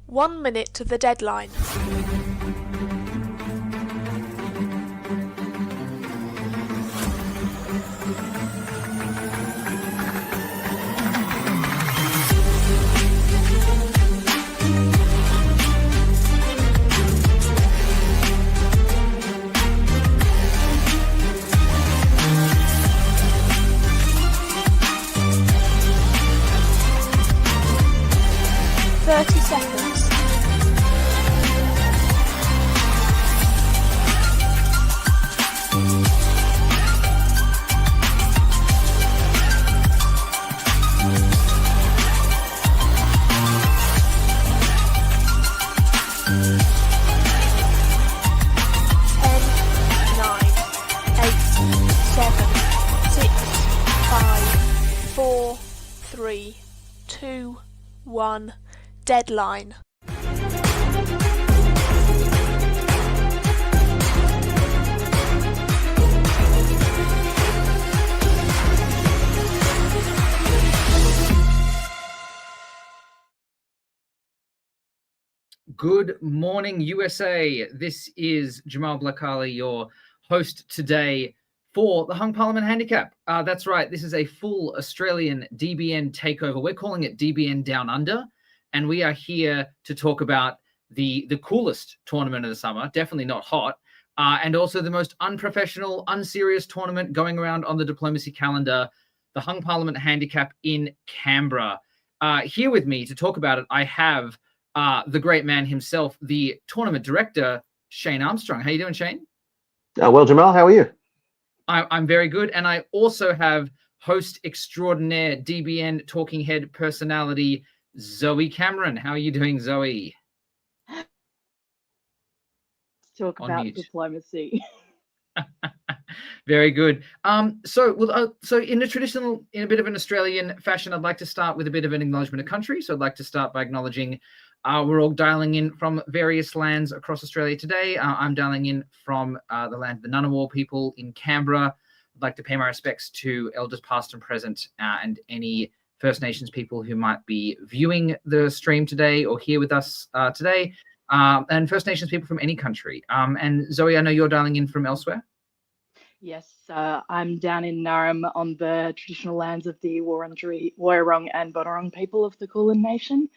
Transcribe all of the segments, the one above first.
1 minute to the deadline. Seconds. 10, 9, 8, 7, 6, 5, 4, 3, 2, 1. Deadline. Good morning, USA. This is Jamal Blakali, your host today for the Hung Parliament Handicap. That's right. This is a full Australian DBN takeover. We're calling it DBN Down Under. And we are here to talk about the coolest tournament of the summer, definitely not hot, and also the most unprofessional, unserious tournament going around on the diplomacy calendar, the Hung Parliament Handicap in Canberra. Here with me to talk about it, I have the great man himself, the tournament director, Shane Armstrong. How you doing, Shane? Well, Jamal, how are you? I'm very good. And I also have host extraordinaire, DBN talking head personality, Zoe Cameron. How are you doing, Zoe? Talk about diplomacy. Very good. So in a bit of an Australian fashion, I'd like to start with a bit of an acknowledgement of country. So I'd like to start by acknowledging we're all dialing in from various lands across Australia today. I'm dialing in from the land of the Ngunnawal people in Canberra. I'd like to pay my respects to elders past and present and any First Nations people who might be viewing the stream today or here with us today, and First Nations people from any country. And Zoe, I know you're dialing in from elsewhere. Yes, I'm down in Narum on the traditional lands of the Wurundjeri, Woiwurrung and Bunurong people of the Kulin Nation.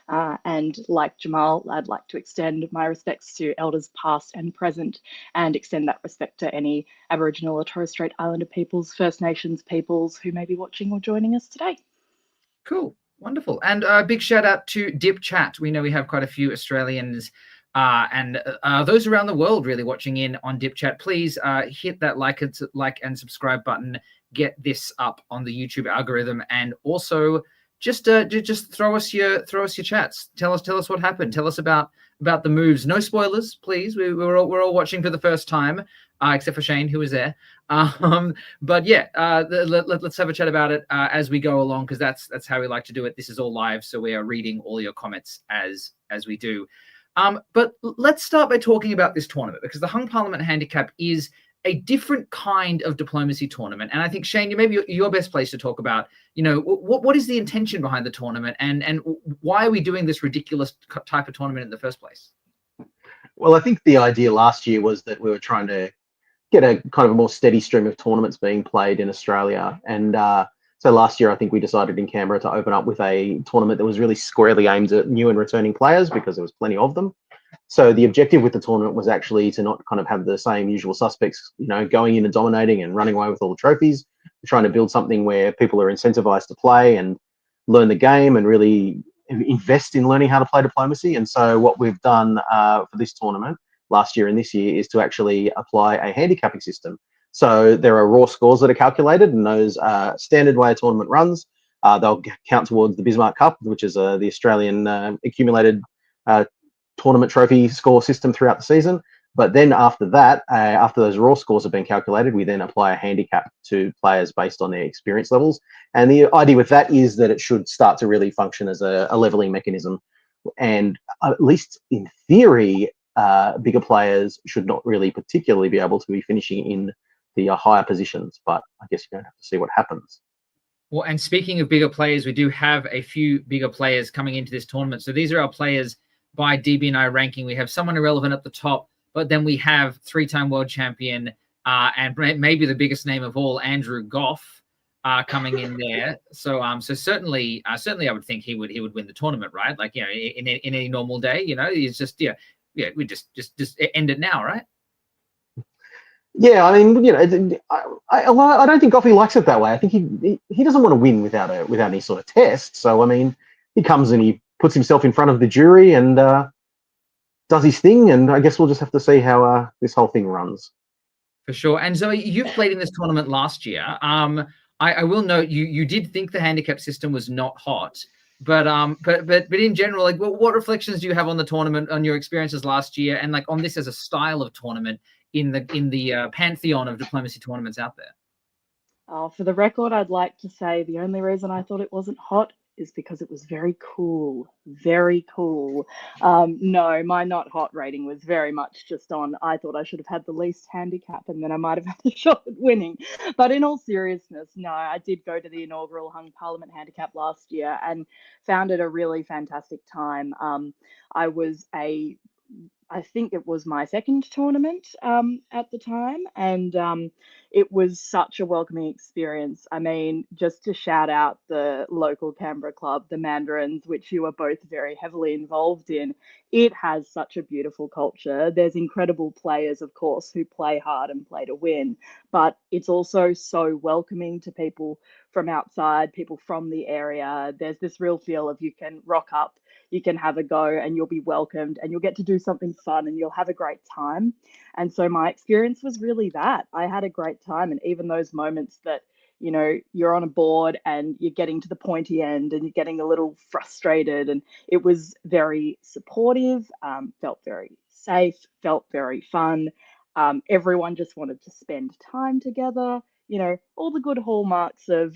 And like Jamal, I'd like to extend my respects to elders past and present and extend that respect to any Aboriginal or Torres Strait Islander peoples, First Nations peoples who may be watching or joining us today. Cool. Wonderful. And a big shout out to Dip Chat. We know we have quite a few Australians and those around the world really watching in on Dip Chat. Please hit that like and subscribe button. Get this up on the YouTube algorithm, and also just throw us your chats. Tell us what happened. Tell us about the moves. No spoilers, please. We're all watching for the first time, except for Shane, who was there. But yeah, let's have a chat about it as we go along, because that's how we like to do it. This is all live, so we are reading all your comments as we do. But let's start by talking about this tournament, because the Hung Parliament Handicap is a different kind of diplomacy tournament. And I think, Shane, you maybe your best place to talk about, what is the intention behind the tournament, and why are we doing this ridiculous type of tournament in the first place? Well, I think the idea last year was that we were trying to get a kind of a more steady stream of tournaments being played in Australia. And so last year, I think we decided in Canberra to open up with a tournament that was really squarely aimed at new and returning players, because there was plenty of them. So the objective with the tournament was actually to not kind of have the same usual suspects, going in and dominating and running away with all the trophies. We're trying to build something where people are incentivized to play and learn the game and really invest in learning how to play diplomacy. And so what we've done for this tournament last year and this year is to actually apply a handicapping system. So there are raw scores that are calculated, and those standard way a tournament runs. They'll count towards the Bismarck Cup, which is the Australian accumulated tournament trophy score system throughout the season. But then after that, after those raw scores have been calculated, we then apply a handicap to players based on their experience levels. And the idea with that is that it should start to really function as a leveling mechanism. And at least in theory, bigger players should not really particularly be able to be finishing in the higher positions. But I guess you're going to have to see what happens. Well, and speaking of bigger players, we do have a few bigger players coming into this tournament. So these are our players by DB&I ranking, we have someone irrelevant at the top, but then we have 3-time world champion and maybe the biggest name of all, Andrew Goff, coming in there. So certainly I would think he would win the tournament, right? Like, in any normal day, he's just we just end it now, right? Yeah, I mean, I don't think Goffey likes it that way. I think he doesn't want to win without any sort of test. So I mean, he comes and he puts himself in front of the jury and does his thing, and I guess we'll just have to see how this whole thing runs. For sure. And Zoe, you've played in this tournament last year. I will note you did think the handicap system was not hot, but in general, like, what reflections do you have on the tournament, on your experiences last year, and like on this as a style of tournament in the pantheon of diplomacy tournaments out there? For the record, I'd like to say the only reason I thought it wasn't hot is because it was very cool. Very cool. No, my not hot rating was very much just on, I thought I should have had the least handicap and then I might have had a shot at winning. But in all seriousness, no, I did go to the inaugural Hung Parliament Handicap last year and found it a really fantastic time. I think it was my second tournament at the time, and it was such a welcoming experience. I mean, just to shout out the local Canberra club, the Mandarins, which you are both very heavily involved in. It has such a beautiful culture. There's incredible players, of course, who play hard and play to win, but it's also so welcoming to people from outside, people from the area. There's this real feel of you can rock up, you can have a go, and you'll be welcomed, and you'll get to do something fun, and you'll have a great time. And so my experience was really that. I had a great time, and even those moments that, you're on a board and you're getting to the pointy end and you're getting a little frustrated, and it was very supportive, felt very safe, felt very fun. Everyone just wanted to spend time together, all the good hallmarks of,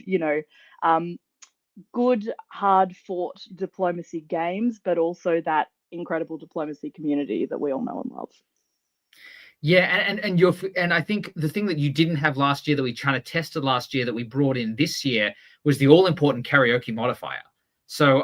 good, hard-fought diplomacy games, but also that incredible diplomacy community that we all know and love. Yeah, and I think the thing that you didn't have last year that we kind of tested last year that we brought in this year was the all-important karaoke modifier. So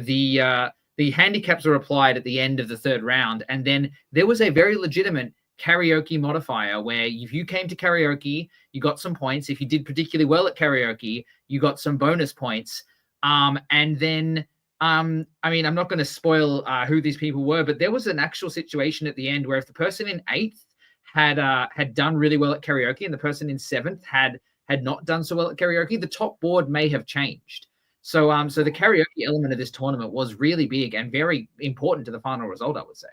the handicaps were applied at the end of the third round, and then there was a very legitimate karaoke modifier where if you came to karaoke, you got some points. If you did particularly well at karaoke, you got some bonus points. And then, I mean, I'm not going to spoil who these people were, but there was an actual situation at the end where if the person in 8th had done really well at karaoke and the person in 7th had not done so well at karaoke, the top board may have changed. So the karaoke element of this tournament was really big and very important to the final result, I would say.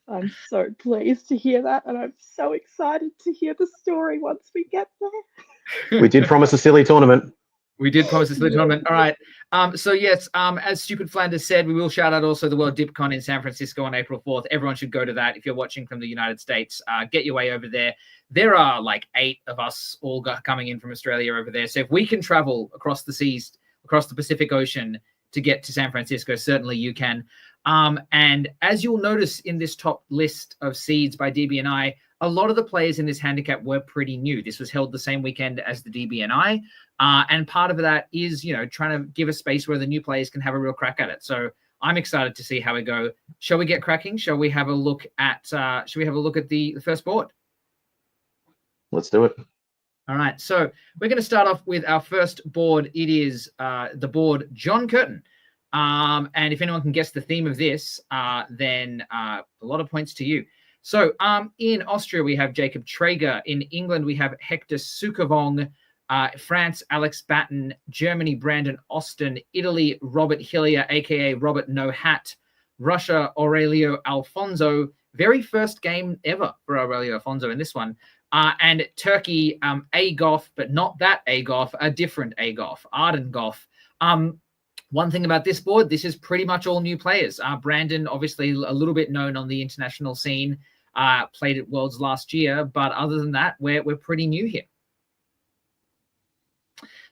I'm so pleased to hear that, and I'm so excited to hear the story once we get there. We did promise a silly tournament. We did promise a silly tournament. All right. So yes, as Stupid Flanders said, we will shout out also the World DipCon in San Francisco on April 4th. Everyone should go to that. If you're watching from the United States, get your way over there. There are like 8 of us all coming in from Australia over there. So if we can travel across the seas, across the Pacific Ocean to get to San Francisco, certainly you can. And as you'll notice in this top list of seeds by DB&I, a lot of the players in this handicap were pretty new. This was held the same weekend as the DB&I. And part of that is, trying to give a space where the new players can have a real crack at it. So I'm excited to see how we go. Shall we get cracking? Shall we have a look at the first board? Let's do it. All right. So we're going to start off with our first board. It is the board John Curtin. And if anyone can guess the theme of this, then a lot of points to you. So in Austria, we have Jacob Traeger. In England, we have Hector Sukavong. France, Alex Batten. Germany, Brandon Austin. Italy, Robert Hillier, a.k.a. Robert No Hat. Russia, Aurelio Alfonso. Very first game ever for Aurelio Alfonso in this one. And Turkey, Agoff, but not that Agoff, a different Agoff, Arden Goff. One thing about this board, this is pretty much all new players. Brandon, obviously a little bit known on the international scene, played at Worlds last year, but other than that, we're pretty new here.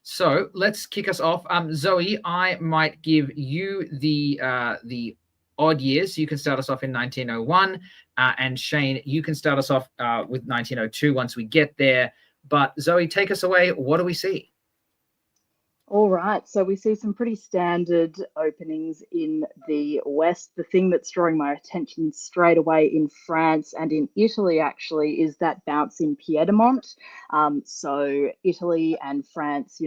So let's kick us off. Zoe, I might give you the odd years. You can start us off in 1901, and Shane, you can start us off with 1902 once we get there. But Zoe, take us away. What do we see? All right, so we see some pretty standard openings in the West. The thing that's drawing my attention straight away in France and in Italy actually is that bounce in Piedmont. So Italy and France,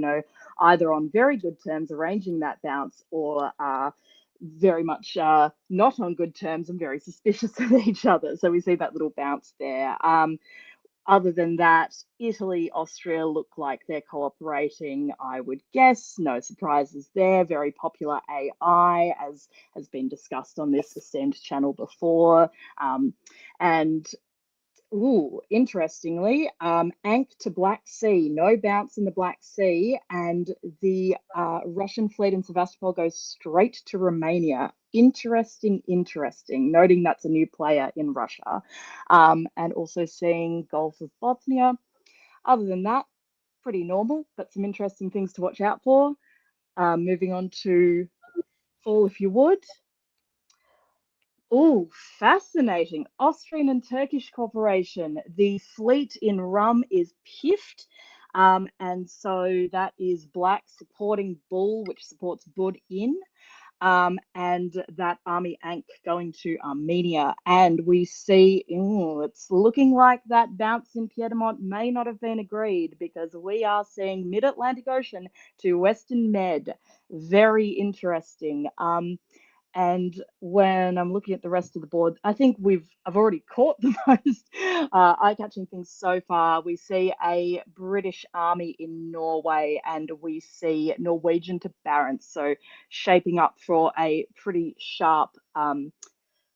either on very good terms arranging that bounce or very much not on good terms and very suspicious of each other. So we see that little bounce there. Other than that, Italy, Austria look like they're cooperating, I would guess. No surprises there. Very popular AI, as has been discussed on this Ascend channel before. And interestingly, Ankh to Black Sea, no bounce in the Black Sea, and the Russian fleet in Sevastopol goes straight to Romania. Interesting, noting that's a new player in Russia. And also seeing Gulf of Bothnia. Other than that, pretty normal, but some interesting things to watch out for. Moving on to Fall, if you would. Oh, fascinating. Austrian and Turkish cooperation. The fleet in Rum is piffed. And so that is Black supporting Bull, which supports Bud in. And that Army Ankh going to Armenia. And we see, it's looking like that bounce in Piedmont may not have been agreed because we are seeing Mid-Atlantic Ocean to Western Med. Very interesting. And when I'm looking at the rest of the board, I think I've already caught the most eye-catching things so far. We see a British army in Norway, and we see Norwegian to Barents, so shaping up for a pretty sharp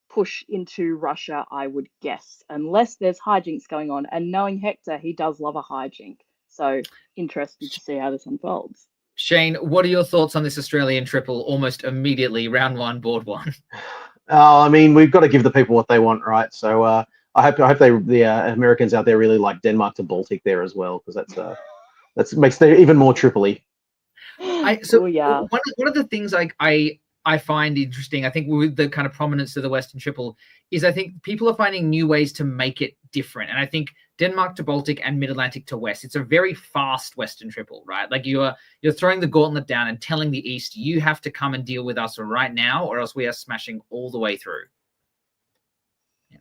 push into Russia, I would guess, unless there's hijinks going on. And knowing Hector, he does love a hijink. So interested to see how this unfolds. Shane, what are your thoughts on this Australian triple almost immediately, round one, board one? I mean, we've got to give the people what they want, right? So I hope the Americans out there really like Denmark to Baltic there as well, because that makes it even more Tripoli. Yeah. One of the things I find interesting, I think with the kind of prominence of the Western Triple, is I think people are finding new ways to make it different. And I think Denmark to Baltic and Mid-Atlantic to West, it's a very fast Western Triple, right? Like you're throwing the gauntlet down and telling the East, you have to come and deal with us right now, or else we are smashing all the way through. Yeah.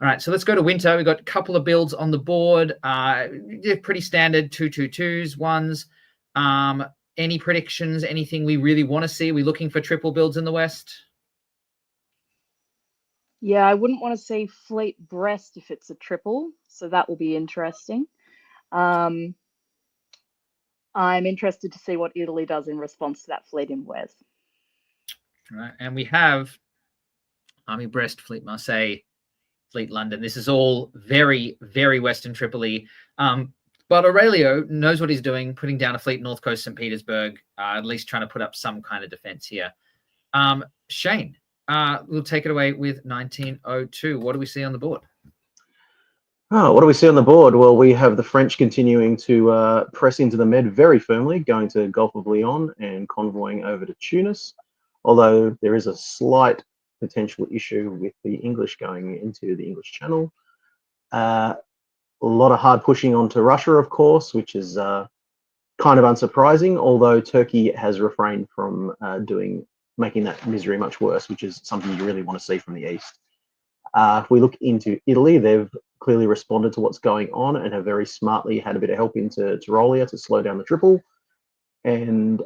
All right, so let's go to winter. We've got a couple of builds on the board. Pretty standard 2-2-2s, ones. Any predictions, anything we really want to see? Are we looking for triple builds in the West? Yeah, I wouldn't want to see Fleet Brest if it's a triple, so that will be interesting. I'm interested to see what Italy does in response to that fleet in Wes. Right, and we have Army Brest, Fleet Marseille, Fleet London. This is all very, very Western Tripoli. But Aurelio knows what he's doing, putting down a fleet North Coast St. Petersburg, at least trying to put up some kind of defense here. Shane, we'll take it away with 1902. What do we see on the board? Oh, what do we see on the board? Well, we have the French continuing to press into the Med very firmly, going to Gulf of Lyon and convoying over to Tunis, although there is a slight potential issue with the English going into the English Channel. A lot of hard pushing onto Russia, of course, which is kind of unsurprising, although Turkey has refrained from making that misery much worse, which is something you really want to see from the East. If we look into Italy, they've clearly responded to what's going on and have very smartly had a bit of help into Tyrolia to slow down the triple. And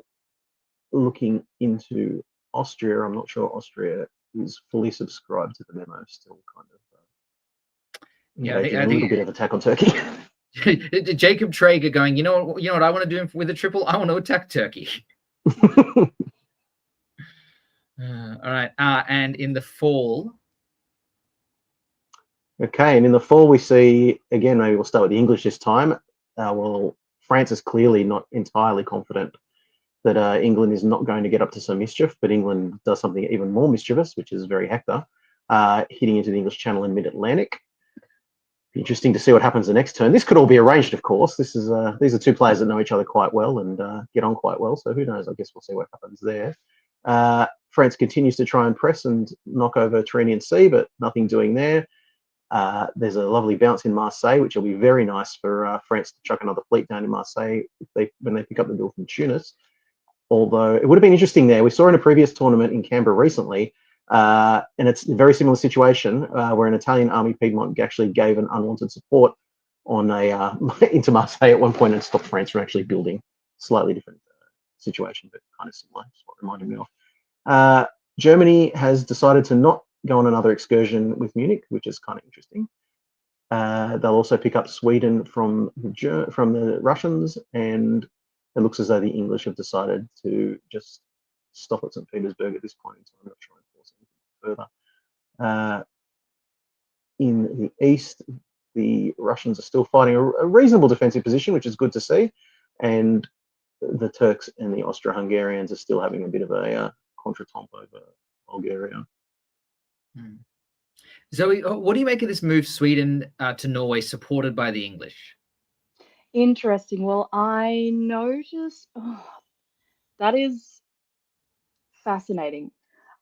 looking into Austria, I'm not sure Austria is fully subscribed to the memo, still kind of engaging a little bit of attack on Turkey. Jacob Traeger going, you know what I want to do with a triple? I want to attack Turkey. All right. And in the fall. Okay, and in the fall we see, again, maybe we'll start with the English this time. Well, France is clearly not entirely confident that England is not going to get up to some mischief, but England does something even more mischievous, which is very Hector, hitting into the English Channel in mid-Atlantic. Interesting to see what happens the next turn. This could all be arranged, of course. These are two players that know each other quite well and get on quite well. So who knows? I guess we'll see what happens there. France continues to try and press and knock over Tyrrhenian Sea, but nothing doing there. There's a lovely bounce in Marseille, which will be very nice for France to chuck another fleet down in Marseille when they pick up the bill from Tunis. although it would have been interesting there. We saw in a previous tournament in Canberra recently, and it's a very similar situation where an Italian Army Piedmont actually gave an unwanted support on a into Marseille at one point and stopped France from actually building. Slightly different situation, but kind of similar. That's what it reminded me of. Germany has decided to not go on another excursion with Munich, which is kind of interesting. They'll also pick up Sweden from the Russians, and it looks as though the English have decided to just stop at St. Petersburg at this point in time. I'm not trying to force anything further. In the east, the Russians are still fighting a reasonable defensive position, which is good to see, and the Turks and the Austro-Hungarians are still having a bit of a contretemps over Bulgaria. Zoe, what do you make of this move, Sweden to Norway, supported by the English? Interesting. Well, I noticed that is fascinating.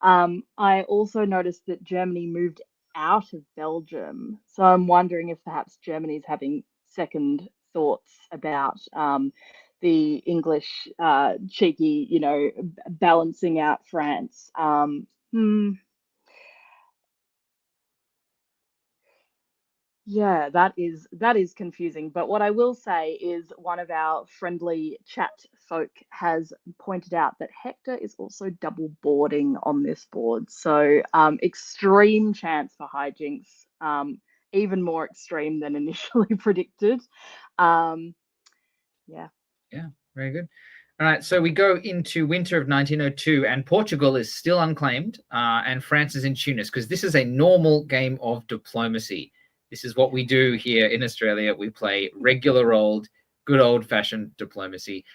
I also noticed that Germany moved out of Belgium, so I'm wondering if perhaps Germany's having second thoughts about the English cheeky, balancing out France. Yeah, that is confusing. But what I will say is one of our friendly chat folk has pointed out that Hector is also double boarding on this board. So extreme chance for hijinks, even more extreme than initially predicted. Yeah. Yeah, very good. All right, so we go into winter of 1902, and Portugal is still unclaimed, and France is in Tunis, because this is a normal game of diplomacy. This is what we do here in Australia. We play regular good old-fashioned diplomacy.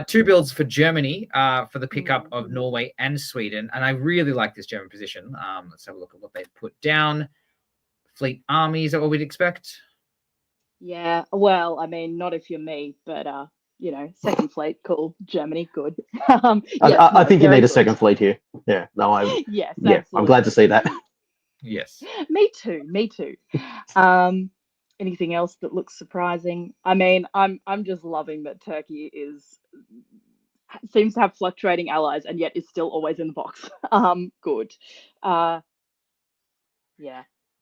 2 builds for Germany for the pickup of Norway and Sweden, and I really like this German position. Let's have a look at what they've put down. Fleet army, is that what we'd expect? Yeah, well, I mean, not if you're me, but second fleet, cool. Germany, good. I think you need a second fleet here. Yeah, no, yes, yeah, I'm glad to see that. Yes. Me too. Anything else that looks surprising? I mean, I'm just loving that Turkey seems to have fluctuating allies and yet is still always in the box. Good. Yeah.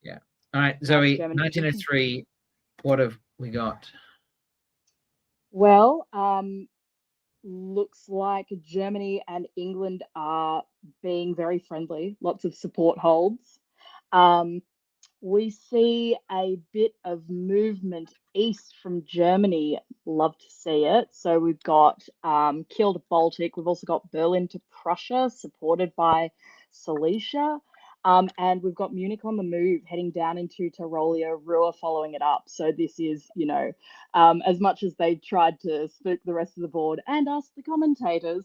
Yeah. All right, Zoe, 1903, what have we got? Well, looks like Germany and England are being very friendly. Lots of support holds. We see a bit of movement east from Germany. Love to see it. So we've got Kiel to Baltic. We've also got Berlin to Prussia, supported by Silesia. And we've got Munich on the move, heading down into Tyrolia, Ruhr following it up. So this is, as much as they tried to spook the rest of the board and us, the commentators,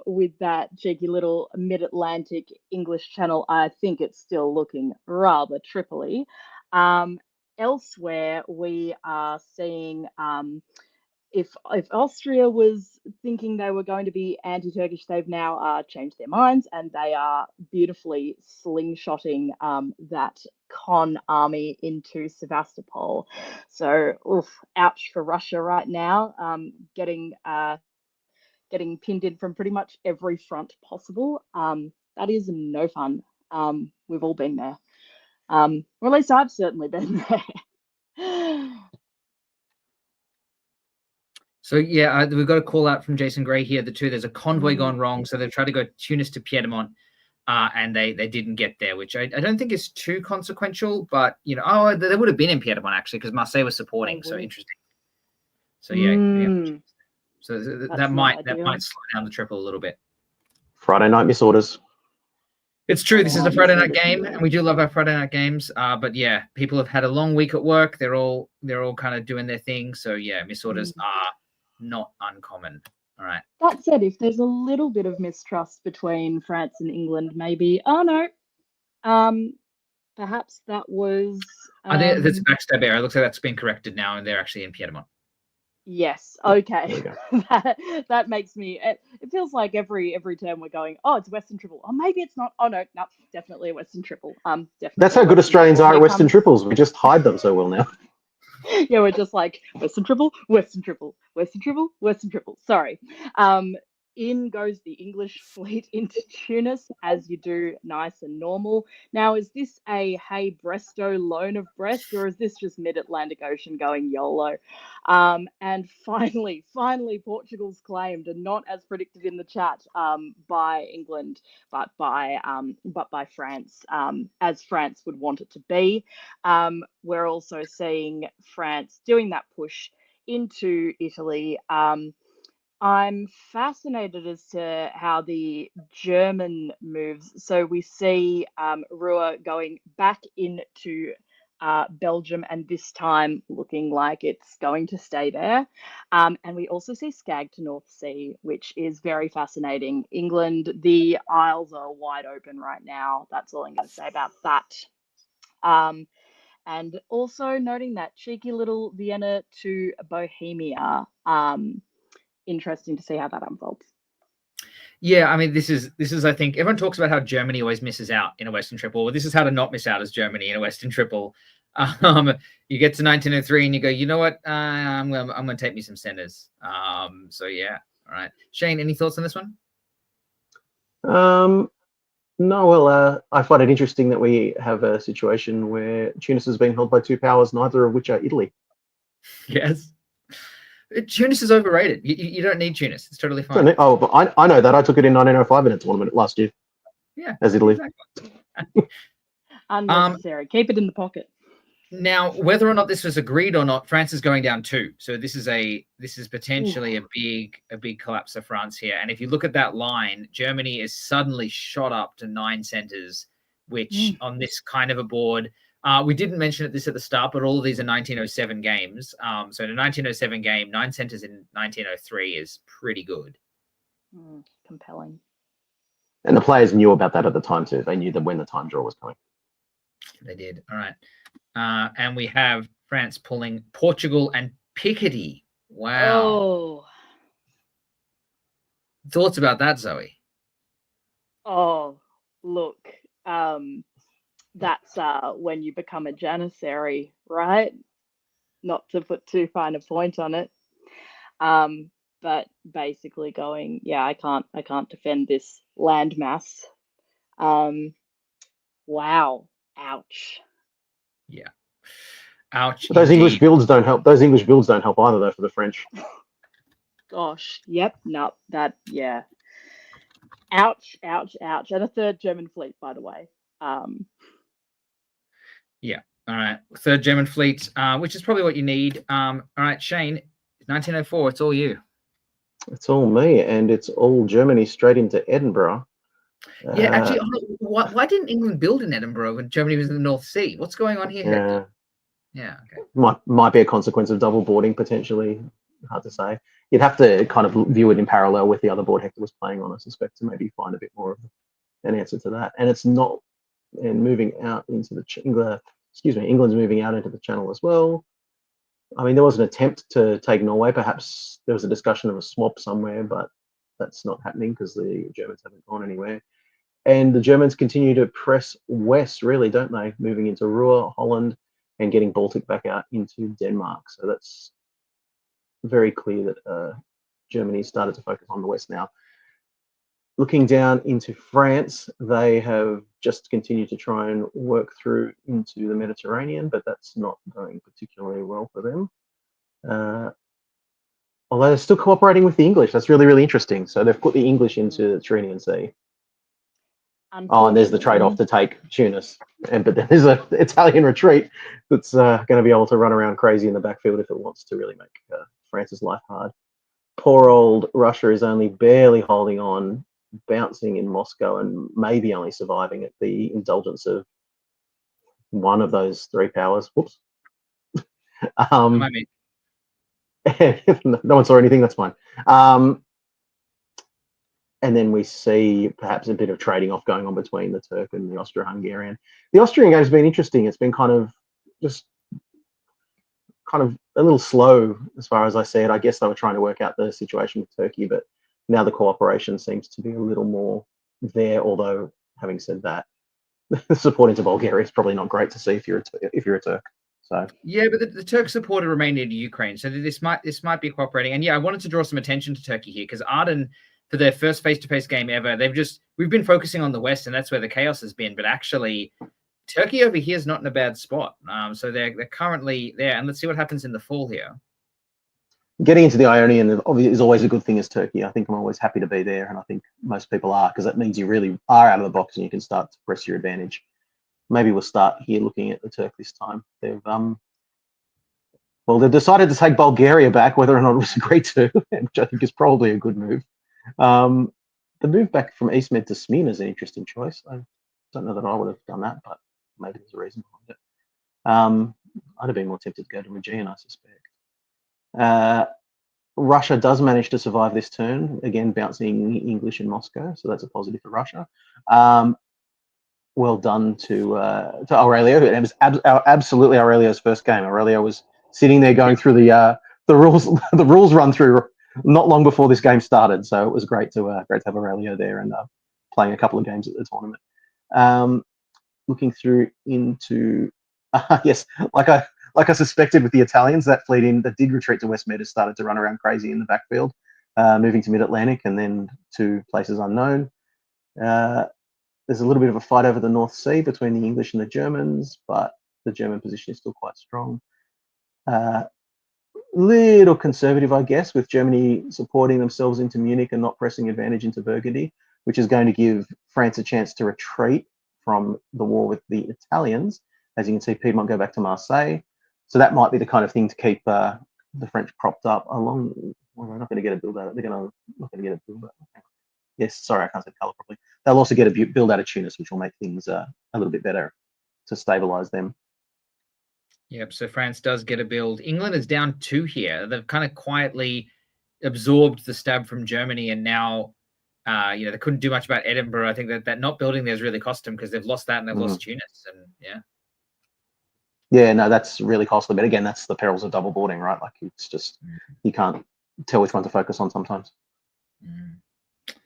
with that cheeky little mid-Atlantic English channel, I think it's still looking rather Tripoli. Elsewhere, we are seeing if Austria was thinking they were going to be anti-Turkish, they've now changed their minds, and they are beautifully slingshotting that Con army into Sevastopol. So, ouch for Russia right now, getting pinned in from pretty much every front possible. That is no fun. We've all been there. Or at least I've certainly been there. So yeah, we've got a call out from Jason Gray here. There's a convoy gone wrong, so they've tried to go Tunis to Piedmont, and they didn't get there, which I don't think is too consequential. But they would have been in Piedmont actually, because Marseille was supporting. So interesting. So yeah. So that might slow down the triple a little bit. Friday night misorders. It's true. This is a Friday night game, and we do love our Friday night games. But yeah, people have had a long week at work. They're all kind of doing their thing. So yeah, misorders are not uncommon. All right. That said, if there's a little bit of mistrust between France and England, maybe perhaps that was that's a backstab error. It looks like that's been corrected now, and they're actually in Piedmont. Yes. Okay. that makes me. It feels like every term we're going, oh, it's Western Triple. Oh, maybe it's not. Oh no, definitely a Western Triple. Definitely. That's how good Australians are at Western Triples. We just hide them so well now. Yeah, we're just like Western Triple, Western Triple, Western Triple, Western Triple. Sorry. in goes the English fleet into Tunis, as you do, nice and normal. Now, is this a hey Bresto loan of Brest, or is this just mid-Atlantic Ocean going YOLO? And finally, Portugal's claimed, and not as predicted in the chat, by England, but by France, as France would want it to be. We're also seeing France doing that push into Italy. I'm fascinated as to how the German moves. So we see Ruhr going back into Belgium, and this time looking like it's going to stay there. And we also see Skag to North Sea, which is very fascinating. England, the Isles are wide open right now. That's all I'm going to say about that. And also noting that cheeky little Vienna to Bohemia. Interesting to see how that unfolds. Yeah, I mean, this is I think everyone talks about how Germany always misses out in a Western Triple. Well, this is how to not miss out as Germany in a Western Triple. You get to 1903 and you go, you know what? I'm gonna take me some centers. So yeah, all right. Shane, any thoughts on this one? No, well, I find it interesting that we have a situation where Tunis is being held by two powers, neither of which are Italy. Yes. Tunis is overrated. You don't need Tunis. It's totally fine. Oh, but I know that. I took it in 1905 in a tournament last year. Yeah. As Italy. Exactly. Unnecessary. Keep it in the pocket. Now, whether or not this was agreed or not, France is going down 2. So this is potentially a big collapse of France here. And if you look at that line, Germany is suddenly shot up to 9 centers, which on this kind of a board, we didn't mention this at the start, but all of these are 1907 games. So in a 1907 game, 9 centers in 1903 is pretty good. Compelling. And the players knew about that at the time too. They knew that when the time draw was coming. They did. All right. And we have France pulling Portugal and Picardy. Wow. Oh. Thoughts about that, Zoe? Oh, look. That's when you become a Janissary, right? Not to put too fine a point on it. But basically going, yeah, I can't defend this landmass. Wow. Ouch. Yeah. Ouch. But those English builds don't help. Those English builds don't help either, though, for the French. Gosh. Yep. No. That. Yeah. Ouch. Ouch. Ouch. And a third German fleet, by the way. Yeah. All right. Third German fleet, which is probably what you need. All right, Shane. 1904. It's all you. It's all me, and it's all Germany straight into Edinburgh. Yeah, actually, why didn't England build in Edinburgh when Germany was in the North Sea? What's going on here? Yeah. Okay. Might be a consequence of double boarding, potentially. Hard to say. You'd have to kind of view it in parallel with the other board Hector was playing on, I suspect, to maybe find a bit more of an answer to that. And it's not, and moving out into the England's moving out into the Channel as well. I mean, there was an attempt to take Norway. Perhaps there was a discussion of a swap somewhere, but that's not happening because the Germans haven't gone anywhere. And the Germans continue to press west, really, don't they? Moving into Ruhr, Holland, and getting Baltic back out into Denmark. So that's very clear that Germany started to focus on the west now. Looking down into France, they have just continued to try and work through into the Mediterranean, but that's not going particularly well for them. Although they're still cooperating with the English. That's really, really interesting. So they've put the English into the Tyrrhenian Sea. Oh, and there's the trade-off to take Tunis. But then there's an Italian retreat that's going to be able to run around crazy in the backfield if it wants to really make France's life hard. Poor old Russia is only barely holding on, bouncing in Moscow, and maybe only surviving at the indulgence of one of those 3 powers. Whoops. No one saw anything. That's fine. And then we see perhaps a bit of trading off going on between the Turk and the Austro-Hungarian. The Austrian game's been interesting. It's been kind of a little slow as far as I see it. I guess they were trying to work out the situation with Turkey, but now the cooperation seems to be a little more there. Although, having said that, the support into Bulgaria is probably not great to see if you're a Turk. So yeah, but the Turks supported Romania to Ukraine, so this might be cooperating. And yeah, I wanted to draw some attention to Turkey here because Arden, for their first face-to-face game ever. We've been focusing on the West, and that's where the chaos has been. But actually, Turkey over here is not in a bad spot. So they're currently there, and let's see what happens in the fall here. Getting into the Ionian is always a good thing as Turkey. I think I'm always happy to be there, and I think most people are, because that means you really are out of the box and you can start to press your advantage. Maybe we'll start here looking at the Turk this time. They've decided to take Bulgaria back, whether or not it was agreed to, which I think is probably a good move. The move back from East Med to Smyrna is an interesting choice. I don't know that I would have done that, but maybe there's a reason behind it. I'd have been more tempted to go to Aegean, I suspect. Russia does manage to survive this turn, again bouncing English in Moscow, so that's a positive for Russia. Well done to Aurelio. It was absolutely Aurelio's first game. Aurelio was sitting there going through the rules run through not long before this game started, so it was great to have Aurelio there and playing a couple of games at the tournament. Looking through into yes, like I suspected with the Italians, that fleet that did retreat to West Med has started to run around crazy in the backfield, moving to Mid-Atlantic and then to places unknown. There's a little bit of a fight over the North Sea between the English and the Germans, but the German position is still quite strong. Little conservative, I guess, with Germany supporting themselves into Munich and not pressing advantage into Burgundy, which is going to give France a chance to retreat from the war with the Italians. As you can see, Piedmont go back to Marseille. So that might be the kind of thing to keep the French propped up along. Well, they're not going to get a build out. They're not going to get a build out. Yes, sorry, I can't say colour properly. They'll also get a build out of Tunis, which will make things a little bit better to stabilise them. Yep, so France does get a build. England is down 2 here. They've kind of quietly absorbed the stab from Germany, and now, they couldn't do much about Edinburgh. I think that not building there has really cost them, because they've lost that and they've lost Tunis, and yeah. Yeah, no, that's really costly. But again, that's the perils of double boarding, right? Like, it's just, you can't tell which one to focus on sometimes.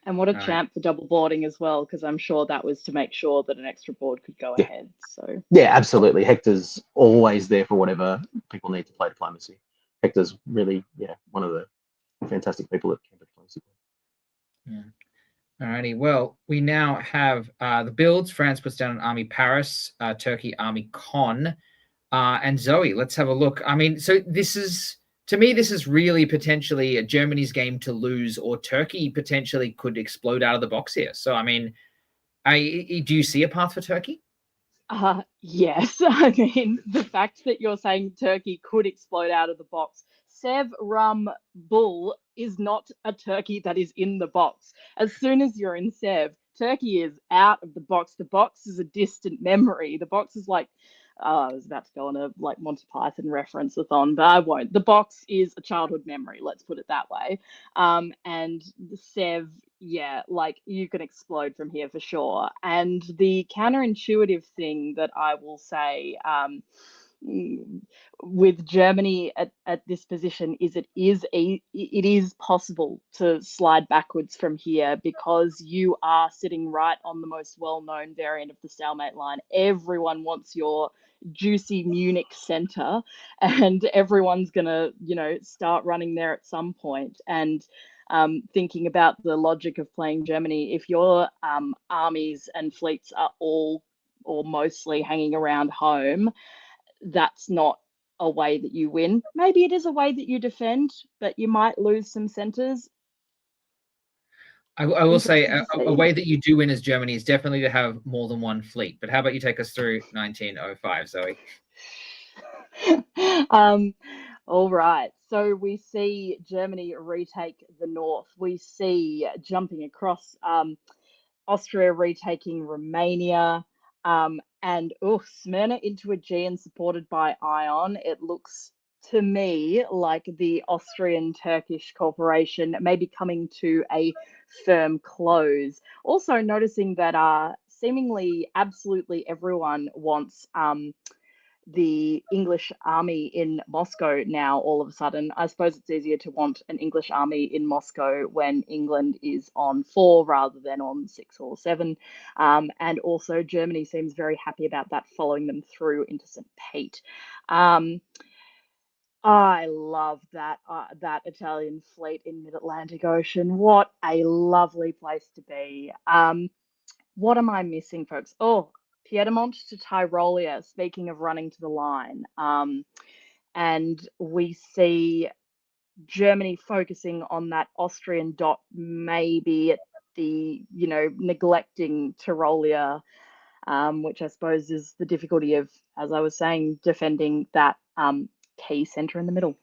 And what a champ for double boarding as well, because I'm sure that was to make sure that an extra board could go ahead. So yeah, absolutely. Hector's always there for whatever people need to play diplomacy. Hector's really, one of the fantastic people at Canberra Diplomacy. Yeah. Alrighty. Well, we now have the builds. France puts down an Army Paris, Turkey Army Con, and Zoe. Let's have a look. I mean, so this is really potentially Germany's game to lose, or Turkey potentially could explode out of the box here. So, I mean, do you see a path for Turkey? Yes. I mean, the fact that you're saying Turkey could explode out of the box, Sev Rum Bull is not a Turkey that is in the box. As soon as you're in Sev, Turkey is out of the box. The box is a distant memory. The box is like, I was about to go on a Monty Python reference-a-thon, but I won't. The box is a childhood memory, let's put it that way. And the Sev, you can explode from here for sure. And the counterintuitive thing that I will say with Germany at this position is it is possible to slide backwards from here, because you are sitting right on the most well-known variant of the stalemate line. Everyone wants your juicy Munich center, and everyone's gonna start running there at some point. And thinking about the logic of playing Germany, if your armies and fleets are all or mostly hanging around home, that's not a way that you win. Maybe it is a way that you defend, but you might lose some centers. I will say a way that you do win as Germany is definitely to have more than one fleet. But how about you take us through 1905, Zoe? All right. So we see Germany retake the north. We see jumping across Austria retaking Romania. And Smyrna into Aegean supported by Ion. It looks to me like the Austrian-Turkish cooperation may be coming to a firm close. Also noticing that seemingly absolutely everyone wants the English army in Moscow now all of a sudden. I suppose it's easier to want an English army in Moscow when England is on 4 rather than on 6 or 7. And also Germany seems very happy about that, following them through into St. Pete. I love that Italian fleet in mid-Atlantic Ocean. What a lovely place to be. What am I missing, folks? Oh, Piedmont to Tyrolia, speaking of running to the line. And we see Germany focusing on that Austrian dot, maybe at the, neglecting Tyrolia, which I suppose is the difficulty of, as I was saying, defending that key centre in the middle.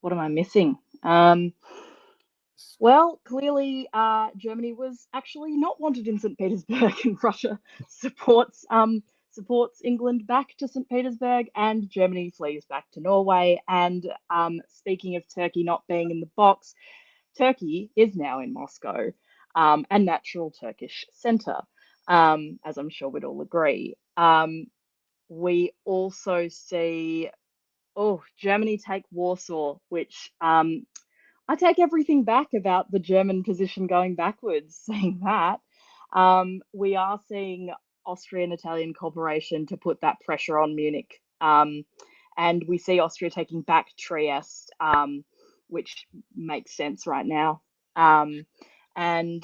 What am I missing? Well, clearly, Germany was actually not wanted in St. Petersburg, and Russia supports England back to St. Petersburg, and Germany flees back to Norway. And speaking of Turkey not being in the box, Turkey is now in Moscow, a natural Turkish centre, as I'm sure we'd all agree. We also see, Germany take Warsaw, which I take everything back about the German position going backwards, saying that. We are seeing Austrian-Italian cooperation to put that pressure on Munich. And we see Austria taking back Trieste, which makes sense right now. And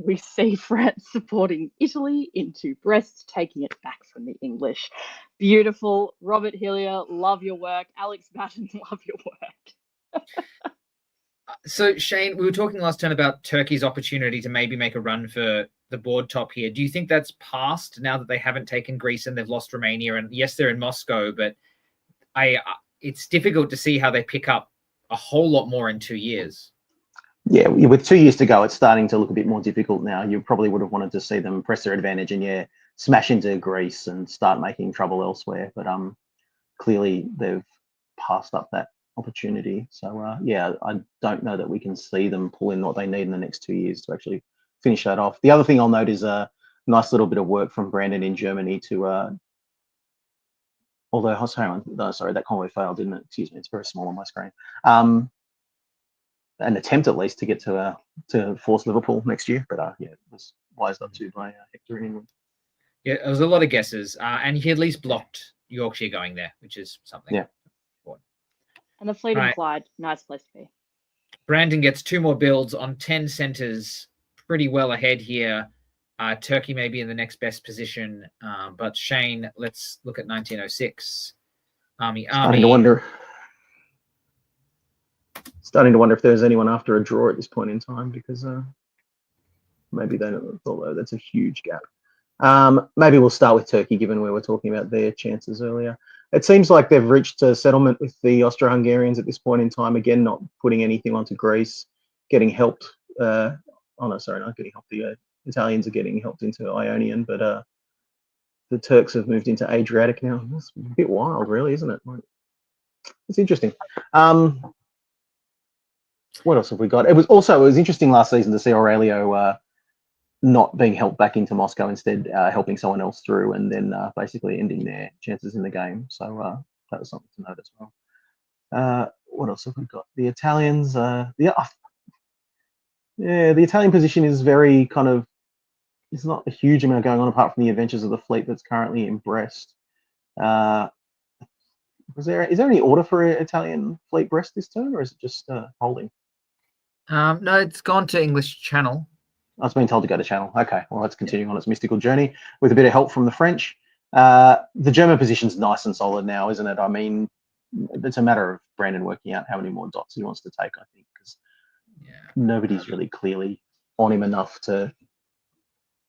we see France supporting Italy into Brest, taking it back from the English. Beautiful. Robert Hillier, love your work. Alex Batten, love your work. So, Shane, we were talking last turn about Turkey's opportunity to maybe make a run for the board top here. Do you think that's passed now that they haven't taken Greece and they've lost Romania? And yes, they're in Moscow, but it's difficult to see how they pick up a whole lot more in 2 years. Yeah, with 2 years to go, it's starting to look a bit more difficult now. You probably would have wanted to see them press their advantage and, smash into Greece and start making trouble elsewhere. But clearly they've passed up that opportunity. So, I don't know that we can see them pull in what they need in the next 2 years to actually finish that off. The other thing I'll note is a nice little bit of work from Brandon in Germany to, although, hang on, no, sorry, that convoy failed, didn't it? Excuse me, it's very small on my screen. An attempt at least to get to force Liverpool next year, but it was wised up to by Hector in England. Yeah, there was a lot of guesses, and he at least blocked Yorkshire going there, which is something. Yeah. And the fleet implied, nice place to be. Brandon gets 2 more builds on 10 centres, pretty well ahead here. Turkey may be in the next best position, but Shane, let's look at 1906. Army. Starting to wonder if there's anyone after a draw at this point in time, because maybe they thought that's a huge gap. Maybe we'll start with Turkey, given we were talking about their chances earlier. It seems like they've reached a settlement with the Austro-Hungarians at this point in time. Again, not putting anything onto Greece, getting helped. Not getting helped. The Italians are getting helped into Ionian, but the Turks have moved into Adriatic now. That's a bit wild, really, isn't it? It's interesting. What else have we got? It was interesting last season to see Aurelio not being helped back into Moscow, instead helping someone else through, and then basically ending their chances in the game. So that was something to note as well. What else have we got? The Italians. The Italian position is very kind of. There's not a huge amount going on apart from the adventures of the fleet that's currently in Brest. Is there any order for Italian fleet Brest this turn, or is it just holding? No, it's gone to English Channel. I was being told to go to Channel. Okay, well, that's continuing on its mystical journey with a bit of help from the French. The German position's nice and solid now, isn't it? I mean, it's a matter of Brandon working out how many more dots he wants to take, I think, because nobody's really clearly on him enough to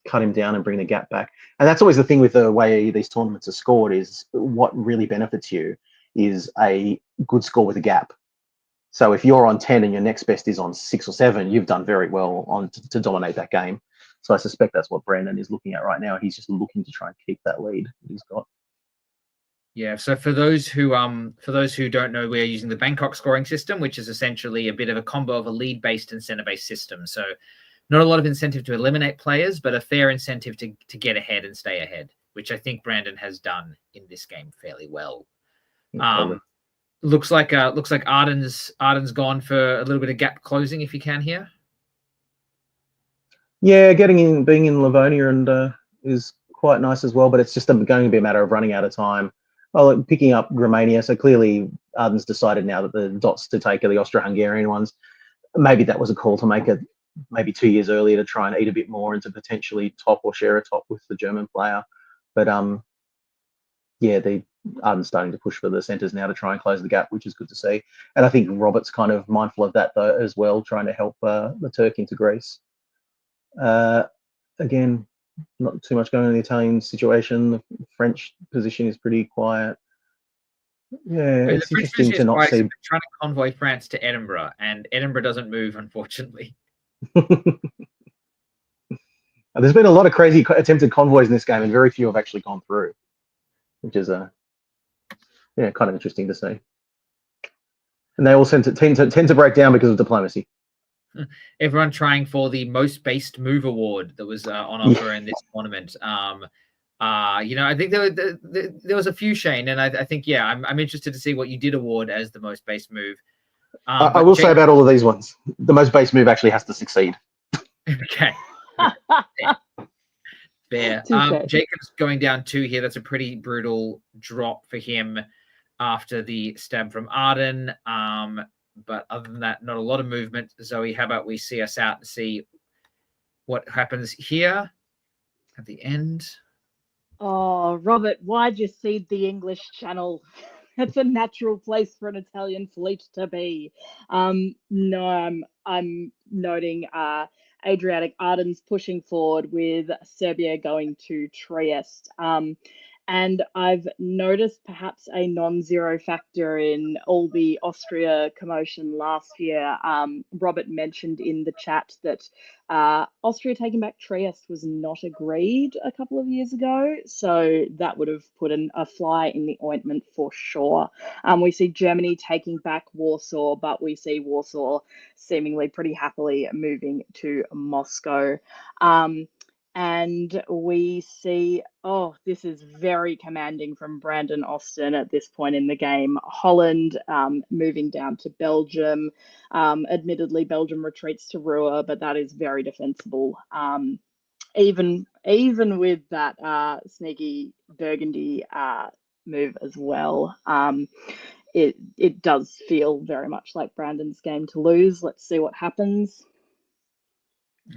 cut him down and bring the gap back. And that's always the thing with the way these tournaments are scored, is what really benefits you is a good score with a gap. So if you're on 10 and your next best is on 6 or 7, you've done very well on to dominate that game. So I suspect that's what Brandon is looking at right now. He's just looking to try and keep that lead that he's got. Yeah. So for those who don't know, we're using the Bangkok scoring system, which is essentially a bit of a combo of a lead-based and center-based system. So not a lot of incentive to eliminate players, but a fair incentive to get ahead and stay ahead, which I think Brandon has done in this game fairly well. Looks like Arden's gone for a little bit of gap closing, if you can here. Yeah, being in Livonia and is quite nice as well, but it's just going to be a matter of running out of time. Well, picking up Romania, so clearly Arden's decided now that the dots to take are the Austro-Hungarian ones. Maybe that was a call to make it maybe 2 years earlier to try and eat a bit more and to potentially top or share a top with the German player. But yeah, the Arden's starting to push for the centres now to try and close the gap, which is good to see. And I think Robert's kind of mindful of that though as well, trying to help the Turk into Greece. Again, not too much going on in the Italian situation. The French position is pretty quiet. Yeah, The it's French interesting position to is not quiet. see. They're trying to convoy France to Edinburgh, and Edinburgh doesn't move, unfortunately. There's been a lot of crazy attempted convoys in this game, and very few have actually gone through, which is yeah, kind of interesting to see. And they all tend to break down because of diplomacy. Everyone trying for the most based move award that was on offer in this tournament. You know, I think there was a few, Shane, and I think, yeah, I'm interested to see what you did award as the most based move. I will say about all of these ones, the most base move actually has to succeed. Okay. Fair. Jacob's going down 2 here. That's a pretty brutal drop for him after the stab from Arden. But other than that, not a lot of movement. Zoe, how about we see us out and see what happens here at the end? Oh, Robert, why'd you cede the English Channel? That's a natural place for an Italian fleet to be. No, I'm noting Adriatic Arden's pushing forward with Serbia going to Trieste. And I've noticed perhaps a non-zero factor in all the Austria commotion last year. Robert mentioned in the chat that Austria taking back Trieste was not agreed a couple of years ago. So that would have put a fly in the ointment for sure. We see Germany taking back Warsaw, but we see Warsaw seemingly pretty happily moving to Moscow. And we see, oh, this is very commanding from Brandon Austin at this point in the game. Holland moving down to Belgium. Admittedly, Belgium retreats to Rua, but that is very defensible. Even with that sneaky Burgundy move as well. It does feel very much like Brandon's game to lose. Let's see what happens.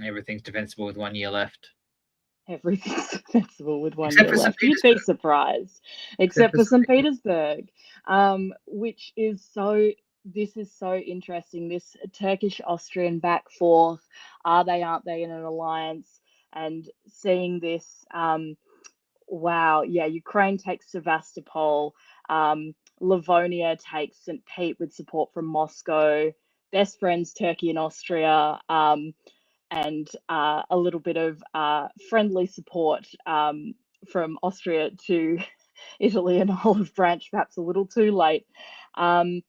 Everything's defensible with 1 year left. Everything's defensible with 1 Except year for St. left. You'd be surprised. Except for St. Petersburg, which is so. This is so interesting. This Turkish-Austrian back forth. Are they? Aren't they in an alliance? And seeing this, wow, yeah. Ukraine takes Sevastopol. Livonia takes St. Pete with support from Moscow. Best friends, Turkey and Austria. And a little bit of friendly support from Austria to Italy and Olive Branch, perhaps a little too late. And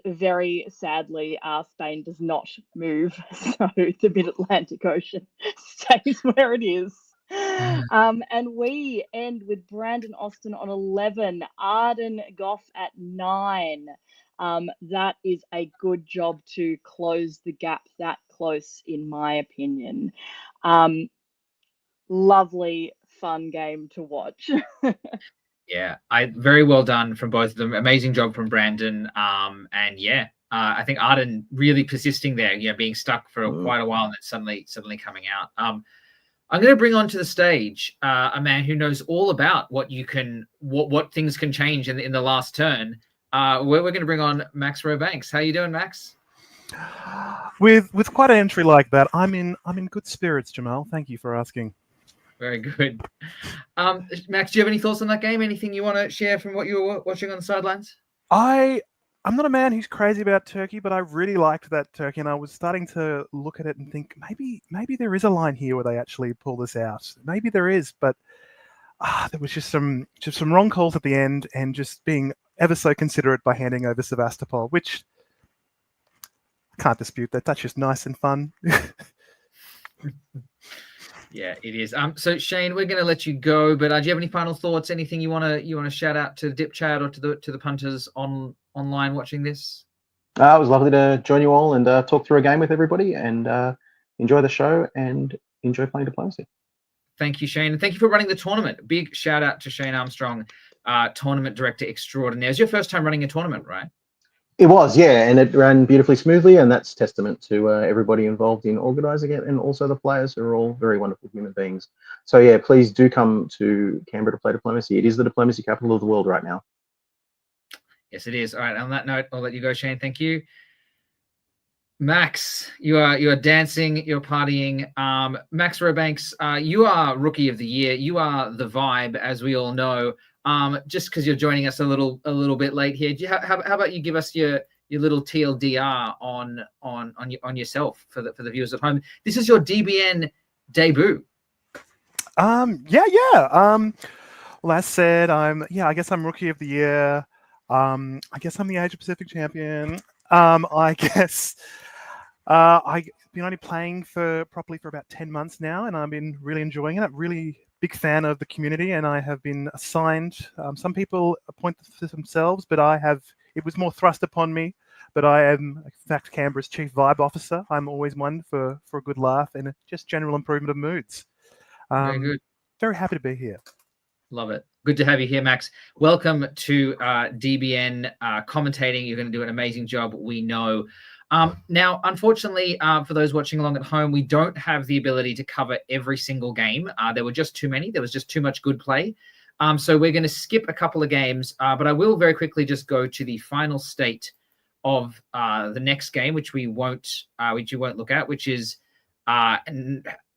very sadly, Spain does not move, so the Mid-Atlantic Ocean stays where it is. And we end with Brandon Austin on 11, Arden Goff at 9. That is a good job to close the gap that close, in my opinion. Lovely, fun game to watch. Yeah, very well done from both of them. Amazing job from Brandon. And yeah, I think Arden really persisting there, being stuck for quite a while and then suddenly coming out. I'm going to bring onto the stage a man who knows all about what things can change in the last turn. We're going to bring on Max Robanks. How you doing, Max? With quite an entry like that, I'm in good spirits, Jamal. Thank you for asking. Very good. Max, do you have any thoughts on that game? Anything you want to share from what you were watching on the sidelines? I'm not a man who's crazy about Turkey, but I really liked that Turkey, and I was starting to look at it and think maybe there is a line here where they actually pull this out. Maybe there is, but there was just some wrong calls at the end, and just being ever so considerate by handing over Sevastopol, which I can't dispute that. That's just nice and fun. Yeah, it is. So Shane, we're going to let you go, but do you have any final thoughts? Anything you want to shout out to the Dip Chat or to the punters online watching this? It was lovely to join you all and talk through a game with everybody, and enjoy the show and enjoy playing diplomacy. Thank you, Shane, and thank you for running the tournament. Big shout out to Shane Armstrong tournament director extraordinaire. It was your first time running a tournament, right? It was, yeah, and it ran beautifully smoothly, and that's testament to everybody involved in organising it, and also the players who are all very wonderful human beings. So yeah, please do come to Canberra to play diplomacy. It is the diplomacy capital of the world right now. Yes, it is. All right. On that note, I'll let you go, Shane. Thank you. Max, you are dancing, you're partying. Max Robanks, you are Rookie of the Year. You are the vibe, as we all know. Just because you're joining us a little bit late here, how about you give us your little TLDR on yourself for the viewers at home? This is your DBN debut. Yeah. Well, as said, I guess I'm Rookie of the Year. I guess I'm the Asia Pacific champion. I guess I've been only playing properly for about 10 months now, and I've been really enjoying it. I'm really big fan of the community, and I have been assigned. Some people appoint themselves, but it was more thrust upon me. But I am, in fact, Canberra's chief vibe officer. I'm always one for a good laugh and just general improvement of moods. Very good. Very happy to be here. Love it. Good to have you here, Max. Welcome to DBN commentating. You're going to do an amazing job, we know. Now, unfortunately, for those watching along at home, we don't have the ability to cover every single game. There were just too many. There was just too much good play. So we're going to skip a couple of games, but I will very quickly just go to the final state of the next game, which you won't look at, which is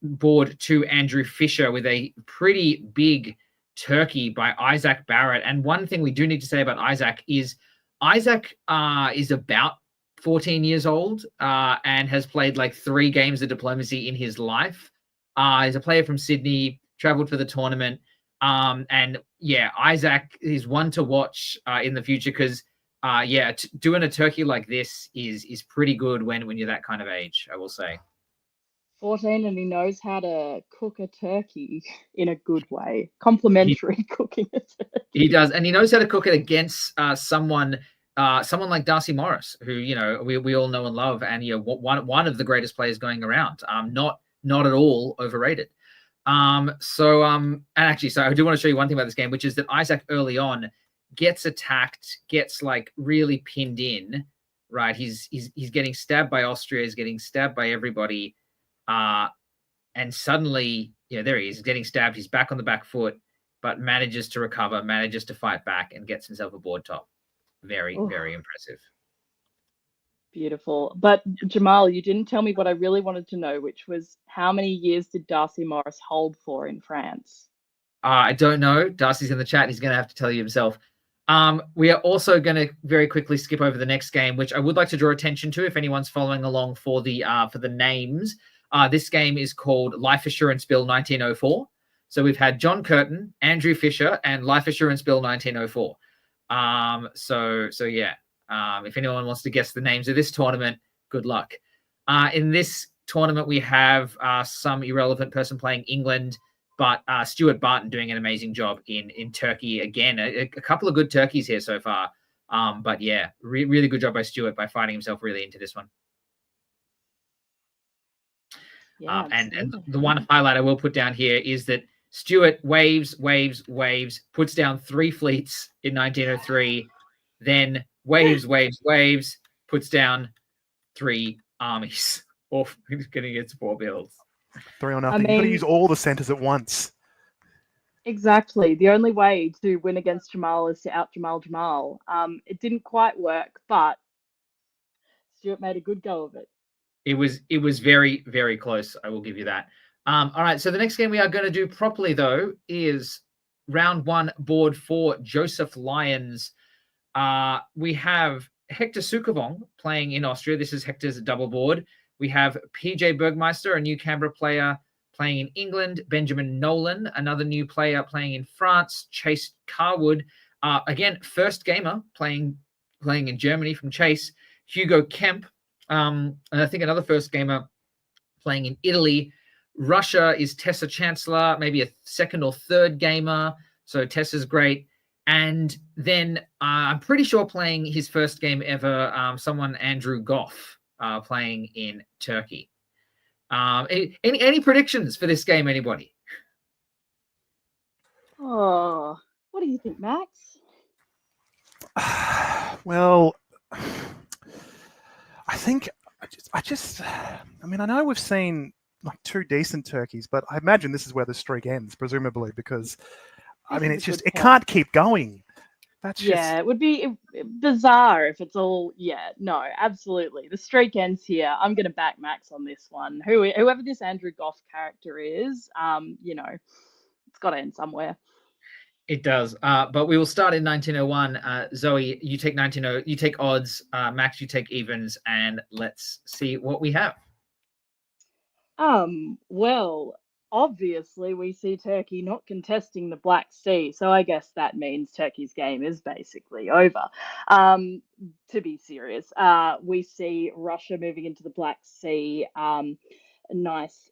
board 2 Andrew Fisher with a pretty big turkey by Isaac Barrett. And one thing we do need to say about Isaac is is about 14 years old and has played like 3 games of diplomacy in his life. He's a player from Sydney, traveled for the tournament. And yeah, Isaac is one to watch in the future because doing a turkey like this is pretty good when you're that kind of age, I will say. 14, and he knows how to cook a turkey in a good way. Complimentary cooking a turkey. He does, and he knows how to cook it against someone like Darcy Morris, who we all know and love, and one of the greatest players going around. Not at all overrated. So I do want to show you one thing about this game, which is that Isaac early on gets attacked, gets like really pinned in. Right, he's getting stabbed by Austria, he's getting stabbed by everybody. And suddenly, there he is. He's getting stabbed. He's back on the back foot, but manages to recover, manages to fight back, and gets himself a board top. Very, very impressive. Beautiful. But Jamal, you didn't tell me what I really wanted to know, which was how many years did Darcy Morris hold for in France? I don't know. Darcy's in the chat. He's going to have to tell you himself. We are also going to very quickly skip over the next game, which I would like to draw attention to if anyone's following along for the names. This game is called Life Assurance Bill 1904. So we've had John Curtin, Andrew Fisher, and Life Assurance Bill 1904. If anyone wants to guess the names of this tournament, good luck. In this tournament, we have some irrelevant person playing England, but Stuart Barton doing an amazing job in Turkey. Again, a couple of good turkeys here so far. But yeah, really good job by Stuart by fighting himself really into this one. Yeah, and the one highlight I will put down here is that Stuart waves, puts down 3 fleets in 1903, then waves, puts down 3 armies. Or he's going to get 4 bills. 3 or nothing. You've got to use all the centers at once. Exactly. The only way to win against Jamal is to out Jamal. It didn't quite work, but Stuart made a good go of it. It was very, very close. I will give you that. All right. So the next game we are going to do properly, though, is round 1, board 4, Joseph Lyons. We have Hector Sukavong playing in Austria. This is Hector's double board. We have PJ Bergmeister, a new Canberra player, playing in England. Benjamin Nolan, another new player playing in France. Chase Carwood, again, first gamer playing in Germany from Chase. Hugo Kemp, and I think another first gamer playing in Italy. Russia is Tessa Chancellor, maybe a second or third gamer. So Tessa's great. And then I'm pretty sure playing his first game ever, someone Andrew Goff playing in Turkey. Any predictions for this game, anybody? Oh, what What do you think, Max? Well, I think I mean, I know we've seen like 2 decent turkeys, but I imagine this is where the streak ends, presumably, because I This mean, is it's a just good it point. can't keep going. That's Yeah, just it would be bizarre if it's all. Yeah, no, absolutely. The streak ends here. I'm going to back Max on this one. Whoever this Andrew Goff character is, it's got to end somewhere. It does. But we will start in 1901. Zoe, you take you take odds. Max, you take evens, and let's see what we have. Well, obviously we see Turkey not contesting the Black Sea, so I guess that means Turkey's game is basically over. To be serious, we see Russia moving into the Black Sea. A nice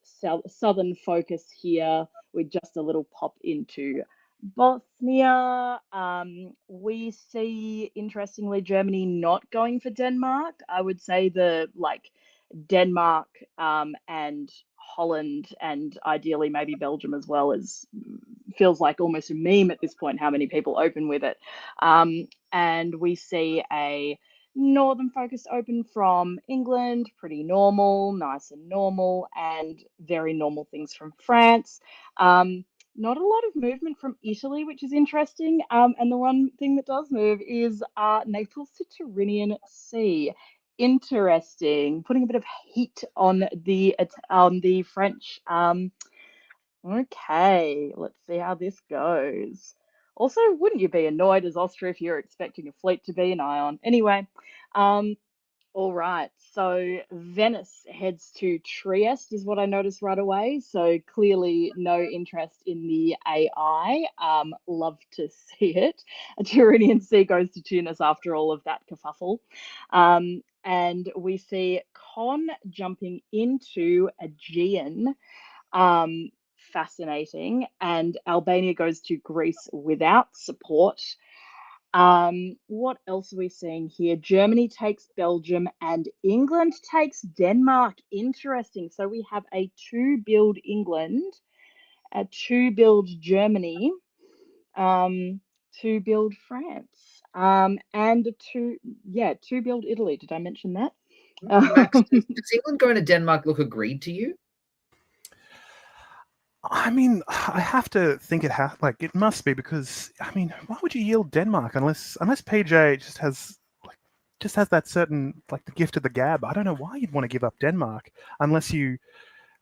southern focus here with just a little pop into Bosnia. We see, interestingly, Germany not going for Denmark. I would say Denmark and Holland, and ideally maybe Belgium as well, as feels like almost a meme at this point how many people open with it. And we see a northern focused open from England, pretty normal, nice and normal, and very normal things from France. Not a lot of movement from Italy, which is interesting. And the one thing that does move is Naples to Tyrrhenian Sea. Interesting, putting a bit of heat on the French. Okay, let's see how this goes. Also, wouldn't you be annoyed as Austria if you're expecting a fleet to be an Ion? Anyway, all right, so Venice heads to Trieste is what I noticed right away. So clearly no interest in the AI. Love to see it. A Tyrrhenian Sea goes to Tunis after all of that kerfuffle. And we see Con jumping into Aegean. Fascinating. And Albania goes to Greece without support. What else are we seeing here? Germany takes Belgium and England takes Denmark. Interesting. So we have a 2-build England, a 2-build Germany, 2-build France, and a 2-build Italy. Did I mention that? Max, does England going to Denmark look agreed to you? I mean, I have to think it must be, because I mean, why would you yield Denmark unless PJ just has that certain, like, the gift of the gab? I don't know why you'd want to give up Denmark unless you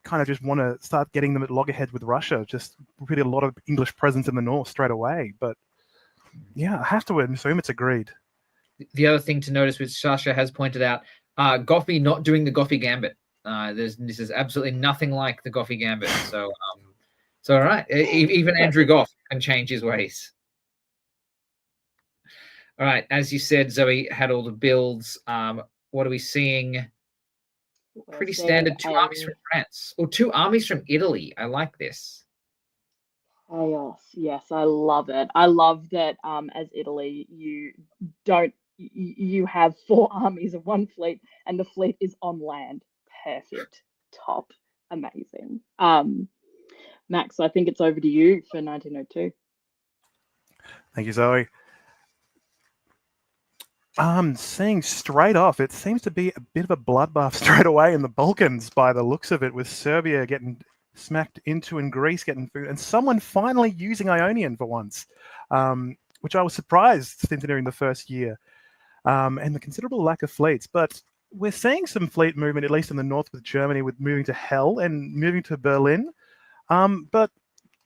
kind of just want to start getting them at loggerheads with Russia, just really a lot of English presence in the north straight away. But yeah, I have to assume it's agreed. The other thing to notice, which Sasha has pointed out, Goffy not doing the Goffy Gambit. This is absolutely nothing like the Goffy Gambit. So all right, even Andrew Goff can change his ways. All right, as you said, Zoe had all the builds. What are we seeing? Pretty standard. 2 armies from France, or 2 armies from Italy. I like this. Chaos. Yes, I love it. I love that as Italy, you have 4 armies of 1 fleet, and the fleet is on land. Perfect. Top. Amazing. Max, I think it's over to you for 1902. Thank you, Zoe. Seeing straight off, it seems to be a bit of a bloodbath straight away in the Balkans by the looks of it, with Serbia getting smacked into and Greece getting food, and someone finally using Ionian for once, which I was surprised considering the first year, and the considerable lack of fleets. But we're seeing some fleet movement, at least in the north, with Germany, with moving to Hell and moving to Berlin. But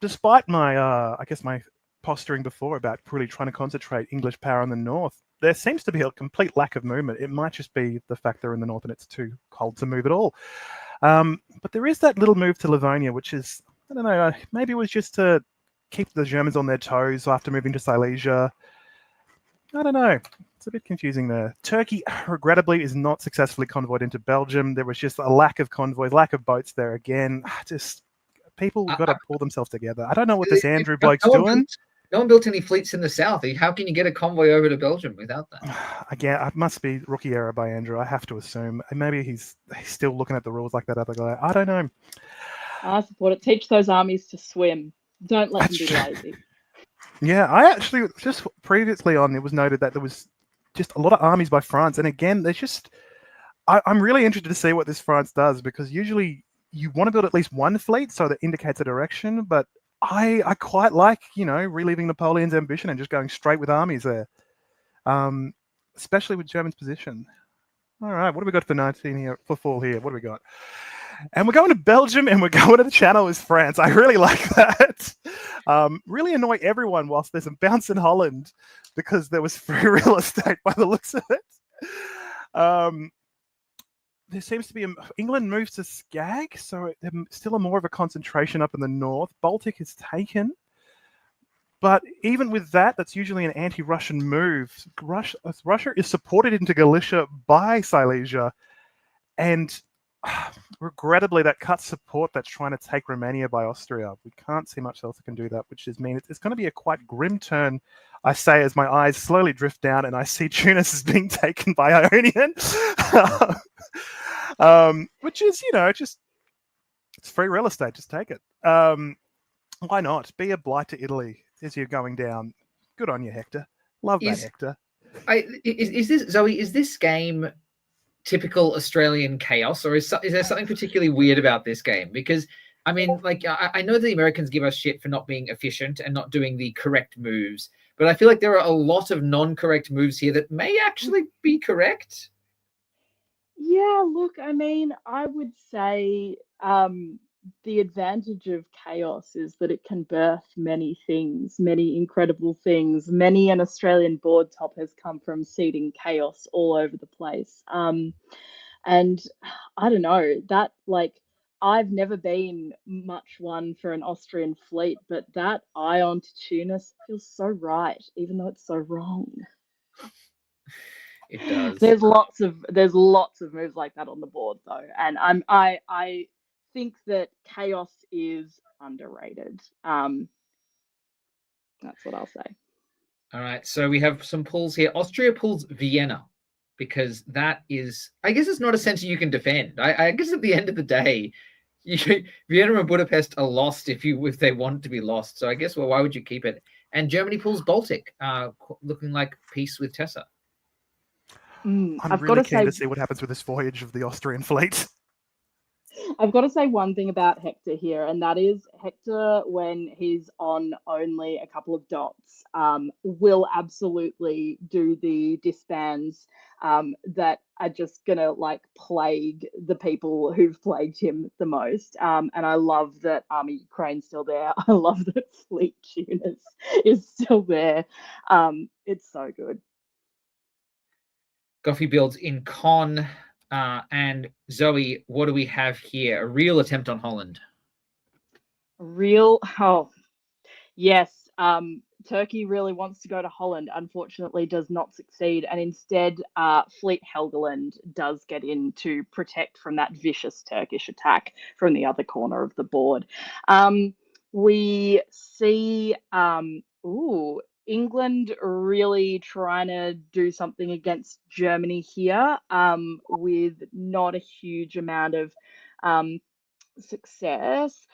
despite my, I guess my posturing before about really trying to concentrate English power in the north, there seems to be a complete lack of movement. It might just be the fact they're in the north and it's too cold to move at all. But there is that little move to Livonia, which is, I don't know, maybe it was just to keep the Germans on their toes after moving to Silesia. I don't know. It's a bit confusing there. Turkey, regrettably, is not successfully convoyed into Belgium. There was just a lack of convoys, lack of boats there again. Just people got to pull themselves together. I don't know what this Andrew bloke's doing. No one built any fleets in the south. How can you get a convoy over to Belgium without that? Again, it must be rookie error by Andrew. I have to assume. Maybe he's still looking at the rules like that other guy. I don't know. I support it. Teach those armies to swim. Don't let them be lazy. Yeah, I actually just previously on it was noted that there was just a lot of armies by France, and again, there's just I'm really interested to see what this France does, because usually you want to build at least one fleet so that indicates a direction, but I quite like, reliving Napoleon's ambition and just going straight with armies there, especially with German's position. All right, what do we got for 19 here, for fall here? What do we got? And we're going to Belgium, and we're going to the Channel is France. I really like that. Really annoy everyone whilst there's a bounce in Holland, because there was free real estate by the looks of it. There seems to be England moves to Skag, so there's still more of a concentration up in the north. Baltic is taken, but even with that, that's usually an anti-Russian move. Russia is supported into Galicia by Silesia, and regrettably, that cuts support that's trying to take Romania by Austria. We can't see much else that can do that, which is mean it's going to be a quite grim turn, I say, as my eyes slowly drift down and I see Tunis is being taken by Ionian. Which is, just it's free real estate. Just take it. Why not? Be a blight to Italy as you're going down. Good on you, Hector. Love that, Hector. Is this, Zoe? Is this game typical Australian chaos, or is there something particularly weird about this game? Because I mean, like, I know the Americans give us shit for not being efficient and not doing the correct moves, but I feel like there are a lot of non-correct moves here that may actually be correct. Yeah, look, I mean, I would say the advantage of chaos is that it can birth many things, many incredible things. Many an Australian board top has come from seeding chaos all over the place. And I don't know, that, like, I've never been much one for an Austrian fleet, but that Ion to Tunis feels so right, even though it's so wrong. It does. There's lots of moves like that on the board though, and I think that chaos is underrated. That's what I'll say. All right, so we have some pulls here. Austria pulls Vienna, because that is, I guess, it's not a center you can defend. I guess at the end of the day, Vienna and Budapest are lost if they want to be lost. So I guess, well, why would you keep it? And Germany pulls Baltic, looking like peace with Tessa. I'm I've really got to keen say, to see what happens with this voyage of the Austrian fleet. I've got to say one thing about Hector here, and that is Hector, when he's on only a couple of dots, will absolutely do the disbands that are just gonna like plague the people who've plagued him the most. And I love that Army Ukraine's still there. I love that Fleet Tunis is still there. It's so good. Goffey builds in Con. And Zoe, what do we have here? A real attempt on Holland. Oh, yes. Turkey really wants to go to Holland, unfortunately does not succeed. And instead, Fleet Helgoland does get in to protect from that vicious Turkish attack from the other corner of the board. We see, England really trying to do something against Germany here, with not a huge amount of success.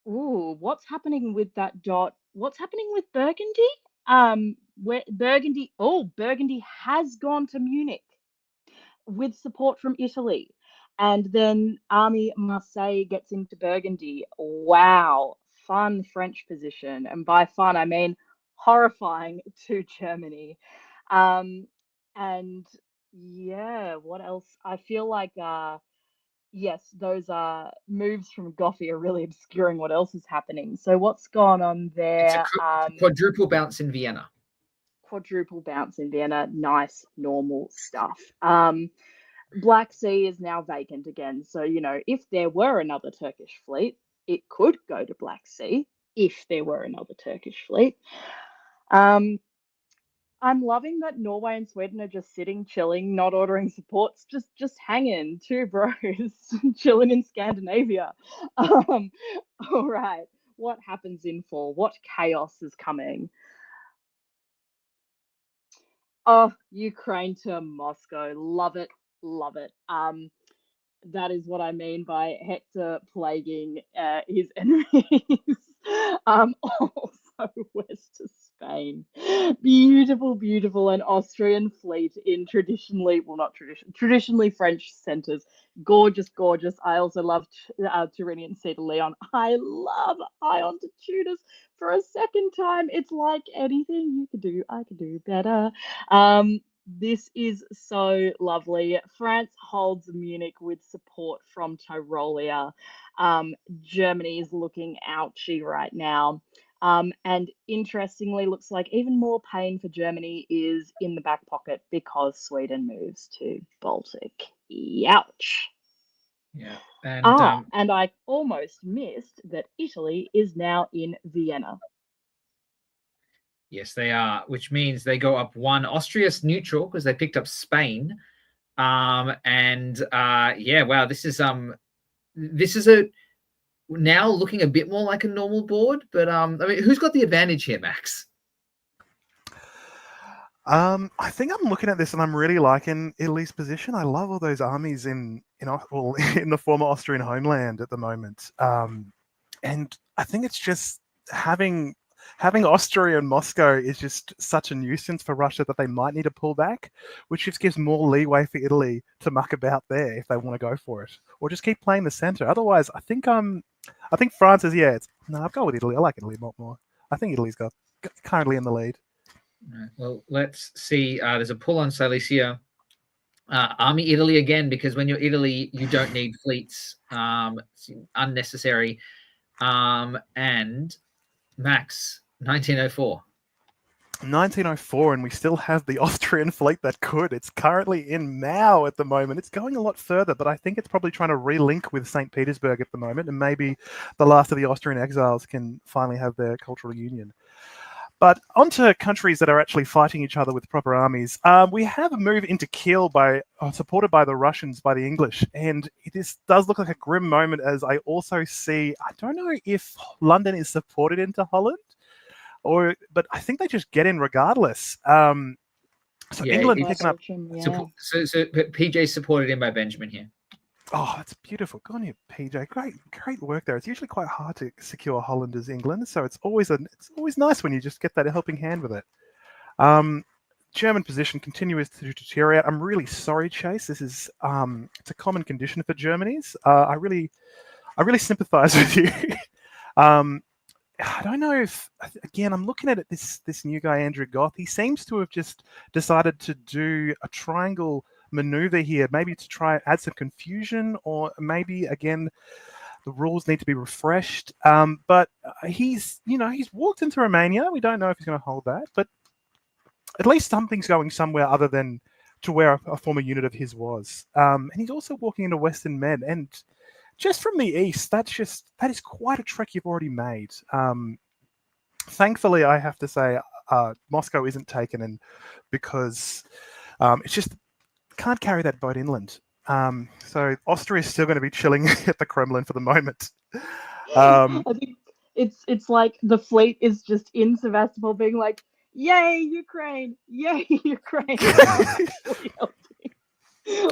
What's happening with that dot? What's happening with Burgundy? Where Burgundy has gone to Munich with support from Italy. And then Army Marseille gets into Burgundy. Wow, fun French position. And by fun, I mean horrifying to Germany. And yeah, what else? I feel like, yes, those moves from Goffey are really obscuring what else is happening. So what's gone on there? It's a quadruple bounce in Vienna. Quadruple bounce in Vienna. Nice, normal stuff. Black Sea is now vacant again. So, if there were another Turkish fleet, it could go to Black Sea if there were another Turkish fleet. I'm loving that Norway and Sweden are just sitting, chilling, not ordering supports, just hanging, two bros, chilling in Scandinavia. All right, what happens in fall? What chaos is coming? Oh, Ukraine to Moscow. Love it, love it. That is what I mean by Hector plaguing his enemies. Also, west to Spain. Beautiful, beautiful. An Austrian fleet in traditionally French centres. Gorgeous, gorgeous. I also love Tyrrhenian Sea de Leon. I love Ion to Tudors for a second time. It's like anything you could do, I could do better. This is so lovely. France holds Munich with support from Tyrolia. Germany is looking ouchy right now. And interestingly, looks like even more pain for Germany is in the back pocket because Sweden moves to Baltic. Youch. Yeah. And And I almost missed that Italy is now in Vienna. yes, they are, which means they go up one. Austria's neutral because they picked up Spain. And yeah, wow, this is a now looking a bit more like a normal board, but I mean, who's got the advantage here, Max? I think I'm looking at this and I'm really liking Italy's position. I love all those armies in the former Austrian homeland at the moment, and I think it's just having Austria and Moscow is just such a nuisance for Russia that they might need to pull back, which just gives more leeway for Italy to muck about there if they want to go for it, or just keep playing the center. Otherwise, I think France is I'll go with Italy. I like Italy a lot more. I think Italy's currently in the lead. Well, let's see. There's a pull on Silesia. Army Italy again, because when you're Italy, you don't need fleets. It's unnecessary. And Max, 1904. 1904, and we still have the Austrian fleet that could. It's currently in Mao at the moment. It's going a lot further, but I think it's probably trying to relink with St. Petersburg at the moment, and maybe the last of the Austrian exiles can finally have their cultural union. But onto countries that are actually fighting each other with proper armies. We have a move into Kiel supported by the Russians, by the English. And this does look like a grim moment, as I also see, I don't know if London is supported into Holland, but I think they just get in regardless. England picking up. So PJ supported in by Benjamin here. Oh, that's beautiful. Go on here, PJ. Great work there. It's usually quite hard to secure Holland as England, so it's always nice when you just get that helping hand with it. German position continues to deteriorate. I'm really sorry, Chase. This is it's a common condition for Germany's. I really sympathise with you. I don't know if, again, I'm looking at this new guy, Andrew Goth. He seems to have just decided to do a triangle maneuver here, maybe to try and add some confusion, or maybe again the rules need to be refreshed. But he's walked into Romania. We don't know if he's going to hold that, but at least something's going somewhere other than to where a former unit of his was. And he's also walking into Western Med, and just from the east, that is quite a trek you've already made. Thankfully, I have to say, Moscow isn't taken, and because it's just can't carry that boat inland. So Austria is still going to be chilling at the Kremlin for the moment. I think it's like the fleet is just in Sevastopol being like, yay, Ukraine! Yay, Ukraine!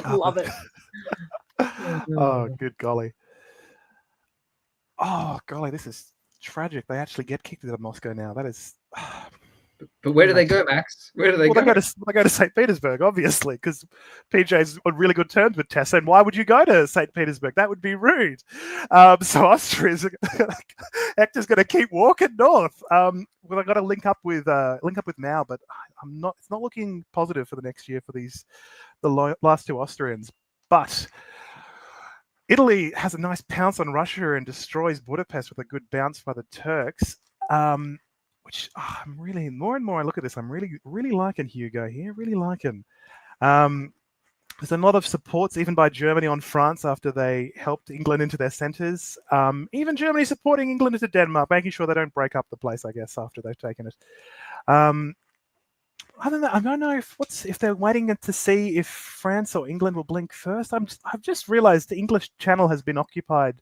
Love it. Oh, good golly. Oh, golly, this is tragic. They actually get kicked out of Moscow now. That is... But where do they go, Max? Where do they go? They go to St. Petersburg, obviously, because PJ's on really good terms with Tessa. And why would you go to St. Petersburg? That would be rude. So Austria's Hector's going to keep walking north. Well, I've got to link up with Mao, but it's not looking positive for the next year for the last two Austrians. But Italy has a nice pounce on Russia and destroys Budapest with a good bounce by the Turks. Which I'm really, more and more I look at this, I'm really liking Hugo here, really like him. There's a lot of supports even by Germany on France after they helped England into their centres. Even Germany supporting England into Denmark, making sure they don't break up the place, I guess, after they've taken it. I don't know if they're waiting to see if France or England will blink first. I've just realised the English Channel has been occupied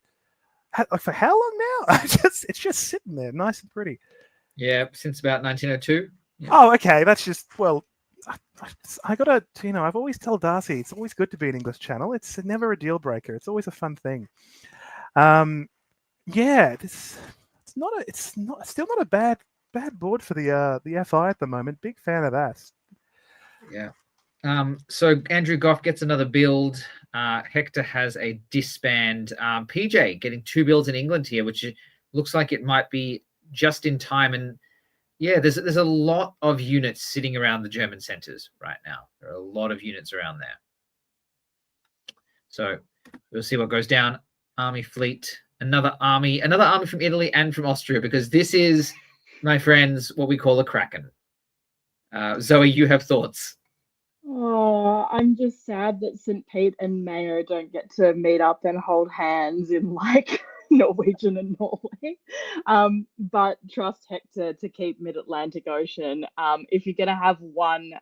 for how long now? It's just sitting there, nice and pretty. Yeah, since about 1902. Yeah. Oh, okay. That's just, well, I gotta, I've always told Darcy it's always good to be an English channel. It's never a deal breaker. It's always a fun thing. Yeah, it's still not a bad bad board for the FI at the moment. Big fan of that. Yeah. So Andrew Goff gets another build. Hector has a disband. PJ getting 2 builds in England here, which looks like it might be just in time. And yeah, there's a lot of units sitting around the German centers right now. There are a lot of units around there. So we'll see what goes down. Army fleet, another army from Italy and from Austria, because this is, my friends, what we call a Kraken. Zoe, you have thoughts? Oh, I'm just sad that St. Pete and Mayo don't get to meet up and hold hands in like Norwegian and Norway. But trust Hector to keep Mid-Atlantic Ocean. If you're going to have one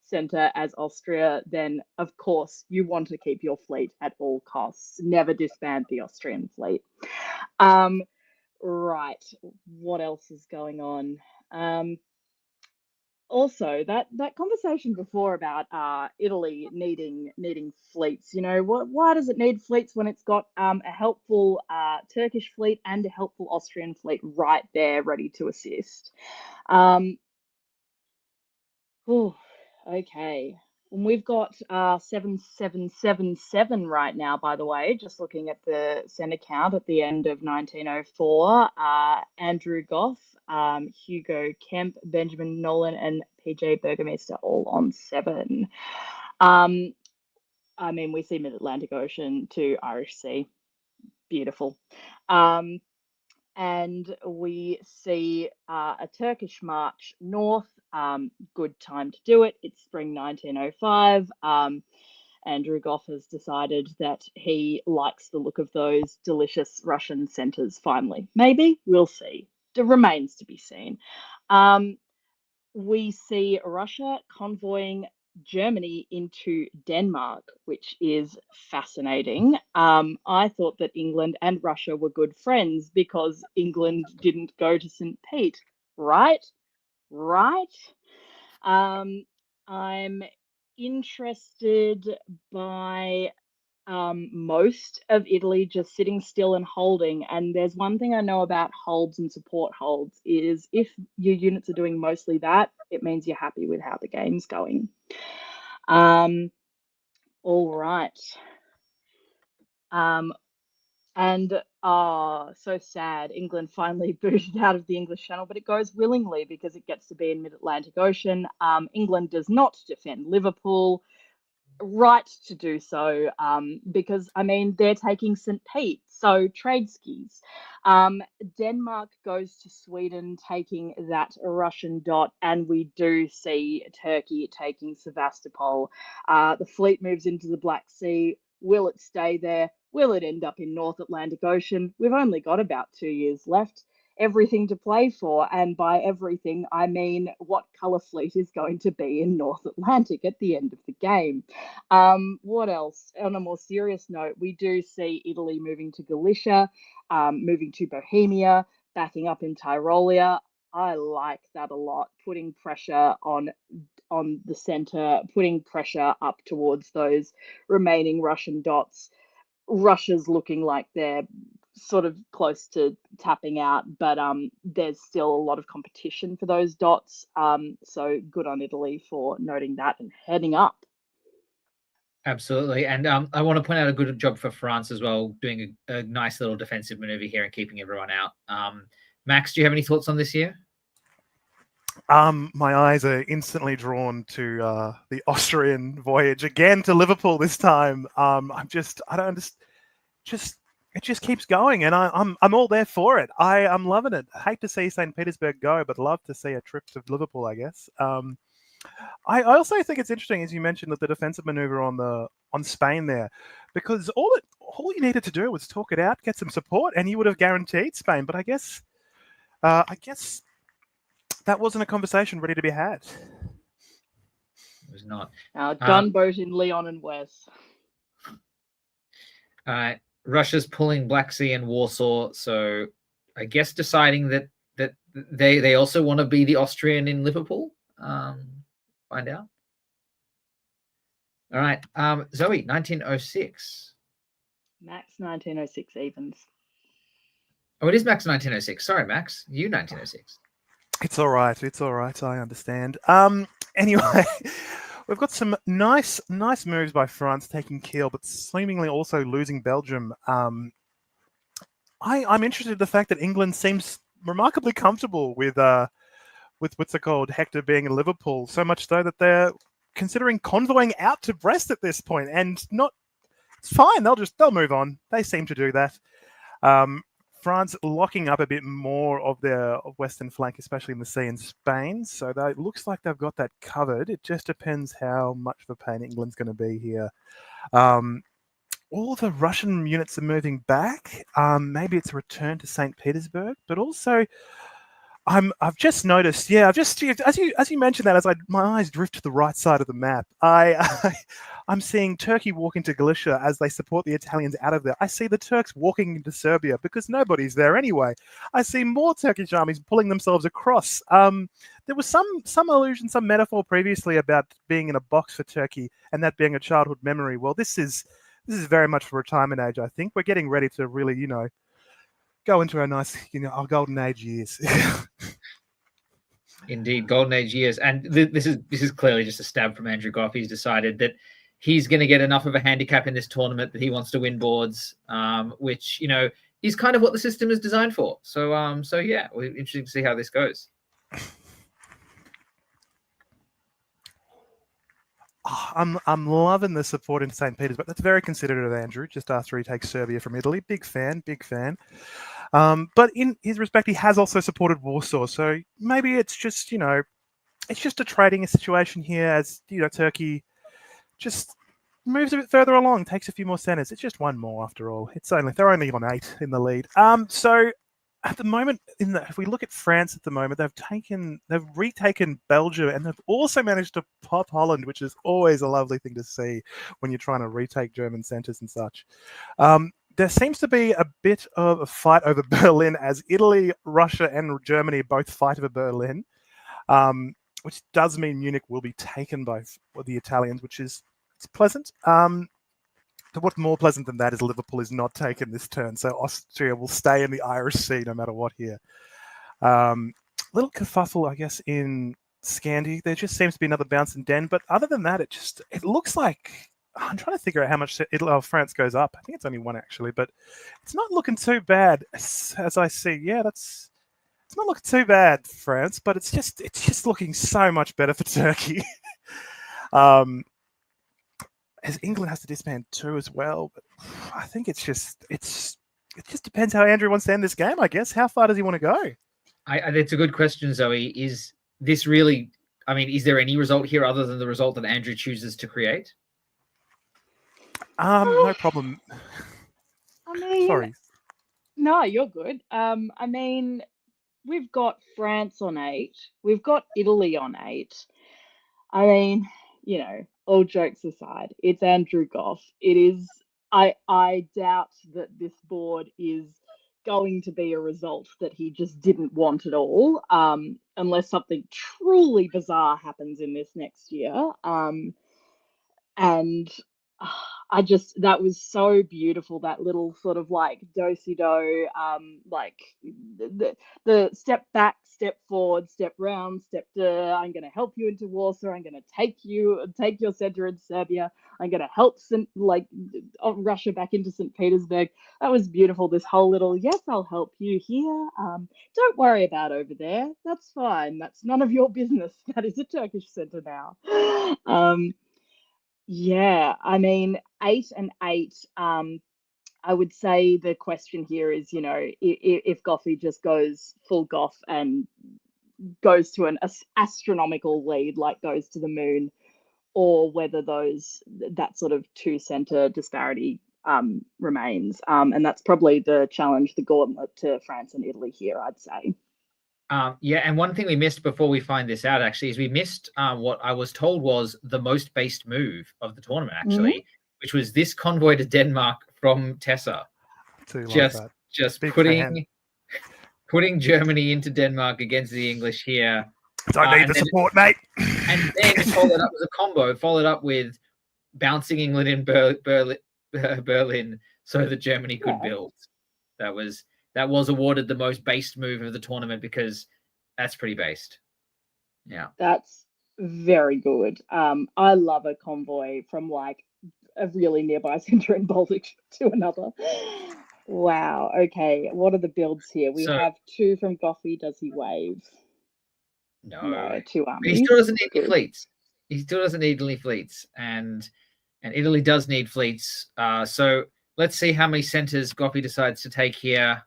center as Austria, then of course you want to keep your fleet at all costs. Never disband the Austrian fleet. Right. What else is going on? Also, that conversation before about Italy needing fleets, why does it need fleets when it's got a helpful Turkish fleet and a helpful Austrian fleet right there ready to assist? Okay. And we've got 7777 right now, by the way, just looking at the center count at the end of 1904. Andrew Goff, Hugo Kemp, Benjamin Nolan, and PJ Burgermeister all on 7. We see Mid-Atlantic Ocean to Irish Sea. Beautiful. And we see a Turkish march north. Good time to do it. It's spring 1905. Andrew Goff has decided that he likes the look of those delicious Russian centers finally. Maybe, we'll see. It remains to be seen. We see Russia convoying Germany into Denmark, which is fascinating. I thought that England and Russia were good friends because England didn't go to St. Pete, right? I'm interested by most of Italy just sitting still and holding. And there's one thing I know about holds and support holds is if your units are doing mostly that, it means you're happy with how the game's going. All right. So sad. England finally booted out of the English Channel, but it goes willingly because it gets to be in Mid-Atlantic Ocean. England does not defend Liverpool. Right to do so, because they're taking St. Pete, so trade skis. Denmark goes to Sweden, taking that Russian dot, and we do see Turkey taking Sevastopol. The fleet moves into the Black Sea. Will it stay there? Will it end up in North Atlantic Ocean? We've only got about 2 years left. Everything to play for, and by everything I mean what colour fleet is going to be in North Atlantic at the end of the game. What else? On a more serious note, we do see Italy moving to Galicia, moving to Bohemia, backing up in Tyrolia. I like that a lot, putting pressure on the centre, putting pressure up towards those remaining Russian dots. Russia's looking like they're sort of close to tapping out, but there's still a lot of competition for those dots. So good on Italy for noting that and heading up. Absolutely. And I want to point out a good job for France as well, doing a nice little defensive maneuver here and keeping everyone out. Max, do you have any thoughts on this here? My eyes are instantly drawn to the Austrian voyage again to Liverpool this time. I don't understand. It just keeps going, and I'm all there for it. I'm loving it. I hate to see St. Petersburg go, but love to see a trip to Liverpool, I guess. I also think it's interesting, as you mentioned, that the defensive maneuver on Spain there, because all you needed to do was talk it out, get some support, and you would have guaranteed Spain. But I guess that wasn't a conversation ready to be had. It was not. Gunboat in Leon and Wes. Russia's pulling Black Sea and Warsaw, so I guess deciding that they also want to be the Austrian in Liverpool. Find out. All right, Zoe, 1906. Max 1906 evens. Oh, it is Max 1906. Sorry, Max, you 1906. It's all right. It's all right. I understand. Anyway, we've got some nice moves by France taking Kiel, but seemingly also losing Belgium. I'm interested in the fact that England seems remarkably comfortable with what's it called, Hector being in Liverpool. So much so that they're considering convoying out to Brest at this point, and not. It's fine. They'll move on. They seem to do that. France locking up a bit more of their western flank, especially in the sea in Spain. So it looks like they've got that covered. It just depends how much of a pain England's going to be here. All the Russian units are moving back. Maybe it's a return to St. Petersburg, but also I've just noticed. Yeah, as you mentioned that, my eyes drift to the right side of the map. I'm seeing Turkey walk into Galicia as they support the Italians out of there. I see the Turks walking into Serbia because nobody's there anyway. I see more Turkish armies pulling themselves across. There was some allusion, some metaphor previously about being in a box for Turkey and that being a childhood memory. Well, this is very much for retirement age. I think we're getting ready to really, go into our nice, our golden age years. Indeed, golden age years. And this is clearly just a stab from Andrew Goff. He's decided that he's going to get enough of a handicap in this tournament that he wants to win boards, which, is kind of what the system is designed for. So yeah, we're interested to see how this goes. I'm loving the support in St. Petersburg. That's very considerate of Andrew, just after he takes Serbia from Italy. Big fan. But in his respect, he has also supported Warsaw. So maybe it's just, it's just a trading situation here as, Turkey just moves a bit further along, takes a few more centers. It's just one more after all. They're only on 8 in the lead. So at the moment, if we look at France at the moment, they've retaken Belgium, and they've also managed to pop Holland, which is always a lovely thing to see when you're trying to retake German centers and such. There seems to be a bit of a fight over Berlin as Italy, Russia, and Germany both fight over Berlin, which does mean Munich will be taken by the Italians, which is pleasant. What's more pleasant than that is Liverpool is not taken this turn, so Austria will stay in the Irish Sea no matter what here. Little kerfuffle, I guess, in Scandi. There just seems to be another bounce in Den, but other than that, it looks like I'm trying to figure out how much France goes up. I think it's only 1 actually, but it's not looking too bad as I see. Yeah, it's not looking too bad, France, but it's just looking so much better for Turkey. As England has to disband 2 as well, but I think it just depends how Andrew wants to end this game, I guess. How far does he want to go? It's a good question, Zoe. Is this really, is there any result here other than the result that Andrew chooses to create? No problem. Sorry. No, you're good. We've got France on 8. We've got Italy on 8. All jokes aside, it's Andrew Goff. It is. I doubt that this board is going to be a result that he just didn't want at all, unless something truly bizarre happens in this next year. And that was so beautiful, that little sort of like do-si-do, like the step back, step forward, step round, I'm going to help you into Warsaw, I'm going to take your center in Serbia, I'm going to help Russia back into St. Petersburg. That was beautiful, this whole little, yes, I'll help you here, don't worry about over there, that's fine, that's none of your business, that is a Turkish center now. Yeah, 8 and 8. I would say the question here is, if Goffy just goes full Goff and goes to an astronomical lead, like goes to the moon, or whether that sort of 2-center disparity remains. And that's probably the challenge, the gauntlet to France and Italy here, I'd say. Yeah, and one thing we missed before we find this out, actually, is we missed what I was told was the most based move of the tournament, actually, which was this convoy to Denmark from Tessa. Just putting Germany into Denmark against the English here. Don't need the support, mate. And then followed up with a combo, followed up with bouncing England in Berlin so that Germany could build. That was awarded the most based move of the tournament because That's pretty based. Yeah. That's very good. I love a convoy from like a really nearby centre in Baltic to another. Wow. Okay. What are the builds here? We So have 2 from Goffy. Does he wave? No, 2 But armies. he still doesn't need any Good. fleets. He still doesn't need any fleets, and Italy does need fleets. So let's see how many centers Goffy decides to take here.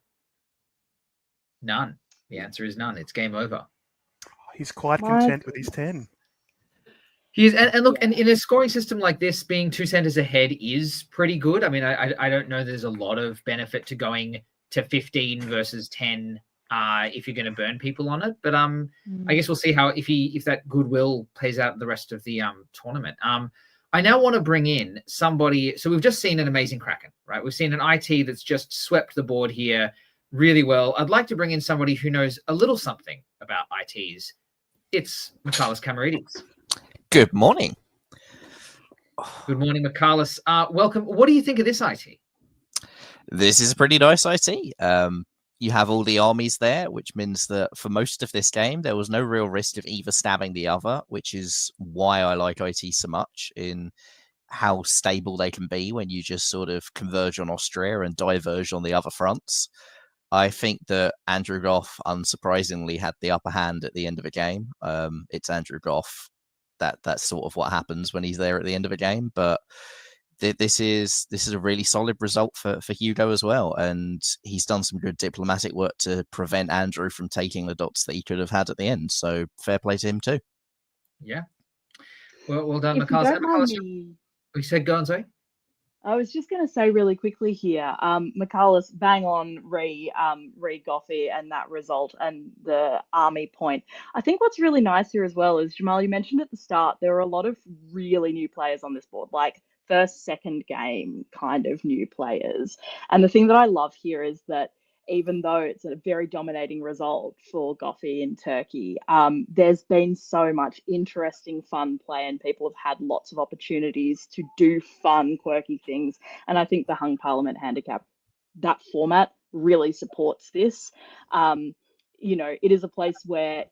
None. The answer is none. It's game over. He's quite My content with his 10. He's and look, Yeah. and in a scoring system like this, being 2 centers ahead is pretty good. I mean, I don't know there's a lot of benefit to going to 15 versus 10 if you're going to burn people on it. But I guess we'll see how if that goodwill plays out the rest of the tournament. I now want to bring in somebody. So we've just seen an amazing Kraken, right? We've seen an IT that's just swept the board here really well. I'd like to bring in somebody who knows a little something about ITs. It's Michalis Camarides. Good morning. Good morning, Michalis. Welcome. What do you think of this IT? This is a pretty nice IT. You have all the armies there, which means that for most of this game, there was no real risk of either stabbing the other, which is why I like IT so much in how stable they can be when you just sort of converge on Austria and diverge on the other fronts. I think that Andrew Goff, unsurprisingly, had the upper hand at the end of a game. It's Andrew Goff. That's sort of what happens when he's there at the end of a game. But this is a really solid result for Hugo as well. And he's done some good diplomatic work to prevent Andrew from taking the dots that he could have had at the end. So fair play to him too. Yeah. Well done, If you don't mind Michalis. me, We said go on, sorry. I was just going to say really quickly here, Michalis, bang on re Goffy and that result and the army point. I think what's really nice here as well is, Jamal, you mentioned at the start, there are a lot of really new players on this board, like first, second game kind of new players. And the thing that I love here is that even though it's a very dominating result for Goffy in Turkey, there's been so much interesting, fun play, and people have had lots of opportunities to do fun, quirky things. And I think the Hung Parliament Handicap, that format really supports this. It is a place where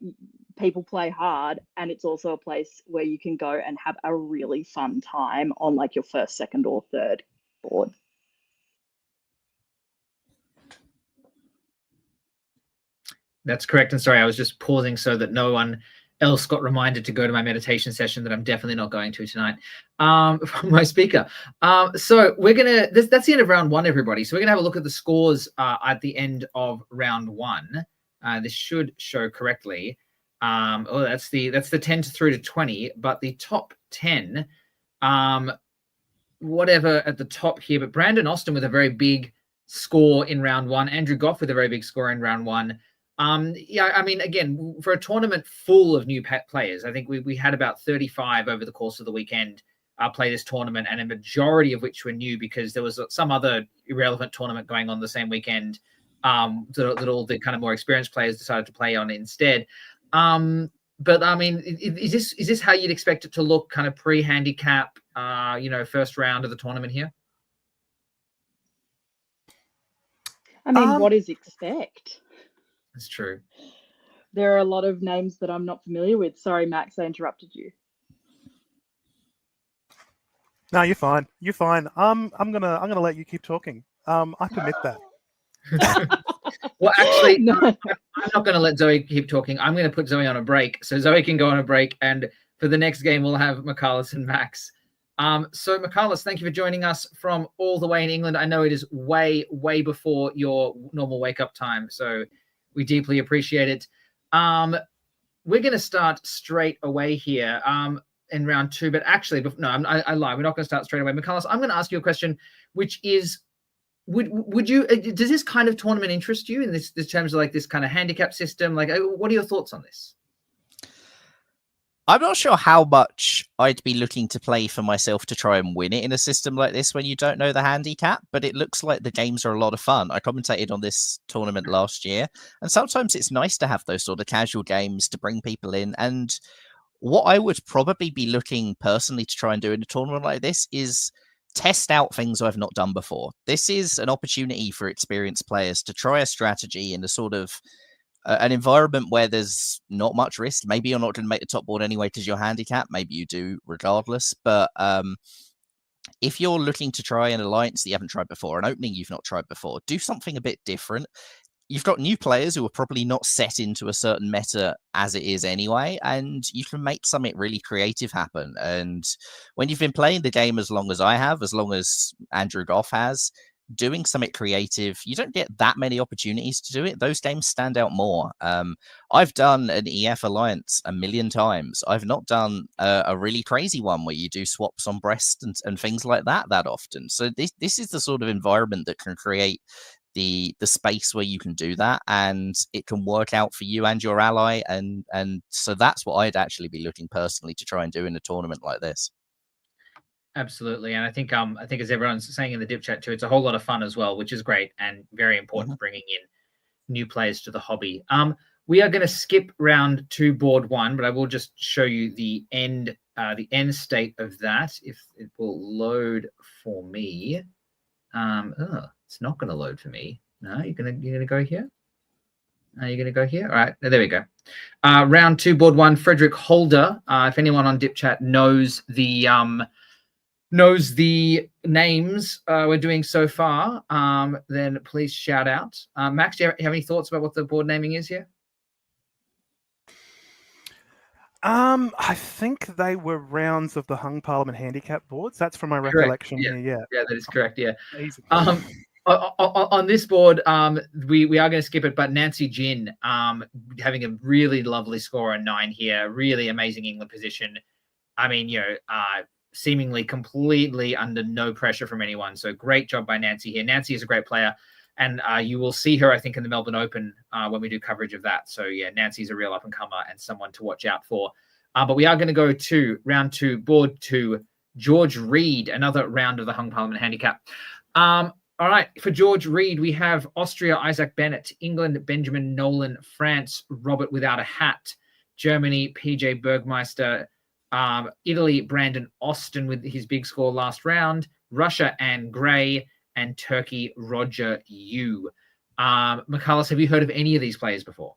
people play hard, and it's also a place where you can go and have a really fun time on like your first, second, or third board. That's correct. And sorry, I was just pausing so that no one else got reminded to go to my meditation session that I'm definitely not going to tonight from my speaker. So we're going to, that's the end of round 1, everybody. So we're going to have a look at the scores at the end of round 1. This should show correctly. That's the 10 through to 20, but the top 10, whatever at the top here, but Brandon Austin with a very big score in round 1, Andrew Goff with a very big score in round 1. Yeah, I mean, again, for a tournament full of new players, I think we had about 35 over the course of the weekend play this tournament, and a majority of which were new because there was some other irrelevant tournament going on the same weekend that all the kind of more experienced players decided to play on instead. But I mean, is this how you'd expect it to look, kind of pre-handicap, first round of the tournament here? I mean, what is expect? That's true. There are a lot of names that I'm not familiar with. Sorry, Max, I interrupted you. No, you're fine. You're fine. I'm gonna let you keep talking. I permit that. Well, actually, No. I'm not going to let Zoe keep talking. I'm going to put Zoe on a break so Zoe can go on a break. And for the next game, we'll have Michalis and Max. So Michalis, thank you for joining us from all the way in England. I know it is way, way before your normal wake-up time, so we deeply appreciate it. We're going to start straight away here in round 2, but actually, I lie. We're not going to start straight away. Michalis, I'm going to ask you a question, which is, would you, does this kind of tournament interest you in this terms of like this kind of handicap system? Like, what are your thoughts on this? I'm not sure how much I'd be looking to play for myself to try and win it in a system like this when you don't know the handicap, but it looks like the games are a lot of fun. I commentated on this tournament last year, and sometimes it's nice to have those sort of casual games to bring people in. And what I would probably be looking personally to try and do in a tournament like this is test out things I've not done before. This is an opportunity for experienced players to try a strategy in a sort of an environment where there's not much risk. Maybe you're not going to make the top board anyway because you're handicap. Maybe you do regardless. But if you're looking to try an alliance that you haven't tried before, an opening you've not tried before, do something a bit different. You've got new players who are probably not set into a certain meta as it is anyway, and you can make something really creative happen. And when you've been playing the game as long as I have, as long as Andrew Goff has, doing something creative, you don't get that many opportunities to do it. Those games stand out more. I've done an EF alliance a million times. I've not done a really crazy one where you do swaps on breast and things like that often. So this is the sort of environment that can create the space where you can do that, and it can work out for you and your ally, and so that's what I'd actually be looking personally to try and do in a tournament like this. Absolutely, and I think as everyone's saying in the dip chat too, it's a whole lot of fun as well, which is great and very important, bringing in new players to the hobby. We are going to skip round 2, board 1, but I will just show you the end state of that if it will load for me. It's not going to load for me. No, you're gonna go here. You're gonna go here. All right, there we go. Round 2, board 1. Frederick Holder. If anyone on Dip Chat knows the names we're doing so far, then please shout out. Max, do you have any thoughts about what the board naming is here? I think they were rounds of the Hung Parliament Handicap boards. That's from my recollection here. Yeah, that is correct. Yeah. Amazing. On this board, we are going to skip it, but Nancy Jin having a really lovely score on 9 here, really amazing England position. I mean, seemingly completely under no pressure from anyone. So great job by Nancy here. Nancy is a great player, and you will see her, I think, in the Melbourne Open when we do coverage of that. So yeah, Nancy's a real up and comer and someone to watch out for. But we are going to go to round 2, board 2. George Reed, another round of the Hung Parliament Handicap. All right, for George Reed, we have Austria, Isaac Bennett; England, Benjamin Nolan; France, Robert Without a Hat; Germany, PJ Bergmeister; Italy, Brandon Austin with his big score last round; Russia, Anne Gray; and Turkey, Roger Yu. Michalis, have you heard of any of these players before?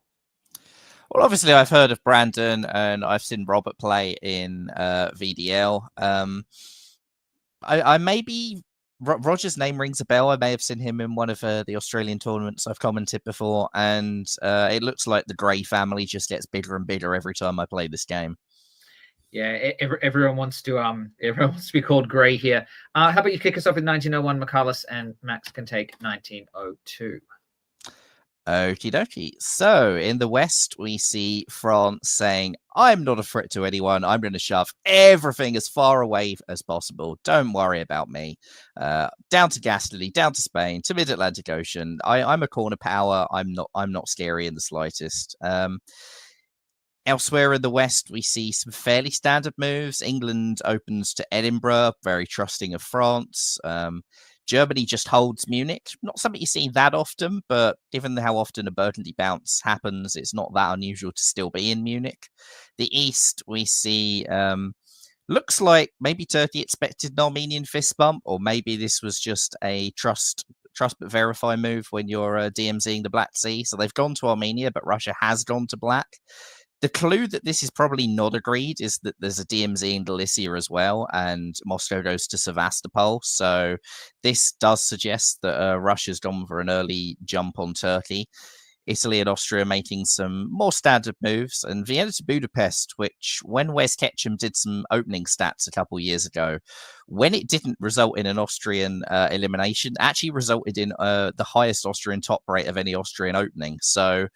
Well, obviously, I've heard of Brandon, and I've seen Robert play in VDL. I maybe... Roger's name rings a bell. I may have seen him in one of the Australian tournaments I've commented before, and it looks like the Gray family just gets bigger and bigger every time I play this game. Yeah, everyone wants to be called Gray here. How about you kick us off with 1901, Michalis, and Max can take 1902. Okie dokie. So in the West, we see France saying, I'm not a threat to anyone. I'm going to shove everything as far away as possible. Don't worry about me. Down to Gascony, down to Spain, to Mid-Atlantic Ocean. I'm a corner power. I'm not scary in the slightest. Elsewhere in the West, we see some fairly standard moves. England opens to Edinburgh, very trusting of France. Germany just holds Munich. Not something you see that often, but given how often a Burgundy bounce happens, it's not that unusual to still be in Munich. The East, we see, looks like maybe Turkey expected an Armenian fist bump, or maybe this was just a trust but verify move when you're DMZing the Black Sea. So they've gone to Armenia, but Russia has gone to black. The clue that this is probably not agreed is that there's a DMZ in Galicia as well, and Moscow goes to Sevastopol. So this does suggest that Russia's gone for an early jump on Turkey. Italy and Austria making some more standard moves, and Vienna to Budapest, which when Wes Ketchum did some opening stats a couple of years ago, when it didn't result in an Austrian elimination, actually resulted in the highest Austrian top rate of any Austrian opening. So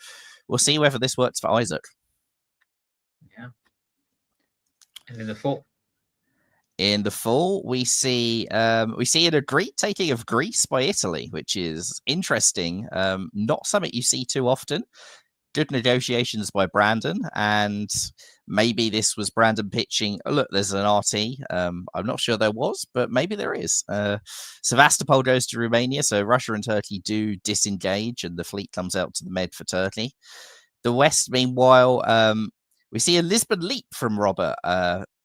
we'll see whether this works for Isaac. Yeah. And in the fall? In the fall, we see an great taking of Greece by Italy, which is interesting. Not something you see too often. Good negotiations by Brandon, and maybe this was Brandon pitching. Oh, look, there's an RT. I'm not sure there was, but maybe there is. Sevastopol goes to Romania, so Russia and Turkey do disengage, and the fleet comes out to the Med for Turkey. The West, meanwhile, we see a Lisbon leap from Robert.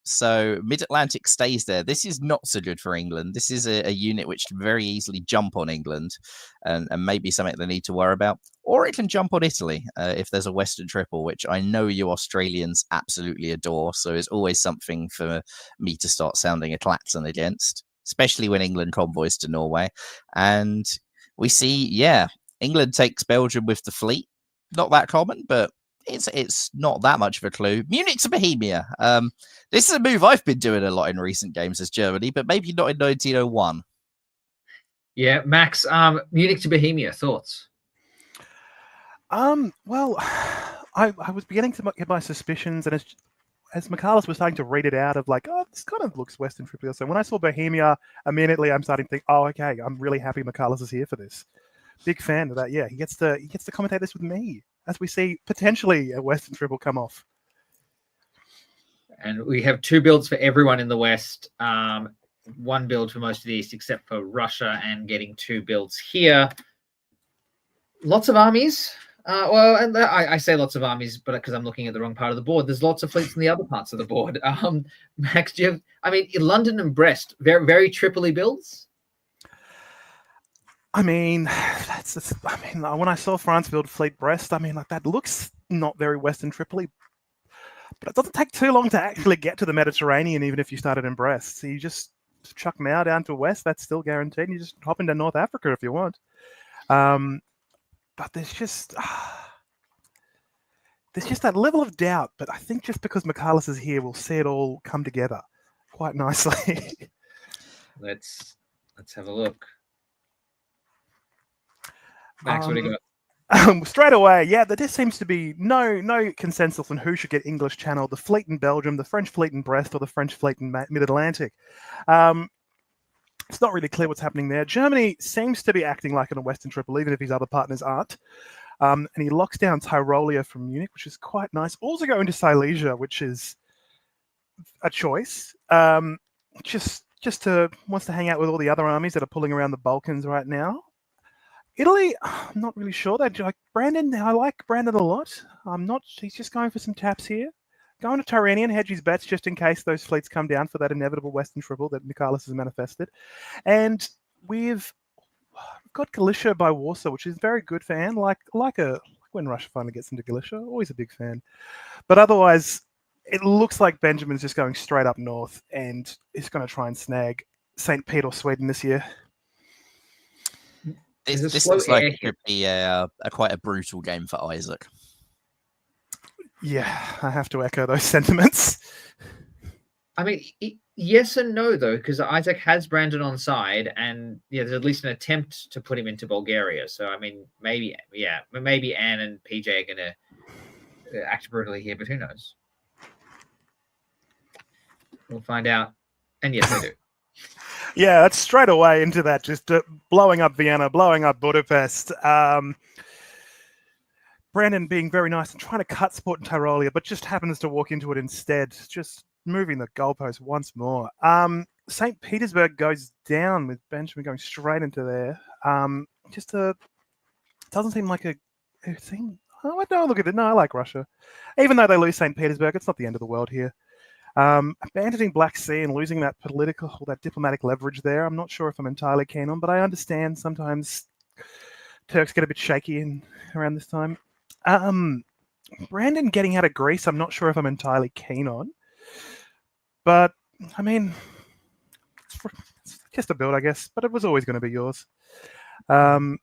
So Mid-Atlantic stays there. This is not so good for England. This is a unit which can very easily jump on England and maybe something they need to worry about. Or it can jump on Italy if there's a Western Triple, which I know you Australians absolutely adore. So it's always something for me to start sounding a klaxon against, especially when England convoys to Norway. And we see, England takes Belgium with the fleet. Not that common, but it's not that much of a clue. Munich to Bohemia. This is a move I've been doing a lot in recent games as Germany, but maybe not in 1901. Yeah, Max, Munich to Bohemia, thoughts? Well, I was beginning to get my suspicions, and as Michaelis was starting to read it out of like, oh, this kind of looks Western Tripoli. So when I saw Bohemia, immediately I'm starting to think, oh, okay, I'm really happy Michaelis is here for this. Big fan of that. Yeah, he gets to commentate this with me as we see potentially a Western Triple come off. And we have 2 builds for everyone in the West. 1 build for most of the East, except for Russia, and getting 2 builds here. Lots of armies. I say lots of armies, but because I'm looking at the wrong part of the board, there's lots of fleets in the other parts of the board. Max, do you have, London and Brest, very, very Tripoli builds. When I saw France build Fleet Brest, that looks not very Western Tripoli, but it doesn't take too long to actually get to the Mediterranean, even if you started in Brest. So you just chuck Mao down to West, that's still guaranteed. And you just hop into North Africa if you want. But there's just that level of doubt. But I think just because Michaelis is here, we'll see it all come together quite nicely. Let's have a look. Max, what do you got? Straight away, there just seems to be no consensus on who should get English Channel, the fleet in Belgium, the French fleet in Brest, or the French fleet in Mid-Atlantic. It's not really clear what's happening there. Germany seems to be acting like in a Western Triple, even if his other partners aren't. And he locks down Tyrolia from Munich, which is quite nice. Also going to Silesia, which is a choice. Wants to hang out with all the other armies that are pulling around the Balkans right now. Italy, I'm not really sure. They like Brandon. I like Brandon a lot. He's just going for some taps here. Going to Tyrrhenian, hedge his bets just in case those fleets come down for that inevitable Western Triple that Michaelis has manifested. And we've got Galicia by Warsaw, which is very good fan. Like when Russia finally gets into Galicia, always a big fan. But otherwise, it looks like Benjamin's just going straight up north and is going to try and snag St. Pete or Sweden this year. This looks like it could be quite a brutal game for Isaac. Yeah, I have to echo those sentiments. Yes and no, though, because Isaac has Brandon on side, and there's at least an attempt to put him into Bulgaria. So, maybe Anne and PJ are going to act brutally here, but who knows? We'll find out. And yes, they do. Yeah, that's straight away into that, just blowing up Vienna, blowing up Budapest. Brandon being very nice and trying to cut support in Tyrolia, but just happens to walk into it instead, just moving the goalpost once more. St. Petersburg goes down with Benjamin going straight into there. Doesn't seem like a thing. Oh, I don't look at it. No, I like Russia. Even though they lose St. Petersburg, it's not the end of the world here. Abandoning Black Sea and losing that diplomatic leverage there, I'm not sure if I'm entirely keen on, but I understand sometimes Turks get a bit shaky around this time. Brandon getting out of Greece, I'm not sure if I'm entirely keen on, but it's just a build, I guess, but it was always going to be yours. I'm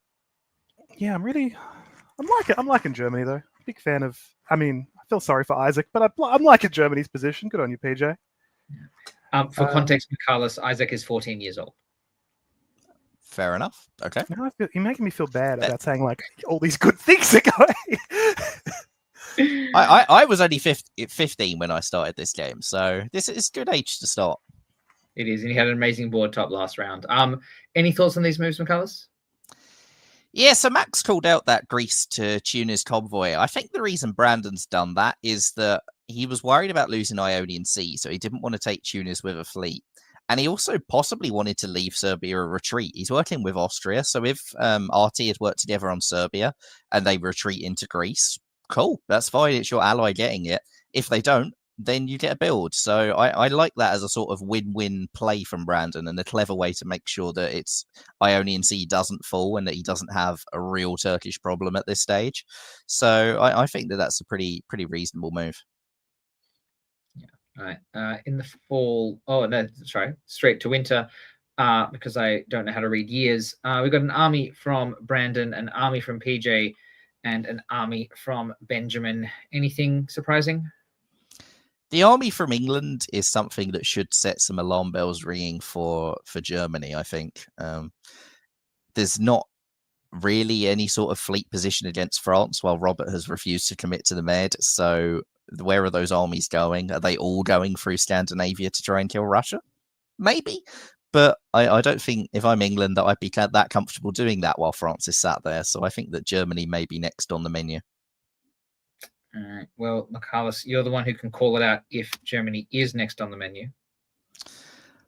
liking Germany though. Big fan of. I feel sorry for Isaac, but I'm liking Germany's position. Good on you, PJ. For context, Michaelis, Isaac is 14 years old. Fair enough. Okay. Now you're making me feel bad about saying like all these good things are going. I was only 15 when I started this game, so this is good age to start. It is, and he had an amazing board top last round. Any thoughts on these moves, Michaelis? Yeah, so Max called out that Greece to Tunis convoy. I think the reason Brandon's done that is that he was worried about losing Ionian Sea, so he didn't want to take Tunis with a fleet. And he also possibly wanted to leave Serbia a retreat. He's working with Austria, so if RT had worked together on Serbia and they retreat into Greece, cool, that's fine, it's your ally getting it. If they don't, then you get a build. So I like that as a sort of win-win play from Brandon, and a clever way to make sure that it's Ionian Sea doesn't fall and that he doesn't have a real Turkish problem at this stage. So I think that that's a pretty reasonable move. All right. In the fall, oh no, sorry, straight to winter, because I don't know how to read years. We've got an army from Brandon, an army from PJ, and an army from Benjamin. Anything surprising? The army from England is something that should set some alarm bells ringing for Germany, I think. There's not really any sort of fleet position against France, while Robert has refused to commit to the Med. So where are those armies going? Are they all going through Scandinavia to try and kill Russia? Maybe. But I don't think, if I'm England, that I'd be that comfortable doing that while France is sat there. So I think that Germany may be next on the menu. All right. Well, Michalis, you're the one who can call it out if Germany is next on the menu.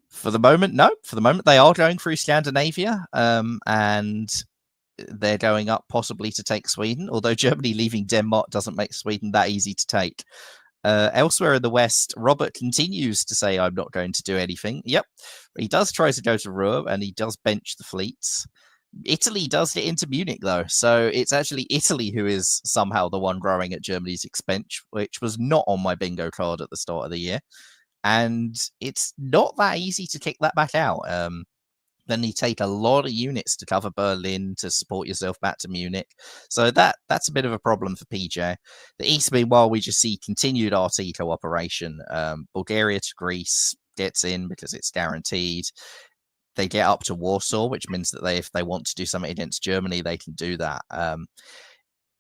For the moment, no. For the moment, they are going through Scandinavia, and they're going up possibly to take Sweden, although Germany leaving Denmark doesn't make Sweden that easy to take. Elsewhere in the West, Robert continues to say, I'm not going to do anything. Yep, he does try to go to Ruhr, and he does bench the fleets. Italy does get into Munich, though, so it's actually Italy who is somehow the one growing at Germany's expense, which was not on my bingo card at the start of the year. And it's not that easy to kick that back out. Then you take a lot of units to cover Berlin to support yourself back to Munich. So that's a bit of a problem for PJ. The East, meanwhile, we just see continued RT cooperation. Bulgaria to Greece gets in because it's guaranteed. They get up to Warsaw, which means that if they want to do something against Germany, they can do that.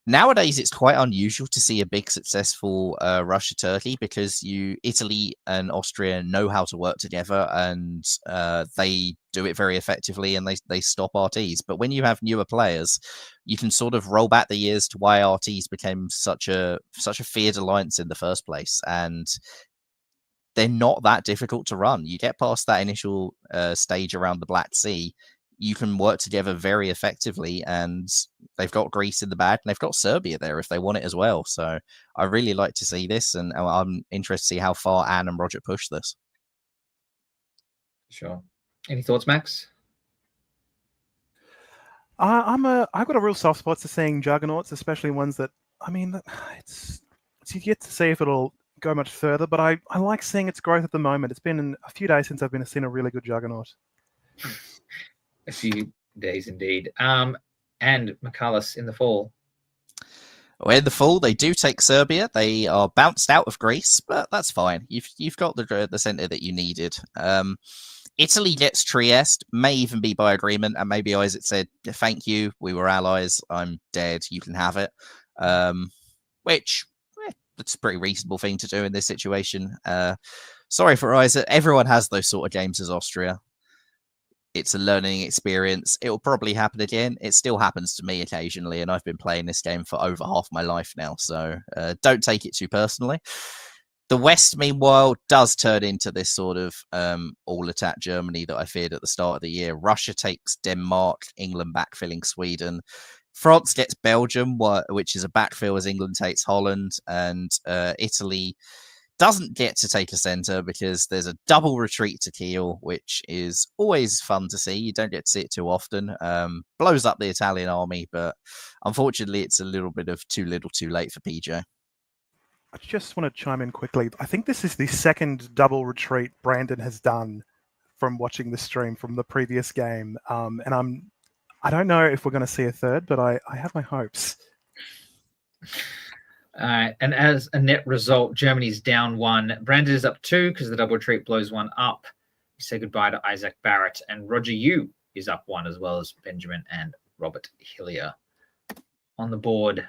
Nowadays, it's quite unusual to see a big successful Russia-Turkey because Italy and Austria know how to work together, and they do it very effectively, and they stop RTs. But when you have newer players, you can sort of roll back the years to why RTs became such a feared alliance in the first place, and they're not that difficult to run. You get past that initial stage around the Black Sea, you can work together very effectively, and they've got Greece in the bag, and they've got Serbia there if they want it as well. So I really like to see this, and I'm interested to see how far Anne and Roger push this. Sure. Any thoughts, Max? I've got a real soft spot to seeing juggernauts, especially ones that, I mean, it's yet to see if it'll go much further, but I like seeing its growth at the moment. It's been a few days since I've seen a really good juggernaut. A few days indeed. And Michalis in the fall. Well, in the fall, they do take Serbia. They are bounced out of Greece, but that's fine. You've got the centre that you needed. Italy gets Trieste, may even be by agreement, and maybe Isaac said, "Thank you, we were allies. I'm dead. You can have it." Which that's a pretty reasonable thing to do in this situation. Sorry for Isaac. Everyone has those sort of games as Austria. It's a learning experience. It will probably happen again. It still happens to me occasionally, and I've been playing this game for over half my life now, so don't take it too personally. The West, meanwhile, does turn into this sort of all-attack Germany that I feared at the start of the year. Russia takes Denmark, England backfilling Sweden. France gets Belgium, which is a backfill as England takes Holland, and Italy doesn't get to take a centre because there's a double retreat to Kiel, which is always fun to see. You don't get to see it too often. Blows up the Italian army, but unfortunately it's a little bit of too little too late for PJ. I just want to chime in quickly. I think this is the second double retreat Brandon has done from watching the stream from the previous game. And I don't know if we're going to see a third, but I have my hopes. And as a net result, Germany's down 1. Brandon is up 2 because the double retreat blows 1 up. We say goodbye to Isaac Barrett, and Roger Yu is up 1 as well as Benjamin and Robert Hillier. On the board,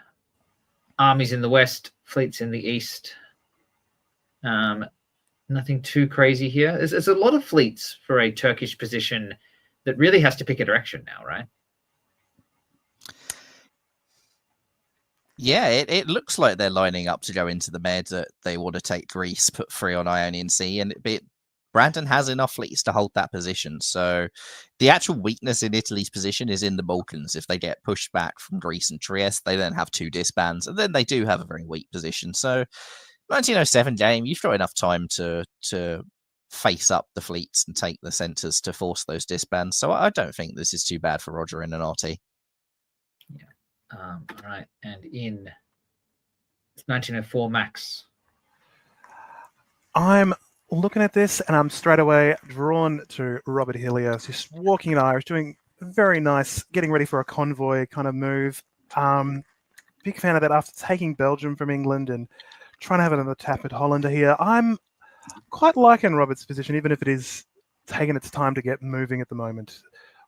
armies in the west, fleets in the east. Nothing too crazy here. There's a lot of fleets for a Turkish position that really has to pick a direction now, right? Yeah, it looks like they're lining up to go into the Med. That they want to take Greece, put 3 on Ionian Sea, and Brandon has enough fleets to hold that position. So the actual weakness in Italy's position is in the Balkans. If they get pushed back from Greece and Trieste, they then have 2 disbands, and then they do have a very weak position. So 1907 game, you've got enough time to face up the fleets and take the centres to force those disbands. So I don't think this is too bad for Roger in an RT. Yeah. All right. And in 1904, Max. I'm looking at this and I'm straight away drawn to Robert Hillier, just walking in Irish, doing very nice, getting ready for a convoy kind of move. Big fan of that after taking Belgium from England and trying to have another tap at Hollander here. I'm quite liking Robert's position, even if it is taking its time to get moving at the moment.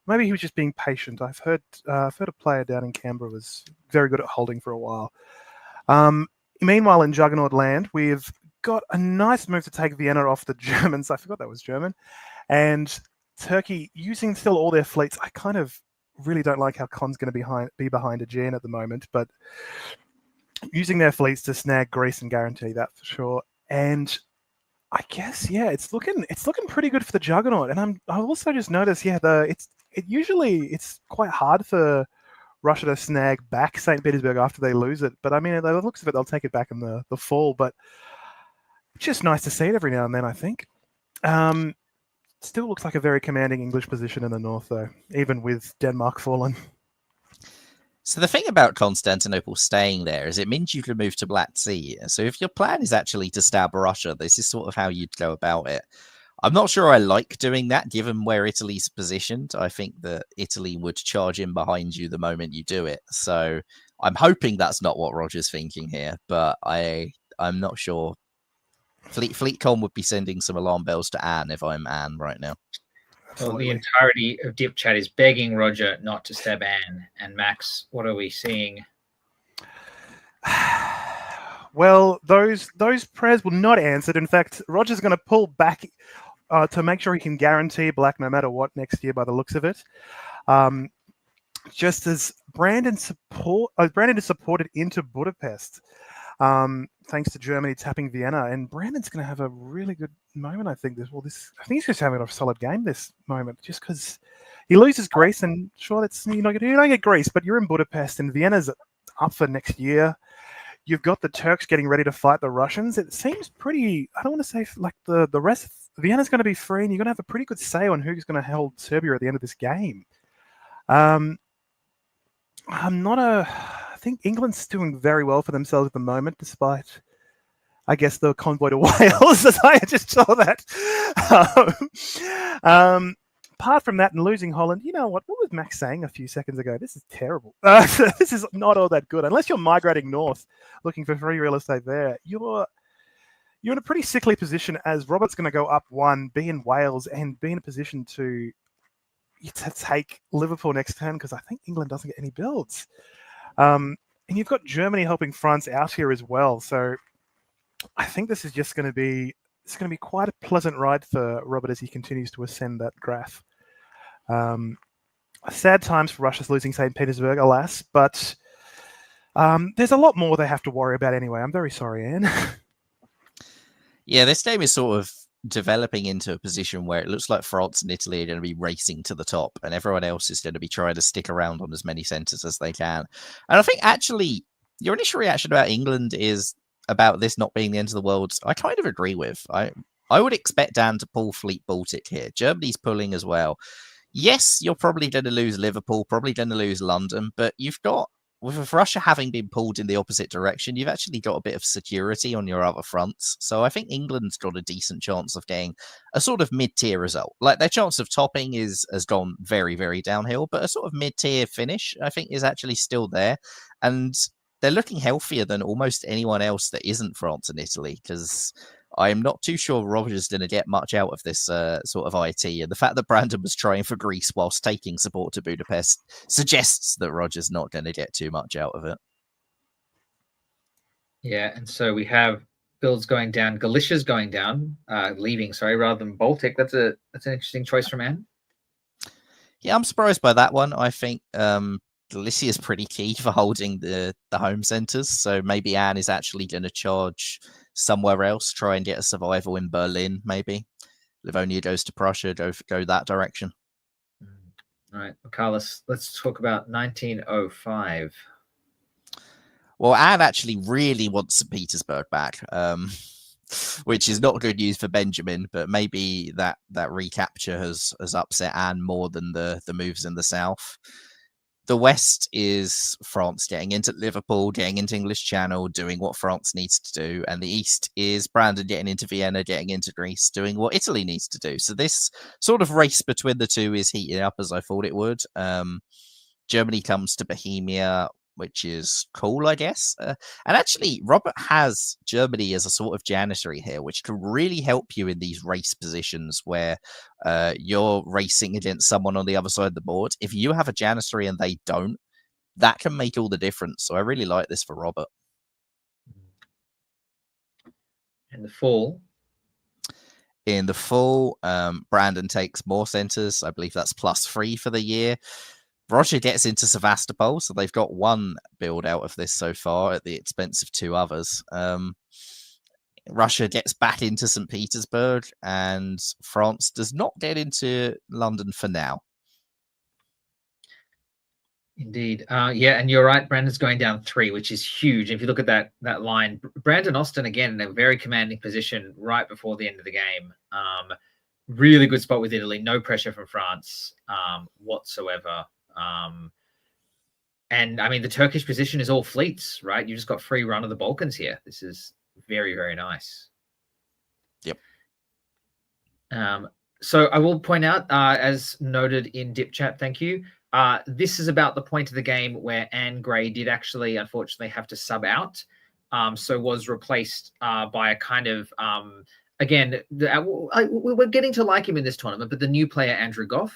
Maybe he was just being patient. I've heard a player down in Canberra was very good at holding for a while. Meanwhile, in Juggernaut land, we've got a nice move to take Vienna off the Germans. I forgot that was German. And Turkey using still all their fleets. I kind of really don't like how Con's going to be behind Aegean at the moment, but using their fleets to snag Greece and guarantee that for sure. And I guess, yeah, it's looking pretty good for the Juggernaut. And I also just noticed, yeah, it's quite hard for Russia to snag back St. Petersburg after they lose it. But I mean, the looks of it, they'll take it back in the fall. But it's just nice to see it every now and then, I think. Still looks like a very commanding English position in the north, though, even with Denmark fallen. So the thing about Constantinople staying there is it means you can move to Black Sea. So if your plan is actually to stab Russia, this is sort of how you'd go about it. I'm not sure I like doing that, given where Italy's positioned. I think that Italy would charge in behind you the moment you do it. So I'm hoping that's not what Roger's thinking here, but I'm not sure. FleetCon would be sending some alarm bells to Anne if I'm Anne right now. Well, the entirety of Dip Chat is begging Roger not to stab Anne. And Max, what are we seeing? Well, those prayers were not answered. In fact, Roger's going to pull back to make sure he can guarantee black no matter what next year by the looks of it. Just as Brandon is supported into Budapest, thanks to Germany tapping Vienna, and Brandon's going to have a really good moment. I think I think he's just having a solid game this moment, just because he loses Greece, and sure, you don't get Greece, but you're in Budapest, and Vienna's up for next year. You've got the Turks getting ready to fight the Russians. It seems pretty. I don't want to say like the rest. Vienna's going to be free, and you're going to have a pretty good say on who's going to hold Serbia at the end of this game. I think England's doing very well for themselves at the moment, despite, I guess, the convoy to Wales, as I just saw that. Apart from that and losing Holland, you know what was Max saying a few seconds ago? This is terrible. This is not all that good. Unless you're migrating north, looking for free real estate there, you're in a pretty sickly position, as Robert's going to go up one, be in Wales, and be in a position to take Liverpool next turn, because I think England doesn't get any builds. And you've got Germany helping France out here as well. So I think this is just going to be quite a pleasant ride for Robert as he continues to ascend that graph. Sad times for Russia's losing St. Petersburg, alas, but there's a lot more they have to worry about anyway. I'm very sorry, Anne. Yeah, this game is sort of developing into a position where it looks like France and Italy are going to be racing to the top, and everyone else is going to be trying to stick around on as many centres as they can. And I think actually your initial reaction about England is about this not being the end of the world. I kind of agree with. I would expect Dan to pull Fleet Baltic here. Germany's pulling as well. Yes, you're probably going to lose Liverpool, probably going to lose London, but you've got, with Russia having been pulled in the opposite direction, you've actually got a bit of security on your other fronts. So I think England's got a decent chance of getting a sort of mid-tier result. Like, their chance of topping has gone very, very downhill, but a sort of mid-tier finish, I think, is actually still there. And they're looking healthier than almost anyone else that isn't France and Italy, because I'm not too sure Roger's going to get much out of this sort of IT. And the fact that Brandon was trying for Greece whilst taking support to Budapest suggests that Roger's not going to get too much out of it. Yeah, and so we have builds going down. Galicia's going down, leaving, rather than Baltic. That's an interesting choice from Anne. Yeah, I'm surprised by that one. I think Galicia is pretty key for holding the home centres. So maybe Anne is actually going to charge somewhere else, try and get a survival in Berlin, maybe. Livonia goes to Prussia, go that direction. All right, Carlos, let's talk about 1905. Well, Anne actually really wants St. Petersburg back, which is not good news for Benjamin, but maybe that recapture has upset Anne more than the moves in the south. The West is France getting into Liverpool, getting into English Channel, doing what France needs to do. And the East is Brandon getting into Vienna, getting into Greece, doing what Italy needs to do. So this sort of race between the two is heating up as I thought it would. Germany comes to Bohemia, which is cool, I guess. And actually, Robert has Germany as a sort of janitary here, which can really help you in these race positions where you're racing against someone on the other side of the board. If you have a janitary and they don't, that can make all the difference. So I really like this for Robert. In the fall. In the fall, Brandon takes more centres. I believe that's +3 for the year. Roger gets into Sevastopol, so they've got one build out of this so far at the expense of two others. Russia gets back into St. Petersburg, and France does not get into London for now. Indeed. Yeah, and you're right. Brandon's going down 3, which is huge. If you look at that line, Brandon Austin, again, in a very commanding position right before the end of the game. Really good spot with Italy. No pressure from France whatsoever. And I mean, the Turkish position is all fleets, right? You just got free run of the Balkans here. This is very, very nice. Yep. So I will point out, as noted in Dip Chat, thank you. This is about the point of the game where Anne Gray did actually, unfortunately, have to sub out. So was replaced by a kind of, again, we're getting to like him in this tournament, but the new player, Andrew Goff.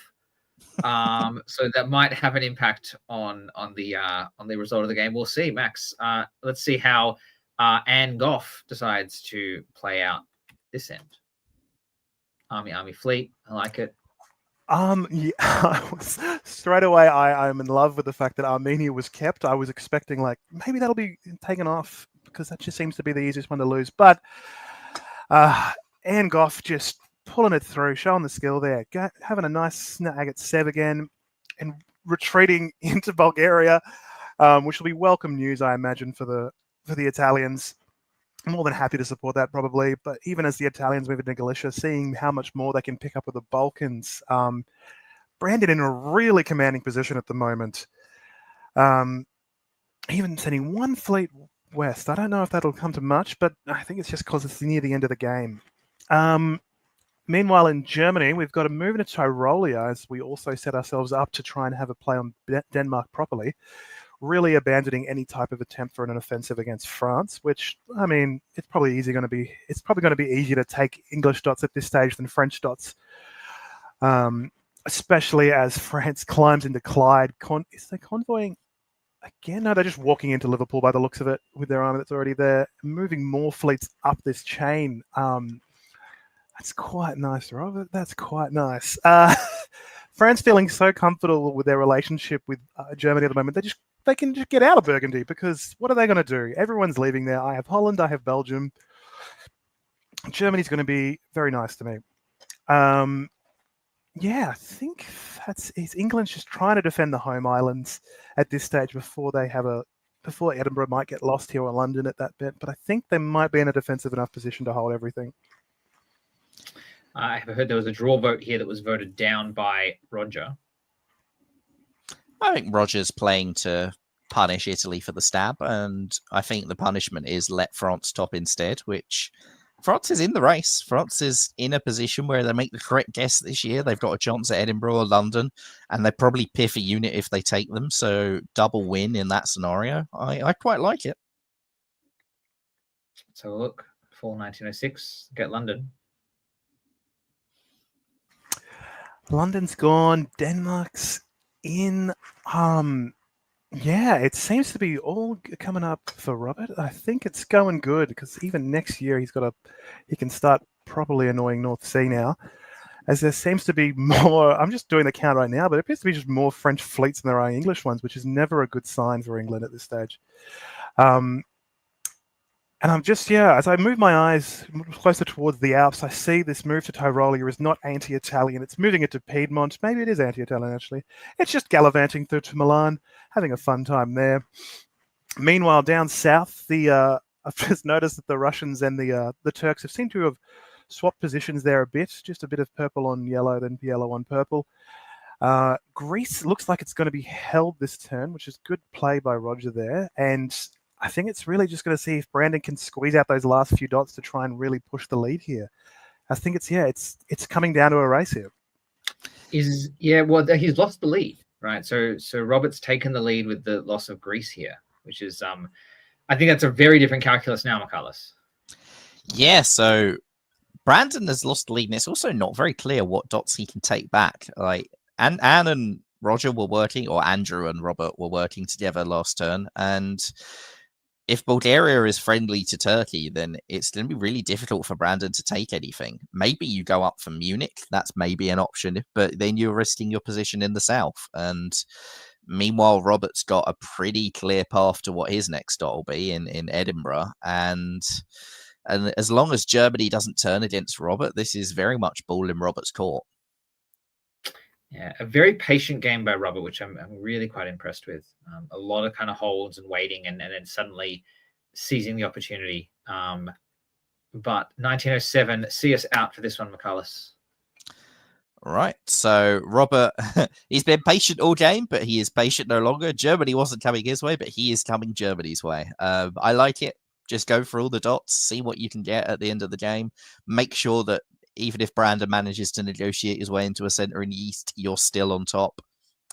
So that might have an impact on the result of the game. We'll see, Max. Let's see how Anne Goff decides to play out this end. Army Fleet. I like it. Yeah, straight away I'm in love with the fact that Armenia was kept. I was expecting like maybe that'll be taken off because that just seems to be the easiest one to lose. But Anne Goff just pulling it through, showing the skill there, having a nice snag at Sev again, and retreating into Bulgaria, which will be welcome news, I imagine, for the Italians. I'm more than happy to support that, probably. But even as the Italians move into Galicia, seeing how much more they can pick up with the Balkans, Brandon in a really commanding position at the moment. Even sending one fleet west. I don't know if that'll come to much, but I think it's just because it's near the end of the game. Meanwhile, in Germany, we've got to move into Tyrolia as we also set ourselves up to try and have a play on Denmark properly, really abandoning any type of attempt for an offensive against France, which, I mean, it's probably going to be easier to take English dots at this stage than French dots, especially as France climbs into Clyde. Is they convoying again? No, they're just walking into Liverpool by the looks of it with their army that's already there, moving more fleets up this chain. That's quite nice, Robert. That's quite nice. France feeling so comfortable with their relationship with Germany at the moment. They can just get out of Burgundy because what are they going to do? Everyone's leaving there. I have Holland. I have Belgium. Germany's going to be very nice to me. Yeah, I think it's England's just trying to defend the home islands at this stage before Edinburgh might get lost here or London at that bit. But I think they might be in a defensive enough position to hold everything. I have heard there was a draw vote here that was voted down by Roger. I think Roger's playing to punish Italy for the stab, and I think the punishment is let France top instead, which France is in the race. France is in a position where they make the correct guess this year. They've got a chance at Edinburgh or London, and they probably piff a unit if they take them, so double win in that scenario. I quite like it. Let's have a look. Fall 1906, get London. London's gone. Denmark's in. Yeah, it seems to be all coming up for Robert. I think it's going good because even next year he can start properly annoying North Sea now, as there seems to be more. I'm just doing the count right now, but it appears to be just more French fleets than there are English ones, which is never a good sign for England at this stage. And I'm just, as I move my eyes closer towards the Alps, I see this move to Tyrolia is not anti-Italian. It's moving it to Piedmont. Maybe it is anti-Italian, actually. It's just gallivanting through to Milan, having a fun time there. Meanwhile, down south, I've just noticed that the Russians and the Turks have seemed to have swapped positions there a bit. Just a bit of purple on yellow, then yellow on purple. Greece looks like it's going to be held this turn, which is good play by Roger there. And I think it's really just going to see if Brandon can squeeze out those last few dots to try and really push the lead here. I think it's coming down to a race here. Well, he's lost the lead, right? So Robert's taken the lead with the loss of Greece here, which is I think that's a very different calculus now, Michaelis. Yeah, so Brandon has lost the lead, and it's also not very clear what dots he can take back. Like, Anne and Roger were working, or Andrew and Robert were working together last turn, and if Bulgaria is friendly to Turkey, then it's going to be really difficult for Brandon to take anything. Maybe you go up for Munich. That's maybe an option, but then you're risking your position in the south. And meanwhile, Robert's got a pretty clear path to what his next dot will be in Edinburgh. And as long as Germany doesn't turn against Robert, this is very much ball in Robert's court. Yeah, a very patient game by Robert, which I'm really quite impressed with. A lot of kind of holds and waiting, and then suddenly seizing the opportunity. But 1907, see us out for this one, Michaelis. Right, so Robert, he's been patient all game, but he is patient no longer. Germany wasn't coming his way, but he is coming Germany's way. I like it. Just go for all the dots, see what you can get at the end of the game. Make sure that even if Brandon manages to negotiate his way into a center in the East, you're still on top.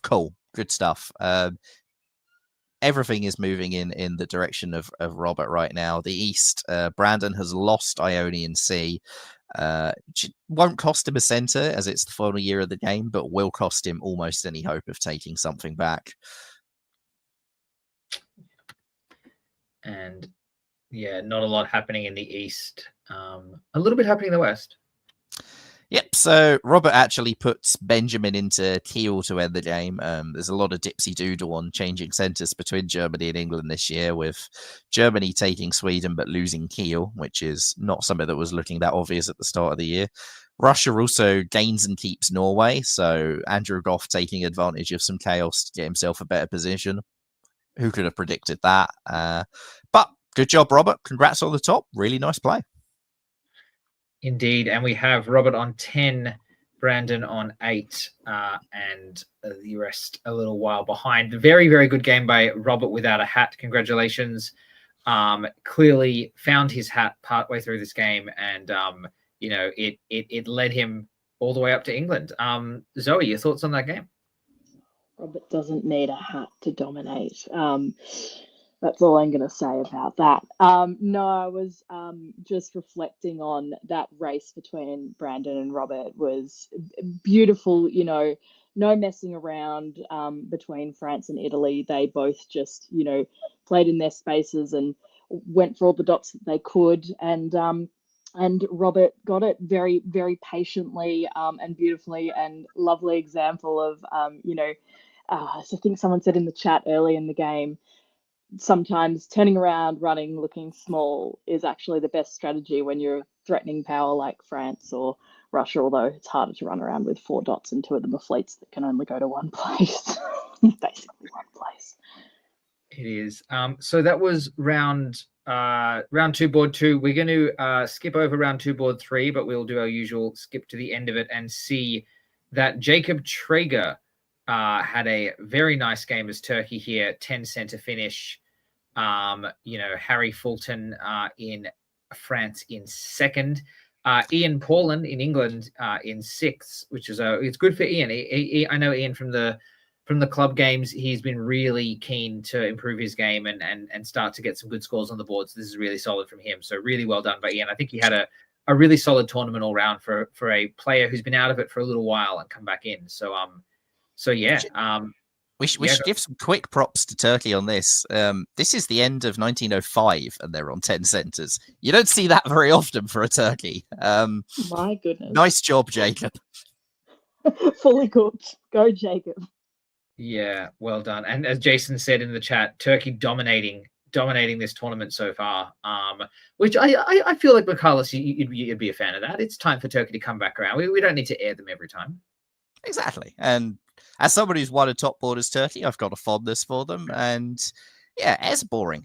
Cool. Good stuff. Everything is moving in the direction of Robert right now. The East, Brandon has lost Ionian Sea. Won't cost him a center as it's the final year of the game, but will cost him almost any hope of taking something back. And yeah, not a lot happening in the East. A little bit happening in the West. Yep, so Robert actually puts Benjamin into Kiel to end the game. There's a lot of dipsy-doodle on changing centres between Germany and England this year, with Germany taking Sweden but losing Kiel, which is not something that was looking that obvious at the start of the year. Russia also gains and keeps Norway, so Andrew Goff taking advantage of some chaos to get himself a better position. Who could have predicted that? But good job, Robert. Congrats on the top. Really nice play. Indeed, and we have Robert on 10, Brandon on 8, and the rest a little while behind. Very, very good game by Robert without a hat. Congratulations. Clearly found his hat partway through this game, and it led him all the way up to England. Zoe, your thoughts on that game? Robert doesn't need a hat to dominate. That's all I'm going to say about that. No, I was just reflecting on that race between Brandon and Robert was beautiful, no messing around between France and Italy. They both just, played in their spaces and went for all the dots that they could. And Robert got it very, very patiently and beautifully, and lovely example of, I think someone said in the chat early in the game, sometimes turning around, running, looking small is actually the best strategy when you're threatening power like France or Russia, although it's harder to run around with 4 dots and 2 of them are fleets that can only go to one place. Basically one place. It is. So that was round 2, board 2. We're going to skip over round 2, board 3, but we'll do our usual skip to the end of it and see that Jacob Traeger had a very nice game as Turkey here, 10 center finish. Harry Fulton in France in 2nd. Ian Paulin in England in 6th, which is it's good for Ian. I know Ian from the club games. He's been really keen to improve his game and start to get some good scores on the board. So this is really solid from him. So really well done by Ian. I think he had a really solid tournament all round for a player who's been out of it for a little while and come back in. So yeah. We should give some quick props to Turkey on this. This is the end of 1905, and they're on 10 centres. You don't see that very often for a Turkey. My goodness. Nice job, Jacob. Fully cooked. Go, Jacob. Yeah, well done. And as Jason said in the chat, Turkey dominating this tournament so far, which I feel like, Michaelis, you'd be a fan of that. It's time for Turkey to come back around. We don't need to air them every time. Exactly. And as somebody who's won a top board as Turkey, I've got a fondness for them. And Yeah, it's boring.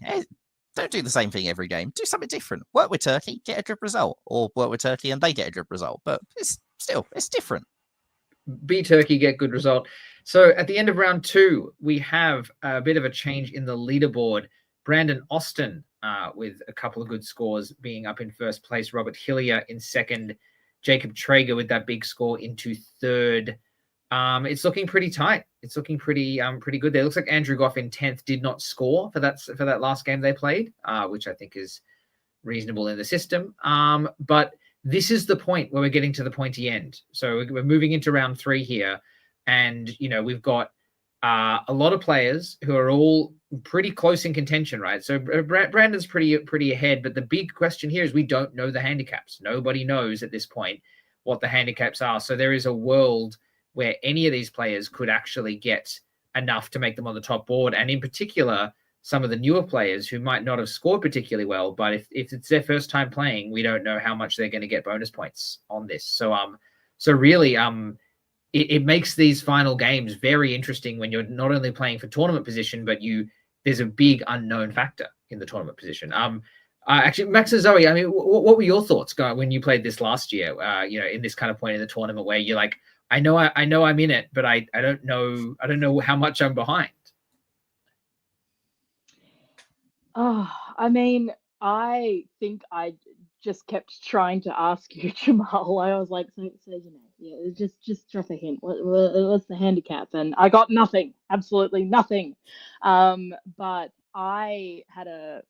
Don't do the same thing every game. Do something different. Work with Turkey, get a drip result, or work with Turkey and they get a drip result. But it's different. Beat Turkey, get good result. So at the end of round 2, we have a bit of a change in the leaderboard. Brandon Austin with a couple of good scores being up in first place. Robert Hillier in second. Jacob Traeger with that big score into third. It's looking pretty tight. It's looking pretty good there. It looks like Andrew Goff in 10th did not score for that last game they played, which I think is reasonable in the system. But this is the point where we're getting to the pointy end. So we're moving into round 3 here. And, we've got a lot of players who are all pretty close in contention, right? So Brandon's pretty ahead. But the big question here is we don't know the handicaps. Nobody knows at this point what the handicaps are. So there is a world where any of these players could actually get enough to make them on the top board. And in particular, some of the newer players who might not have scored particularly well, but if it's their first time playing, we don't know how much they're going to get bonus points on this. So really, it makes these final games very interesting when you're not only playing for tournament position, but there's a big unknown factor in the tournament position. Actually, Max and Zoe, I mean, what were your thoughts when you played this last year? In this kind of point in the tournament where you're like, I know I'm in it, but I don't know how much I'm behind. Oh, I mean, I think I just kept trying to ask you, Jamal. I was like, yeah, just drop a hint. What's the handicap? And I got nothing, absolutely nothing. But I had a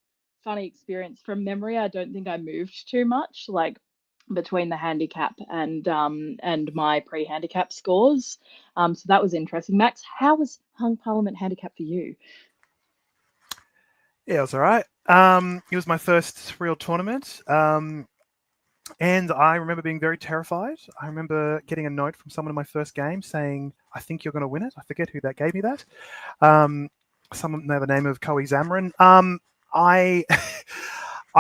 funny experience from memory. I don't think I moved too much, like between the handicap and my pre-handicap scores. So that was interesting. Max, how was Hung Parliament handicap for you? Yeah, it was all right. It was my first real tournament. And I remember being very terrified. I remember getting a note from someone in my first game saying, I think you're going to win it. I forget who that gave me that. Someone by the name of Koei Zamrin. I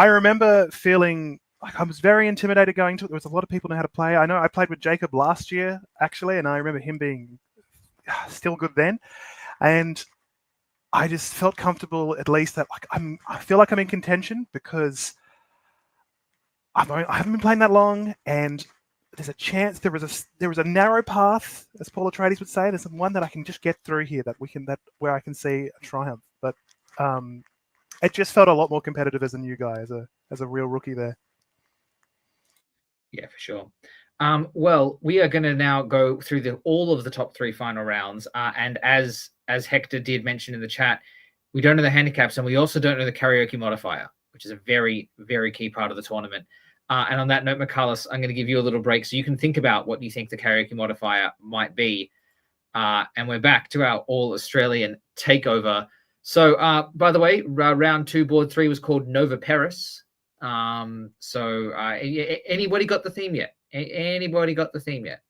remember feeling like I was very intimidated going to it. There was a lot of people who know how to play. I know I played with Jacob last year, actually, and I remember him being still good then. And I just felt comfortable, at least that I feel like I'm in contention because I haven't been playing that long, and there's a chance there was a narrow path, as Paul Atreides would say. There's one that I can just get through here where I can see a triumph. But it just felt a lot more competitive as a new guy, as a real rookie there. Yeah, for sure. Well, we are going to now go through all of the top 3 final rounds. And as Hector did mention in the chat, we don't know the handicaps, and we also don't know the karaoke modifier, which is a very, very key part of the tournament. And on that note, Michalis, I'm going to give you a little break so you can think about what you think the karaoke modifier might be. And we're back to our all-Australian takeover. So, by the way, round 2, board 3 was called Nova Paris. Anybody got the theme yet? Anybody got the theme yet?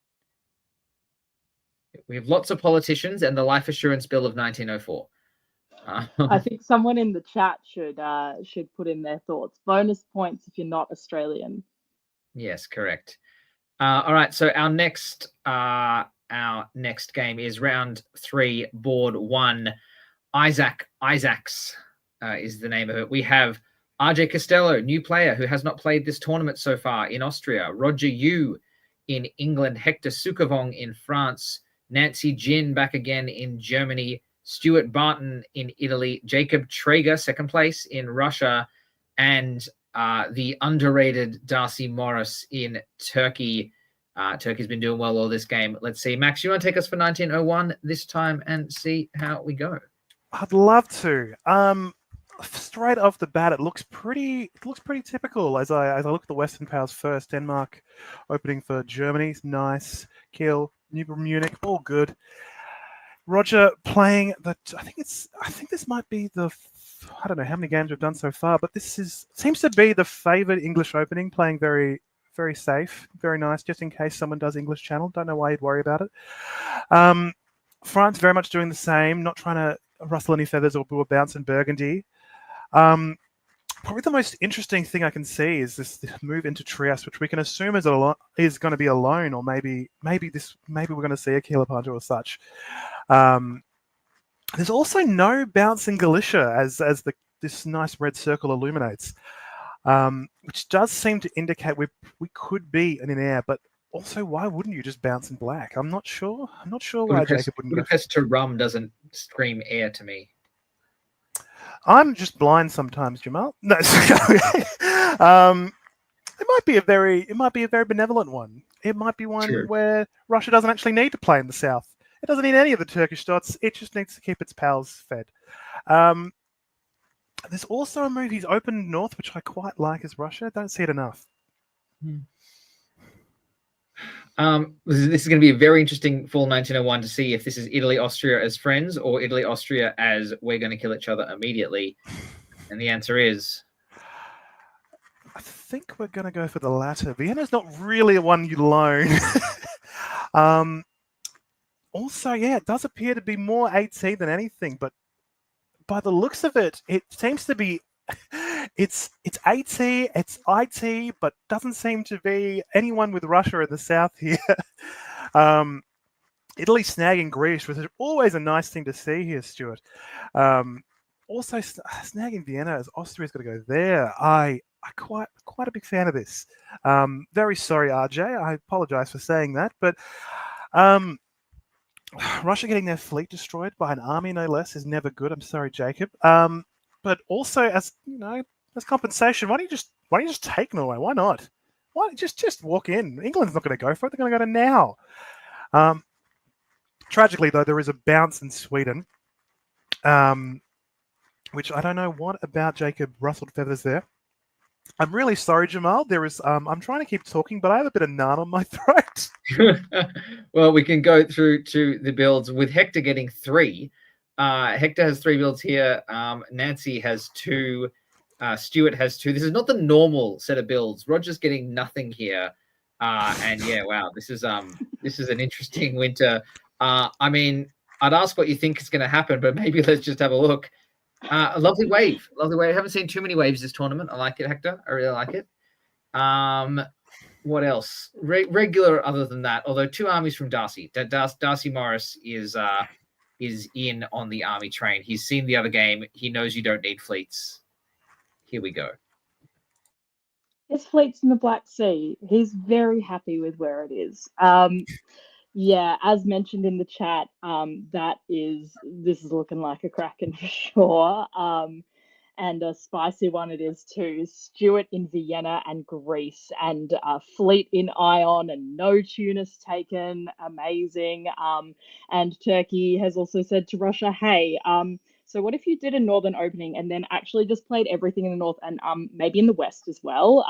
We have lots of politicians and the Life Assurance Bill of 1904. I think someone in the chat should put in their thoughts. Bonus points if you're not Australian. Yes, correct. All right, so our next game is round 3, board 1. Isaacs is the name of it. We have RJ Costello, new player who has not played this tournament so far, in Austria. Roger Yu in England. Hector Sukavong in France. Nancy Jin back again in Germany. Stuart Barton in Italy. Jacob Traeger, second place, in Russia. And the underrated Darcy Morris in Turkey. Turkey's been doing well all this game. Let's see. Max, you want to take us for 1901 this time and see how we go? I'd love to. Straight off the bat, it looks pretty typical. As I look at the Western powers first, Denmark opening for Germany, nice. Kiel, Munich, all good. Roger playing I think this might be I don't know how many games we've done so far, but seems to be the favoured English opening, playing very, very safe, very nice, just in case someone does English Channel. Don't know why you'd worry about it. France very much doing the same, not trying to rustle any feathers or bounce in Burgundy. Probably the most interesting thing I can see is this move into Trieste, which we can assume is going to be alone, or maybe we're going to see a killer punch or such. There's also no bounce in Galicia, as this nice red circle illuminates, which does seem to indicate we could be in air, but also why wouldn't you just bounce in black? I'm not sure. I'm not sure why Jacob wouldn't go. Budapest to rum doesn't scream air to me. I'm just blind sometimes, Jamal. No, it might be a very benevolent one. It might be one True. where Russia doesn't actually need to play in the south. It doesn't need any of the Turkish dots. It just needs to keep its pals fed. There's also a move he's opened north, which I quite like as Russia. Don't see it enough. This is going to be a very interesting full 1901 to see if this is Italy, Austria as friends or Italy, Austria as we're going to kill each other immediately. And the answer is... I think we're going to go for the latter. Vienna's not really one you loan. Also, yeah, it does appear to be more AT than anything, but by the looks of it, it seems to be it's AT, it's IT, but doesn't seem to be anyone with Russia in the south here. Italy snagging Greece, which is always a nice thing to see here, Stuart. Also, snagging Vienna as Austria's got to go there. I quite a big fan of this. Very sorry, RJ. I apologise for saying that, but Russia getting their fleet destroyed by an army, no less, is never good. I'm sorry, Jacob. But also, as you know, as compensation, why don't you just take Norway? Why not? Why just walk in? England's not going to go for it. They're going to go to now. Tragically, though, there is a bounce in Sweden, which I don't know what about Jacob rustled feathers there. I'm really sorry, Jamal. There is. I'm trying to keep talking, but I have a bit of nut on my throat. Well, we can go through to the builds with Hector getting 3. Hector has 3 builds here. Nancy has 2. Stuart has 2. This is not the normal set of builds. Roger's getting nothing here. And yeah, wow, this is an interesting winter. I mean, I'd ask what you think is going to happen, but maybe let's just have a look. A lovely wave. I haven't seen too many waves this tournament. I like it, Hector. I really like it. What else? Regular other than that, although 2 armies from Darcy. Darcy Morris is in on the army train. He's seen the other game. He knows you don't need fleets. Here we go. His fleet's in the Black Sea. He's very happy with where it is. Yeah, as mentioned in the chat, this is looking like a Kraken for sure. And a spicy one it is too. Stuart in Vienna and Greece, and fleet in Ion, and no Tunis taken. Amazing. And Turkey has also said to Russia, hey, so what if you did a northern opening and then actually just played everything in the north and maybe in the west as well?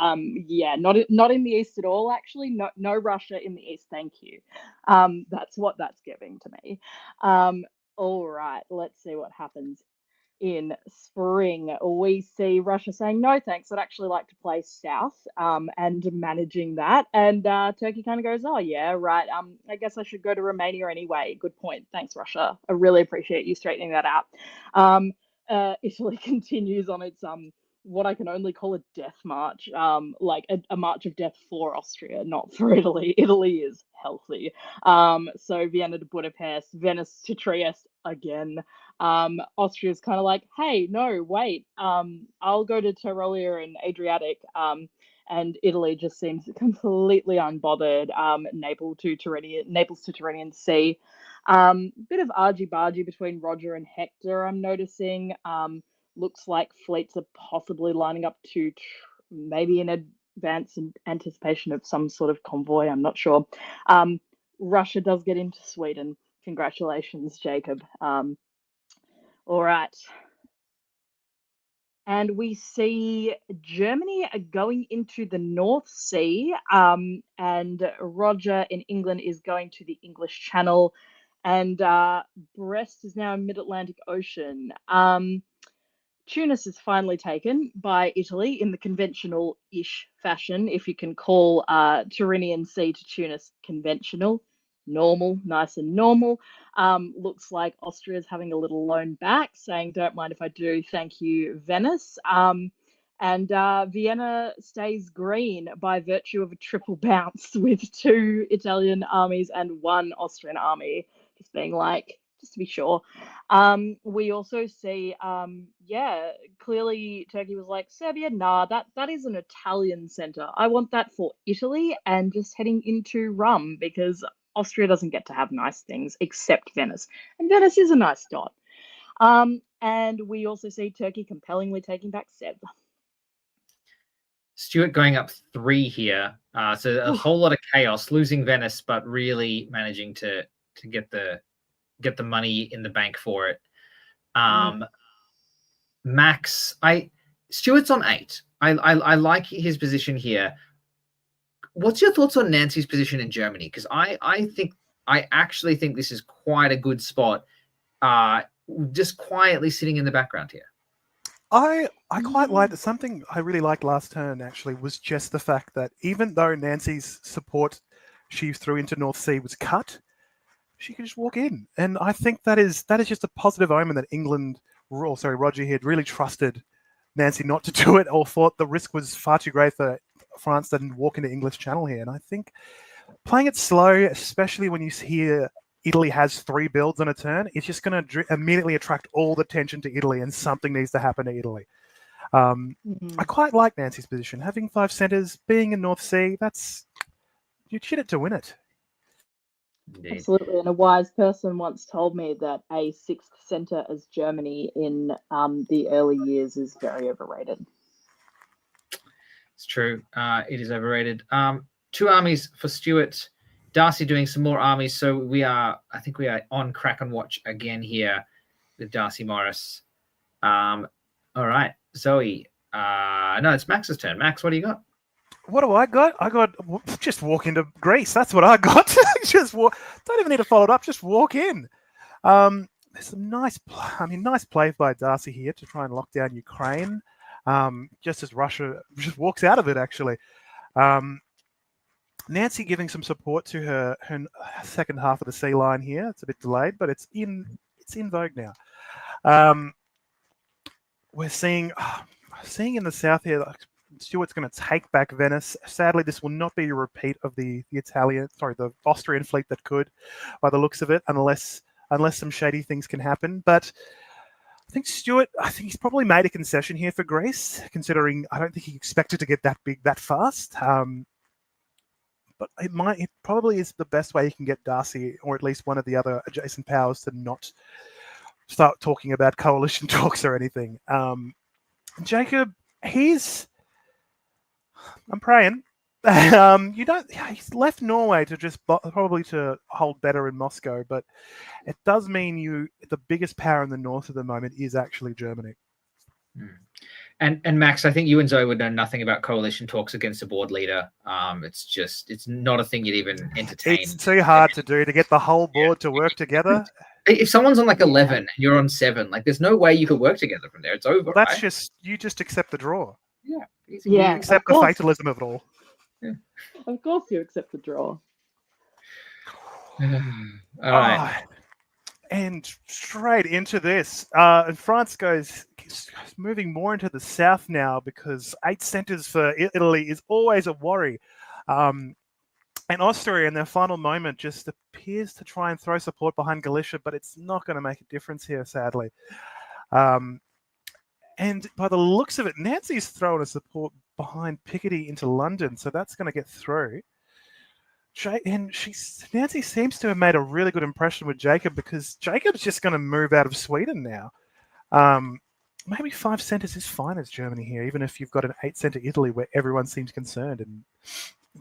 Yeah, not in the east at all. Actually, no Russia in the east. Thank you. That's what that's giving to me. All right, let's see what happens. In spring, we see Russia saying, no, thanks, I'd actually like to play south, and managing that. And Turkey kind of goes, oh, yeah, right. I guess I should go to Romania anyway. Good point. Thanks, Russia. I really appreciate you straightening that out. Italy continues on its what I can only call a death march, like a march of death for Austria, not for Italy. Italy is healthy. So Vienna to Budapest, Venice to Trieste again. Austria's kind of like, hey, no, wait, I'll go to Tyrolia and Adriatic. And Italy just seems completely unbothered. Naples to Tyrrhenian Sea. Bit of argy-bargy between Roger and Hector, I'm noticing. Looks like fleets are possibly lining up to maybe in advance in anticipation of some sort of convoy. I'm not sure. Russia does get into Sweden. Congratulations, Jacob. All right. And we see Germany going into the North Sea, and Roger in England is going to the English Channel, and Brest is now in Mid-Atlantic Ocean. Tunis is finally taken by Italy in the conventional-ish fashion, if you can call Tyrrhenian Sea to Tunis conventional. Normal, nice and normal. Looks like Austria's having a little loan back, saying, don't mind if I do, thank you, Venice. And Vienna stays green by virtue of a triple bounce with 2 Italian armies and 1 Austrian army. Just being like, just to be sure. We also see, clearly Turkey was like, Serbia, nah, that is an Italian centre. I want that for Italy, and just heading into rum, because Austria doesn't get to have nice things except Venice. And Venice is a nice dot. And we also see Turkey compellingly taking back Seb. Stuart going up 3 here. So a whole lot of chaos, losing Venice, but really managing to get the money in the bank for it. Max, Stuart's on 8. I like his position here. What's your thoughts on Nancy's position in Germany? Because I actually think this is quite a good spot. Just quietly sitting in the background here. I quite liked something I really liked last turn, actually, was just the fact that even though Nancy's support she threw into North Sea was cut, she could just walk in. And I think that is just a positive omen that Roger here had really trusted Nancy not to do it, or thought the risk was far too great for France to walk into English Channel here. And I think playing it slow, especially when you hear Italy has 3 builds on a turn, it's just going to immediately attract all the attention to Italy, and something needs to happen to Italy. I quite like Nancy's position. Having 5 centres, being in North Sea, you hit it to win it. Indeed. Absolutely. And a wise person once told me that a 6th centre as Germany in the early years is very overrated. It's true. It is overrated. 2 armies for Stuart. Darcy doing some more armies. So I think we are on crack and watch again here with Darcy Morris. All right. Zoe. No, it's Max's turn. Max, what do you got? What do I got? I got just walk into Greece. That's what I got. Just walk. Don't even need to follow it up. Just walk in. There's some nice play by Darcy here to try and lock down Ukraine. Just as Russia just walks out of it, actually. Nancy giving some support to her second half of the sea line here. It's a bit delayed, but it's in vogue now. We're seeing in the south here, Stuart's going to take back Venice. Sadly, this will not be a repeat of the Austrian fleet that could, by the looks of it, unless some shady things can happen. But I think he's probably made a concession here for Greece, considering I don't think he expected to get that big that fast. But it probably is the best way you can get Darcy, or at least one of the other adjacent powers, to not start talking about coalition talks or anything. Jacob, I'm praying. He's left Norway to just probably to hold better in Moscow, but it does mean the biggest power in the north at the moment is actually Germany. And Max, I think you and Zoe would know nothing about coalition talks against a board leader. It's not a thing you'd even entertain. It's too hard to do, to get the whole board to work together. If someone's on 11 and you're on 7, there's no way you could work together from there. It's over. Well, you just accept the draw. Yeah. You accept the fatalism of it all. Yeah. Of course you accept the draw. All right. And straight into this. And France goes moving more into the south now, because 8 centres for Italy is always a worry. And Austria, in their final moment, just appears to try and throw support behind Galicia, but it's not going to make a difference here, sadly. And by the looks of it, Nancy's throwing a support behind Picardy into London, so that's going to get through. And Nancy seems to have made a really good impression with Jacob, because Jacob's just going to move out of Sweden now. Maybe 5 centres is fine as Germany here, even if you've got an 8 centre Italy where everyone seems concerned and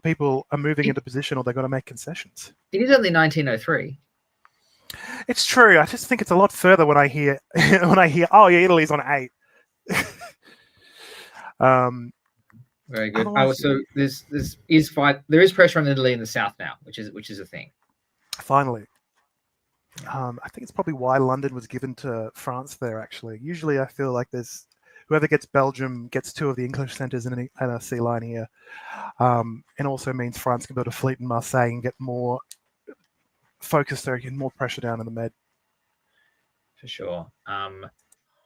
people are moving into position, or they've got to make concessions. It is only 1903. It's true. I just think it's a lot further when I hear oh yeah, Italy's on 8. Very good. So there is pressure on Italy in the south now, which is a thing. Finally. I think it's probably why London was given to France there, actually. Usually I feel like there's whoever gets Belgium gets 2 of the English centres in a sea line here. And also means France can build a fleet in Marseille and get more focus there, get more pressure down in the Med. For sure.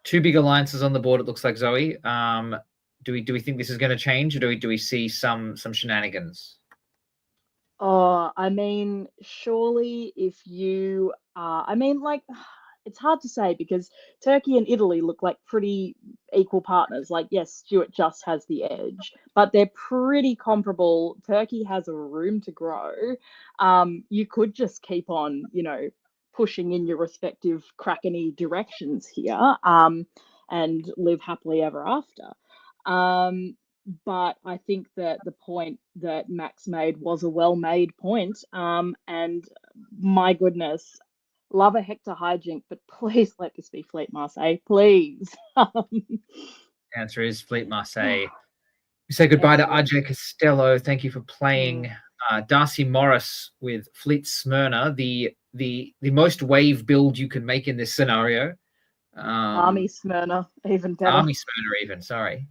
2 big alliances on the board, it looks like, Zoe. Do we think this is going to change, or do we see some shenanigans? Oh, I mean, surely if you I mean, like, it's hard to say because Turkey and Italy look like pretty equal partners. Like, yes, Stuart just has the edge, but they're pretty comparable. Turkey has a room to grow. You could just keep on, pushing in your respective crackeny directions here, and live happily ever after. Um, but I think that the point that Max made was a well-made point. And my goodness, love a Hector hijink, but please let this be Fleet Marseille, please. Answer is Fleet Marseille. We say goodbye Excellent. to Ajay Costello. Thank you for playing. Darcy Morris with Fleet Smyrna, the most wave build you can make in this scenario. Army Smyrna, even better. Army Smyrna, even. Sorry,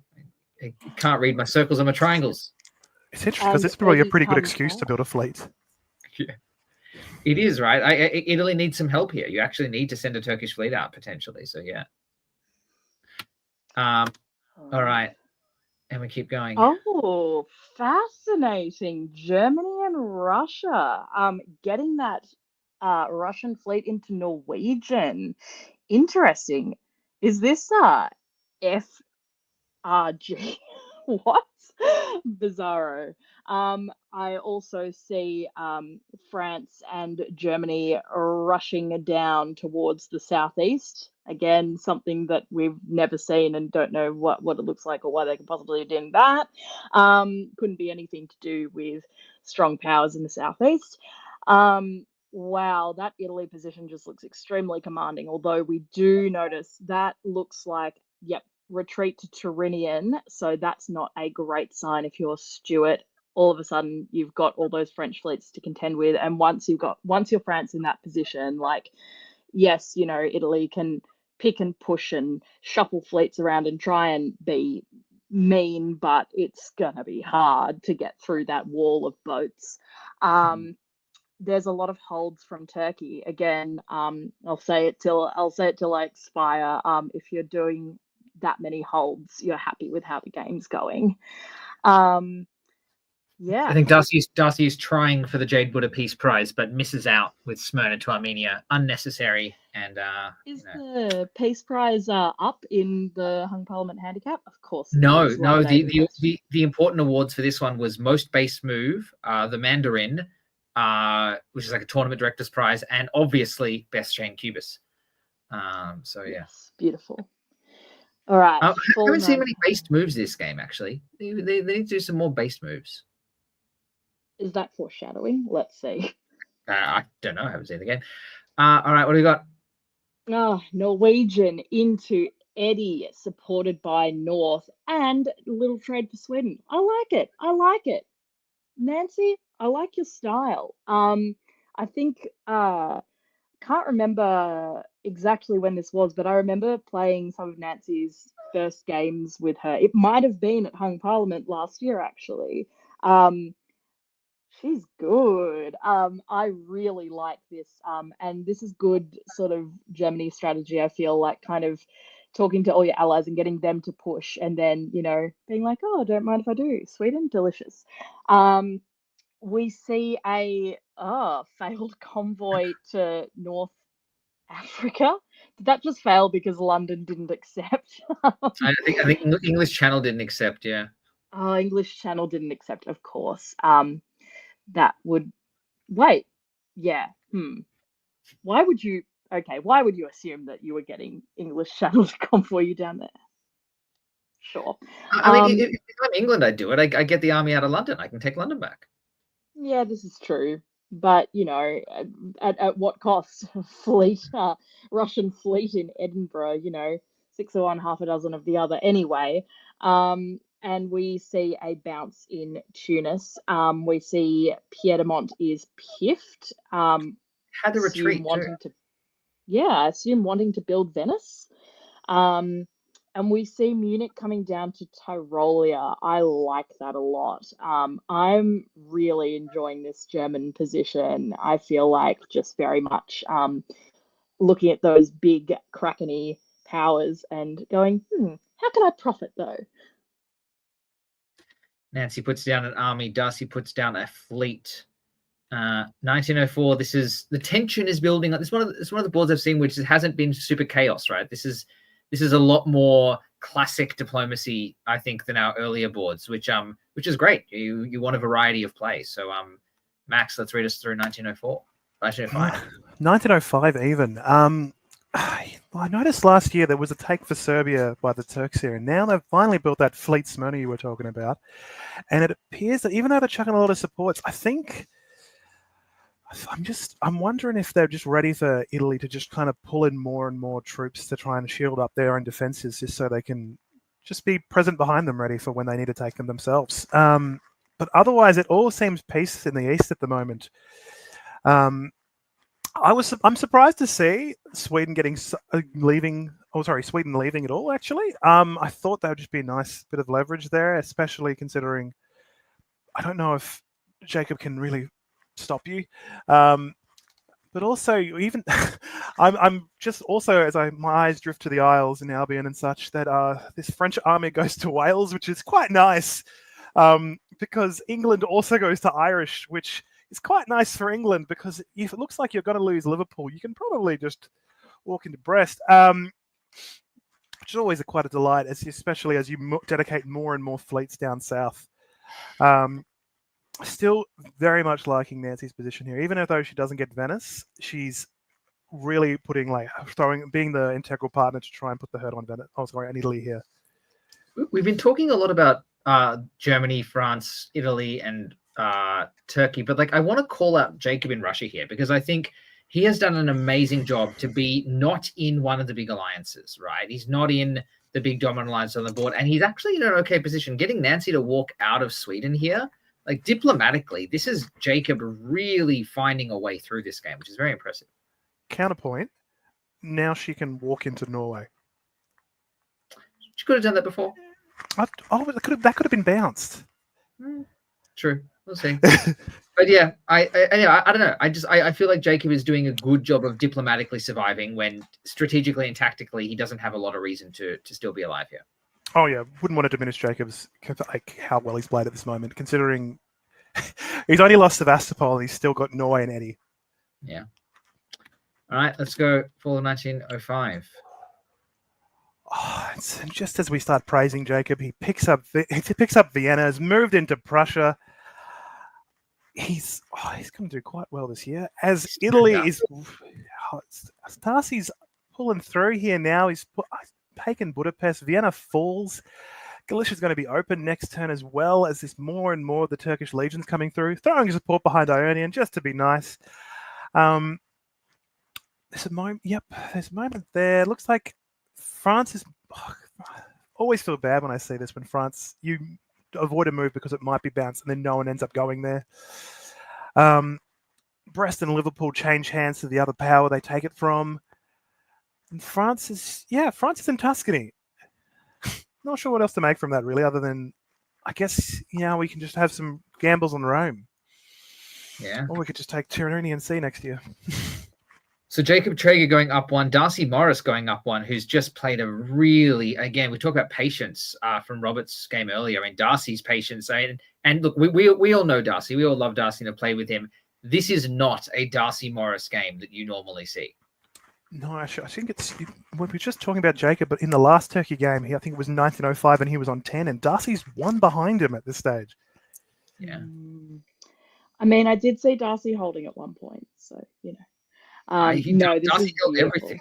I can't read my circles and my triangles. It's interesting because And it's probably a Eddie pretty good comes excuse to back. build a fleet. Yeah. It is, right? Italy needs some help here. You actually need to send a Turkish fleet out potentially. So yeah. All right, and we keep going. Oh, fascinating. Germany and Russia. Getting that Russian fleet into Norwegian. Interesting. Is this FRG? What? Bizarro. I also see France and Germany rushing down towards the southeast. Again, something that we've never seen and don't know what it looks like or why they could possibly be doing that. Couldn't be anything to do with strong powers in the southeast. Wow, that Italy position just looks extremely commanding, although we do notice that looks like, yep, retreat to Tyrrhenian, so that's not a great sign if you're Stuart. All of a sudden, you've got all those French fleets to contend with, and once you're France in that position, like, yes, Italy can pick and push and shuffle fleets around and try and be mean, but it's gonna be hard to get through that wall of boats. There's a lot of holds from Turkey. Again, I'll say it till I expire. If you're doing that many holds, you're happy with how the game's going. Yeah. I think Darcy is trying for the Jade Buddha Peace Prize, but misses out with Smyrna to Armenia. Unnecessary. And Is the Peace Prize up in the Hung Parliament Handicap? Of course it no. is. The important awards for this one was most base move, the Mandarin, which is like a tournament director's prize, and obviously best chain cubis. So yeah. Yes, beautiful. All right. I haven't seen many based moves this game, actually. They need to do some more based moves. Is that foreshadowing? Let's see. I don't know. I haven't seen the game. All right, what do we got? Norwegian into Eddie, supported by North, and little trade for Sweden. I like it. Nancy, I like your style. I think can't remember exactly when this was, but I remember playing some of Nancy's first games with her. It might have been at Hung Parliament last year, actually. She's good. I really like this. And this is good sort of Germany strategy. I feel like kind of talking to all your allies and getting them to push, and then being like, oh, don't mind if I do. Sweden, delicious. We see a failed convoy to North Africa. Did that just fail because London didn't accept? I think English Channel didn't accept. Yeah. Oh, English Channel didn't accept, of course. That would wait. Yeah. Why would you assume that you were getting English Channel to convoy you down there? Sure. I mean, if I'm England, I'd do it. I get the army out of London. I can take London back. Yeah, this is true. But, at what cost? Russian fleet in Edinburgh, 6 of one, half a dozen of the other. Anyway, and we see a bounce in Tunis. We see Piedmont is piffed. Had the retreat I assume wanting to build Venice. And we see Munich coming down to Tyrolia. I like that a lot. I'm really enjoying this German position. I feel like just very much looking at those big Krakeny powers and going, how can I profit though? Nancy puts down an army. Darcy puts down a fleet. 1904. This is the tension is building. It's one of the boards I've seen which hasn't been super chaos, right? This is a lot more classic diplomacy, I think, than our earlier boards, which is great. You want a variety of plays. So Max, let's read us through 1904, 1905. 1905 even. I noticed last year there was a take for Serbia by the Turks here, and now they've finally built that fleet Smyrna you were talking about. And it appears that even though they're chucking a lot of supports, I'm wondering if they're just ready for Italy to just kind of pull in more and more troops to try and shield up their own defenses, just so they can just be present behind them, ready for when they need to take them themselves. But otherwise, it all seems peace in the east at the moment. I'm surprised to see Sweden leaving it all. Actually, I thought that would just be a nice bit of leverage there, especially considering I don't know if Jacob can really stop you, but also even I'm just also as my eyes drift to the Isles in Albion and such that this French army goes to Wales, which is quite nice, because England also goes to Irish, which it's quite nice for England because if it looks like you're going to lose Liverpool, you can probably just walk into Brest, which is always quite a delight, especially as you dedicate more and more fleets down south. Still very much liking Nancy's position here, even though she doesn't get Venice. She's really being the integral partner to try and put the hurt on Venice. On Italy here. We've been talking a lot about Germany, France, Italy, and Turkey, but I want to call out Jacob in Russia here because I think he has done an amazing job to be not in one of the big alliances, right? He's not in the big dominant alliance on the board, and he's actually in an okay position. Getting Nancy to walk out of Sweden here, diplomatically, this is Jacob really finding a way through this game, which is very impressive. Counterpoint, now she can walk into Norway. She could have done that before. That could have been bounced. True. We'll see. But yeah, I don't know. I feel like Jacob is doing a good job of diplomatically surviving when strategically and tactically he doesn't have a lot of reason to still be alive here. Oh yeah, wouldn't want to diminish Jacob's how well he's played at this moment, considering he's only lost Sevastopol and he's still got Norway and Eddie. Yeah. All right, let's go for 1905. Oh, just as we start praising Jacob, he picks up Vienna, has moved into Prussia. He's going to do quite well this year. As Italy Darcy's pulling through here now. He's taken Budapest. Vienna falls. Galicia's going to be open next turn as well as this more and more of the Turkish legions coming through, throwing support behind Ionian just to be nice. There's a moment. Yep, there's a moment there. Looks like France is. Always feel bad when I see this. When France, you avoid a move because it might be bounced, and then no one ends up going there. Brest and Liverpool change hands to the other power they take it from. And France is in Tuscany. Not sure what else to make from that, really, other than I guess we can just have some gambles on Rome. Yeah. Or we could just take Tyrrhenian Sea next year. So Jacob Traeger going up one, Darcy Morris going up one, who's just played a really, again, we talk about patience from Robert's game earlier. I mean, Darcy's patience. And look, we all know Darcy. We all love Darcy to play with him. This is not a Darcy Morris game that you normally see. No, actually, I think we were just talking about Jacob, but in the last Turkey game, I think it was 1905 and he was on 10, and Darcy's one behind him at this stage. Yeah. I mean, I did see Darcy holding at one point, so, no, this Darcy is held beautiful. everything.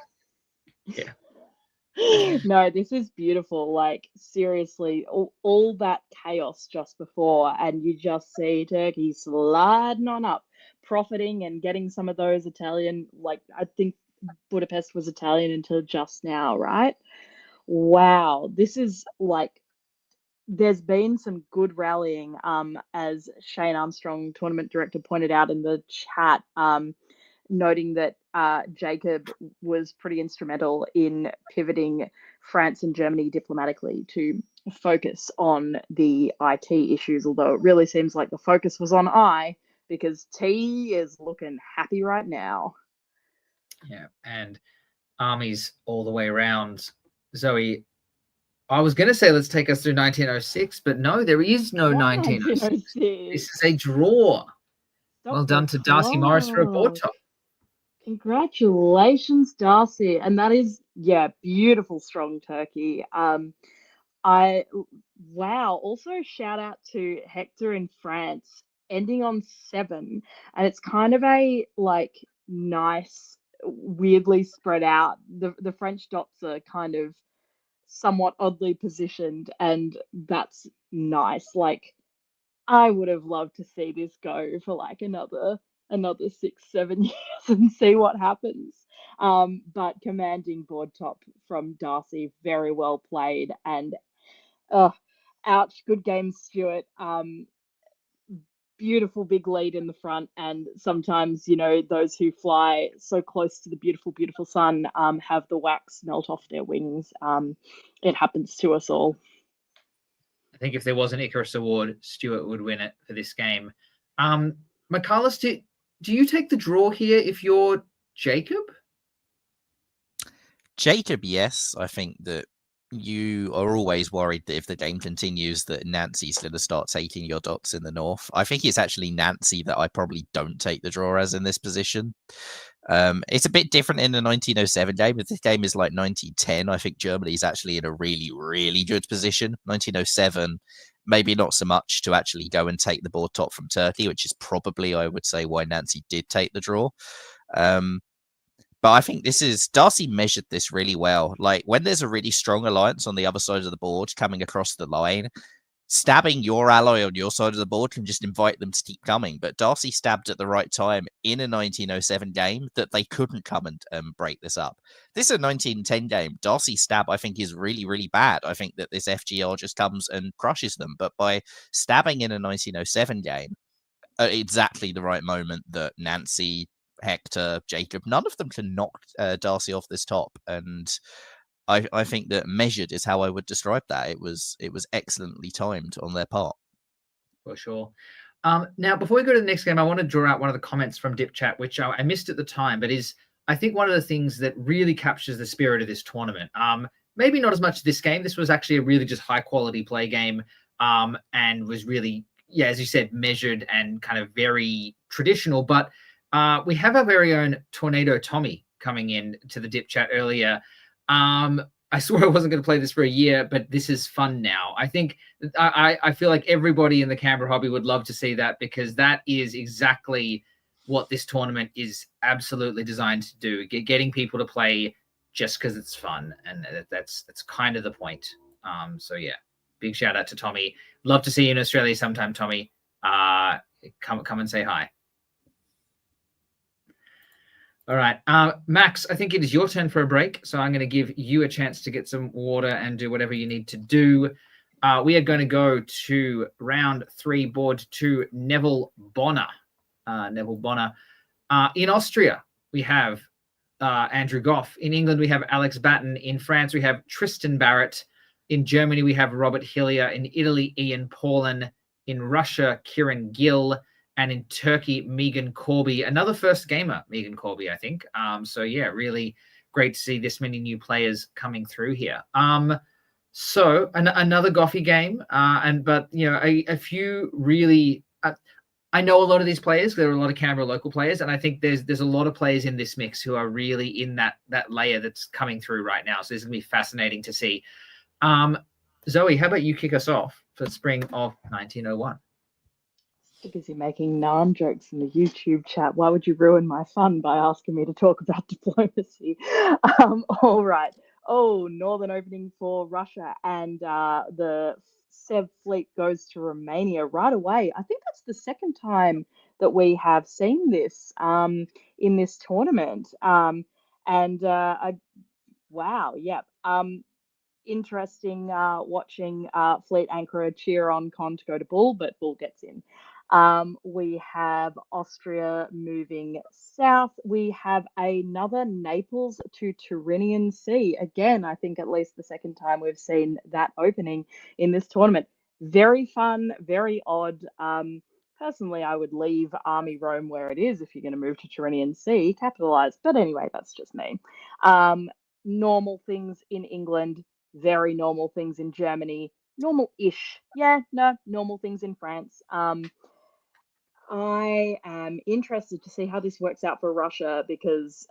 Yeah. No, this is beautiful. Like, seriously, all that chaos just before, and you just see Turkey sliding on up, profiting and getting some of those Italian, I think Budapest was Italian until just now, right? Wow, this is there's been some good rallying, as Shane Armstrong, tournament director, pointed out in the chat, noting that Jacob was pretty instrumental in pivoting France and Germany diplomatically to focus on the IT issues, although it really seems like the focus was on I, because T is looking happy right now. Yeah, and armies all the way around. Zoe, I was going to say let's take us through 1906, but no, there is no 1906. This is a draw. Well done to Darcy Morris for a board top. Congratulations, Darcy. And that is, yeah, beautiful, strong turkey. Wow. Also, shout out to Hector in France, ending on 7. And it's kind of a like nice, weirdly spread out. The French dots are kind of somewhat oddly positioned, and that's nice. Like, I would have loved to see this go for like another 6, 7 years and see what happens. But commanding board top from Darcy, very well played, and ouch, good game, Stuart. Beautiful big lead in the front, and sometimes, you know, those who fly so close to the beautiful sun have the wax melt off their wings. It happens to us all. I think if there was an Icarus Award, Stuart would win it for this game. Michaelis, do you take the draw here if you're Jacob? Jacob, yes. I think that you are always worried that if the game continues that Nancy's going to start taking your dots in the north. I think it's actually Nancy that I probably don't take the draw as in this position. It's a bit different in the 1907 game. If this game is like 1910, I think Germany is actually in a really, really good position. 1907, maybe not so much to actually go and take the board top from Turkey, which is probably, I would say, why Nancy did take the draw. But I think Darcy measured this really well. Like, when there's a really strong alliance on the other side of the board coming across the line, stabbing your ally on your side of the board can just invite them to keep coming. But Darcy stabbed at the right time in a 1907 game that they couldn't come and break this up. This is a 1910 game. Darcy's stab, I think, is really, really bad. I think that this FGR just comes and crushes them. But by stabbing in a 1907 game, at exactly the right moment that Nancy, Hector, Jacob, none of them can knock Darcy off this top, and I think that measured is how I would describe that. It was excellently timed on their part. For sure. Now, before we go to the next game, I want to draw out one of the comments from Dip Chat, which I missed at the time, but is, I think, one of the things that really captures the spirit of this tournament. Maybe not as much this game. This was actually a really just high quality play game, and was really, yeah, as you said, measured and kind of very traditional, but we have our very own Tornado Tommy coming in to the Dip Chat earlier. I swore I wasn't going to play this for a year, but this is fun now. I think I feel like everybody in the Canberra hobby would love to see that, because that is exactly what this tournament is absolutely designed to do. Getting people to play just because it's fun, and that's kind of the point. So yeah, big shout out to Tommy. Love to see you in Australia sometime, Tommy. Come and say hi. All right, Max, I think it is your turn for a break, so I'm going to give you a chance to get some water and do whatever you need to do. We are going to go to round 3, board 2, Neville Bonner. In Austria, we have Andrew Goff. In England, we have Alex Batten. In France, we have Tristan Barrett. In Germany, we have Robert Hillier. In Italy, Ian Paulin. In Russia, Kieran Gill. And in Turkey, Megan Corby, another first gamer, Megan Corby, I think. So yeah, really great to see this many new players coming through here. So another Goffy game, but you know, a few really. I know a lot of these players. There are a lot of Canberra local players, and I think there's a lot of players in this mix who are really in that layer that's coming through right now. So this is gonna be fascinating to see. Zoe, how about you kick us off for spring of 1901? Busy making Narm jokes in the YouTube chat. Why would you ruin my fun by asking me to talk about diplomacy? All right. Oh, Northern opening for Russia, and the Sev fleet goes to Romania right away. I think that's the second time that we have seen this in this tournament. Wow, yeah. Interesting watching Fleet Anchor cheer on Con to go to Bull, but Bull gets in. We have Austria moving south. We have another Naples to Tyrrhenian Sea. Again, I think at least the second time we've seen that opening in this tournament. Very fun, very odd. Personally, I would leave Army Rome where it is if you're going to move to Tyrrhenian Sea, capitalized. But anyway, that's just me. Normal things in England, very normal things in Germany, normal-ish. Yeah, no, normal things in France. I am interested to see how this works out for Russia because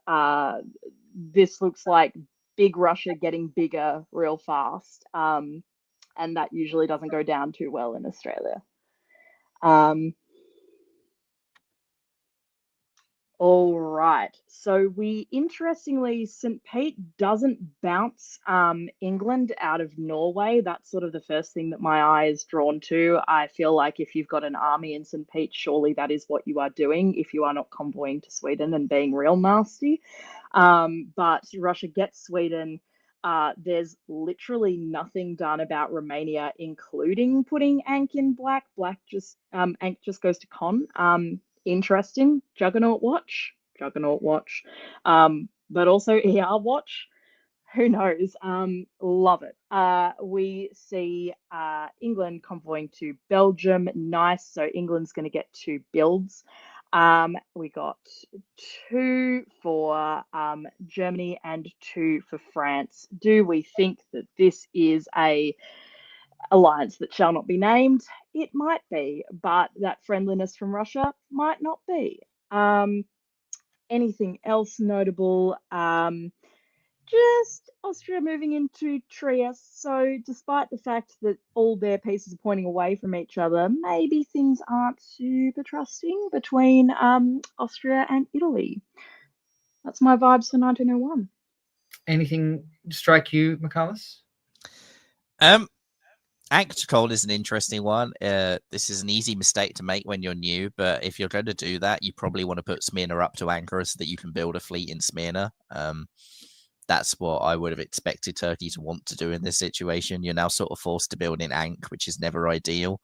this looks like big Russia getting bigger real fast. And that usually doesn't go down too well in Australia. All right. So we interestingly, St. Pete doesn't bounce England out of Norway. That's sort of the first thing that my eye is drawn to. I feel like if you've got an army in St. Pete, surely that is what you are doing if you are not convoying to Sweden and being real nasty. But Russia gets Sweden. There's literally nothing done about Romania, including putting Ankh in black. Ankh just goes to con. Interesting. Juggernaut watch. But also ER watch. Who knows? Love it. We see England convoying to Belgium. Nice. So England's going to get 2 builds. We got 2 for Germany and 2 for France. Do we think that this is a alliance that shall not be named? It might be, but that friendliness from Russia might not be. Anything else notable? Just Austria moving into Trieste. So despite the fact that all their pieces are pointing away from each other, maybe things aren't super trusting between Austria and Italy. That's my vibes for 1901. Anything strike you, Michaelis? Act is an interesting one. This is an easy mistake to make when you're new, but if you're going to do that, you probably want to put Smyrna up to anchor so that you can build a fleet in Smyrna. That's what I would have expected Turkey to want to do in this situation. You're now sort of forced to build in Ankh, which is never ideal.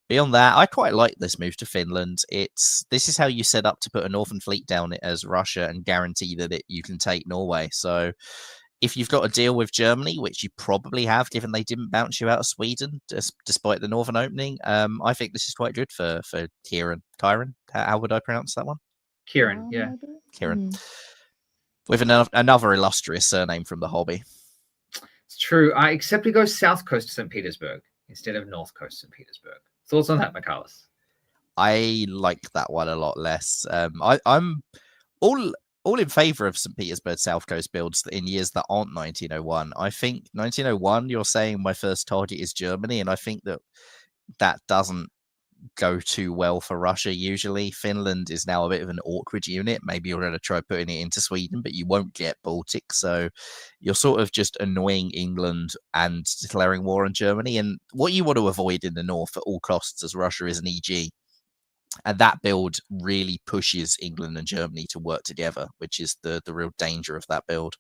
Beyond that, I quite like this move to Finland. This is how you set up to put a northern fleet down as Russia and guarantee that you can take Norway. So if you've got a deal with Germany, which you probably have, given they didn't bounce you out of Sweden despite the northern opening, I think this is quite good for Kieran. Kyron, how would I pronounce that one? Kieran, yeah. Kieran. With another illustrious surname from the hobby. It's true. Except we go south coast to St. Petersburg instead of north coast St. Petersburg. Thoughts on that, Michaelis? I like that one a lot less. I'm all in favour of St. Petersburg South Coast builds in years that aren't 1901. I think 1901, you're saying my first target is Germany, and I think that doesn't go too well for Russia usually. Finland is now a bit of an awkward unit. Maybe you're going to try putting it into Sweden, but you won't get Baltic. So you're sort of just annoying England and declaring war on Germany. And what you want to avoid in the north at all costs as Russia is an EG. And that build really pushes England and Germany to work together, which is the real danger of that build.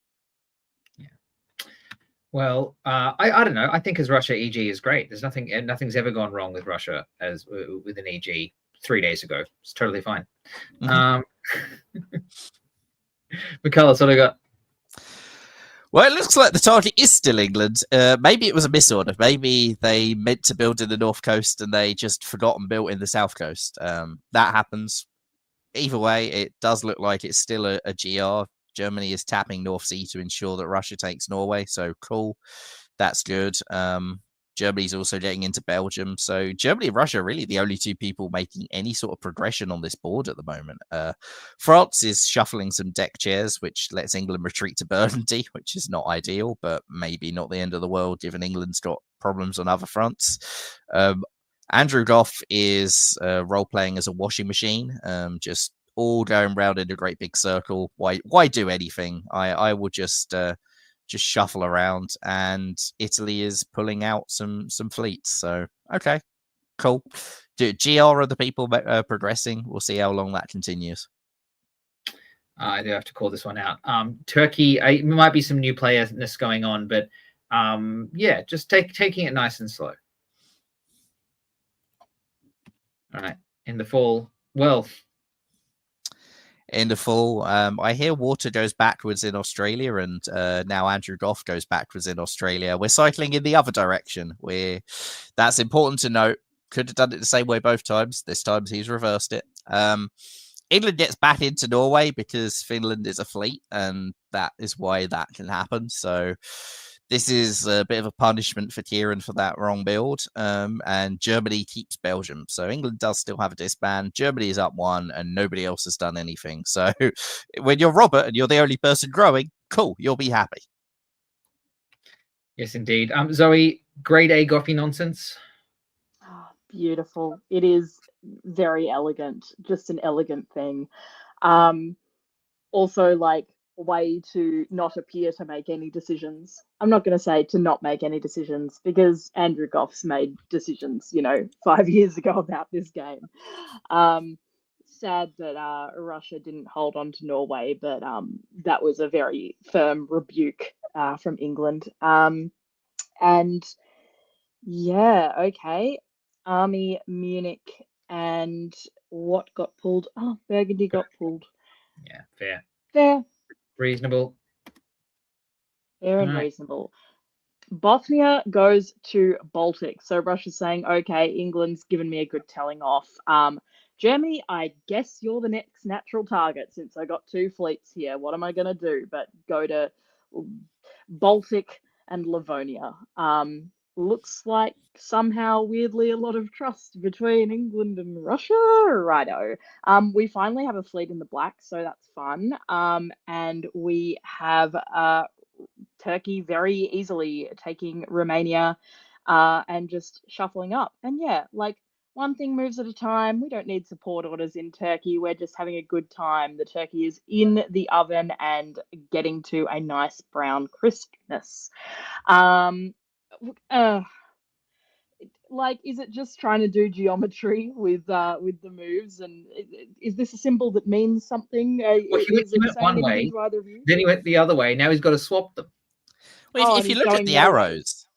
Well, I don't know. I think as Russia, EG is great. There's nothing's ever gone wrong with Russia as with an EG 3 days ago. It's totally fine. Michaelis, what do I got? Well, it looks like the target is still England. Maybe it was a misorder. Maybe they meant to build in the north coast and they just forgot and built in the south coast. That happens. Either way, it does look like it's still a GR. Germany is tapping North Sea to ensure that Russia takes Norway. So cool. That's good. Germany's also getting into Belgium. So Germany and Russia are really the only 2 people making any sort of progression on this board at the moment. France is shuffling some deck chairs, which lets England retreat to Burgundy, which is not ideal, but maybe not the end of the world, given England's got problems on other fronts. Andrew Goff is role-playing as a washing machine, just all going round in a great big circle. Why do anything? I will just shuffle around, and Italy is pulling out some fleets. So okay, cool. GR are the people progressing. We'll see how long that continues. I do have to call this one out. Turkey, it might be some new playerness going on, but yeah, just taking it nice and slow. All right, in the fall. Well, in the fall, I hear water goes backwards in Australia, and now Andrew Goff goes backwards in Australia. We're cycling in the other direction. That's important to note. Could have done it the same way both times. This time he's reversed it. England gets back into Norway because Finland is a fleet, and that is why that can happen. So This is a bit of a punishment for Kieran for that wrong build. And Germany keeps Belgium. So England does still have a disband. Germany is up 1 and nobody else has done anything. So when you're Robert and you're the only person growing, cool, you'll be happy. Yes, indeed. Zoe, grade A Goffy nonsense. Oh, beautiful. It is very elegant, just an elegant thing. Also, like, a way to not appear to make any decisions. I'm not going to say to not make any decisions, because Andrew Goff's made decisions, 5 years ago about this game. Sad that Russia didn't hold on to Norway, but that was a very firm rebuke from England. And yeah, okay. Army, Munich, and what got pulled? Oh, Burgundy got pulled. Yeah, fair. Fair. Reasonable. Fair and reasonable. Bosnia goes to Baltic. So Russia's saying, okay, England's given me a good telling off. Germany, I guess you're the next natural target since I got 2 fleets here. What am I going to do but go to Baltic and Livonia? Looks like somehow, weirdly, a lot of trust between England and Russia. Righto. We finally have a fleet in the black, so that's fun. And we have Turkey very easily taking Romania and just shuffling up. And yeah, like, one thing moves at a time. We don't need support orders in Turkey. We're just having a good time. The turkey is in the oven and getting to a nice brown crispness. Like, is it just trying to do geometry with the moves? And is this a symbol that means something? Well, he went one way, then he went the other way. Now he's got to swap them. Well, if you look at the arrows,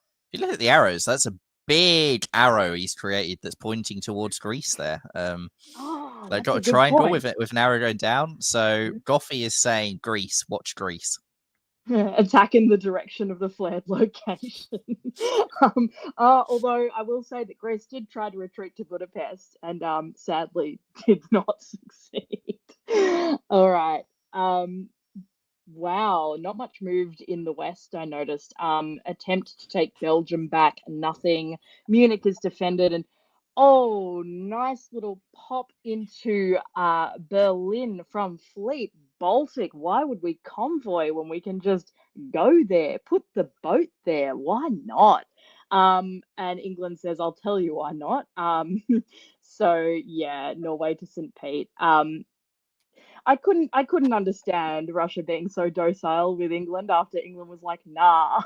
that's a big arrow he's created that's pointing towards Greece there. They've got a triangle with an arrow going down. So Goffy is saying Greece, watch Greece. Attack in the direction of the flared location. Although I will say that Greece did try to retreat to Budapest and sadly did not succeed. All right. Wow, not much moved in the West, I noticed. Attempt to take Belgium back, nothing. Munich is defended, and oh, nice little pop into Berlin from Fleet Baltic. Why would we convoy when we can just go there? Put the boat there. Why not? And England says, I'll tell you why not. So yeah, Norway to St. Pete. I couldn't understand Russia being so docile with England after England was like, nah.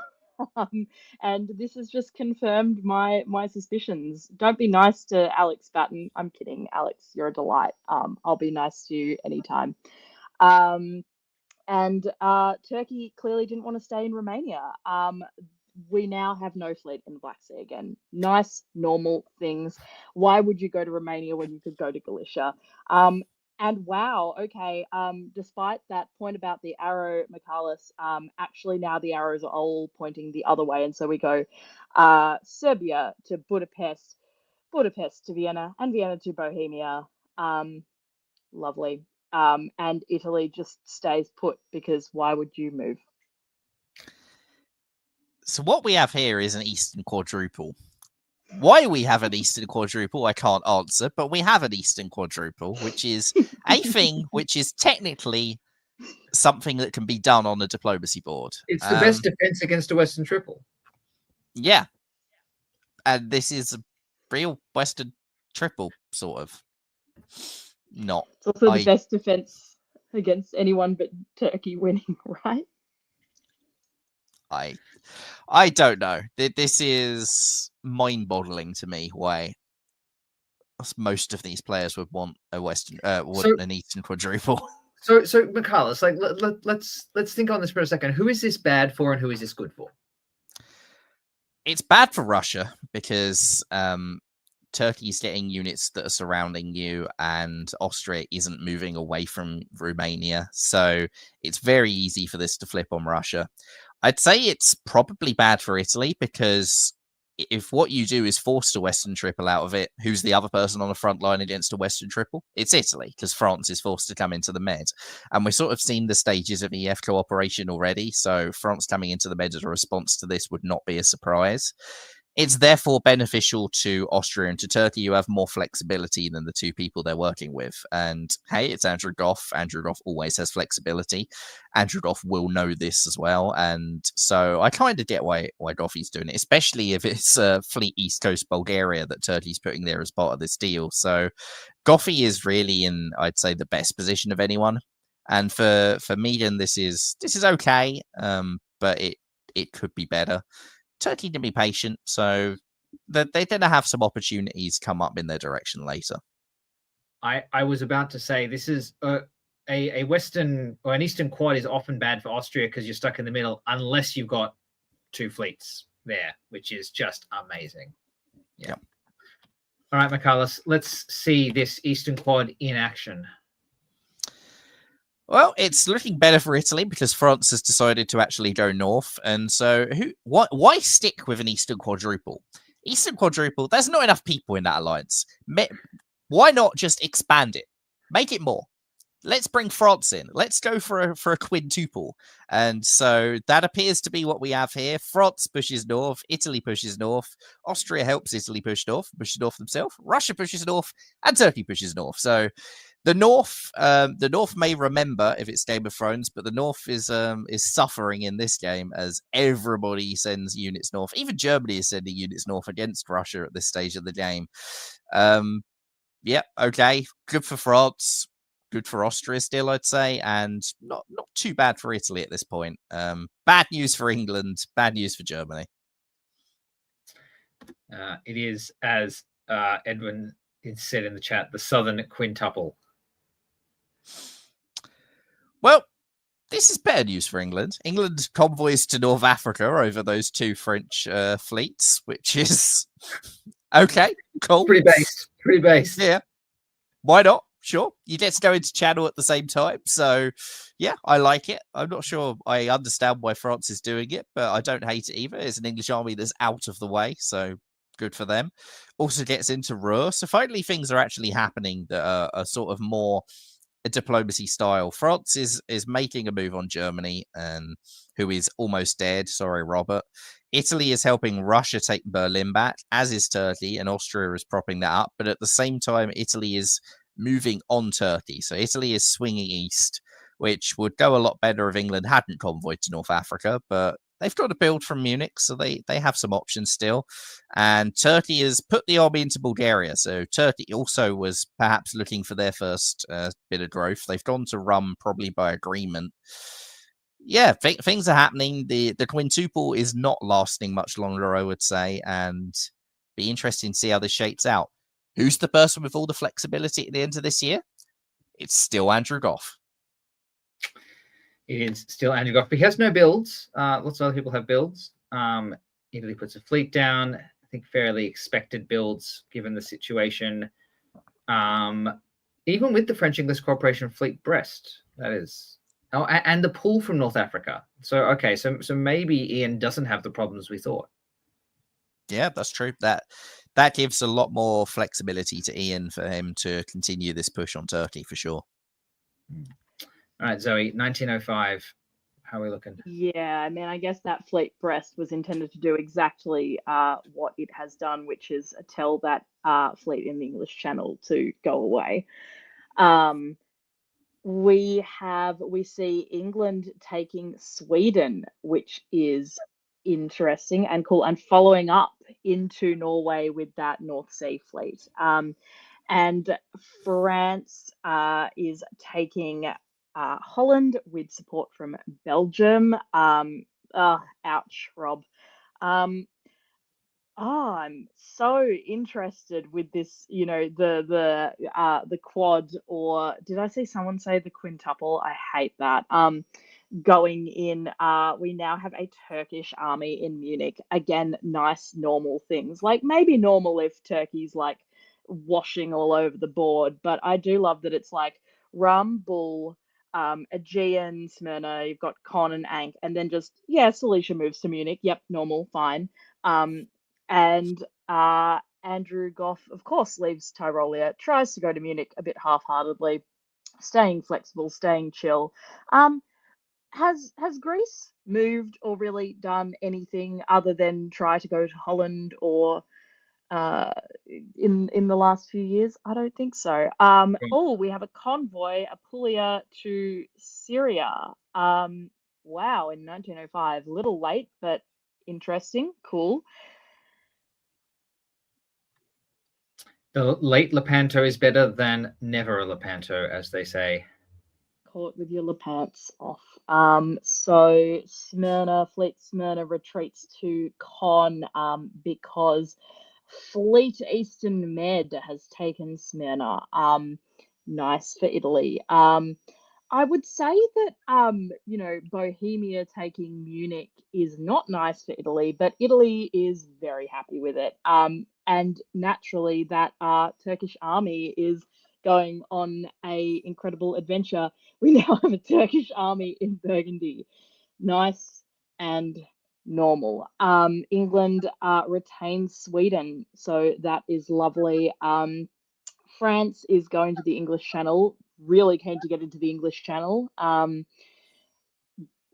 And this has just confirmed my suspicions. Don't be nice to Alex Batten. I'm kidding, Alex. You're a delight. I'll be nice to you anytime. And Turkey clearly didn't want to stay in Romania. We now have no fleet in the Black Sea again. Nice, normal things. Why would you go to Romania when you could go to Galicia? And wow, okay, despite that point about the arrow, Michalis, actually now the arrows are all pointing the other way. And so we go Serbia to Budapest, Budapest to Vienna, and Vienna to Bohemia. Lovely. And Italy just stays put, because why would you move? So what we have here is an Eastern Quadruple. Why we have an Eastern Quadruple, I can't answer, but we have an Eastern Quadruple, which is a thing which is technically something that can be done on a diplomacy board. It's the best defense against a Western Triple. Yeah. And this is a real Western Triple, sort of. Not. It's also the best defense against anyone but Turkey winning, right? I don't know. This is mind-boggling to me. Why most of these players would want a Western, an Eastern Quadruple. So, Michalis, like let's think on this for a second. Who is this bad for, and who is this good for? It's bad for Russia because Turkey's getting units that are surrounding you, and Austria isn't moving away from Romania. So it's very easy for this to flip on Russia. I'd say it's probably bad for Italy because if what you do is force a Western triple out of it, who's the other person on the front line against a Western triple? It's Italy, because France is forced to come into the Med. And we've sort of seen the stages of EF cooperation already, so France coming into the Med as a response to this would not be a surprise. It's therefore beneficial to Austria and to Turkey, who have more flexibility than the two people they're working with. And hey, it's Andrew Goff. Andrew Goff always has flexibility. Andrew Goff will know this as well. And so I kind of get why Goffy's doing it, especially if it's Fleet East Coast Bulgaria that Turkey's putting there as part of this deal. So Goffy is really in, I'd say, the best position of anyone. And for Meaden, this is okay, but it could be better. Turkey can be patient, so they're going to have some opportunities come up in their direction later. I was about to say this is a Western or an Eastern quad is often bad for Austria because you're stuck in the middle unless you've got two fleets there, which is just amazing. Yeah. Yep. All right, Michaelis, let's see this Eastern quad in action. Well, it's looking better for Italy because France has decided to actually go north. And so why stick with an Eastern quadruple? Eastern quadruple, there's not enough people in that alliance. Why not just expand it? Make it more. Let's bring France in. Let's go for a quintuple. And so that appears to be what we have here. France pushes north. Italy pushes north. Austria helps Italy pushes north themselves. Russia pushes north. And Turkey pushes north. So the North may remember if it's Game of Thrones, but the North is suffering in this game as everybody sends units north. Even Germany is sending units north against Russia at this stage of the game. Yeah, okay, good for France, good for Austria still, I'd say, and not too bad for Italy at this point. Bad news for England, bad news for Germany. It is, as Edwin said in the chat, the Southern quintuple. Well, this is better news for England. England convoys to North Africa over those two French fleets, which is okay, cool. Pretty base. Yeah. Why not? Sure. You get to go into Channel at the same time. So, yeah, I like it. I'm not sure I understand why France is doing it, but I don't hate it either. It's an English army that's out of the way, so good for them. Also gets into Ruhr. So finally things are actually happening that are sort of more a diplomacy style. France is making a move on Germany, who is almost dead. Sorry, Robert. Italy is helping Russia take Berlin back, as is Turkey, and Austria is propping that up. But at the same time, Italy is moving on Turkey. So Italy is swinging east, which would go a lot better if England hadn't convoyed to North Africa. But they've got to build from Munich, so they have some options still. And Turkey has put the army into Bulgaria. So Turkey also was perhaps looking for their first bit of growth. They've gone to Rum probably by agreement. Yeah, things are happening. The quintuple is not lasting much longer, I would say, and be interesting to see how this shapes out. Who's the person with all the flexibility at the end of this year? It's still Andrew Goff. It is still Andrew Goff. But he has no builds. Lots of other people have builds. Italy puts a fleet down. I think fairly expected builds given the situation. Even with the French-English cooperation fleet Brest, that is. Oh, and the pull from North Africa. So, okay, so maybe Ian doesn't have the problems we thought. Yeah, that's true. That gives a lot more flexibility to Ian for him to continue this push on Turkey for sure. All right, Zoe, 1905. How are we looking? Yeah, I mean, I guess that fleet Brest was intended to do exactly what it has done, which is tell that fleet in the English Channel to go away. We see England taking Sweden, which is interesting and cool, and following up into Norway with that North Sea fleet. And France is taking Holland with support from Belgium. Ouch, Rob. I'm so interested with this, the quad, or did I see someone say the quintuple? I hate that. Going in, we now have a Turkish army in Munich. Again, nice normal things. Like maybe normal if Turkey's like washing all over the board, but I do love that it's like Rum, Bull, Aegean, Smyrna, you've got Con and Ankh, and then just, Cilicia moves to Munich. Yep, normal, fine. And Andrew Goff, of course, leaves Tyrolia, tries to go to Munich a bit half-heartedly, staying flexible, staying chill. Has Greece moved or really done anything other than try to go to Holland or in the last few years? I don't think so. Oh, we have a convoy, Apulia to Syria. Wow, in 1905. Little late, but interesting. Cool. The late Lepanto is better than never a Lepanto, as they say. Call it with your pants off. So Fleet Smyrna retreats to Con because Fleet Eastern Med has taken Smyrna. Nice for Italy. I would say that Bohemia taking Munich is not nice for Italy, but Italy is very happy with it. And naturally, that Turkish army is going on a incredible adventure. We now have a Turkish army in Burgundy. Nice and normal. England retains Sweden, so that is lovely. France is going to the English Channel, really keen to get into the English Channel.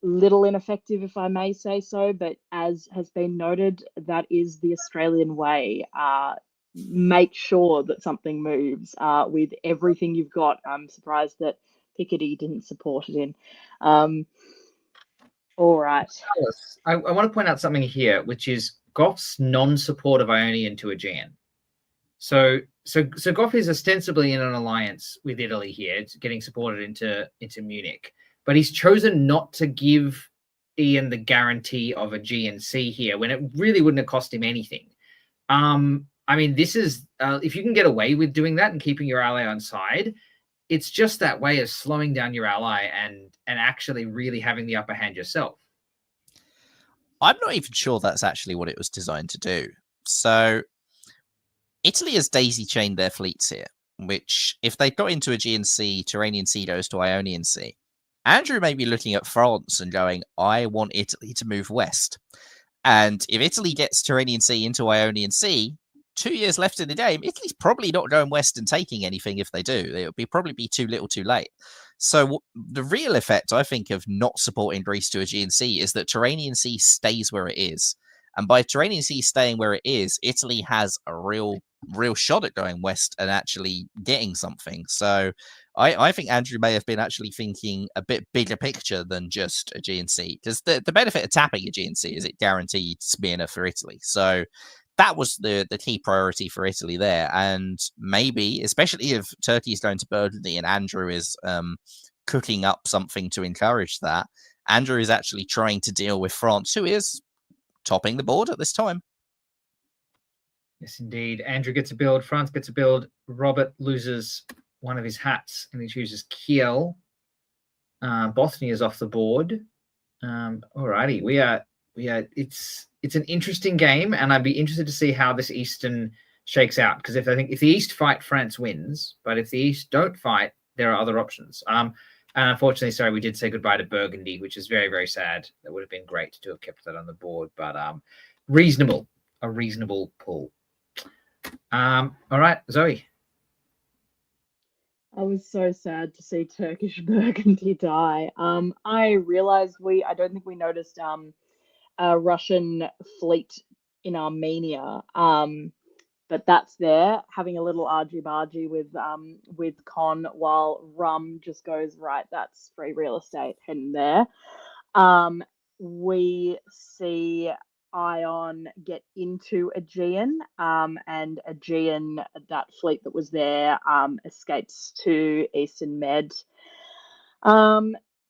Little ineffective, if I may say so, but as has been noted, that is the Australian way. Make sure that something moves with everything you've got. I'm surprised that Picardy didn't support it in. All right. I want to point out something here, which is Goff's non-support of Ionian to Aegean. So Goff is ostensibly in an alliance with Italy here. It's getting supported into Munich, but he's chosen not to give Ian the guarantee of Aegean Sea here when it really wouldn't have cost him anything. I mean, this is if you can get away with doing that and keeping your ally on side, it's just that way of slowing down your ally and actually really having the upper hand yourself. I'm not even sure that's actually what it was designed to do. So Italy has daisy-chained their fleets here, which, if they got into Aegean Sea, Tyrrhenian Sea goes to Ionian Sea. Andrew may be looking at France and going, I want Italy to move west. And if Italy gets Tyrrhenian Sea into Ionian Sea, 2 years left in the game, Italy's probably not going west and taking anything if they do. It would probably be too little too late. So the real effect, I think, of not supporting Greece to Aegean Sea is that Tyrrhenian Sea stays where it is. And by Tyrrhenian Sea staying where it is, Italy has a real shot at going west and actually getting something. So I think Andrew may have been actually thinking a bit bigger picture than just Aegean Sea, because the benefit of tapping Aegean Sea is it guaranteed Smyrna for Italy. So that was the key priority for Italy there. And maybe, especially if Turkey is going to Burgundy and Andrew is cooking up something to encourage that, Andrew is actually trying to deal with France, who is topping the board at this time. Yes, indeed. Andrew gets a build. France gets a build. Robert loses one of his hats and he chooses Kiel. Bothnia is off the board. Alrighty, we are. It's an interesting game, and I'd be interested to see how this Eastern shakes out. Because if the East fight, France wins. But if the East don't fight, there are other options. And unfortunately, sorry, we did say goodbye to Burgundy, which is very, very sad. That would have been great to have kept that on the board, but a reasonable pull. All right, Zoe. I was so sad to see Turkish Burgundy die. I realized I don't think we noticed a Russian fleet in Armenia. But that's there, having a little argy-bargy with Con, while Rum just goes, right, that's free real estate, heading there. We see Ion get into Aegean, and Aegean, that fleet that was there, escapes to Eastern Med.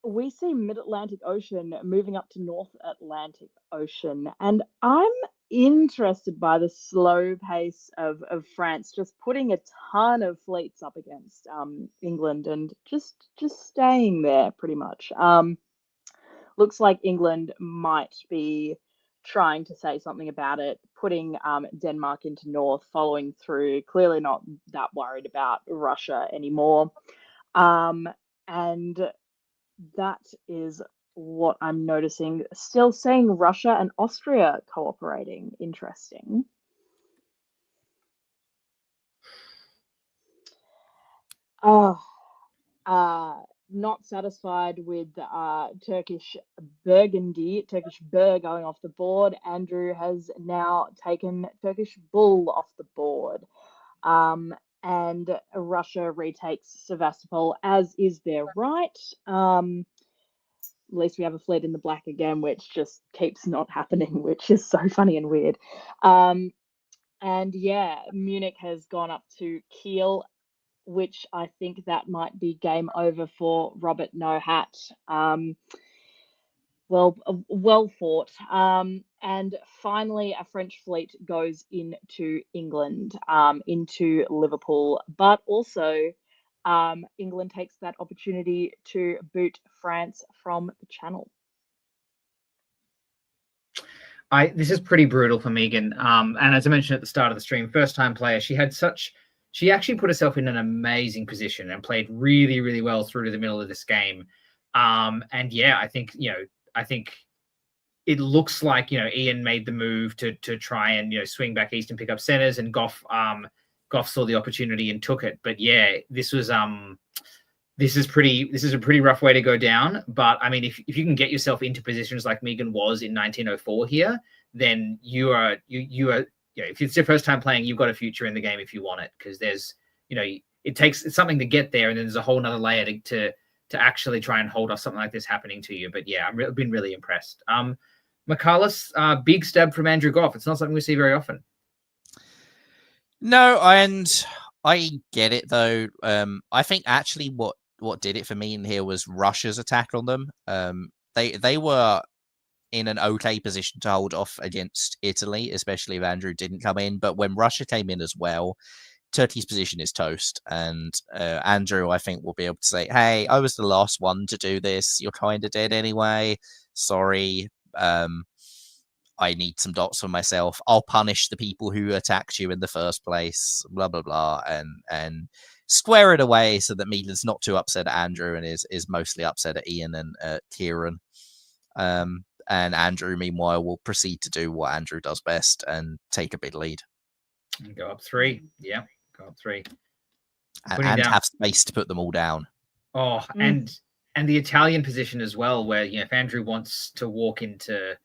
We see Mid-Atlantic Ocean moving up to North Atlantic Ocean, and I'm interested by the slow pace of France just putting a ton of fleets up against England and just staying there pretty much. Looks like England might be trying to say something about it, putting Denmark into North, following through, clearly not that worried about Russia anymore. And that is what I'm noticing. Still seeing Russia and Austria cooperating. Interesting. Oh, not satisfied with Turkish Burgundy, Turkish Bur going off the board. Andrew has now taken Turkish Bull off the board. And Russia retakes Sevastopol, as is their right. At least we have a fleet in the black again, which just keeps not happening, which is so funny and weird. And yeah, Munich has gone up to Kiel, which I think that might be game over for Robert No Hat. Well fought. And finally, a French fleet goes into England, into Liverpool, but also England takes that opportunity to boot France from the Channel. This is pretty brutal for Megan. And as I mentioned at the start of the stream, first-time player, she actually put herself in an amazing position and played really, really well through to the middle of this game. And yeah, I think it looks like, Ian made the move to try and, swing back east and pick up centers, and Goff saw the opportunity and took it. But yeah, this is a pretty rough way to go down. But I mean, if you can get yourself into positions like Megan was in 1904 here, then you are if it's your first time playing, you've got a future in the game if you want it, because there's, it's something to get there, and then there's a whole nother layer to actually try and hold off something like this happening to you. But yeah, I've been really impressed. McCallus, big stab from Andrew Goff. It's not something we see very often. No, and I get it though. I think actually what did it for me in here was Russia's attack on them. They were in an okay position to hold off against Italy, especially if Andrew didn't come in. But when Russia came in as well, Turkey's position is toast. And Andrew, I think, will be able to say, hey, I was the last one to do this. You're kind of dead anyway. Sorry. I need some dots for myself. I'll punish the people who attacked you in the first place, blah, blah, blah. And square it away so that Milan's not too upset at Andrew and is mostly upset at Ian and Kieran. And Andrew, meanwhile, will proceed to do what Andrew does best and take a big lead. And go up 3. Yeah, go up 3. And have space to put them all down. Oh, and the Italian position as well, where, if Andrew wants to walk into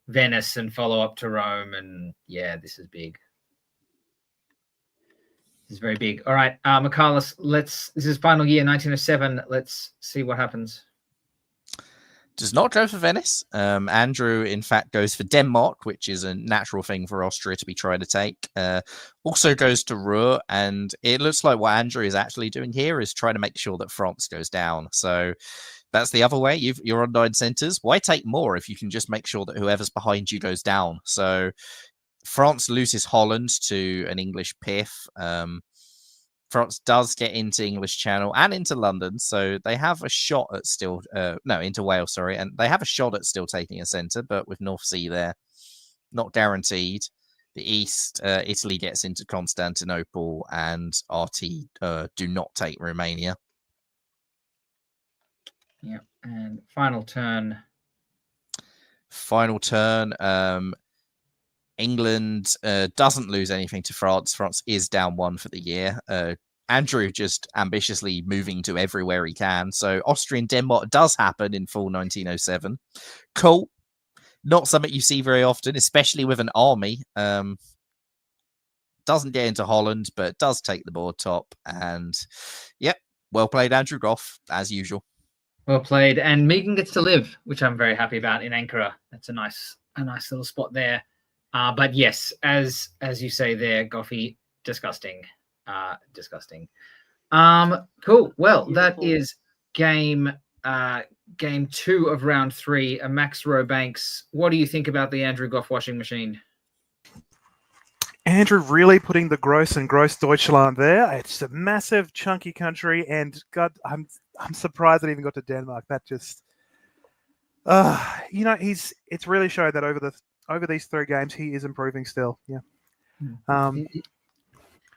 Venice and follow up to Rome, and yeah, this is big. This is very big. All right, McCallus, this is final year, 1907. Let's see what happens. Does not go for Venice. Andrew, in fact, goes for Denmark, which is a natural thing for Austria to be trying to take. Also goes to Ruhr, and it looks like what Andrew is actually doing here is trying to make sure that France goes down. So that's the other way. You're on 9 centers. Why take more if you can just make sure that whoever's behind you goes down? So France loses Holland to an English PIF. France does get into English Channel and into London, so they have a shot at still into Wales, sorry, and they have a shot at still taking a centre, but with North Sea there, not guaranteed. The East, Italy gets into Constantinople, and RT do not take Romania. Yeah, and final turn. England doesn't lose anything to France. France is down 1 for the year. Andrew just ambitiously moving to everywhere he can. So Austria and Denmark does happen in full 1907. Cool. Not something you see very often, especially with an army. Doesn't get into Holland, but does take the board top. And yep, well played, Andrew Goff, as usual. Well played. And Megan gets to live, which I'm very happy about, in Ankara. That's a nice little spot there. But yes, as you say there, Goffy, disgusting. Disgusting. Cool. Well, beautiful. That is game 2 of round 3. Max Robanks, what do you think about the Andrew Goff washing machine? Andrew really putting the Gross and Gross Deutschland there. It's a massive, chunky country, and God, I'm surprised it even got to Denmark. That just, it's really showed that over these 3 games, he is improving still. Yeah.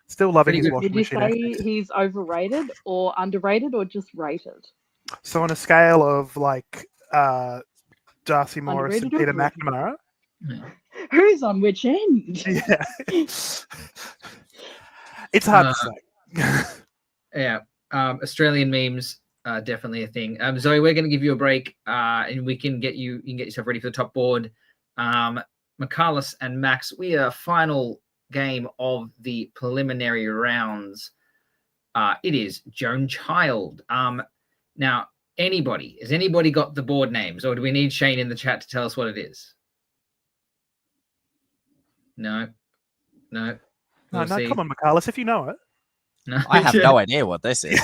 Still loving his washing machine. Did you say he's overrated or underrated or just rated? So on a scale of like Darcy Morris and Peter Underrated or McNamara. Who's on which end? Yeah. It's hard to say. Yeah. Australian memes are definitely a thing. Zoe, we're going to give you a break, and you can get yourself ready for the top board. Michaelis and Max, we are final game of the preliminary rounds. It is Joan Child. Now, has anybody got the board names, or do we need Shane in the chat to tell us what it is? No. No, come on, Michaelis, if you know it. No. I have no idea what this is.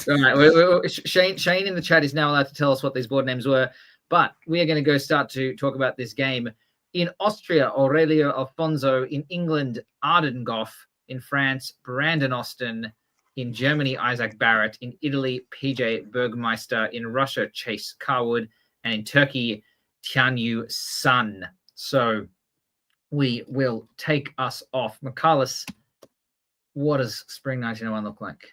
All right, Shane in the chat is now allowed to tell us what these board names were, but we are going to start to talk about this game. In Austria, Aurelio Alfonso. In England, Ardengoff. In France, Brandon Austin. In Germany, Isaac Barrett. In Italy, PJ Bergmeister. In Russia, Chase Carwood. And in Turkey, Tianyu Sun. So we will take us off. Michaelis, what does Spring 1901 look like?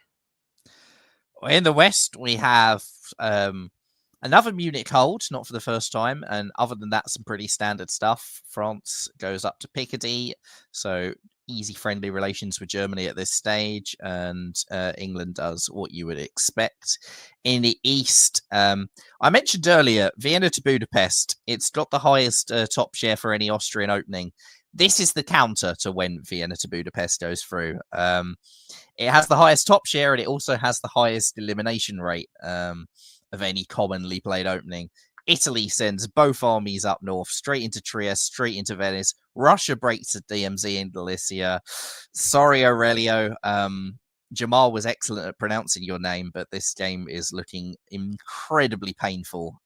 In the West, we have another Munich hold, not for the first time. And other than that, some pretty standard stuff. France goes up to Picardy. So easy, friendly relations with Germany at this stage. And England does what you would expect. In the East, I mentioned earlier, Vienna to Budapest. It's got the highest top share for any Austrian opening. This is the counter to when Vienna to Budapest goes through. It has the highest top share, and it also has the highest elimination rate of any commonly played opening. Italy sends both armies up north, straight into Trieste, straight into Venice. Russia breaks at DMZ in Galicia. Sorry, Aurelio. Jamal was excellent at pronouncing your name, but this game is looking incredibly painful.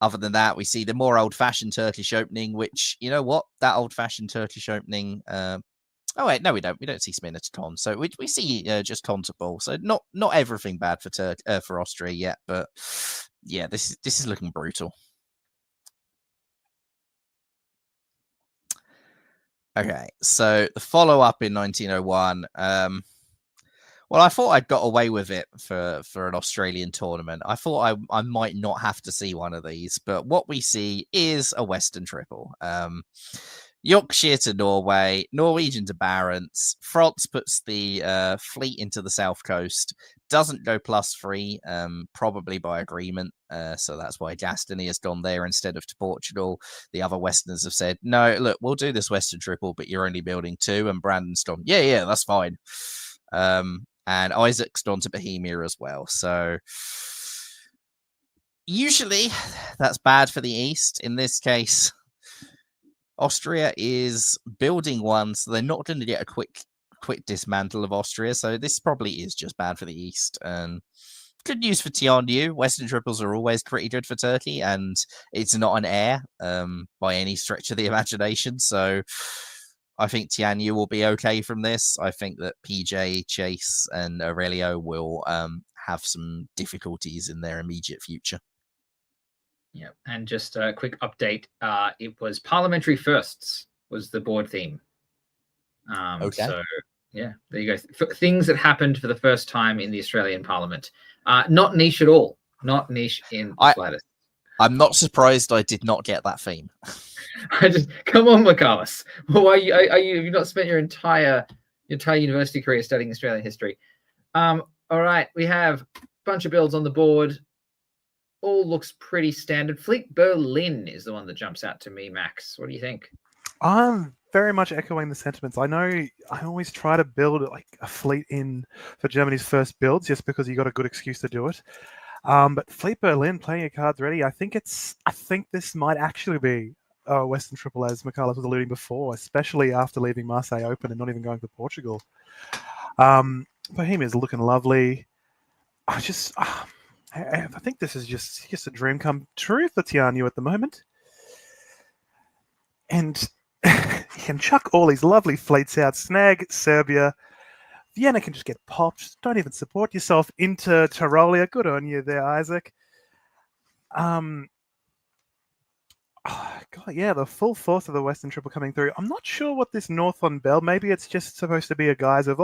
Other than that, we see the more old-fashioned Turkish opening, which, you know what? That old-fashioned Turkish opening... oh, wait, no, we don't. We don't see Smyrna to Con. So we see just Con to Ball. So not everything bad for Austria yet, but yeah, this is looking brutal. Okay, so the follow-up in 1901... well, I thought I'd got away with it for an Australian tournament. I thought I might not have to see one of these, but what we see is a Western triple. Yorkshire to Norway, Norwegian to Barents. France puts the fleet into the south coast, doesn't go +3, probably by agreement. So that's why Gascony has gone there instead of to Portugal. The other Westerners have said, no, look, we'll do this Western triple, but you're only building 2. And Brandon's gone, yeah, that's fine. And Isaac's gone to Bohemia as well. So usually that's bad for the East. In this case, Austria is building one, so they're not going to get a quick dismantle of Austria. So this probably is just bad for the East. And good news for Tianyu. Western triples are always pretty good for Turkey, and it's not an heir by any stretch of the imagination. So I think Tianyu will be okay from this. I think that PJ, Chase, and Aurelio will have some difficulties in their immediate future. Yeah, and just a quick update. It was parliamentary firsts was the board theme. Okay. So, yeah, there you go. Things that happened for the first time in the Australian Parliament. Not niche at all. Not niche in the slightest. I'm not surprised I did not get that theme. Come on, Michaelis. Why have you not spent your entire university career studying Australian history? All right, we have a bunch of builds on the board. All looks pretty standard. Fleet Berlin is the one that jumps out to me, Max. What do you think? I'm very much echoing the sentiments. I know I always try to build like a fleet in for Germany's first builds just because you got a good excuse to do it. But Fleet Berlin, playing your cards ready, I think this might actually be Western triple, as Michaelis was alluding before, especially after leaving Marseille open and not even going to Portugal. Bohemia's looking lovely. I think this is just a dream come true for Tianyu at the moment. And he can chuck all these lovely fleets out. Snag, Serbia. Vienna can just get popped. Don't even support yourself into Tyrolia. Good on you there, Isaac. God, yeah, the full force of the Western triple coming through. I'm not sure what this North on Bell. Maybe it's just supposed to be a guise of,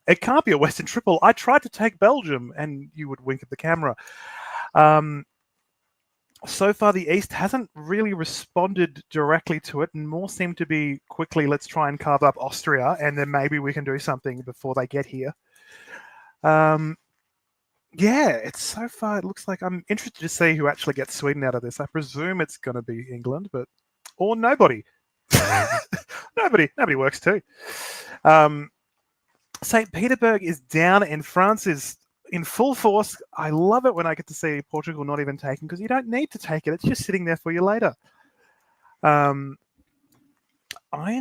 it can't be a Western triple. I tried to take Belgium, and you would wink at the camera. so far the East hasn't really responded directly to it, and more seem to be quickly, let's try and carve up Austria, and then maybe we can do something before they get here. Yeah, it's so far. It looks like I'm interested to see who actually gets Sweden out of this. I presume it's going to be England, or nobody. Nobody works too. St. Petersburg is down, and France is in full force. I love it when I get to see Portugal not even taken, because you don't need to take it. It's just sitting there for you later. Ironing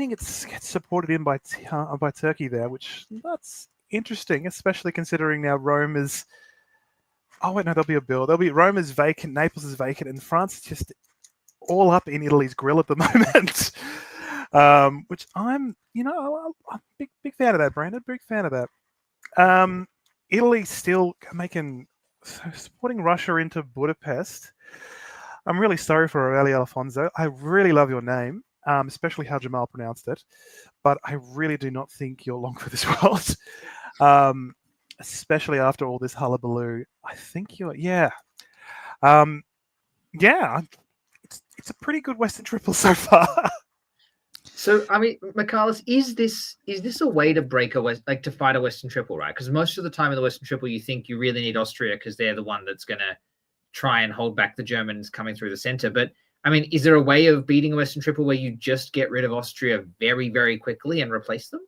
gets supported in by Turkey there, which that's interesting, especially considering now Rome is. Oh wait, no, there'll be a bill. Rome is vacant, Naples is vacant, and France is just all up in Italy's grill at the moment. Which I'm a big fan of that, Brandon. Big fan of that. Italy still supporting Russia into Budapest. I'm really sorry for Aurelio Alfonso. I really love your name, especially how Jamal pronounced it, but I really do not think you're long for this world. Especially after all this hullabaloo. I think you're, yeah. It's a pretty good Western triple so far. So, I mean, Michaelis, is this a way to break to fight a Western triple, right? Because most of the time in the Western triple, you think you really need Austria because they're the one that's going to try and hold back the Germans coming through the center. But I mean, is there a way of beating a Western triple where you just get rid of Austria very, very quickly and replace them?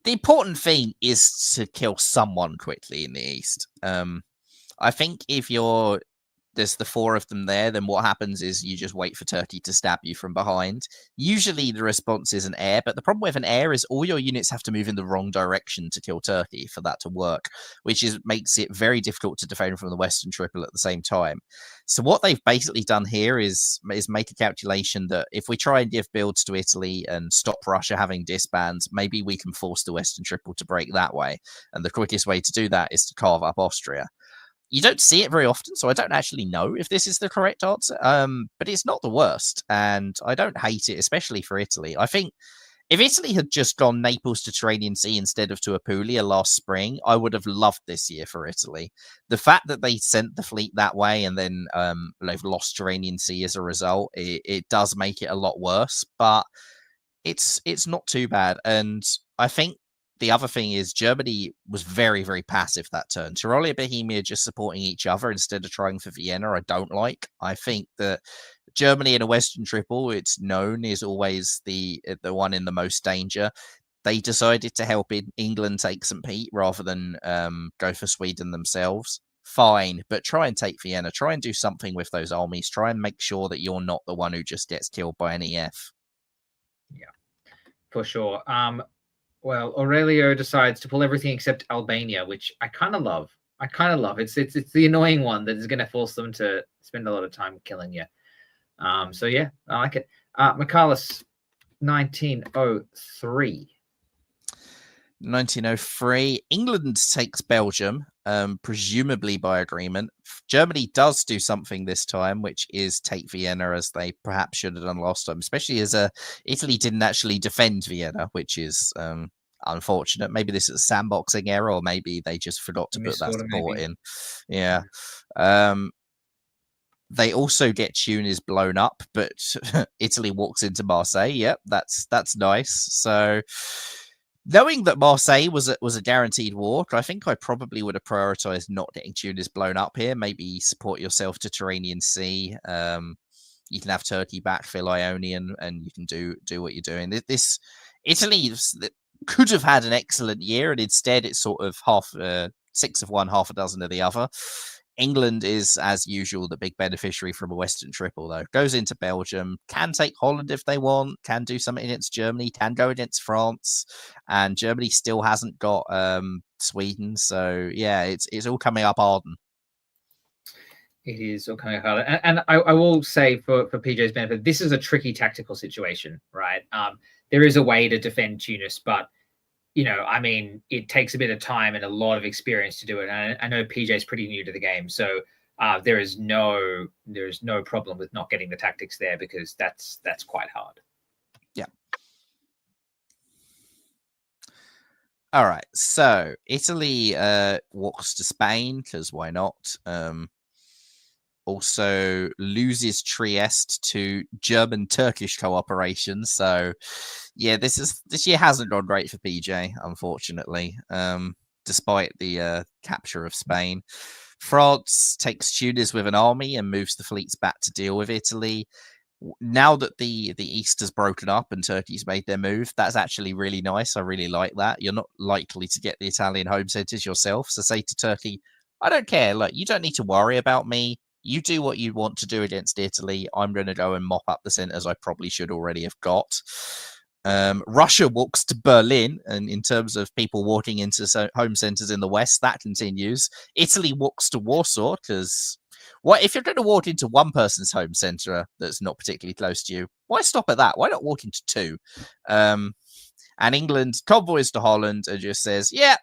The important thing is to kill someone quickly in the East. I think if there's the four of them there, then what happens is you just wait for Turkey to stab you from behind. Usually the response is an air, but the problem with an air is all your units have to move in the wrong direction to kill Turkey for that to work, which makes it very difficult to defend from the Western triple at the same time. So what they've basically done here is make a calculation that if we try and give builds to Italy and stop Russia having disbands, maybe we can force the Western triple to break that way. And the quickest way to do that is to carve up Austria. You don't see it very often, so I don't actually know if this is the correct answer. But it's not the worst, and I don't hate it, especially for Italy. I think if Italy had just gone Naples to Tyrrhenian Sea instead of to Apulia last spring, I would have loved this year for Italy. The fact that they sent the fleet that way and then they've lost Tyrrhenian Sea as a result, it does make it a lot worse, but it's not too bad. And I think the other thing is Germany was very, very passive that turn. Tyrolia, Bohemia just supporting each other instead of trying for Vienna, I don't like. I think that Germany in a Western triple, it's known, is always the one in the most danger. They decided to help England take St. Pete rather than go for Sweden themselves. Fine, but try and take Vienna. Try and do something with those armies. Try and make sure that you're not the one who just gets killed by an EF. Yeah, for sure. Well, Aurelio decides to pull everything except Albania, which I kind of love. It's the annoying one that is going to force them to spend a lot of time killing you. So yeah, I like it. Michaelis, 1903. 1903, England takes Belgium, presumably by agreement. Germany does do something this time, which is take Vienna, as they perhaps should have done last time, especially as Italy didn't actually defend Vienna, which is unfortunate. Maybe this is a sandboxing error, or maybe they just forgot to put that support in. Yeah. They also get Tunis blown up, but Italy walks into Marseille. Yep, that's nice. So knowing that Marseille was a guaranteed war, I think I probably would have prioritized not getting Tunis blown up here. Maybe support yourself to Tyrrhenian Sea. You can have Turkey backfill Ionian, and you can do what you're doing. This Italy could have had an excellent year, and instead it's sort of 6 of one, half a dozen of the other. England is, as usual, the big beneficiary from a Western triple, though. Goes into Belgium, can take Holland if they want, can do something against Germany, can go against France, and Germany still hasn't got Sweden. So, yeah, it's all coming up Arden. It is all coming up Arden. And I will say, for PJ's benefit, this is a tricky tactical situation, right? There is a way to defend Tunis, but I mean, it takes a bit of time and a lot of experience to do it. And I know PJ's pretty new to the game, so there is no problem with not getting the tactics there, because that's quite hard. Yeah. All right. So Italy walks to Spain, because why not? also loses Trieste to German-Turkish cooperation. So, yeah, this year hasn't gone great for PJ, unfortunately. Despite the capture of Spain, France takes Tunis with an army and moves the fleets back to deal with Italy. Now that the East has broken up and Turkey's made their move, that's actually really nice. I really like that. You're not likely to get the Italian home centers yourself, so say to Turkey, I don't care. Like, you don't need to worry about me. You do what you want to do against Italy. I'm going to go and mop up the centers I probably should already have got. Russia walks to Berlin, and in terms of people walking into home centers in the West, that continues. Italy walks to Warsaw because, what if you're going to walk into one person's home center that's not particularly close to you? Why stop at that? Why not walk into two? And England convoys to Holland and just says, yeah,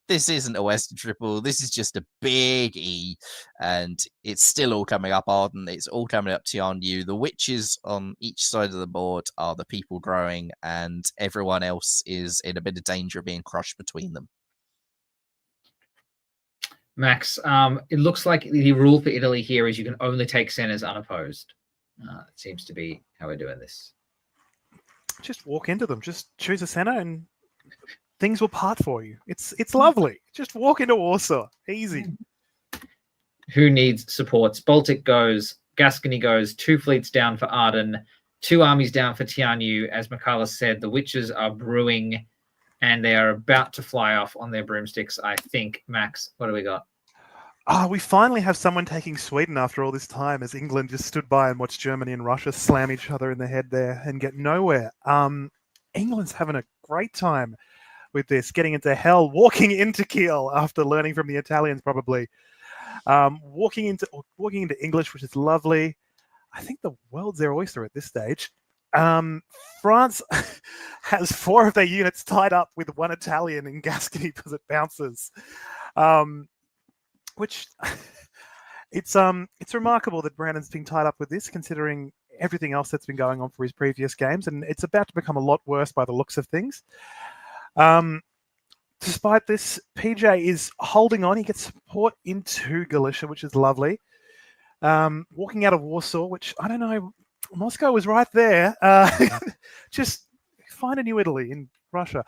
this isn't a Western Triple. This is just a big E, and it's still all coming up Arden. It's all coming up Tianyu. The witches on each side of the board are the people growing, and everyone else is in a bit of danger of being crushed between them. Max, it looks like the rule for Italy here is you can only take centers unopposed. It seems to be how we're doing this. Just walk into them. Just choose a center and things will part for you. It's lovely. Just walk into Warsaw. Easy. Who needs supports? Baltic goes. Gascony goes. 2 fleets down for Arden. 2 armies down for Tianyu. As Michaela said, the witches are brewing and they are about to fly off on their broomsticks, I think. Max, what do we got? We finally have someone taking Sweden after all this time, as England just stood by and watched Germany and Russia slam each other in the head there and get nowhere. England's having a great time with this, getting into hell, walking into Kiel after learning from the Italians, probably. Walking into English, which is lovely. I think the world's their oyster at this stage. France has 4 of their units tied up with 1 Italian in Gascony because it bounces. Which it's remarkable that Brandon's been tied up with this, considering everything else that's been going on for his previous games, and it's about to become a lot worse by the looks of things. Despite this, PJ is holding on. He gets support into Galicia, which is lovely. Walking out of Warsaw, which, I don't know, Moscow was right there. Just find a new Italy in Russia.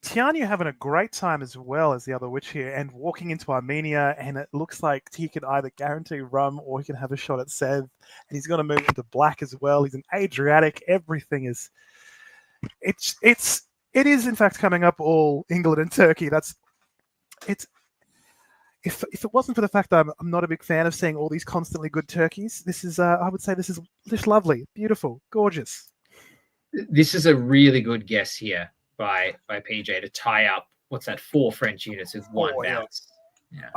Tianyu having a great time as well as the other witch here, and walking into Armenia, and it looks like he can either guarantee rum or he can have a shot at Sev, and he's going to move into black as well. He's an Adriatic. Everything is... It is in fact coming up all England and Turkey. If it wasn't for the fact that I'm not a big fan of seeing all these constantly good turkeys, this is I would say this is just lovely, beautiful, gorgeous. This is a really good guess here by PJ to tie up, what's that, 4 French units with 1 bounce. Yeah.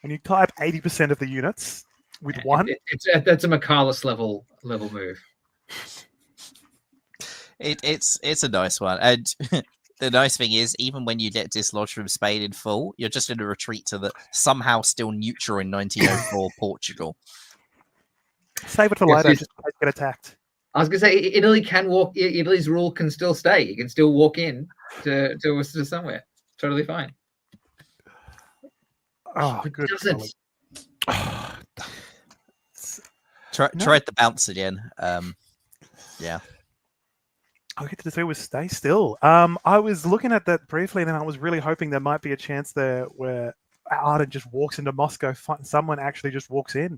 When you tie up 80% of the units with 1, that's a Michaelis level move. It's a nice one, and the nice thing is, even when you get dislodged from Spain in full, you're just going to retreat to the somehow still neutral in 1904 Portugal. Save it for later. Just get attacked. I was going to say, Italy can walk. Italy's rule can still stay. You can still walk in to somewhere. Totally fine. Oh, good. Try the bounce again. Yeah. All I get to do was stay still. I was looking at that briefly, and then I was really hoping there might be a chance there where Arden just walks into Moscow, someone actually just walks in.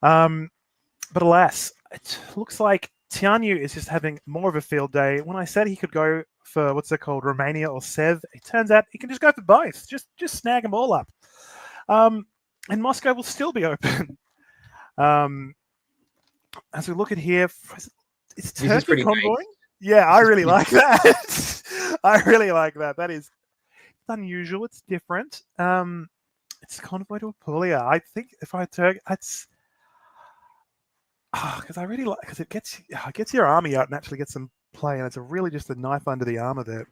But alas, it looks like Tianyu is just having more of a field day. When I said he could go for, what's it called, Romania or Sev, it turns out he can just go for both. Just snag them all up. And Moscow will still be open. As we look at here, is Turkey convoying? Yeah, I really like that. I really like that. That is unusual. It's different. It's convoy to Apulia. I think if I Turkey, it's because I really like, because it gets your army out and actually gets some play, and it's really just a knife under the armor there.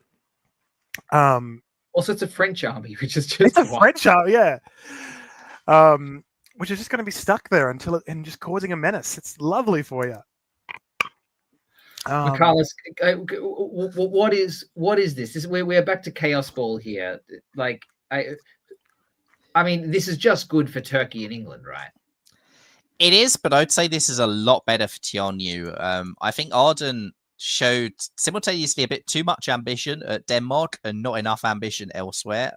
Also, it's a French army, which is just it's a French army, yeah. Which is just going to be stuck there and just causing a menace. It's lovely for you. Michaelis, what is this? We're back to chaos ball here. Like, I mean, this is just good for Turkey and England, right? It is, but I'd say this is a lot better for Tianyu. I think Arden showed simultaneously a bit too much ambition at Denmark and not enough ambition elsewhere.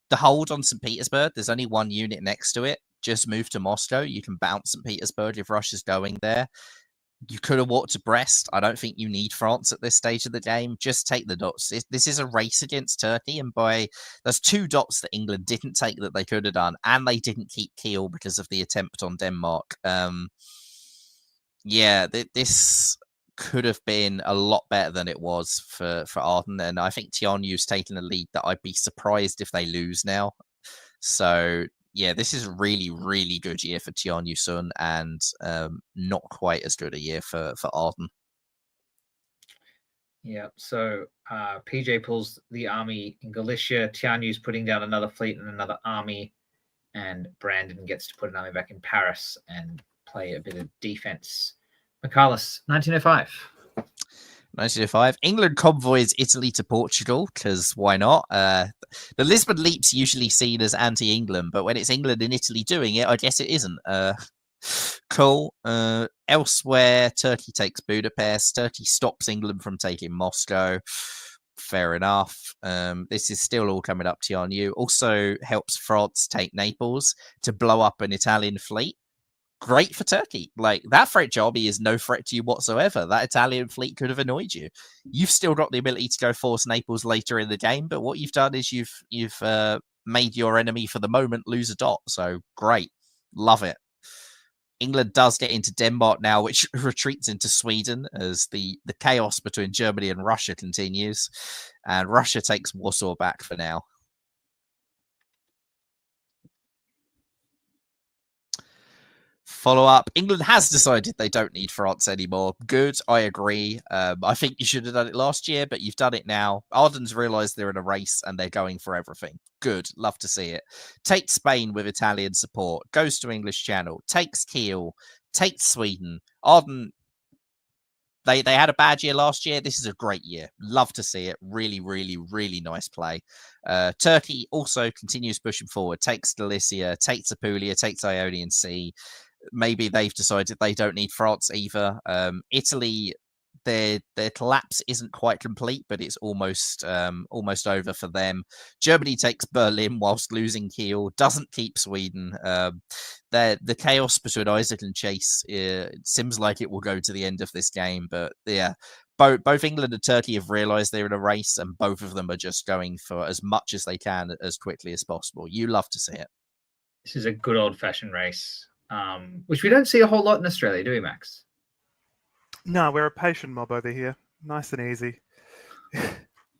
The hold on St. Petersburg, there's only one unit next to it. Just move to Moscow. You can bounce St. Petersburg if Russia's going there. You could have walked to Brest. I don't think you need France at this stage of the game. Just take the dots. This is a race against Turkey, and there's 2 dots that England didn't take that they could have done, and they didn't keep Kiel because of the attempt on Denmark. This could have been a lot better than it was for Arden, and I think Tianyu's taken a lead that I'd be surprised if they lose now. So yeah, this is a really, really good year for Tianyu Sun, and not quite as good a year for Arden. Yeah, so PJ pulls the army in Galicia. Tianyu's putting down another fleet and another army, and Brandon gets to put an army back in Paris and play a bit of defense. Michalis, 1905. 1905. England convoys Italy to Portugal, because why not? The Lisbon Leap's usually seen as anti-England, but when it's England and Italy doing it, I guess it isn't. Cool. Elsewhere, Turkey takes Budapest. Turkey stops England from taking Moscow. Fair enough. This is still all coming up to you. Also helps France take Naples to blow up an Italian fleet. Great for Turkey. Like, that French army is no threat to you whatsoever. That Italian fleet could have annoyed you. You've still got the ability to go force Naples later in the game, but what you've done is you've made your enemy for the moment lose a dot. So great. Love it. England does get into Denmark now, which retreats into Sweden as the chaos between Germany and Russia continues. And Russia takes Warsaw back for now. Follow up. England has decided they don't need France anymore. Good, I agree. I think you should have done it last year, but you've done it now. Arden's realised they're in a race and they're going for everything. Good, love to see it. Takes Spain with Italian support. Goes to English Channel. Takes Kiel. Takes Sweden. Arden, they had a bad year last year. This is a great year. Love to see it. Really, really, really nice play. Turkey also continues pushing forward. Takes Galicia. Takes Apulia. Takes Ionian Sea. Maybe they've decided they don't need France either. Italy, their collapse isn't quite complete, but it's almost over for them. Germany takes Berlin whilst losing Kiel, doesn't keep Sweden. The chaos between Isaac and Chase, it seems like it will go to the end of this game. But yeah, both England and Turkey have realised they're in a race, and both of them are just going for as much as they can as quickly as possible. You love to see it. This is a good old-fashioned race. Which we don't see a whole lot in Australia, do we, Max? No, we're a patient mob over here. Nice and easy.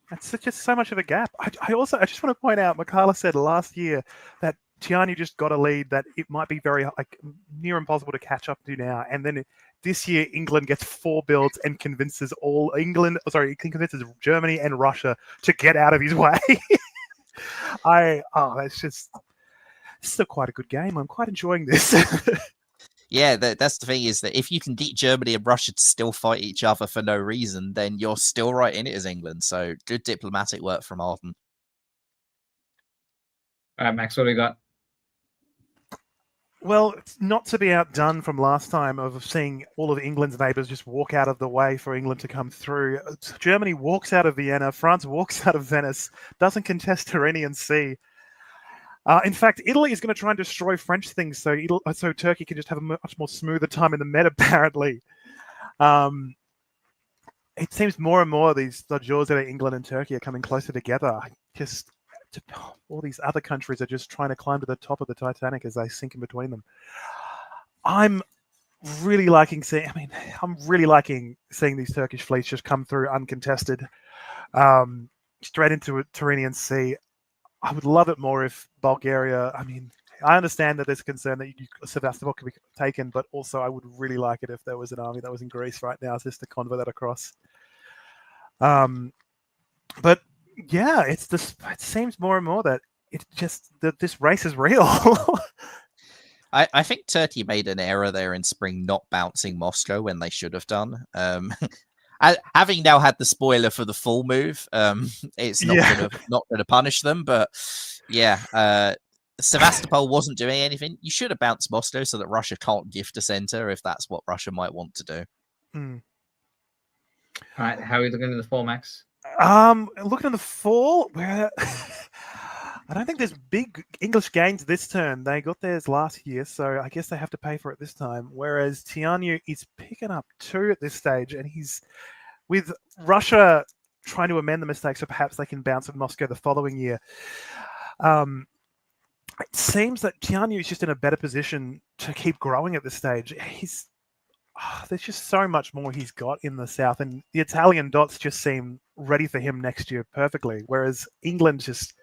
That's just so much of a gap. I just want to point out, Mikala said last year that Tianyu just got a lead that it might be very near impossible to catch up to now. And then this year, England gets 4 builds and convinces Germany and Russia to get out of his way. That's just... This is quite a good game. I'm quite enjoying this. Yeah, that's the thing, is that if you can get Germany and Russia to still fight each other for no reason, then you're still right in it as England. So good diplomatic work from Arden. All right, Max, what do we got? Well, it's not to be outdone from last time of seeing all of England's neighbours just walk out of the way for England to come through. Germany walks out of Vienna. France walks out of Venice. Doesn't contest Tyrrhenian Sea. In fact, Italy is going to try and destroy French things, so Turkey can just have a much more smoother time in the Med, apparently. It seems more and more the jaws out of England and Turkey are coming closer together. All these other countries are just trying to climb to the top of the Titanic as they sink in between them. I'm really liking seeing these Turkish fleets just come through uncontested, straight into a Tyrrhenian Sea. I would love it more if Bulgaria... I understand that there's a concern that Sevastopol could be taken, but also I would really like it if there was an army that was in Greece right now just to convert that across. But yeah, it seems more and more that this race is real. I think Turkey made an error there in spring not bouncing Moscow when they should have done. Having now had the spoiler for the full move, it's not going to punish them. But yeah, Sevastopol wasn't doing anything. You should have bounced Moscow so that Russia can't gift a center if that's what Russia might want to do. All right, how are we looking at the fall, Max? Looking in the fall, where I don't think there's big English gains this turn. They got theirs last year, so I guess they have to pay for it this time. Whereas Tianyu is picking up 2 at this stage, and he's with Russia trying to amend the mistake so perhaps they can bounce with Moscow the following year. It seems that Tianyu is just in a better position to keep growing at this stage. There's just so much more he's got in the south, and the Italian dots just seem ready for him next year perfectly. Whereas England, just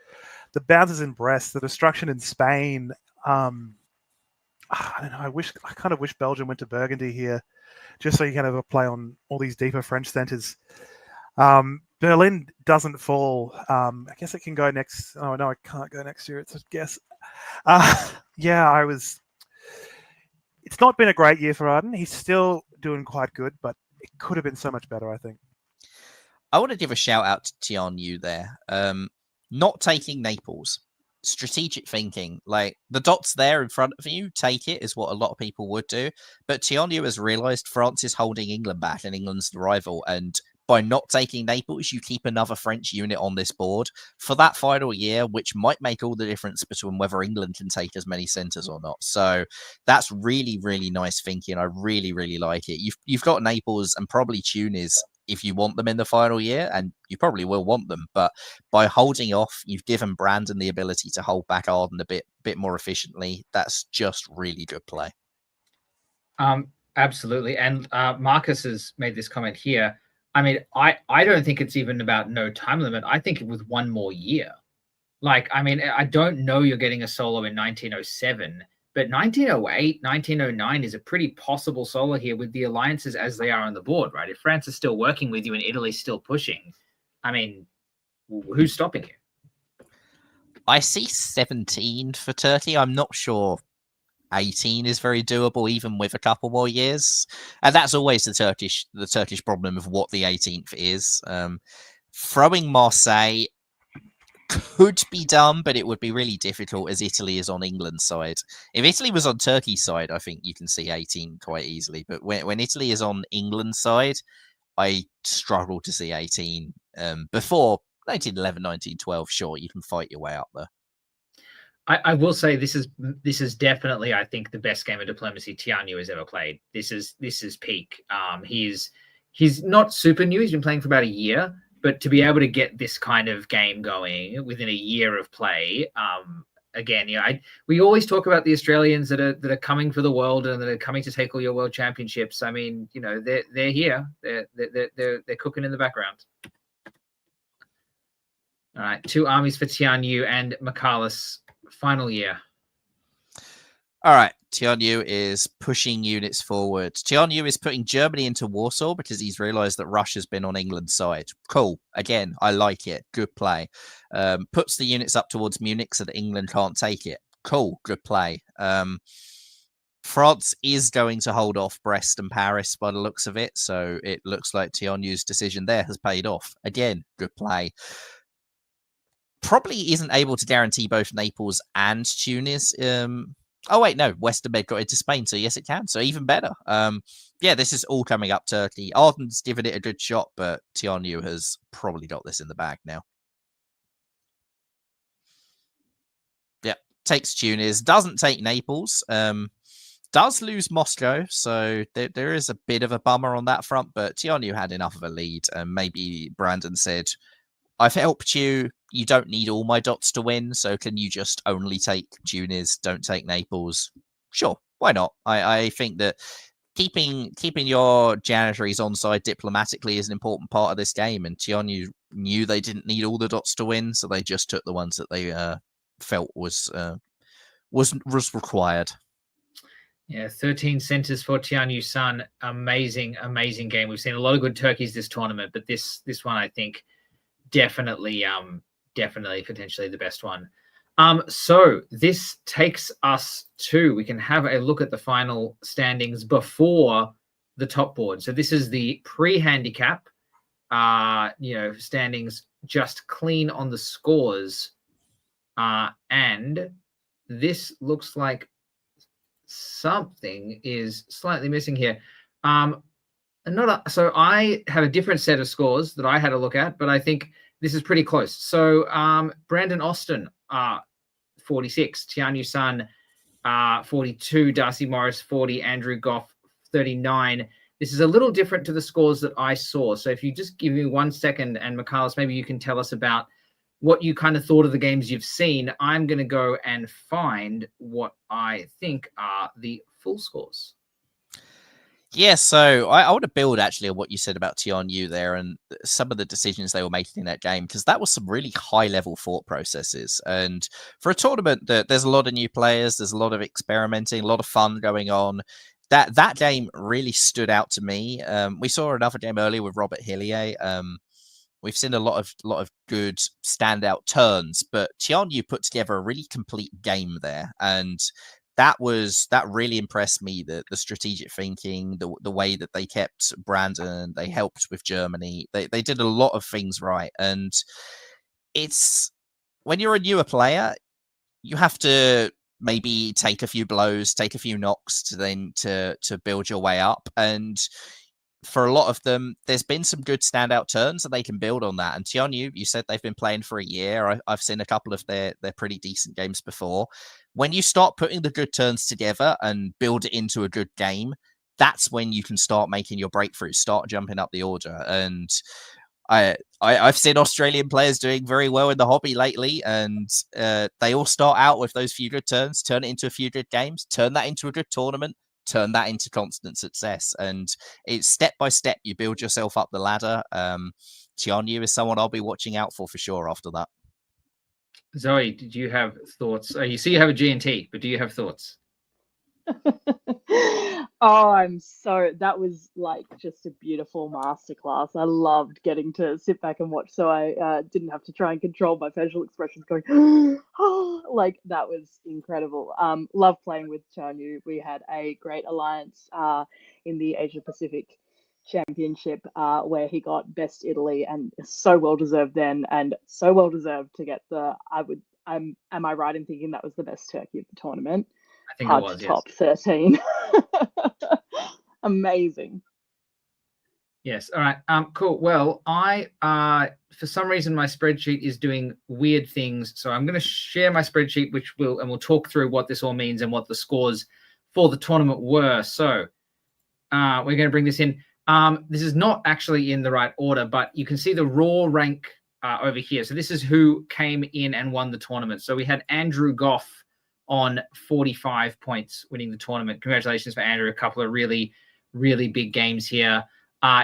the bounces in Brest, the destruction in Spain. I don't know. I kind of wish Belgium went to Burgundy here, just so you can have a play on all these deeper French centres. Berlin doesn't fall. I guess it can go next. Oh no, I can't go next year. It's a guess. It's not been a great year for Arden. He's still doing quite good, but it could have been so much better, I think. I want to give a shout out to Tianyu there. Not taking Naples. Strategic thinking. Like, the dots there in front of you, take it, is what a lot of people would do. But Tianyu has realised France is holding England back and England's the rival. And by not taking Naples, you keep another French unit on this board for that final year, which might make all the difference between whether England can take as many centres or not. So that's really, really nice thinking. I really, really like it. You've got Naples and probably Tunis if you want them in the final year, and you probably will want them. But by holding off, you've given Brandon the ability to hold back Arden a bit more efficiently. That's just really good play. Absolutely. And Marcus has made this comment here. I mean, I don't think it's even about no time limit. I think with one more year. Like, I mean, I don't know you're getting a solo in 1907, but 1908, 1909 is a pretty possible solo here with the alliances as they are on the board, right? If France is still working with you and Italy's still pushing, I mean, who's stopping you? I see 17 for Turkey. I'm not sure 18 is very doable, even with a couple more years. And that's always the Turkish problem of what the 18th is. Throwing Marseille could be done, but it would be really difficult as Italy is on England's side. If Italy was on Turkey's side, I think you can see 18 quite easily. But when Italy is on England's side, I struggle to see 18. Before 1911, 1912, sure, you can fight your way up there. I will say this is definitely, I think, the best game of diplomacy Tianyu has ever played. This is peak. He's not super new. He's been playing for about a year, but to be able to get this kind of game going within a year of play, again, we always talk about the Australians that are coming for the world and that are coming to take all your world championships. I mean, they're here. They're cooking in the background. All right, 2 armies for Tianyu and Michalis. Final year. All right, Tianyu is pushing units forward. Tianyu is putting Germany into Warsaw because he's realized that Russia's been on England's side. Cool. Again, I like it. Good play. Puts the units up towards Munich so that England can't take it. Cool. Good play. France is going to hold off Brest and Paris by the looks of it. So it looks like Tianyu's decision there has paid off. Again, good play. Probably isn't able to guarantee both Naples and Tunis. Oh, wait, no. Western Med got into Spain, so yes, it can. So even better. Yeah, this is all coming up Turkey. Arden's given it a good shot, but Tianyu has probably got this in the bag now. Yeah, takes Tunis. Doesn't take Naples. Does lose Moscow, so there is a bit of a bummer on that front, but Tianyu had enough of a lead. Maybe Brandon said, I've helped you. You don't need all my dots to win, so can you just only take Tunis, don't take Naples? Sure, why not? I think that keeping your janitaries on side diplomatically is an important part of this game, and Tianyu knew they didn't need all the dots to win, so they just took the ones that they felt was required. Yeah, 13 centers for Tianyu Sun. Amazing game. We've seen a lot of good turkeys this tournament, but this one, I think, definitely potentially the best one. So this takes us to, we can have a look at the final standings before the top board. So this is the pre-handicap, standings just clean on the scores. And this looks like something is slightly missing here. So I have a different set of scores that I had a look at, but I think this is pretty close. So Brandon Austin, 46, Tianyu Sun, 42, Darcy Morris, 40, Andrew Goff, 39. This is a little different to the scores that I saw. So if you just give me 1 second, and Michaelis, maybe you can tell us about what you kind of thought of the games you've seen. I'm going to go and find what I think are the full scores. Yeah, so I want to build actually on what you said about Tianyu there and some of the decisions they were making in that game, because that was some really high-level thought processes. And for a tournament that there's a lot of new players, there's a lot of experimenting, a lot of fun going on. That game really stood out to me. We saw another game earlier with Robert Hillier. We've seen a lot of good standout turns, but Tianyu put together a really complete game there, and that really impressed me. The strategic thinking, the way that they kept Brandon, they helped with Germany, they did a lot of things right. And it's when you're a newer player, you have to maybe take a few blows, take a few knocks to build your way up. And for a lot of them, there's been some good standout turns, and they can build on that. And Tianyu, you said they've been playing for a year. I've seen a couple of their pretty decent games before. When you start putting the good turns together and build it into a good game, that's when you can start making your breakthroughs, start jumping up the order. And I've seen Australian players doing very well in the hobby lately, and they all start out with those few good turns, turn it into a few good games, turn that into a good tournament, turn that into constant success. And it's step by step, you build yourself up the ladder. Tianyu is someone I'll be watching out for sure after that. Zoe, did you have thoughts? You see you have a G&T, but do you have thoughts? That was like just a beautiful masterclass. I loved getting to sit back and watch, so I didn't have to try and control my facial expressions going, oh, like that was incredible. Love playing with Tianyu. We had a great alliance in the Asia Pacific Championship where he got best Italy, and so well deserved then, and so well deserved to get am I right in thinking that was the best turkey of the tournament? I think Hard it was, to top 13. Amazing. Yes. All right. Cool. Well, I for some reason my spreadsheet is doing weird things, so I'm going to share my spreadsheet, we'll talk through what this all means and what the scores for the tournament were. So we're going to bring this in. This is not actually in the right order, but you can see the raw rank over here. So this is who came in and won the tournament. So we had Andrew Goff on 45 points winning the tournament. Congratulations for Andrew. A couple of really, really big games here.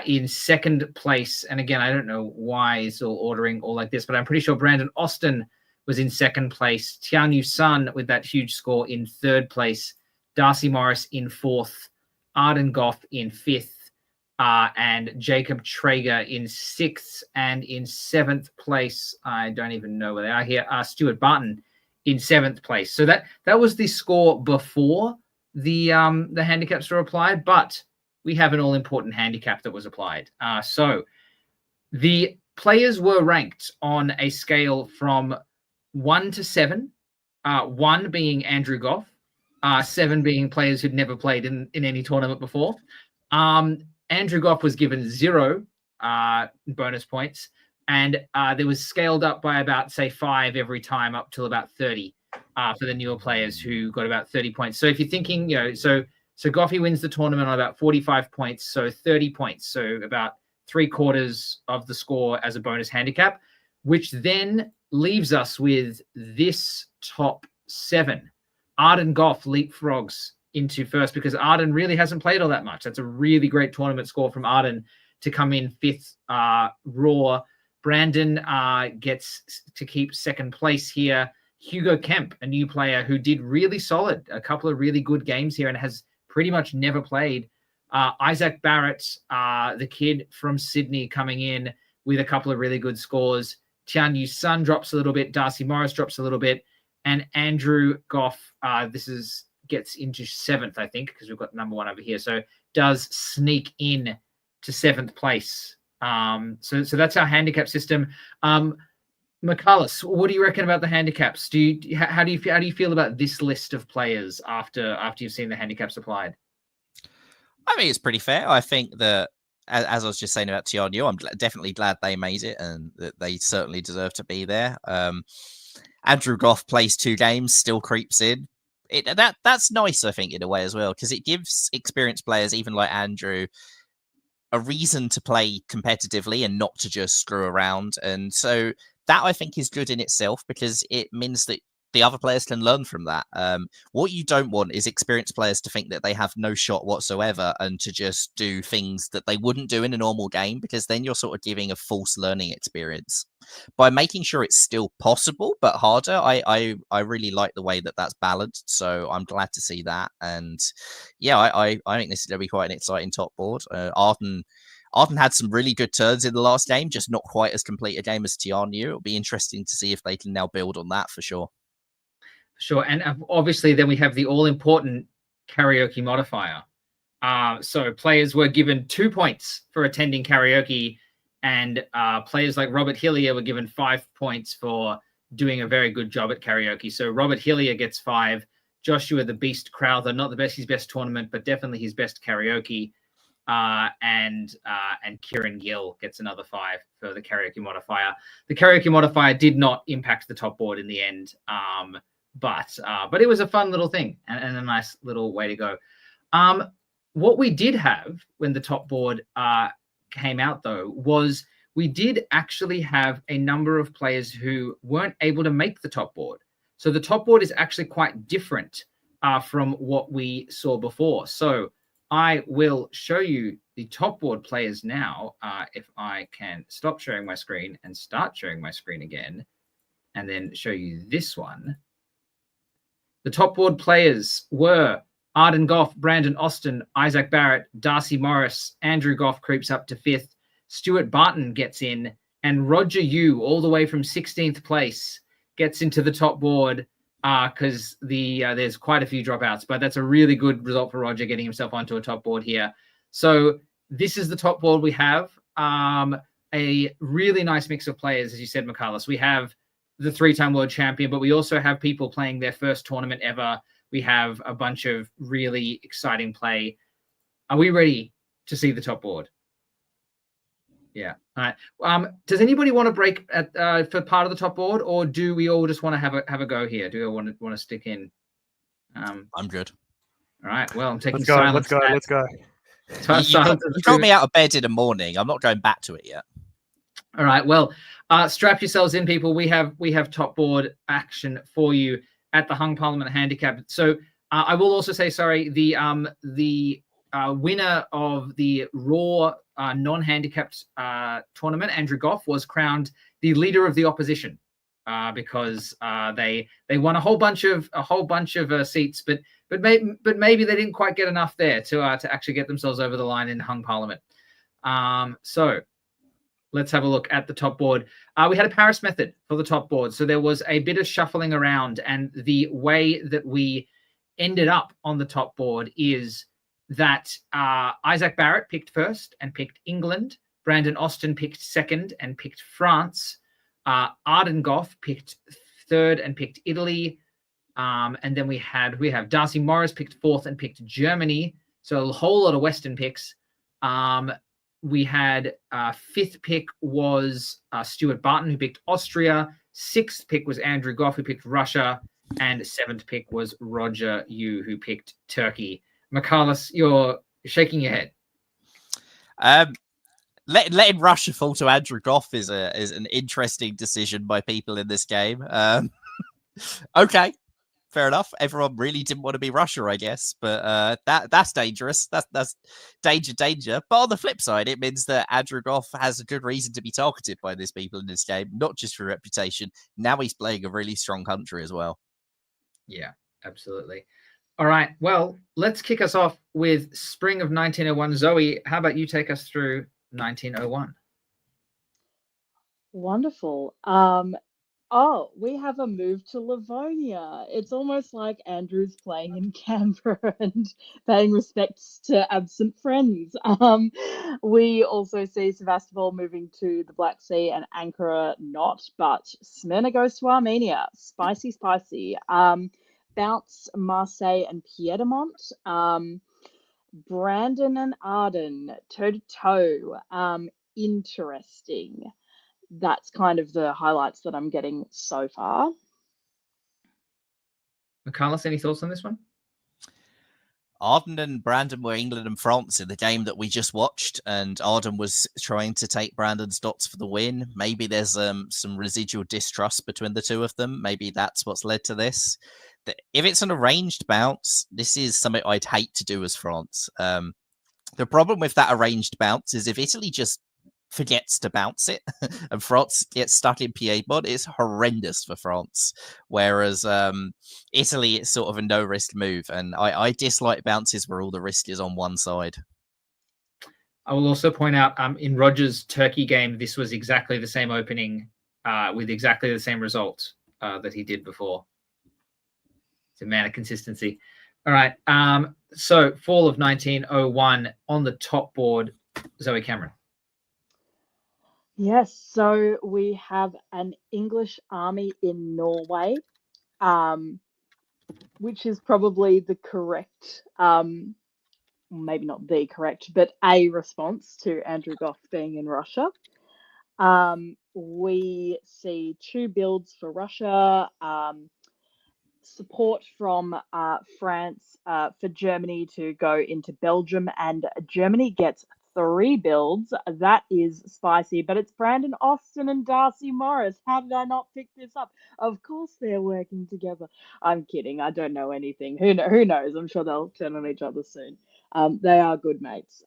In second place, and again, I don't know why it's all ordering all like this, but I'm pretty sure Brandon Austin was in second place. Tianyu Sun with that huge score in third place. Darcy Morris in fourth. Arden Goff in fifth. And Jacob Traeger in sixth. And in seventh place, I don't even know where they are here, Stuart Barton in seventh place. So that was the score before the handicaps were applied, but we have an all-important handicap that was applied. So the players were ranked on a scale from 1 to 7, 1 being Andrew Goff, 7 being players who'd never played in any tournament before. Andrew Goff was given 0 bonus points, and there was scaled up by about, say, 5 every time up till about 30 for the newer players who got about 30 points. So if you're thinking, so Goffy wins the tournament on about 45 points, so 30 points, so about 3/4 of the score as a bonus handicap, which then leaves us with this top 7. Arden Goff leapfrogs into first because Arden really hasn't played all that much. That's a really great tournament score from Arden to come in 5th raw. Brandon gets to keep second place here. Hugo Kemp, a new player who did really solid, a couple of really good games here and has pretty much never played. Isaac Barrett, the kid from Sydney, coming in with a couple of really good scores. Tianyu Sun drops a little bit. Darcy Morris drops a little bit. And Andrew Goff, gets into 7th, I think, because we've got number 1 over here. So does sneak in to 7th place. So that's our handicap system. Michaelis, what do you reckon about the handicaps? How do you feel about this list of players after you've seen the handicaps applied? I mean, it's pretty fair. I think that, as I was just saying about Tianyu, I'm definitely glad they made it, and that they certainly deserve to be there. Andrew Goff plays 2 games, still creeps in. That's nice, I think, in a way as well, because it gives experienced players, even like Andrew, a reason to play competitively and not to just screw around. And so that, I think, is good in itself, because it means that the other players can learn from that. What you don't want is experienced players to think that they have no shot whatsoever and to just do things that they wouldn't do in a normal game, because then you're sort of giving a false learning experience. By making sure it's still possible but harder, I really like the way that that's balanced. So I'm glad to see that. And yeah, I think this is going to be quite an exciting top board. Arden had some really good turns in the last game, just not quite as complete a game as Tianyu. It'll be interesting to see if they can now build on that for sure. Sure. And obviously then we have the all-important karaoke modifier. So players were given 2 points for attending karaoke, and players like Robert Hillier were given 5 points for doing a very good job at karaoke. So Robert Hillier gets 5. Joshua the Beast Crowther, not his best tournament, but definitely his best karaoke. And Kieran Gill gets another 5 for the karaoke modifier. The karaoke modifier did not impact the top board in the end. But it was a fun little thing and a nice little way to go. What we did have when the top board came out, though, was we did actually have a number of players who weren't able to make the top board. So the top board is actually quite different from what we saw before. So I will show you the top board players now. If I can stop sharing my screen and start sharing my screen again, and then show you this one. The top board players were Arden Goff, Brandon Austin, Isaac Barrett, Darcy Morris. Andrew Goff creeps up to 5th. Stuart Barton gets in, and Roger Yu, all the way from 16th place, gets into the top board because there's quite a few dropouts, but that's a really good result for Roger, getting himself onto a top board here. So this is the top board we have. A really nice mix of players, as you said, Michaelis. We have the 3-time world champion, but we also have people playing their first tournament ever. We have a bunch of really exciting play. Are we ready to see the top board? Yeah. All right. Does anybody want to break for part of the top board, or do we all just want to have a go here? Do we all want to stick in? I'm good. All right. Well, I'm taking Let's silence. go. You got me out of bed in the morning. I'm not going back to it yet. All right. Well, strap yourselves in, people. We have top board action for you at the Hung Parliament Handicap. So I will also say, sorry, the winner of the Raw non-handicapped tournament, Andrew Goff, was crowned the leader of the opposition because they won a whole bunch of seats, but maybe they didn't quite get enough there to actually get themselves over the line in Hung Parliament. So let's have a look at the top board. We had a Paris method for the top board. So there was a bit of shuffling around, and the way that we ended up on the top board is that Isaac Barrett picked first and picked England. Brandon Austin picked second and picked France. Arden Goff picked third and picked Italy. And then we have Darcy Morris picked 4th and picked Germany. So a whole lot of Western picks. We had 5th pick was Stuart Barton, who picked Austria. 6th pick was Andrew Goff, who picked Russia. And 7th pick was Roger Yu, who picked Turkey. Michaelis, you're shaking your head. Letting Russia fall to Andrew Goff is an interesting decision by people in this game. Okay. Fair enough. Everyone really didn't want to be Russia, I guess, but that's dangerous. That's danger. But on the flip side, it means that Andrew Goff has a good reason to be targeted by these people in this game, not just for reputation. Now he's playing a really strong country as well. Yeah, absolutely. All right. Well, let's kick us off with spring of 1901. Zoe, how about you take us through 1901? Wonderful. Oh, we have a move to Livonia. It's almost like Andrew's playing in Canberra and paying respects to absent friends. We also see Sevastopol moving to the Black Sea and Ankara not, but Smyrna goes to Armenia. Spicy, spicy. Bounce Marseille and Piedmont. Brandon and Arden, toe to toe. Interesting. That's kind of the highlights that I'm getting so far. Carlos, any thoughts on this one? Arden and Brandon were England and France in the game that we just watched, and Arden was trying to take Brandon's dots for the win. Maybe there's some residual distrust between the two of them. Maybe that's what's led to this. If it's an arranged bounce, this is something I'd hate to do as France. The problem with that arranged bounce is if Italy just forgets to bounce it and France gets stuck in Piedmont, it's horrendous for France. Whereas Italy, it's sort of a no-risk move. And I dislike bounces where all the risk is on one side. I will also point out in Roger's Turkey game, this was exactly the same opening with exactly the same result that he did before. It's a man of consistency. All right. So fall of 1901 on the top board, Zoe Cameron. Yes, so we have an English army in Norway, which is probably the correct, maybe not the correct, but a response to Andrew Goff being in Russia. We see 2 builds for Russia, support from France for Germany to go into Belgium, and Germany gets 3 builds. That is spicy, but it's Brandon Austin and Darcy Morris. How did I not pick this up? Of course they're working together. I'm kidding. I don't know anything. Who knows? I'm sure they'll turn on each other soon. They are good mates.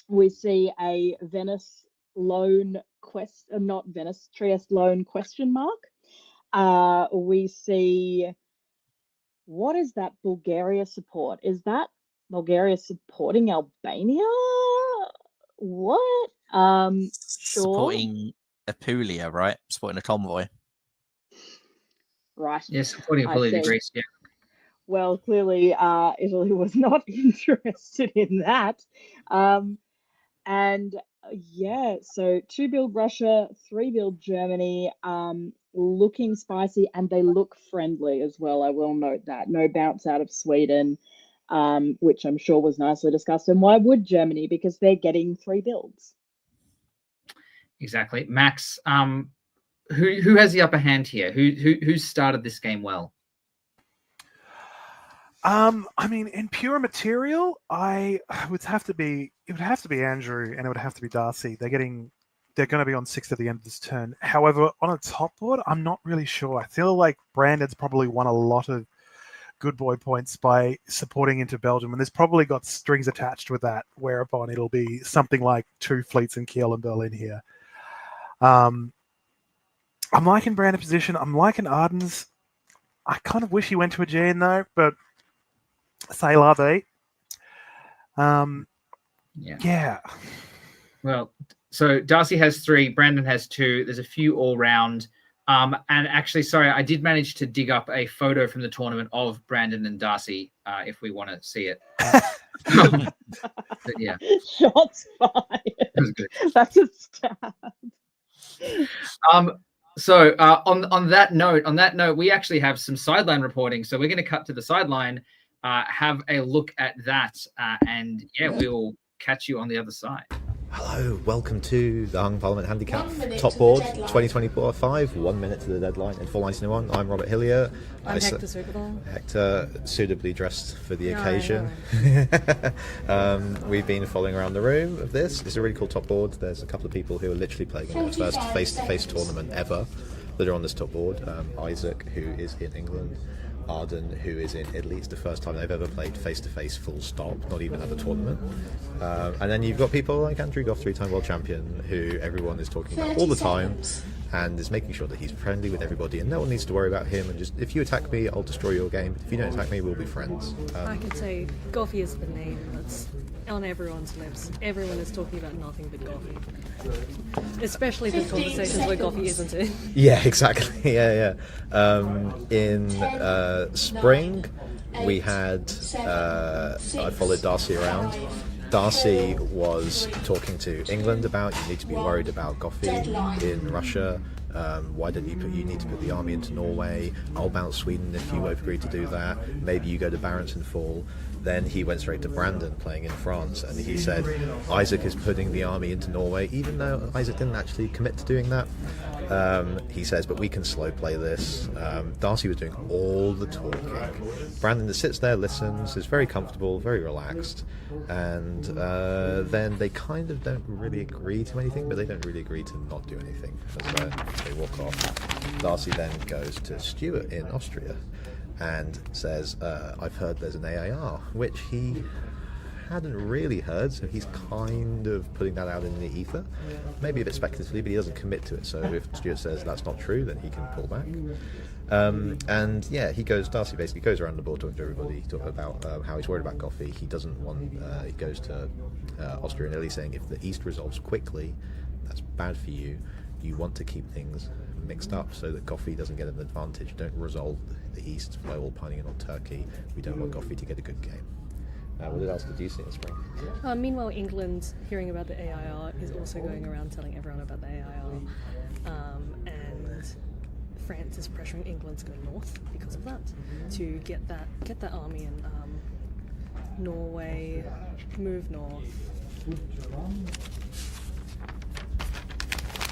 We see a Venice loan quest, not Venice, Trieste loan question mark. We see, what is that Bulgaria support? Is that Bulgaria supporting Albania? What? Sure. Supporting Apulia, right? Supporting a convoy. Right. Yes, supporting Apulia to Greece, yeah. Well, clearly Italy was not interested in that. And yeah, so 2 build Russia, 3 build Germany, looking spicy, and they look friendly as well. I will note that. No bounce out of Sweden, which I'm sure was nicely discussed. And why would Germany? Because they're getting 3 builds. Exactly. Max, who has the upper hand here? Who started this game well? I mean, in pure material, it would have to be Andrew, and it would have to be Darcy. They're going to be on 6 at the end of this turn. However, on a top board, I'm not really sure. I feel like Brandon's probably won a lot of good boy points by supporting into Belgium, and there's probably got strings attached with that, whereupon it'll be something like 2 fleets in Kiel and Berlin here. I'm liking Brandon's position. I'm liking Arden's. I kind of wish he went to Aegean though, but c'est la vie. Yeah. Well, so Darcy has 3, Brandon has 2. There's a few all round. And actually, sorry, I did manage to dig up a photo from the tournament of Brandon and Darcy, if we want to see it. But yeah. Shots fired. That was good. That's a stab. So on that note, we actually have some sideline reporting. So we're going to cut to the sideline, have a look at that, and yeah, we'll catch you on the other side. Hello, welcome to the Hung Parliament Handicap Top Board 2024-5, 1 minute to the deadline in 491. I'm Robert Hillier. I'm Hector Suitable. Hector, suitably dressed for the occasion. We've been following around the room of this. It's a really cool top board. There's a couple of people who are literally playing in their first face-to-face tournament ever that are on this top board. Isaac, who is in England. Arden, who is in Italy. It's the first time they've ever played face-to-face full stop, not even at the tournament. And then you've got people like Andrew Goff, 3-time world champion, who everyone is talking about all the time. and is making sure that he's friendly with everybody, and no one needs to worry about him. And just, if you attack me, I'll destroy your game. But if you don't attack me, we'll be friends. I could say Goffy is the name that's on everyone's lips. Everyone is talking about nothing but Goffy. Especially the conversations where Goffy isn't in. Yeah, exactly. Yeah. In spring, we had I followed Darcy around. Darcy was talking to England about, you need to be worried about Goffy in Russia. Why don't you need to put the army into Norway? I'll bounce Sweden if you agree to do that. Maybe you go to Barents and fall. Then he went straight to Brandon playing in France, and he said Isaac is putting the army into Norway, even though Isaac didn't actually commit to doing that. He says, but we can slow play this. Darcy was doing all the talking. Brandon just sits there, listens, is very comfortable, very relaxed, and then they kind of don't really agree to anything, but they don't really agree to not do anything. As they walk off, Darcy then goes to Stuart in Austria and says, I've heard there's an AIR, which he hadn't really heard, so he's kind of putting that out in the ether, maybe a bit speculatively, but he doesn't commit to it. So if Stuart says that's not true, then he can pull back. And yeah, Darcy basically goes around the board talking to everybody, talking about how he's worried about Goffy. He doesn't want, he goes to Austria and Italy saying if the East resolves quickly, that's bad for you. You want to keep things mixed up so that Goffy doesn't get an advantage. Don't resolve the East by all piling in on Turkey. We don't want Goffy to get a good game. What else did you see in spring? Meanwhile, England, hearing about the AIR, is also going around telling everyone about the AIR. And France is pressuring England to go north because of that, to get that army in Norway, move north.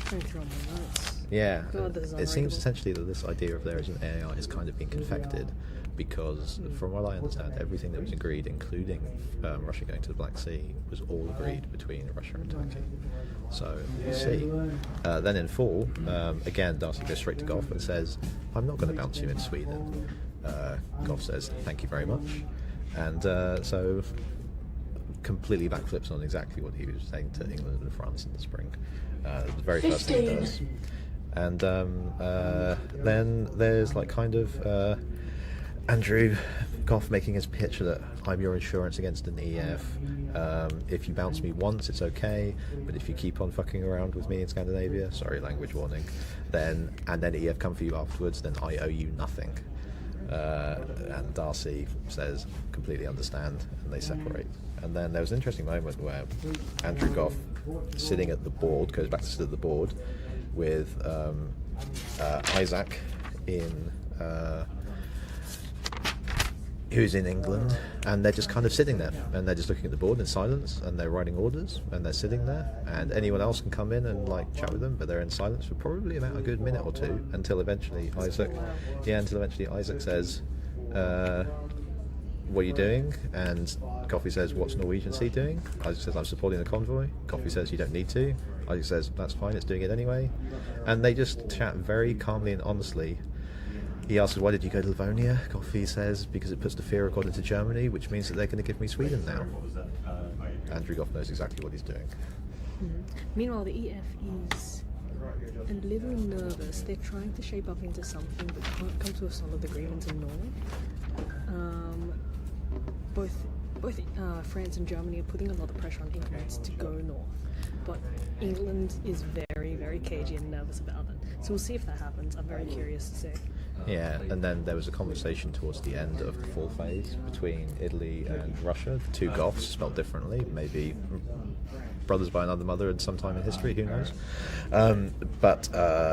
Going through all my notes. Yeah, God, this is it seems unreadable. essentially that this idea of there is an AIR is kind of being confected, because from what I understand, everything that was agreed, including Russia going to the Black Sea, was all agreed between Russia and Turkey. So we'll see. Then in fall, again, Darcy goes straight to Goff and says, I'm not going to bounce you in Sweden. Goff says, thank you very much. And so completely backflips on exactly what he was saying to England and France in the spring. The very first thing he does. And then there's like kind of Andrew Goff making his pitch that I'm your insurance against an EF. If you bounce me once, it's okay, but if you keep on fucking around with me in Scandinavia, sorry, language warning, then EF come for you afterwards, then I owe you nothing. And Darcy says, completely understand, and they separate. And then there was an interesting moment where Andrew Goff, sitting at the board, goes back to sit at the board with Isaac who's in England, and they're just kind of sitting there, and they're just looking at the board in silence, and they're writing orders, and they're sitting there, and anyone else can come in and like chat with them, but they're in silence for probably about a good minute or two until eventually Isaac says, what are you doing? And Coffee says, what's Norwegian Sea doing? Isaac says, I'm supporting the convoy. Coffee says, you don't need to. Isaac says, that's fine, it's doing it anyway. And they just chat very calmly and honestly. He asks, why did you go to Livonia? Coffee says, because it puts the fear record into Germany, which means that they're going to give me Sweden now. Andrew Goff knows exactly what he's doing. Meanwhile, the EF is a little nervous. They're trying to shape up into something but can't come to a solid agreement in Norway. Both France and Germany are putting a lot of pressure on England to go north, but England is very, very cagey and nervous about it. So we'll see if that happens. I'm very curious to see. Yeah, and then there was a conversation towards the end of the fall phase between Italy and Russia. The two Goffs, spelled differently, maybe brothers by another mother at some time in history, who knows. But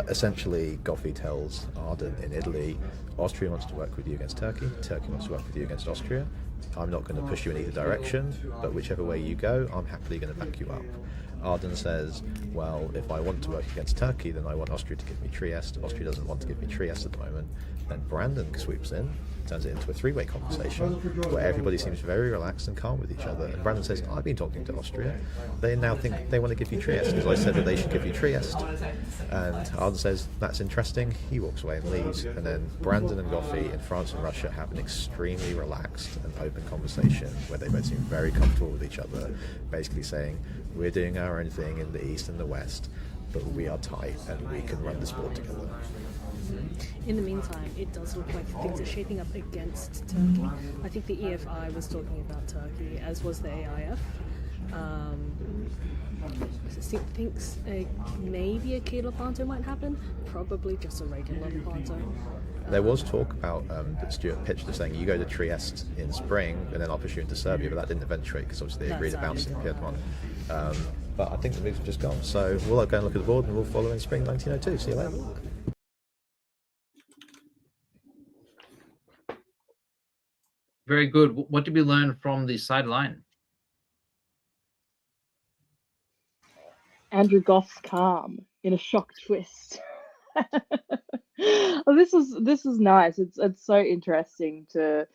essentially, Goffy tells Arden in Italy, Austria wants to work with you against Turkey, Turkey wants to work with you against Austria. I'm not going to push you in either direction, but whichever way you go, I'm happily going to back you up. Arden says, well, if I want to work against Turkey, then I want Austria to give me Trieste. Austria doesn't want to give me Trieste at the moment. Then Brandon swoops in, turns it into a three-way conversation where everybody seems very relaxed and calm with each other. And Brandon says, I've been talking to Austria. They now think they want to give you Trieste because I said that they should give you Trieste. And Arden says, that's interesting. He walks away and leaves. And then Brandon and Goffy in France and Russia have an extremely relaxed and open conversation where they both seem very comfortable with each other, basically saying, we're doing our own thing in the East and the West. but we are tight and we can run this board together. In the meantime, it does look like things are shaping up against Turkey. I think the EFI was talking about Turkey, as was the AIF. Thinks maybe a Kilo Panto might happen, probably just a regular Panto. There was talk about that Stuart pitched as saying you go to Trieste in spring and then I'll push you into Serbia, but that didn't eventuate because obviously they agreed to bounce in Piedmont. But I think the moves have just gone. So we'll go and look at the board and we'll follow in spring 1902. See you later. Very good. What did we learn from the sideline? Andrew Goff's calm in a shock twist. Well, this is nice. It's so interesting to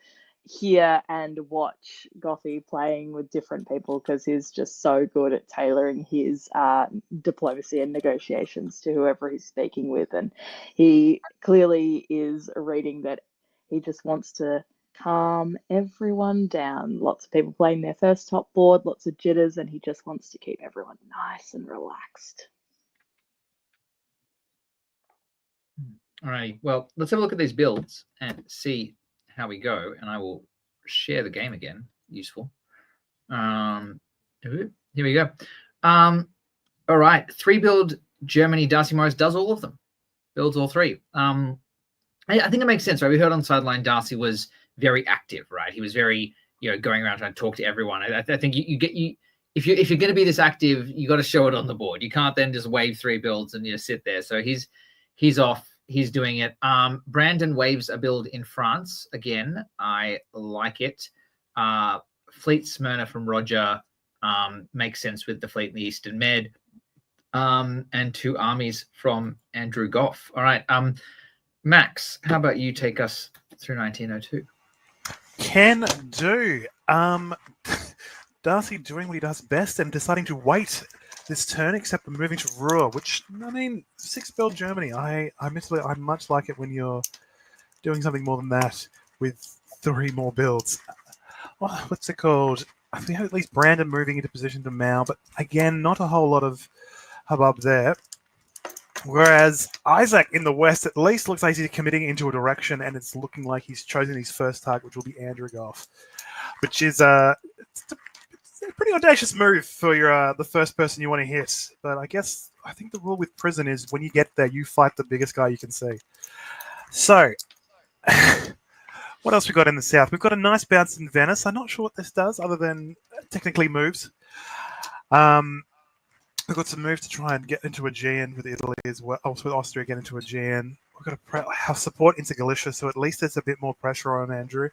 hear and watch Goffy playing with different people because he's just so good at tailoring his diplomacy and negotiations to whoever he's speaking with, and he clearly is reading that he just wants to calm everyone down. Lots of people playing their first top board, lots of jitters, and he just wants to keep everyone nice and relaxed. All right. Well, let's have a look at these builds and see how we go. And I will share the game again. Useful. Here we go. All right. 3-build Germany. Darcy Morris does all of them. Builds all 3. I think it makes sense, right? We heard on sideline Darcy was very active, right? He was very, going around trying to talk to everyone. I think if you're going to be this active, you got to show it on the board. You can't then just wave 3 builds and sit there. So he's off. He's doing it. Brandon waves a build in France again. I like it. Fleet Smyrna from Roger makes sense with the fleet in the Eastern Med. And 2 armies from Andrew Goff. All right. Max, how about you take us through 1902? Can do. Darcy doing what he does best and deciding to wait this turn, except for moving to Ruhr, which, 6-build Germany. I much like it when you're doing something more than that with 3 more builds. What's it called? We have at least Brandon moving into position to Mao, but again, not a whole lot of hubbub there. Whereas Isaac in the West at least looks like he's committing into a direction, and it's looking like he's chosen his first target, which will be Andrew Goff, which is it's a pretty audacious move for your the first person you want to hit. But I think the rule with prison is when you get there, you fight the biggest guy you can see. So, what else we got in the south? We've got a nice bounce in Venice. I'm not sure what this does other than technically moves. We've got some moves to try and get into Aegean with Italy as well. Also with Austria, get into Aegean. We've got to have support into Galicia, so at least there's a bit more pressure on Andrew.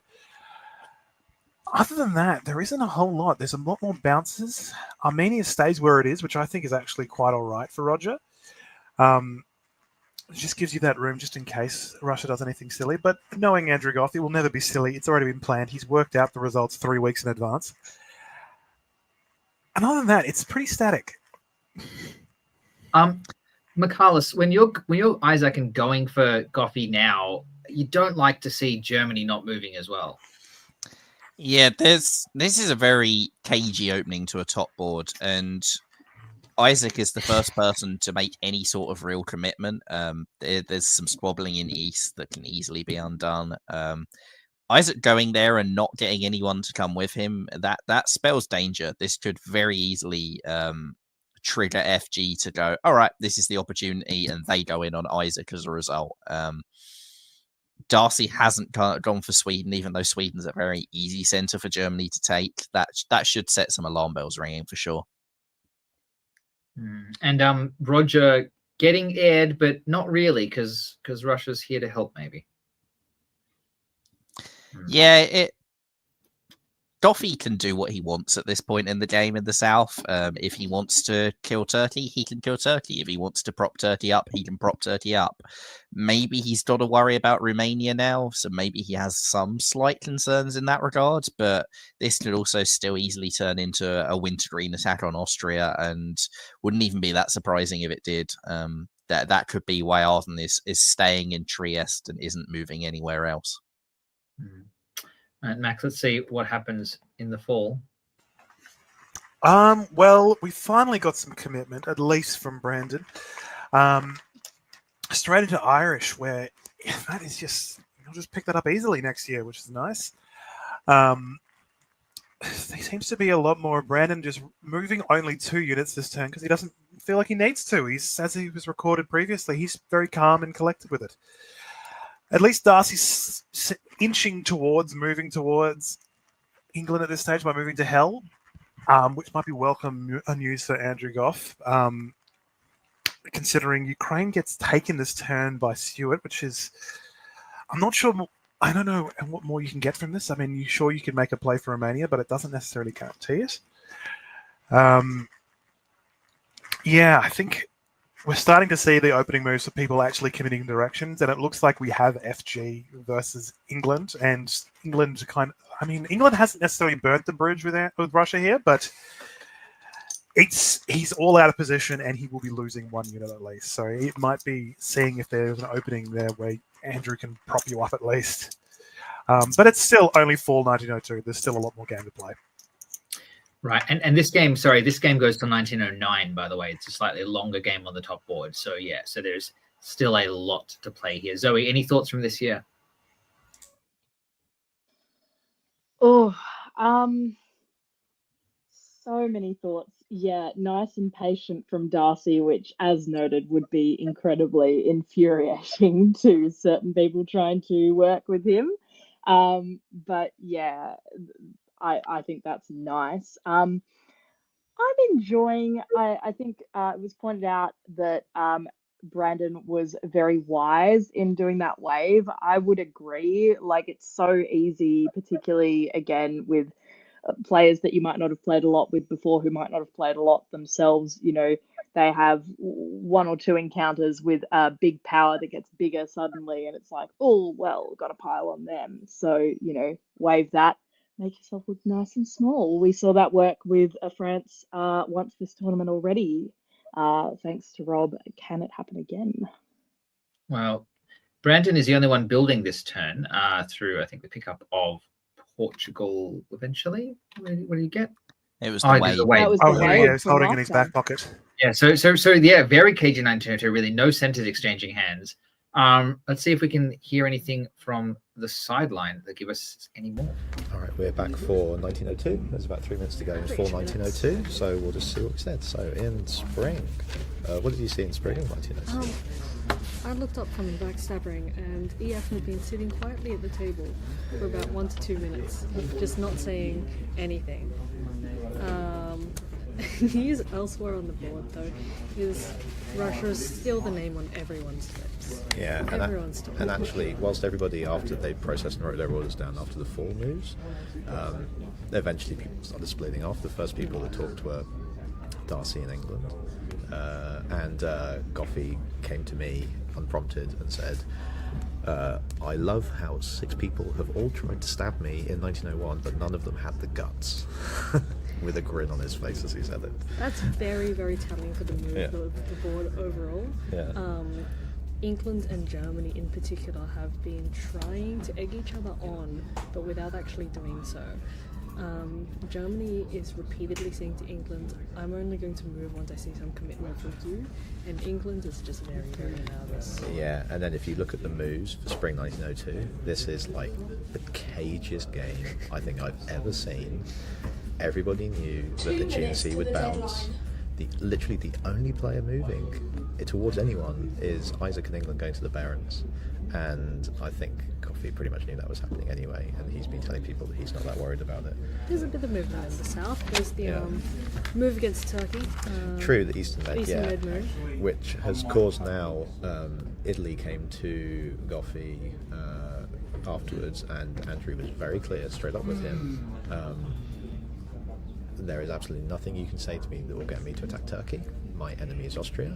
Other than that, there isn't a whole lot. There's a lot more bounces. Armenia stays where it is, which I think is actually quite all right for Roger. It just gives you that room just in case Russia does anything silly. But knowing Andrew Goff, it will never be silly. It's already been planned. He's worked out the results 3 weeks in advance. And other than that, it's pretty static. Michalis, when you're Isaac and going for Goffy now, you don't like to see Germany not moving as well. Yeah, this is a very cagey opening to a top board, and Isaac is the first person to make any sort of real commitment. There's some squabbling in East that can easily be undone. Isaac going there and not getting anyone to come with him, that spells danger. This could very easily trigger FG to go, all right, this is the opportunity, and they go in on Isaac as a result. Darcy hasn't gone for Sweden, even though Sweden's a very easy centre for Germany to take. That should set some alarm bells ringing for sure. And Roger getting aired, but not really, because Russia's here to help, maybe. Yeah, Goffy can do what he wants at this point in the game in the south. If he wants to kill Turkey, he can kill Turkey. If he wants to prop Turkey up, he can prop Turkey up. Maybe he's got to worry about Romania now, so maybe he has some slight concerns in that regard, but this could also still easily turn into a wintergreen attack on Austria, and wouldn't even be that surprising if it did. That could be why Arden is staying in Trieste and isn't moving anywhere else. And Max, let's see what happens in the fall. Well, we finally got some commitment, at least from Brandon. Straight into Irish, where that is just, you'll just pick that up easily next year, which is nice. There seems to be a lot more. Brandon just moving only 2 units this turn because he doesn't feel like he needs to. He's, as he was recorded previously, he's very calm and collected with it. At least Darcy's moving towards England at this stage by moving to Hell, which might be welcome news for Andrew Goff. Considering Ukraine gets taken this turn by Stuart, which is, I'm not sure. I don't know what more you can get from this. I mean, you can make a play for Romania, but it doesn't necessarily guarantee it. Yeah, I think we're starting to see the opening moves of people actually committing directions, and it looks like we have FG versus England, and England England hasn't necessarily burnt the bridge with Russia here, but he's all out of position, and he will be losing 1 unit at least. So it might be seeing if there's an opening there where Andrew can prop you up at least. But it's still only fall 1902. There's still a lot more game to play. Right, and this game goes to 1909, by the way. It's a slightly longer game on the top board. So yeah, so there's still a lot to play here. Zoe, any thoughts from this year? Oh, so many thoughts. Yeah, nice and patient from Darcy, which, as noted, would be incredibly infuriating to certain people trying to work with him. But yeah, I think that's nice. I'm enjoying. I think it was pointed out that Brandon was very wise in doing that wave. I would agree. Like, it's so easy, particularly again with players that you might not have played a lot with before, who might not have played a lot themselves. You know, they have 1 or 2 encounters with a big power that gets bigger suddenly, and it's like, oh well, got to pile on them. So, you know, wave that, make yourself look nice and small. We saw that work with France once this tournament already. Thanks to Rob. Can it happen again? Well, Brandon is the only one building this turn through, I think, the pickup of Portugal eventually. What did you get? It was the wave. That was the wave Yeah, he's from holding last in his time. back pocket. Yeah, so yeah, very KG 1902, really no centers exchanging hands. Let's see if we can hear anything from the sideline that give us any more. All right, we're back for 1902. There's about 3 minutes to go before 1902, so we'll just see what we said. So in spring, what did you see in spring of 1902? I looked up from backstabbing, and EF had been sitting quietly at the table for about 1 to 2 minutes, just not saying anything. He's elsewhere on the board, though. Russia's still the name on everyone's lips. Yeah, and actually, whilst everybody, after they processed and wrote their orders down after the fall moves, eventually people started splitting off. The first people that talked were Darcy in England, and Goffey came to me unprompted and said, I love how 6 people have all tried to stab me in 1901, but none of them had the guts. With a grin on his face as he said it. That's very, very telling for the move of the board overall. Yeah. England and Germany in particular have been trying to egg each other on, but without actually doing so. Germany is repeatedly saying to England, I'm only going to move once I see some commitment from you, and England is just very, very nervous. Yeah, and then if you look at the moves for spring 1902, this is like the cagiest game I think I've ever seen. Everybody knew that the GNC would bounce. Literally the only player moving towards anyone is Isaac and England going to the Barons, and I think Coffey pretty much knew that was happening anyway, and he's been telling people that he's not that worried about it. There's a bit of movement in the south. There's the move against Turkey. True, the Eastern Med move. Which has caused now Italy came to Goffey afterwards, and Andrew was very clear, straight up with him. There is absolutely nothing you can say to me that will get me to attack Turkey. My enemy is Austria.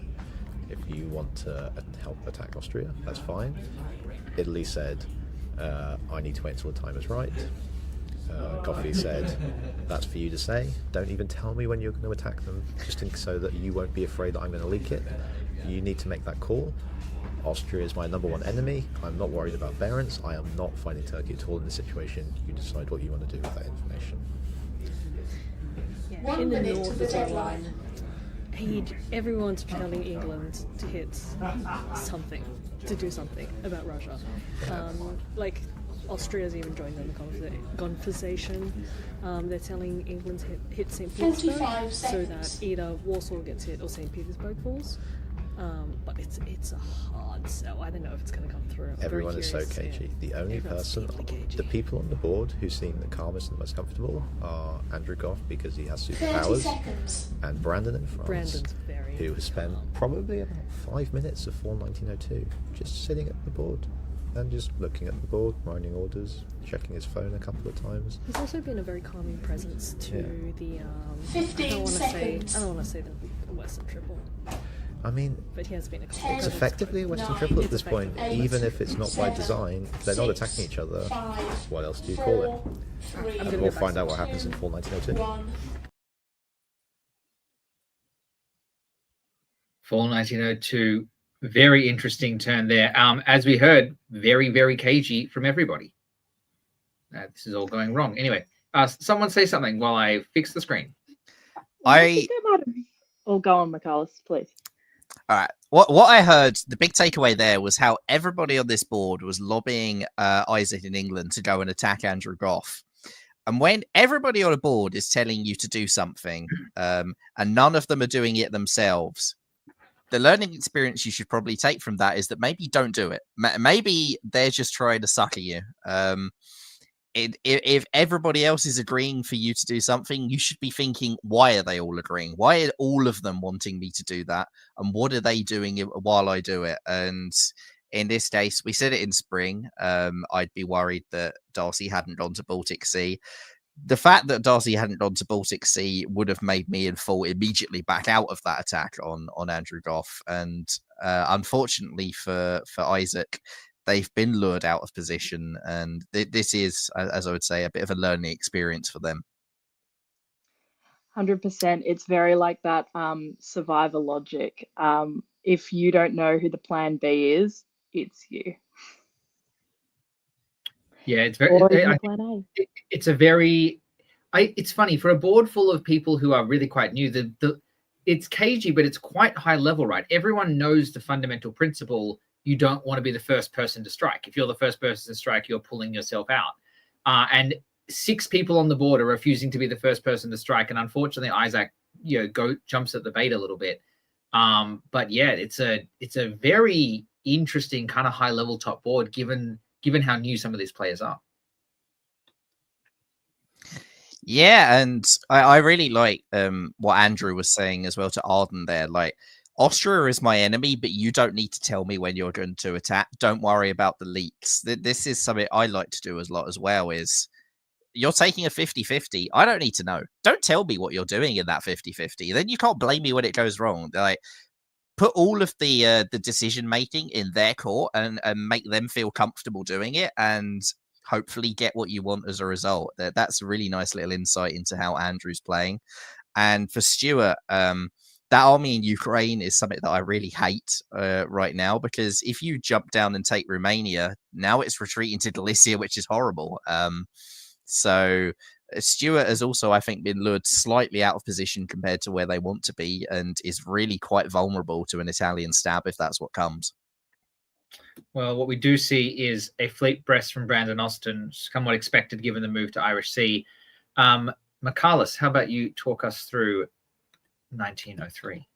If you want to help attack Austria, that's fine. Italy said, I need to wait until the time is right. Goffey said, that's for you to say. Don't even tell me when you're going to attack them, just so that you won't be afraid that I'm going to leak it. You need to make that call. Austria is my #1 enemy. I'm not worried about Barents. I am not fighting Turkey at all in this situation. You decide what you want to do with that information. Yeah, in the north as well. Everyone's telling England to hit something, to do something about Russia. Like Austria's even joined in the conversation. They're telling England to hit St. Petersburg so that either Warsaw gets hit or St. Petersburg falls. But it's a hard sell. I don't know if it's going to come through. Everyone is so cagey. The only person, the people on the board who seem the calmest and most comfortable are Andrew Goff because he has superpowers, and Brandon in France, who has spent probably about 5 minutes of 1902 just sitting at the board and just looking at the board, writing orders, checking his phone a couple of times. He's also been a very calming presence to the. 15 I don't seconds. want to say the Western Triple. I mean, But he has been a it's effectively a Western Triple at this point, even if it's not by design. If they're not attacking each other, what else do you call it? And we'll find out what happens in fall 1902. Fall 1902, very interesting turn there. As we heard, very, very cagey from everybody. This is all going wrong. Anyway, someone say something while I fix the screen. Oh, go on, Michaelis, please. All right. What I heard, the big takeaway there was how everybody on this board was lobbying Isaac in England to go and attack Andrew Goff. And when everybody on a board is telling you to do something, and none of them are doing it themselves, the learning experience you should probably take from that is that maybe don't do it. Maybe they're just trying to sucker you. If everybody else is agreeing for you to do something, you should be thinking, why are they all agreeing? Why are all of them wanting me to do that? And what are they doing while I do it? And in this case, we said it in spring. I'd be worried that Darcy hadn't gone to Baltic Sea. The fact that Darcy hadn't gone to Baltic Sea would have made me and Fall immediately back out of that attack on Andrew Goff. And unfortunately for Isaac, they've been lured out of position, and this is, as I would say, a bit of a learning experience for them. 100%. It's very like that survivor logic. If you don't know who the plan B is, it's you. Yeah, it's very. It's a very. It's funny for a board full of people who are really quite new. It's cagey, but it's quite high level, right? Everyone knows the fundamental principle. You don't want to be the first person to strike. If you're the first person to strike, you're pulling yourself out. And 6 people on the board are refusing to be the first person to strike. And unfortunately, Isaac, jumps at the bait a little bit. But yeah, it's a very interesting kind of high level top board, given how new some of these players are. Yeah, and I really like what Andrew was saying as well to Arden there. Like, Austria is my enemy, but you don't need to tell me when you're going to attack. Don't worry about the leaks. This is something I like to do a lot as well, is you're taking a 50-50. I don't need to know. Don't tell me what you're doing in that 50-50. Then you can't blame me when it goes wrong. Like, put all of the decision-making in their court and make them feel comfortable doing it, and hopefully get what you want as a result. That's a really nice little insight into how Andrew's playing. And for Stuart, that army in Ukraine is something that I really hate right now, because if you jump down and take Romania, now it's retreating to Galicia, which is horrible. So Stuart has also, I think, been lured slightly out of position compared to where they want to be, and is really quite vulnerable to an Italian stab if that's what comes. Well, what we do see is a fleet breast from Brandon Austin, somewhat expected given the move to Irish Sea. Michaelis, how about you talk us through 1903?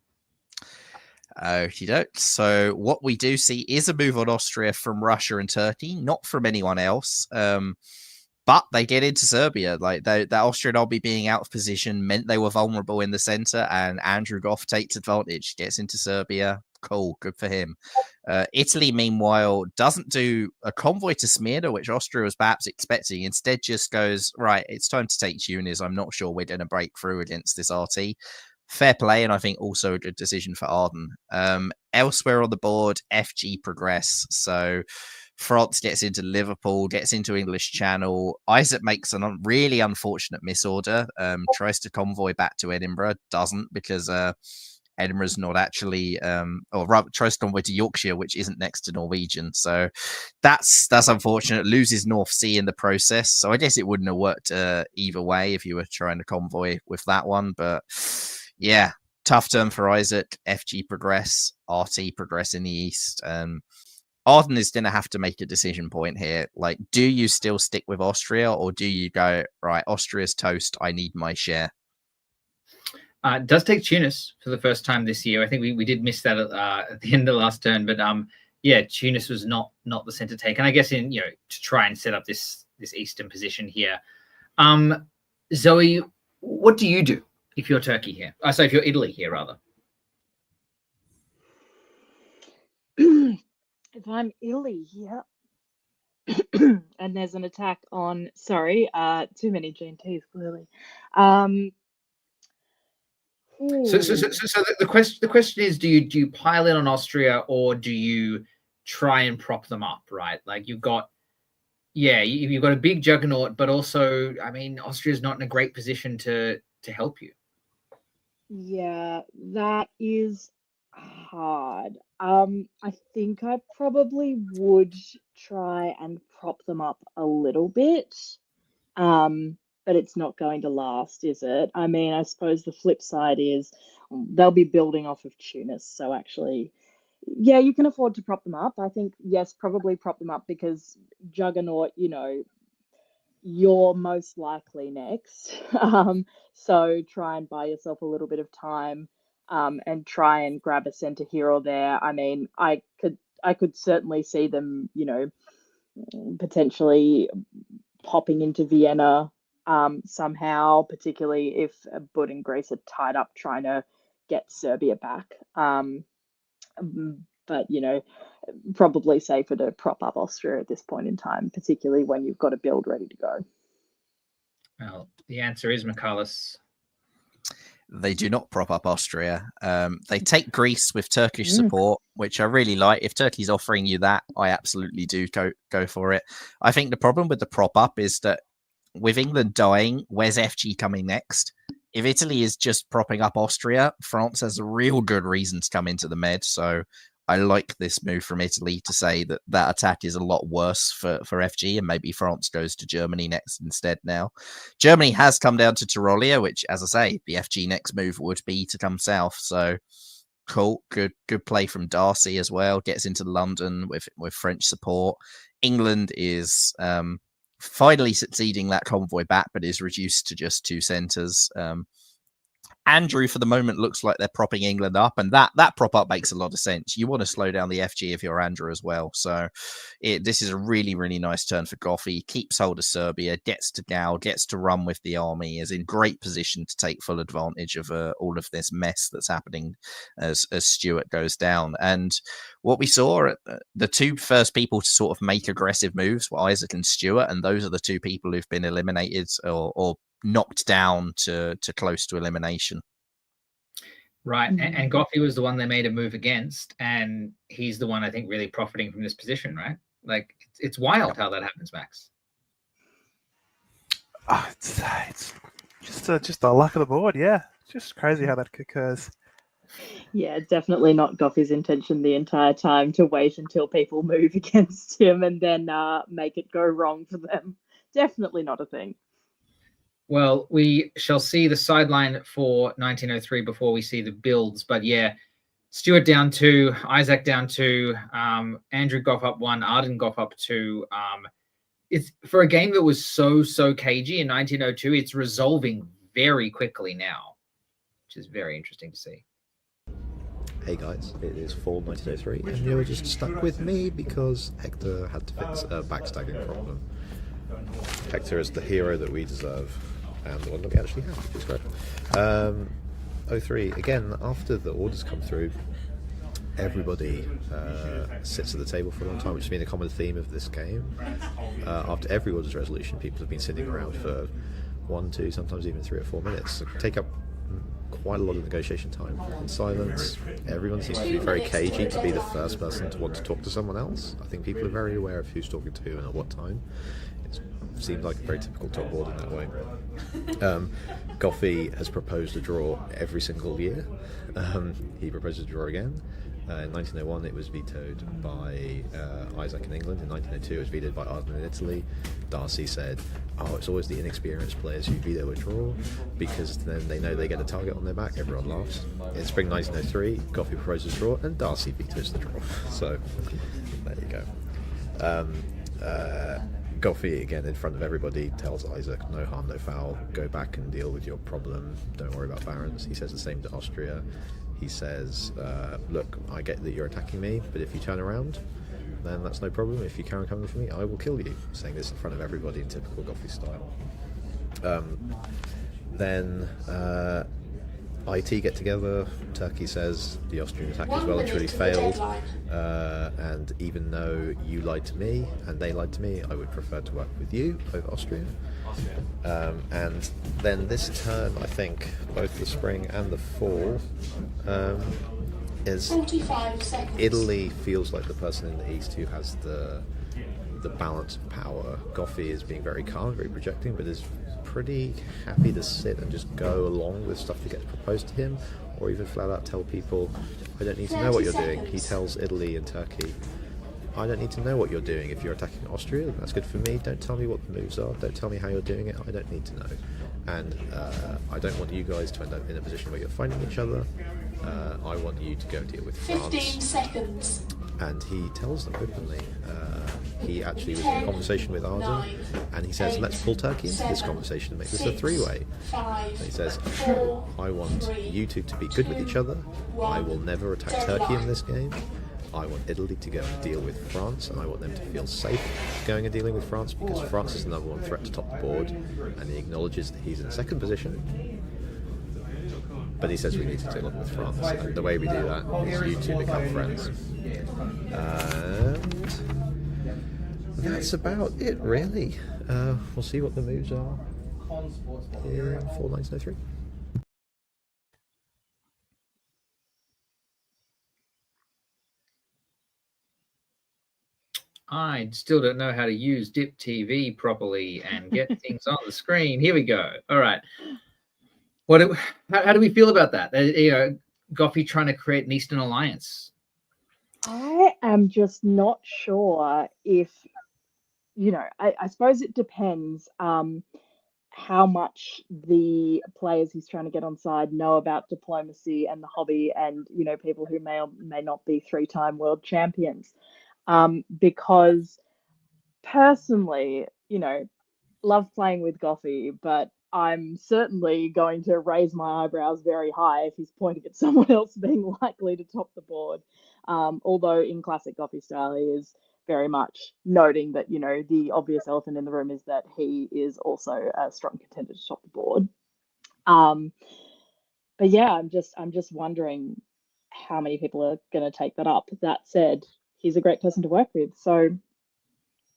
Okey-doke. So what we do see is a move on Austria from Russia and Turkey, not from anyone else. But they get into Serbia. Like, that Austrian army being out of position meant they were vulnerable in the center, and Andrew Goff takes advantage, gets into Serbia. Cool, good for him. Italy, meanwhile, doesn't do a convoy to Smyrna, which Austria was perhaps expecting. Instead, just goes, right, it's time to take Tunis. I'm not sure we're going to break through against this RT. Fair play, and I think also a good decision for Arden. Elsewhere on the board, FG progress. So France gets into Liverpool, gets into English Channel. Isaac makes a really unfortunate misorder, tries to convoy back to Edinburgh, doesn't, because Edinburgh's not actually, or rather tries to convoy to Yorkshire, which isn't next to Norwegian. So that's unfortunate. Loses North Sea in the process. So I guess it wouldn't have worked either way if you were trying to convoy with that one. But yeah, tough turn for Isaac. FG progress, RT progress in the east. Arden is going to have to make a decision point here. Like, do you still stick with Austria, or do you go, right, Austria's toast, I need my share? It does take Tunis for the first time this year. I think we did miss that at the end of the last turn, but yeah, Tunis was not the center take, and I guess to try and set up this eastern position here. Zoe, what do you do if you're Turkey here? So if you're Italy here, rather. If I'm Italy here, and there's an attack on, too many GNTs clearly. So the question is, do you pile in on Austria, or do you try and prop them up, right? Like you've got a big juggernaut, but also, I mean, Austria's not in a great position to help you. Yeah, that is hard. I think I probably would try and prop them up a little bit. But it's not going to last, is it? I mean, I suppose the flip side is they'll be building off of Tunis. So actually, yeah, you can afford to prop them up. I think, yes, probably prop them up because Juggernaut, you're most likely next. So try and buy yourself a little bit of time and try and grab a center here or there. I mean, I could certainly see them, potentially popping into Vienna somehow, particularly if Bud and Greece are tied up trying to get Serbia back. But, probably safer to prop up Austria at this point in time, particularly when you've got a build ready to go. Well, the answer is Michalis. They do not prop up Austria. They take Greece with Turkish support, which I really like. If Turkey's offering you that, I absolutely do go for it. I think the problem with the prop up is that with England dying, where's FG coming next? If Italy is just propping up Austria, France has a real good reason to come into the Med. So I like this move from Italy to say that attack is a lot worse for FG, and maybe France goes to Germany next instead now. Germany has come down to Tyrolia, which, as I say, the FG next move would be to come south. So cool, good play from Darcy as well. Gets into London with French support. England is finally succeeding that convoy back, but is reduced to just 2 centres. Andrew, for the moment, looks like they're propping England up, and that prop up makes a lot of sense. You want to slow down the FG if you're Andrew as well. So this is a really, really nice turn for Goffey. Keeps hold of Serbia, gets to Gal, gets to run with the army, is in great position to take full advantage of all of this mess that's happening as Stuart goes down. And what we saw, the two first people to sort of make aggressive moves were Isaac and Stuart, and those are the two people who've been eliminated or knocked down to close to elimination. Right. And Goffey was the one they made a move against, and he's the one I think really profiting from this position, right? Like it's wild how that happens, Max. It's just the luck of the board, yeah. It's just crazy how that occurs. Yeah, definitely not Goffey's intention the entire time to wait until people move against him and then make it go wrong for them. Definitely not a thing. Well, we shall see the sideline for 1903 before we see the builds. But yeah, Stuart down 2, Isaac down 2, Andrew Goff up 1, Arden Goff up 2. It's for a game that was so cagey in 1902. It's resolving very quickly now, which is very interesting to see. Hey guys, it is fall 1903, and you're just stuck with me because Hector had to fix a backstagging problem. Hector is the hero that we deserve, and the one that we actually have, which is great. 03, again, after the orders come through, everybody sits at the table for a long time, which has been a common theme of this game. After every orders resolution, people have been sitting around for 1, 2, sometimes even 3 or 4 minutes. So take up quite a lot of negotiation time in silence. Everyone seems to be very cagey to be the first person to want to talk to someone else. I think people are very aware of who's talking to who and at what time. seemed like a very typical top board in that way. Goffey has proposed a draw every single year. He proposed a draw again. In 1901 it was vetoed by Isaac in England. In 1902 it was vetoed by Arden in Italy. Darcy said, oh, it's always the inexperienced players who veto a draw because then they know they get a target on their back. Everyone laughs. In spring 1903 Goffey proposes a draw and Darcy vetoes the draw. So there you go. Goffey, again, in front of everybody, tells Isaac, no harm, no foul, go back and deal with your problem, don't worry about barons. He says the same to Austria. He says, look, I get that you're attacking me, but if you turn around, then that's no problem. If you carry on coming for me, I will kill you. Saying this in front of everybody in typical Goffey style. Then IT get together. Turkey says the Austrian attack is well and truly failed, and even though you lied to me and they lied to me, I would prefer to work with you over Austria. And then this turn, I think, both the spring and the fall, is 45 seconds. Italy feels like the person in the east who has the balance of power. Goffey is being very calm, very projecting, but is pretty happy to sit and just go along with stuff that gets proposed to him, or even flat out tell people, I don't need to know what you're doing. He tells Italy and Turkey, I don't need to know what you're doing. If you're attacking Austria, that's good for me. Don't tell me what the moves are. Don't tell me how you're doing it. I don't need to know. And I don't want you guys to end up in a position where you're fighting each other. I want you to go deal with France. 15 seconds. And he tells them openly. He actually was in a conversation with Arden, and he says, let's pull Turkey into this conversation and make this a three-way. And he says, I want you two to be good with each other. I will never attack Turkey in this game. I want Italy to go and deal with France, and I want them to feel safe going and dealing with France, because France is the number one threat to top the board, and he acknowledges that he's in second position. But he says we need to deal with France, and the way we do that is you two become friends. And that's about it, really. We'll see what the moves are in fall 1903. I still don't know how to use Dip TV properly and get things on the screen. Here we go. All right. How do we feel about that? Goffey trying to create an Eastern alliance. I am just not sure if, I suppose it depends how much the players he's trying to get on side know about diplomacy and the hobby, and, people who may or may not be three-time world champions. Because personally, love playing with Goffey, but I'm certainly going to raise my eyebrows very high if he's pointing at someone else being likely to top the board. Although in classic Goffey style, he is very much noting that, the obvious elephant in the room is that he is also a strong contender to top the board. But yeah, I'm just wondering how many people are going to take that up. That said, he's a great person to work with, so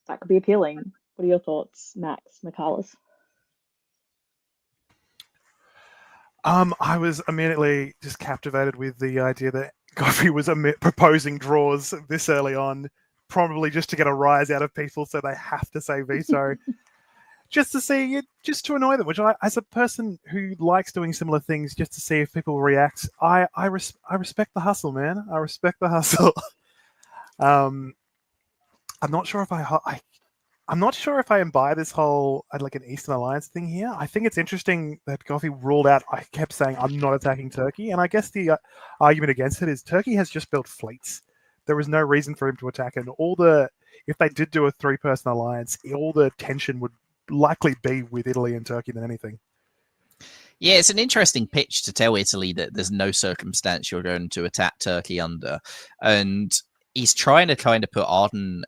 that could be appealing. What are your thoughts, Max, Michaelis? I was immediately just captivated with the idea that Goffey was proposing draws this early on, probably just to get a rise out of people, so they have to say veto, just to annoy them. Which as a person who likes doing similar things, just to see if people react, I respect the hustle, man. I respect the hustle. I'm not sure if I'm not sure if I buy this whole like an Eastern Alliance thing here. I think it's interesting that Goffey ruled out. I kept saying I'm not attacking Turkey, and I guess the argument against it is Turkey has just built fleets. There was no reason for him to attack, and if they did do a three-person alliance, all the tension would likely be with Italy and Turkey than anything. Yeah, it's an interesting pitch to tell Italy that there's no circumstance you're going to attack Turkey under, and he's trying to kind of put Arden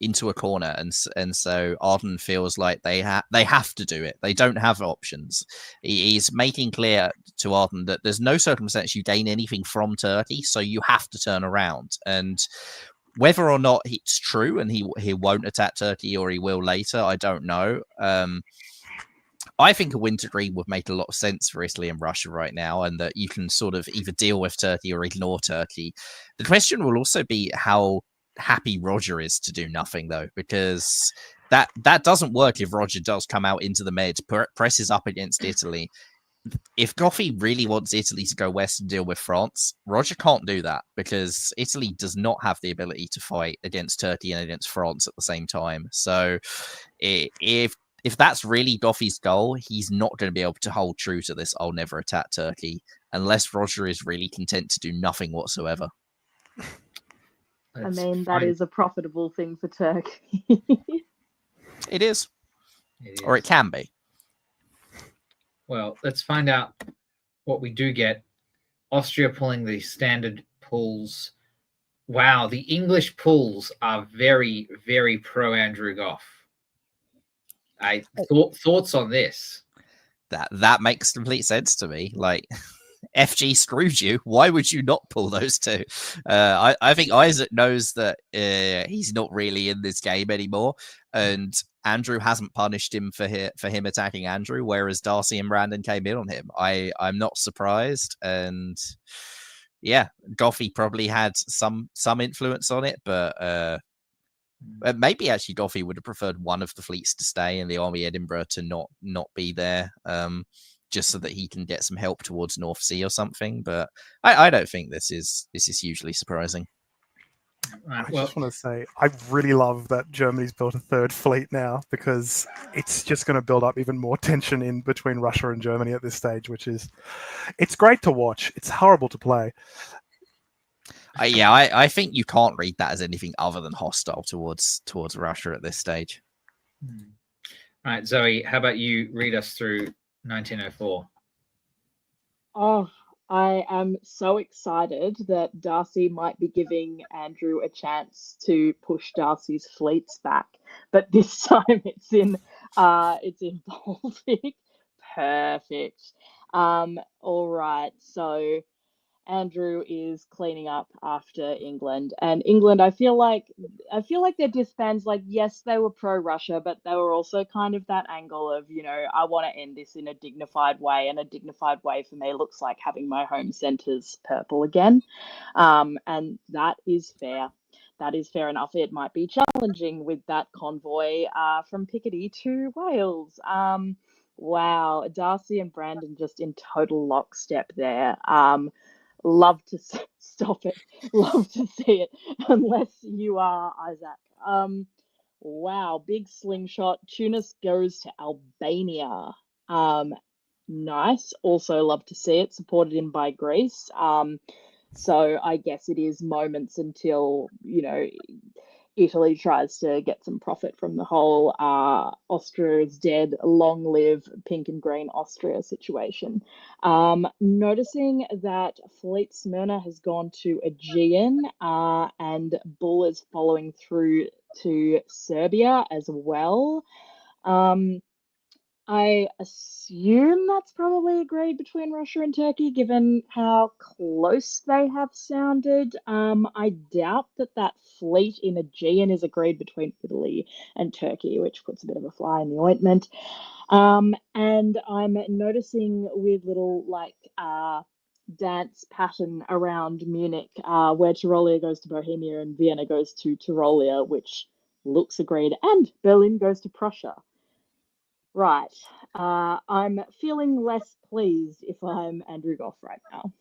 into a corner, and so Arden feels like they have to do it. They don't have options. He's making clear to Arden that there's no circumstance you gain anything from Turkey, so you have to turn around. And whether or not it's true and he won't attack Turkey, or he will later, I don't know. I think a winter dream would make a lot of sense for Italy and Russia right now, and that you can sort of either deal with Turkey or ignore Turkey. The question will also be how happy Roger is to do nothing, though, because that doesn't work if Roger does come out into the med, presses up against Italy. If Goffey really wants Italy to go west and deal with France, Roger can't do that because Italy does not have the ability to fight against Turkey and against France at the same time. So if that's really Goffey's goal, he's not going to be able to hold true to this "I'll never attack Turkey" unless Roger is really content to do nothing whatsoever. I mean, that is a profitable thing for Turkey. It is. Or it can be. Well, let's find out what we do get. Austria pulling the standard pulls. Wow, the English pulls are very, very pro Andrew Goff. Thoughts on this? That makes complete sense to me. Like, FG screwed you. Why would you not pull those two? I think Isaac knows that he's not really in this game anymore, and Andrew hasn't punished him for him attacking Andrew, whereas Darcy and Brandon came in on him. I'm not surprised, and yeah, Goffey probably had some influence on it, but maybe actually Goffey would have preferred one of the fleets to stay and the Army Edinburgh to not be there. Just so that he can get some help towards North Sea or something. But I don't think this is hugely surprising. Right, I just want to say, I really love that Germany's built a third fleet now, because it's just going to build up even more tension in between Russia and Germany at this stage, it's great to watch. It's horrible to play. I think you can't read that as anything other than hostile towards Russia at this stage. All right, Zoe, how about you read us through 1904? Oh, I am so excited that Darcy might be giving Andrew a chance to push Darcy's fleets back, but this time it's in Baltic. Perfect. All right, so Andrew is cleaning up after England, and England, I feel like their disbands, like, yes, they were pro-Russia, but they were also kind of that angle of, I want to end this in a dignified way, and a dignified way for me looks like having my home centres purple again, and that is fair. That is fair enough. It might be challenging with that convoy from Picardy to Wales. Wow, Darcy and Brandon just in total lockstep there. Love to stop it. Love to see it, unless you are Isaac. Wow, big slingshot. Tunis goes to Albania. Nice. Also love to see it, supported in by Greece. So I guess it is moments until, Italy tries to get some profit from the whole Austria is dead, long live pink and green Austria situation. Noticing that Fleet Smyrna has gone to Aegean and Bull is following through to Serbia as well. I assume that's probably agreed between Russia and Turkey, given how close they have sounded. I doubt that fleet in Aegean is agreed between Italy and Turkey, which puts a bit of a fly in the ointment. And I'm noticing weird little dance pattern around Munich, where Tyrolia goes to Bohemia and Vienna goes to Tyrolia, which looks agreed, and Berlin goes to Prussia. Right. I'm feeling less pleased if I'm Andrew Goff right now.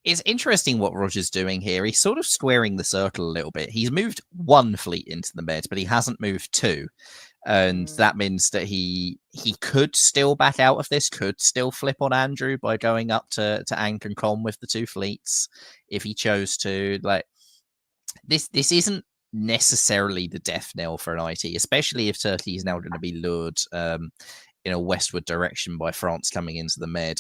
It's interesting what Roger's doing here. He's sort of squaring the circle a little bit. He's moved one fleet into the med, but he hasn't moved two. And that means that he could still back out of this, could still flip on Andrew by going up to Ankh and Con with the two fleets if he chose to. Like, this isn't necessarily the death knell for an IT, especially if Turkey is now going to be lured in a westward direction by France coming into the med.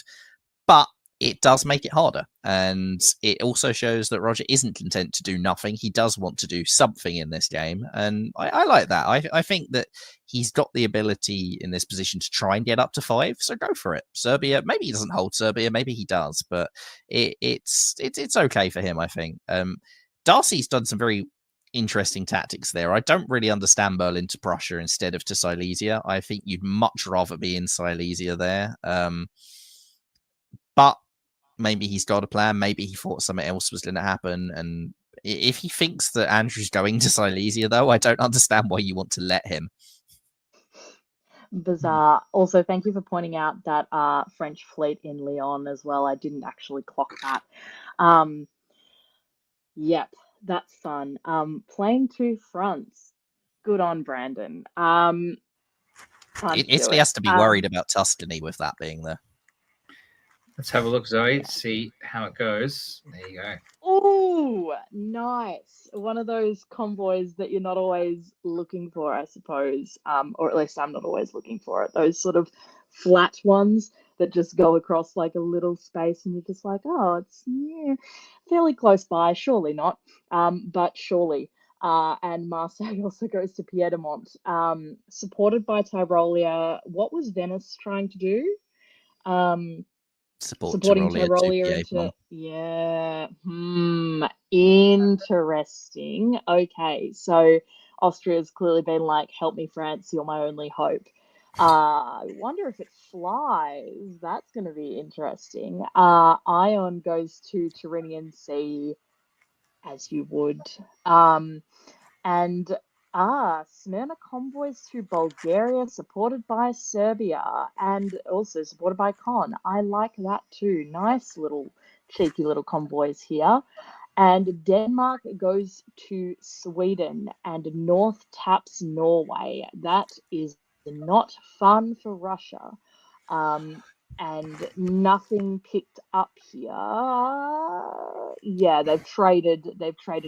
But it does make it harder, and it also shows that Roger isn't content to do nothing. He does want to do something in this game, and I like that. I think that he's got the ability in this position to try and get up to 5, so go for it. Serbia, maybe he doesn't hold Serbia, maybe he does, but it's okay for him, I think. Darcy's done some very interesting tactics there. I don't really understand Berlin to Prussia instead of to Silesia. I think you'd much rather be in Silesia there. But maybe he's got a plan. Maybe he thought something else was going to happen, and If he thinks that Andrew's going to Silesia, though, I don't understand why you want to let him. Bizarre. Also, thank you for pointing out that French fleet in Lyon as well. I didn't actually clock that. Yep, that's fun. Playing two fronts. Good on Brandon. Time to do Italy it. has to be worried about Tuscany with that being there. Let's have a look, Zoe, see how it goes. There you go. Oh, nice. One of those convoys that you're not always looking for, I suppose. Or at least I'm not always looking for it. Those sort of flat ones that just go across like a little space and you're just like, oh, it's fairly close by. Surely not. But surely. And Marseille also goes to Piedmont. Supported by Tyrolia. What was Venice trying to do? Supporting Tyrolia into interesting. Okay, so Austria's clearly been like, help me, France, you're my only hope. I wonder if it flies. That's going to be interesting. Ion goes to Tyrrhenian Sea, as you would. And Smyrna convoys to Bulgaria, supported by Serbia, and also supported by Con. I like that too. Nice little cheeky little convoys here. And Denmark goes to Sweden, and North taps Norway. That is not fun for Russia. And nothing picked up here. Yeah, they've traded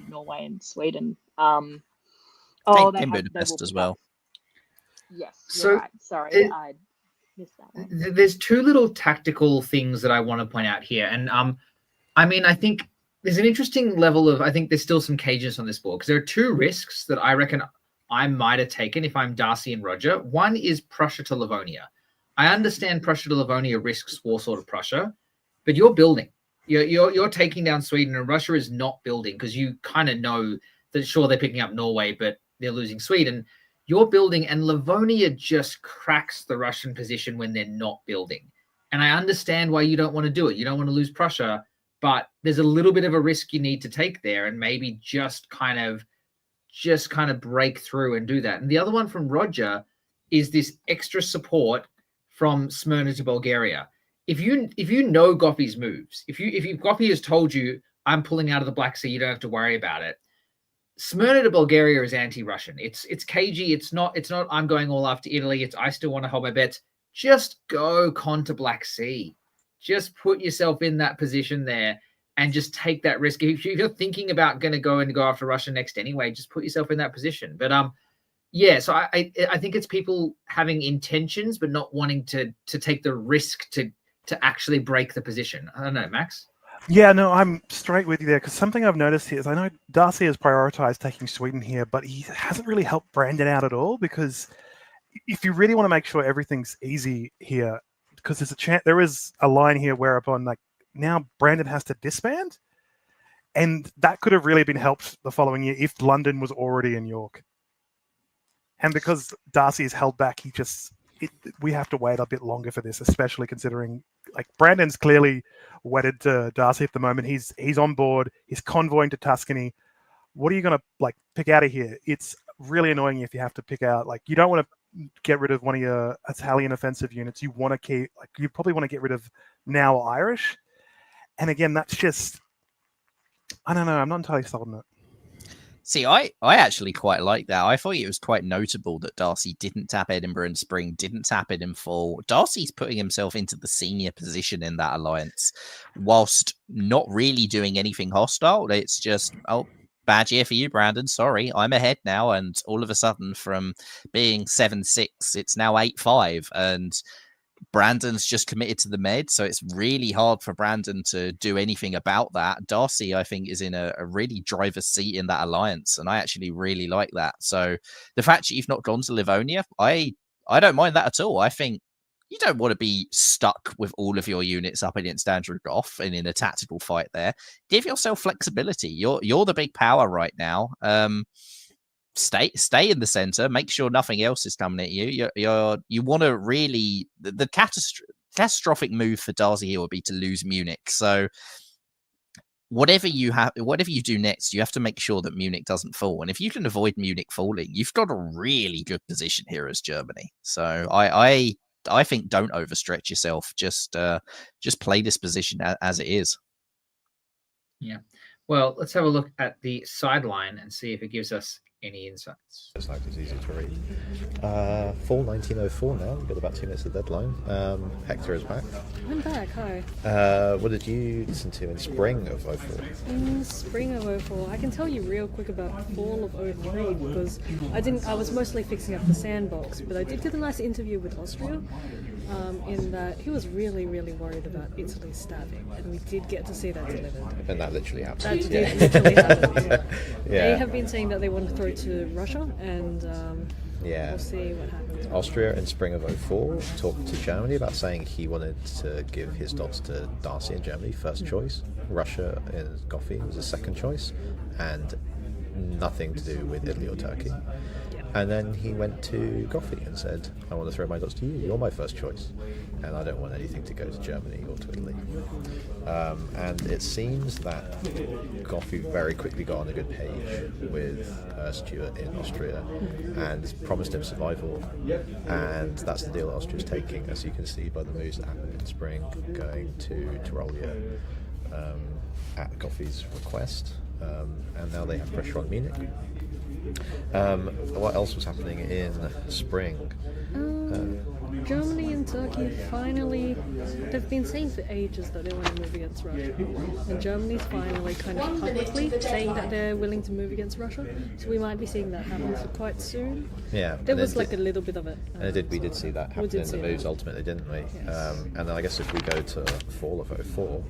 Norway and Sweden. In Budapest as well. Yes, So you're right. Sorry, I missed that one. There's two little tactical things that I want to point out here, and I mean, I think there's an interesting level of. I think there's still some cages on this board because there are two risks that I reckon I might have taken if I'm Darcy and Roger. One is Prussia to Livonia. I understand Prussia to Livonia risks Warsaw to Prussia, but you're building. You're taking down Sweden, and Russia is not building because you kind of know that sure they're picking up Norway, but they're losing Sweden. You're building, and Livonia just cracks the Russian position when they're not building. And I understand why you don't want to do it. You don't want to lose Prussia, but there's a little bit of a risk you need to take there, and maybe just kind of break through and do that. And the other one from Roger is this extra support from Smyrna to Bulgaria. If you know Goffy's moves, if Goffy has told you I'm pulling out of the Black Sea, you don't have to worry about it. Smyrna to Bulgaria is anti-Russian. It's cagey. It's not I'm going all after Italy. It's I still want to hold my bets. Just go Con to Black Sea. Just put yourself in that position there and just take that risk. If you're thinking about going to go after Russia next anyway, just put yourself in that position. But yeah, so I think it's people having intentions but not wanting to take the risk to actually break the position. I don't know, Max. Yeah, no, I'm straight with you there because something I've noticed here is I know Darcy has prioritized taking Sweden here, but he hasn't really helped Brandon out at all because if you really want to make sure everything's easy here, because there is a line here whereupon like now Brandon has to disband, and that could have really been helped the following year if London was already in York. And because Darcy is held back, we have to wait a bit longer for this, especially considering like Brandon's clearly wedded to Darcy at the moment. He's on board. He's convoying to Tuscany. What are you going to like pick out of here? It's really annoying if you have to pick out like you don't want to get rid of one of your Italian offensive units. You want to keep like you probably want to get rid of now Irish. And again, that's just I don't know. I'm not entirely sold on it. See, I actually quite like that. I thought it was quite notable that Darcy didn't tap Edinburgh in spring, didn't tap it in fall. Darcy's putting himself into the senior position in that alliance whilst not really doing anything hostile. It's just, oh, bad year for you, Brandon. Sorry, I'm ahead now. And all of a sudden from being 7-6, it's now 8-5. And Brandon's just committed to the med, so it's really hard for Brandon to do anything about that. Darcy, I think, is in a really driver's seat in that alliance, and I actually really like that. So the fact that you've not gone to Livonia, I don't mind that at all. I think you don't want to be stuck with all of your units up against Andrew Goff and in a tactical fight there. Give yourself flexibility. You're the big power right now. Stay in the center. Make sure nothing else is coming at you. You want to really the catastrophic move for Darcy here would be to lose Munich. So whatever you do next, you have to make sure that Munich doesn't fall. And if you can avoid Munich falling, you've got a really good position here as Germany. So I think don't overstretch yourself. Just play this position as it is. Yeah. Well, let's have a look at the sideline and see if it gives us any insights. It's like it's easy to read. Fall 1904 now. We've got about 2 minutes of deadline. Hector is back. I'm back, hi. What did you listen to in spring of 04? In spring of 04, I can tell you real quick about fall of 03 because I was mostly fixing up the sandbox, but I did get a nice interview with Austria. In that he was really, really worried about Italy's stabbing, and we did get to see that delivered. And that literally happened. That did literally happen. Yeah. Yeah. They have been saying that they want to throw it to Russia, and Yeah. we'll see what happens. Austria in spring of 04 talked to Germany about saying he wanted to give his dots to Darcy in Germany, first choice. Russia in Goffey was his second choice, and nothing to do with Italy or Turkey. And then he went to Goffey and said, I want to throw my dots to you, you're my first choice. And I don't want anything to go to Germany or to Italy. And it seems that Goffey very quickly got on a good page with Stuart in Austria and promised him survival. And that's the deal that Austria's taking, as you can see by the moves that happened in spring, going to Tyrolia at Goffey's request. And now they have pressure on Munich. What else was happening in spring? Germany and Turkey finally, they've been saying for ages that they want to move against Russia. And Germany's finally kind of publicly saying that they're willing to move against Russia. So we might be seeing that happen quite soon. Yeah. There was like a little bit of it. And we did see that happen in the moves ultimately, didn't we? Yes. And then I guess if we go to fall of 04,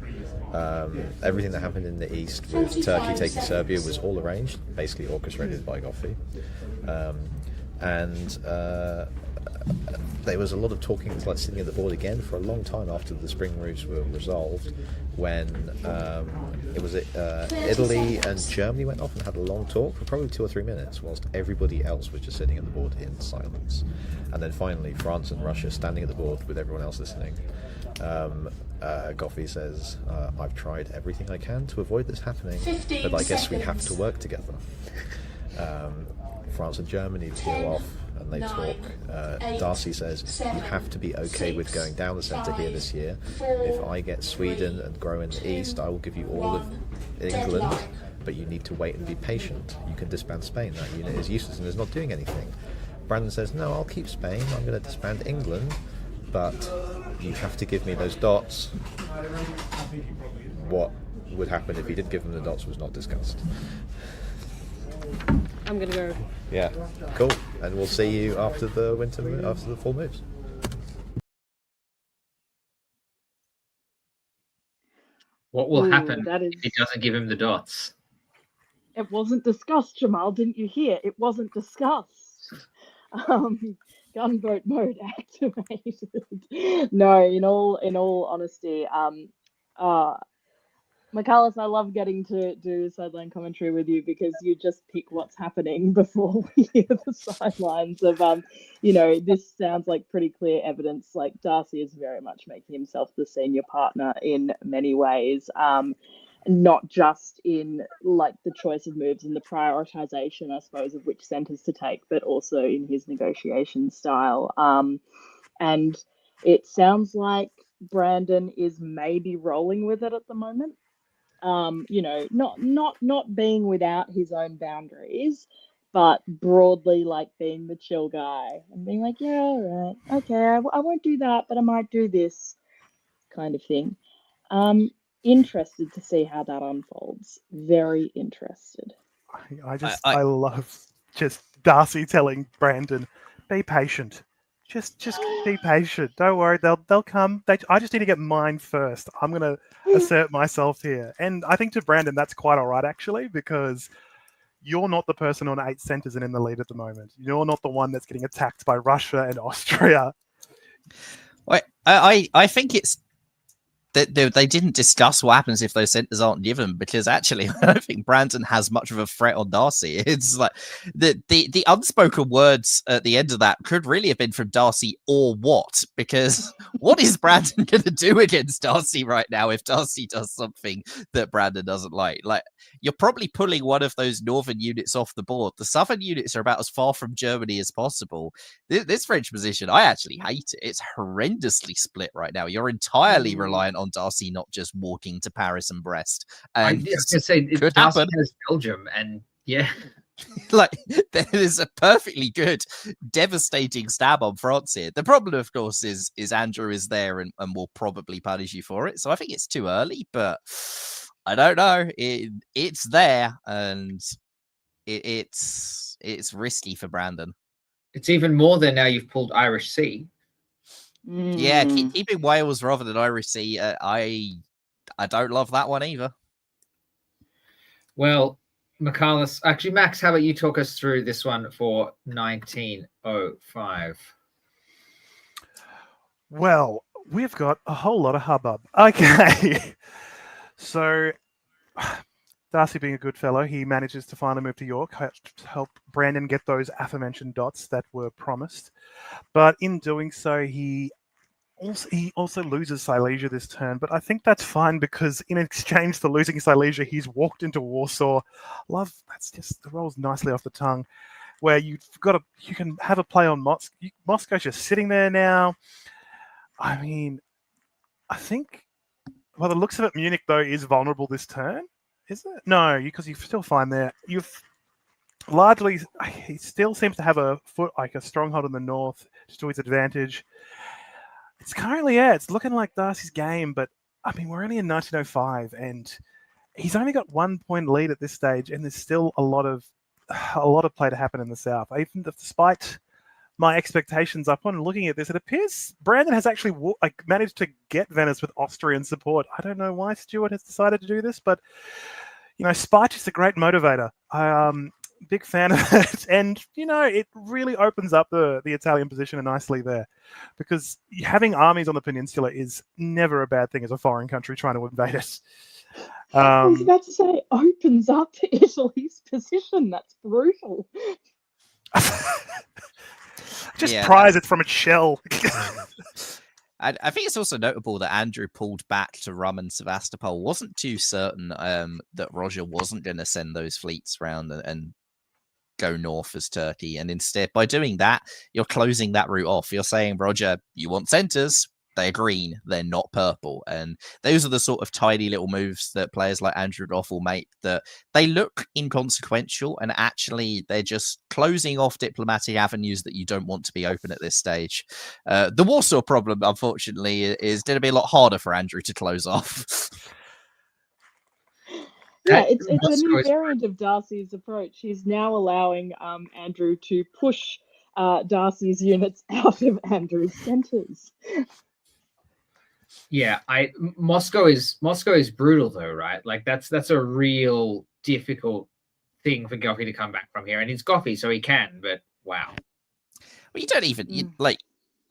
everything that happened in the east with Turkey taking Serbia was all arranged, basically orchestrated by Goffey. There was a lot of talking, like sitting at the board again for a long time after the spring moves were resolved, when Italy and Germany went off and had a long talk for probably 2 or 3 minutes, whilst everybody else was just sitting at the board in silence. And then finally, France and Russia standing at the board with everyone else listening. Goffey says, I've tried everything I can to avoid this happening, but I guess we have to work together. France and Germany peel off and they talk. Darcy says, you have to be okay with going down the centre here this year. If I get Sweden and grow in the east, I will give you all of England, but you need to wait and be patient. You can disband Spain. That unit is useless and is not doing anything. Brandon says, no, I'll keep Spain. I'm going to disband England, but you have to give me those dots. What would happen if he did give them the dots was not discussed. I'm gonna go. Yeah, cool. And we'll see you after the fall moves. What will happen that is- if he doesn't give him the dots? It wasn't discussed, Jamal. Didn't you hear? It wasn't discussed. Gunboat mode activated. No, in all honesty, Michaelis, I love getting to do sideline commentary with you because you just pick what's happening before we hear the sidelines of, this sounds like pretty clear evidence. Like Darcy is very much making himself the senior partner in many ways, not just in like the choice of moves and the prioritization, I suppose, of which centers to take, but also in his negotiation style. And it sounds like Brandon is maybe rolling with it at the moment. Not being without his own boundaries, but broadly like being the chill guy and being like, yeah, all right, okay, I won't do that, but I might do this kind of thing. Interested to see how that unfolds. Very interested. I love just Darcy telling Brandon, be patient. Just be patient. Don't worry, they'll come. I just need to get mine first. I'm gonna assert myself here. And I think to Brandon, that's quite all right actually, because you're not the person on 8 centers and in the lead at the moment. You're not the one that's getting attacked by Russia and Austria. Wait, I think it's they didn't discuss what happens if those centers aren't given, because actually I don't think Brandon has much of a threat on Darcy. It's like the unspoken words at the end of that could really have been from Darcy or what, because what is Brandon going to do against Darcy right now if Darcy does something that Brandon doesn't like? Like, you're probably pulling one of those northern units off the board. The southern units are about as far from Germany as possible. This French position, I actually hate it. It's horrendously split right now. You're entirely reliant on Darcy not just walking to Paris and Brest. And I was going to say, could Darcy happen. has Belgium, and yeah. Like, there is a perfectly good, devastating stab on France here. The problem, of course, is Andrew is there and will probably punish you for it. So I think it's too early, but I don't know. It's there, and it's risky for Brandon. It's even more than now you've pulled Irish Sea. Yeah, keeping Wales rather than Irish Sea, I don't love that one either. Well, Michaelis, actually, Max, how about you talk us through this one for 1905? Well, we've got a whole lot of hubbub. Okay. So, Darcy being a good fellow, he manages to finally move to York, help Brandon get those aforementioned dots that were promised. But in doing so, he also loses Silesia this turn, but I think that's fine because in exchange for losing Silesia, he's walked into Warsaw. That's just, it rolls nicely off the tongue, where you can have a play on Moscow. Moscow's just sitting there now. I mean, I think, by the looks of it, Munich though is vulnerable this turn. Is it? No, because you're still fine there. You've largely, he still seems to have a stronghold in the north to his advantage. It's currently, it's looking like Darcy's game, but I mean, we're only in 1905, and he's only got 1 point lead at this stage, and there's still a lot of play to happen in the south. Even despite my expectations, upon looking at this, it appears Brandon has actually managed to get Venice with Austrian support. I don't know why Stuart has decided to do this, but spite is a great motivator. Big fan of it, and it really opens up the Italian position nicely there, because having armies on the peninsula is never a bad thing as a foreign country trying to invade us. I was about to say, opens up Italy's position. That's brutal. Prize it from its shell. I think it's also notable that Andrew pulled back to Rum and Sevastopol. Wasn't too certain that Roger wasn't going to send those fleets around and go north as Turkey, and instead, by doing that, you're closing that route off. You're saying, Roger, you want centers, they're green, they're not purple. And those are the sort of tiny little moves that players like Andrew Goff will make, that they look inconsequential, and actually they're just closing off diplomatic avenues that you don't want to be open at this stage. The Warsaw problem, unfortunately, is going to be a lot harder for Andrew to close off. Yeah, it's a new variant of Darcy's approach. He's now allowing Andrew to push Darcy's units out of Andrew's centers. Yeah, Moscow is brutal though, right? Like that's a real difficult thing for Goffey to come back from here, and it's Goffey, so he can. But wow, well, you don't even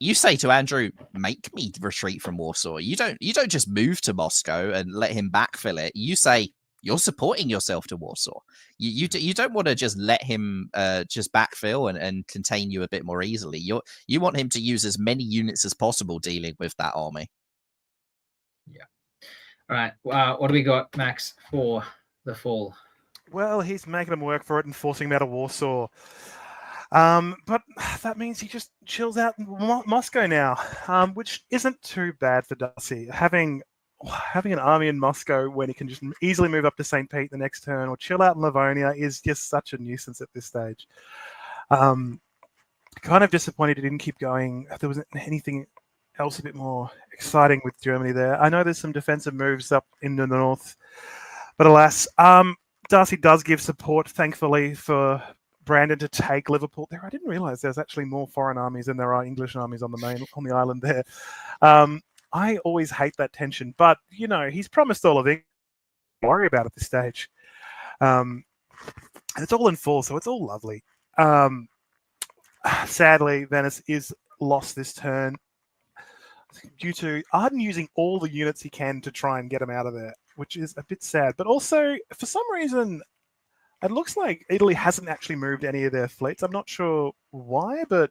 you say to Andrew, make me retreat from Warsaw. You don't just move to Moscow and let him backfill it. You say, you're supporting yourself to Warsaw. You don't want to just let him just backfill and contain you a bit more easily. You want him to use as many units as possible dealing with that army. Yeah. All right. What do we got, Max, for the fall? Well, he's making them work for it and forcing them out of Warsaw. But that means he just chills out in Moscow now, which isn't too bad for Darcy. Having an army in Moscow when he can just easily move up to St. Pete the next turn or chill out in Livonia is just such a nuisance at this stage. Kind of disappointed he didn't keep going. There wasn't anything else a bit more exciting with Germany there. I know there's some defensive moves up in the north, but alas, Darcy does give support, thankfully, for Brandon to take Liverpool. There, I didn't realise there's actually more foreign armies than there are English armies on the island there. I always hate that tension, but he's promised all of it. Don't worry about it at this stage. And it's all in full, so it's all lovely. Sadly, Venice is lost this turn. due to Arden using all the units he can to try and get him out of there, which is a bit sad. But also, for some reason, it looks like Italy hasn't actually moved any of their fleets. I'm not sure why, but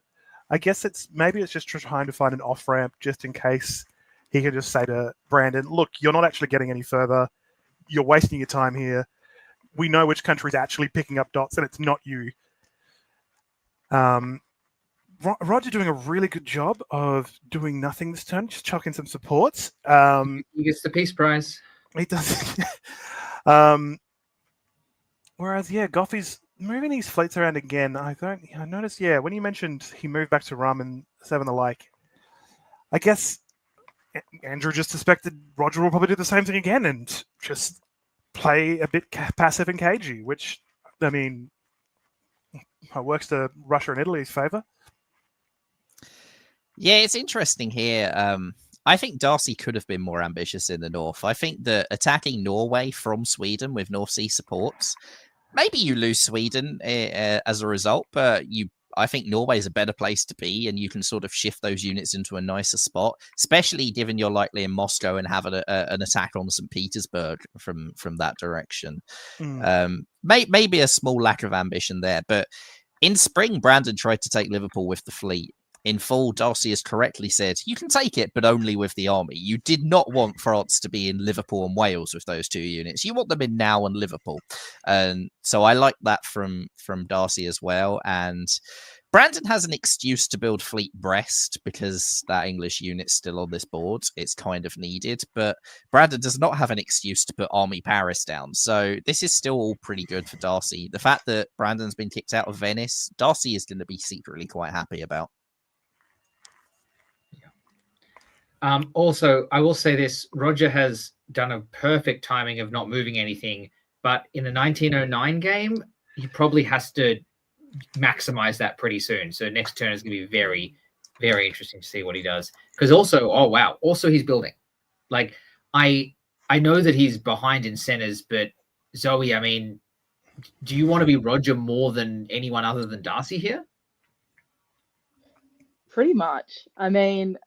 I guess maybe it's just trying to find an off-ramp just in case he can just say to Brandon, look, you're not actually getting any further. You're wasting your time here. We know which country is actually picking up dots, and it's not you. Roger doing a really good job of doing nothing this turn, just chucking some supports. He gets the peace prize. He does. Whereas, Goffy's moving these fleets around again. I noticed, when you mentioned he moved back to Rum and 7 the like, I guess Andrew just suspected Roger will probably do the same thing again and just play a bit passive and cagey, which, I mean, works to Russia and Italy's favour. Yeah, it's interesting here. I think Darcy could have been more ambitious in the north. I think that attacking Norway from Sweden with North Sea supports, maybe you lose Sweden as a result, but I think Norway is a better place to be, and you can sort of shift those units into a nicer spot, especially given you're likely in Moscow and have an attack on St. Petersburg from that direction. Maybe a small lack of ambition there, but in spring, Brandon tried to take Liverpool with the fleet. In fall, Darcy has correctly said, you can take it, but only with the army. You did not want France to be in Liverpool and Wales with those two units. You want them in Now and Liverpool. And so I like that from Darcy as well. And Brandon has an excuse to build Fleet Brest because that English unit's still on this board. It's kind of needed. But Brandon does not have an excuse to put Army Paris down. So this is still all pretty good for Darcy. The fact that Brandon's been kicked out of Venice, Darcy is going to be secretly quite happy about. Also, I will say this, Roger has done a perfect timing of not moving anything, but in the 1909 game, he probably has to maximize that pretty soon. So next turn is going to be very, very interesting to see what he does. Because also, also he's building. Like, I know that he's behind in centers, but Zoe, I mean, do you want to be Roger more than anyone other than Darcy here? Pretty much. I mean,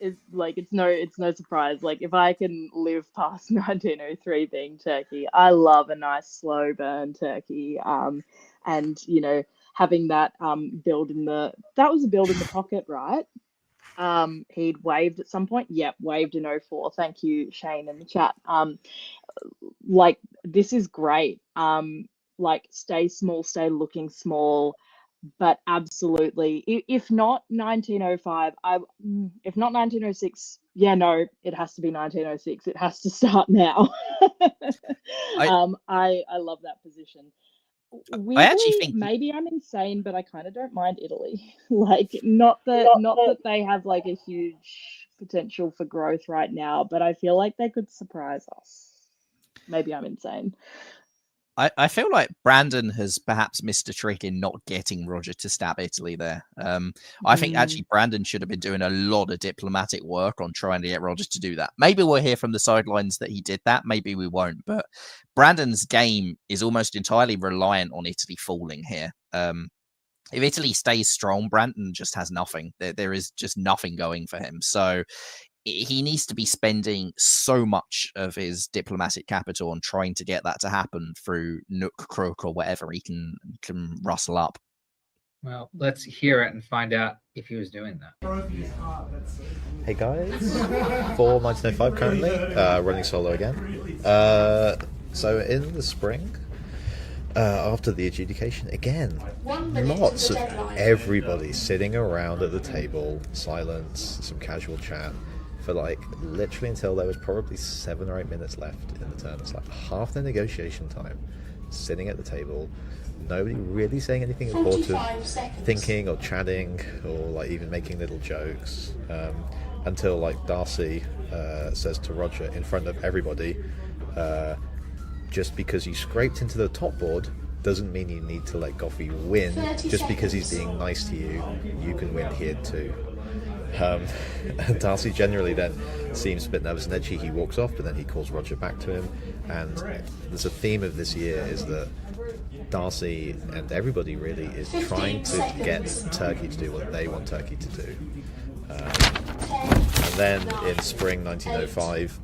it's no surprise. Like, if I can live past 1903 being Turkey, I love a nice slow burn Turkey. And having that build that was a build in the pocket, right? He'd waved at some point. Yep, waved in 04. Thank you, Shane, in the chat. This is great. Stay small, stay looking small. But absolutely, if not 1905, if not 1906, it has to be 1906. It has to start now. I love that position. Weirdly, I actually think maybe I'm insane, but I kind of don't mind Italy. Not that they have like a huge potential for growth right now, but I feel like they could surprise us. Maybe I'm insane. I feel like Brandon has perhaps missed a trick in not getting Roger to stab Italy there. I think actually Brandon should have been doing a lot of diplomatic work on trying to get Roger to do that. Maybe we'll hear from the sidelines that he did that. Maybe we won't. But Brandon's game is almost entirely reliant on Italy falling here. If Italy stays strong, Brandon just has nothing. There is just nothing going for him. So he needs to be spending so much of his diplomatic capital on trying to get that to happen through Nook, Crook, or whatever he can rustle up. Well, let's hear it and find out if he was doing that. Hey guys, for 1905 currently, running solo again. So in the spring, after the adjudication, again, lots of everybody sitting around at the table, silence, some casual chat, for literally until there was probably 7 or 8 minutes left in the turn. It's like half the negotiation time, sitting at the table, nobody really saying anything important, thinking or chatting or even making little jokes, until Darcy says to Roger in front of everybody, just because you scraped into the top board doesn't mean you need to let Goffey win. Just because he's being nice to you, you can win here too. Darcy generally then seems a bit nervous and edgy. He walks off, but then he calls Roger back to him. And there's a theme of this year is that Darcy and everybody really is trying to get Turkey to do what they want Turkey to do. Then in spring 1905,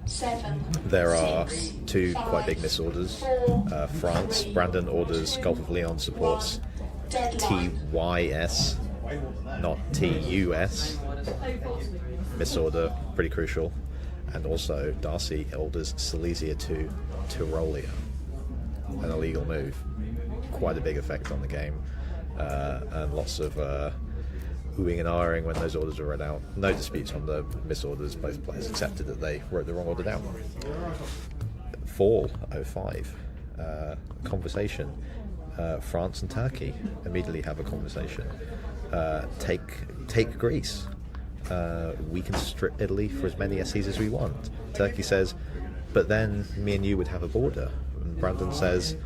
there are two quite big misorders. France, Brandon orders Gulf of Leon supports TYS, not TUS. Misorder, pretty crucial. And also Darcy orders Silesia to Tyrolia, an illegal move. Quite a big effect on the game, and lots of oohing and ahhing when those orders were read out. No disputes on the misorders, both players accepted that they wrote the wrong order down. Fall 05, conversation. France and Turkey immediately have a conversation. Take Greece. We can strip Italy for as many SCs as we want. Turkey says, but then me and you would have a border. And Brandon says,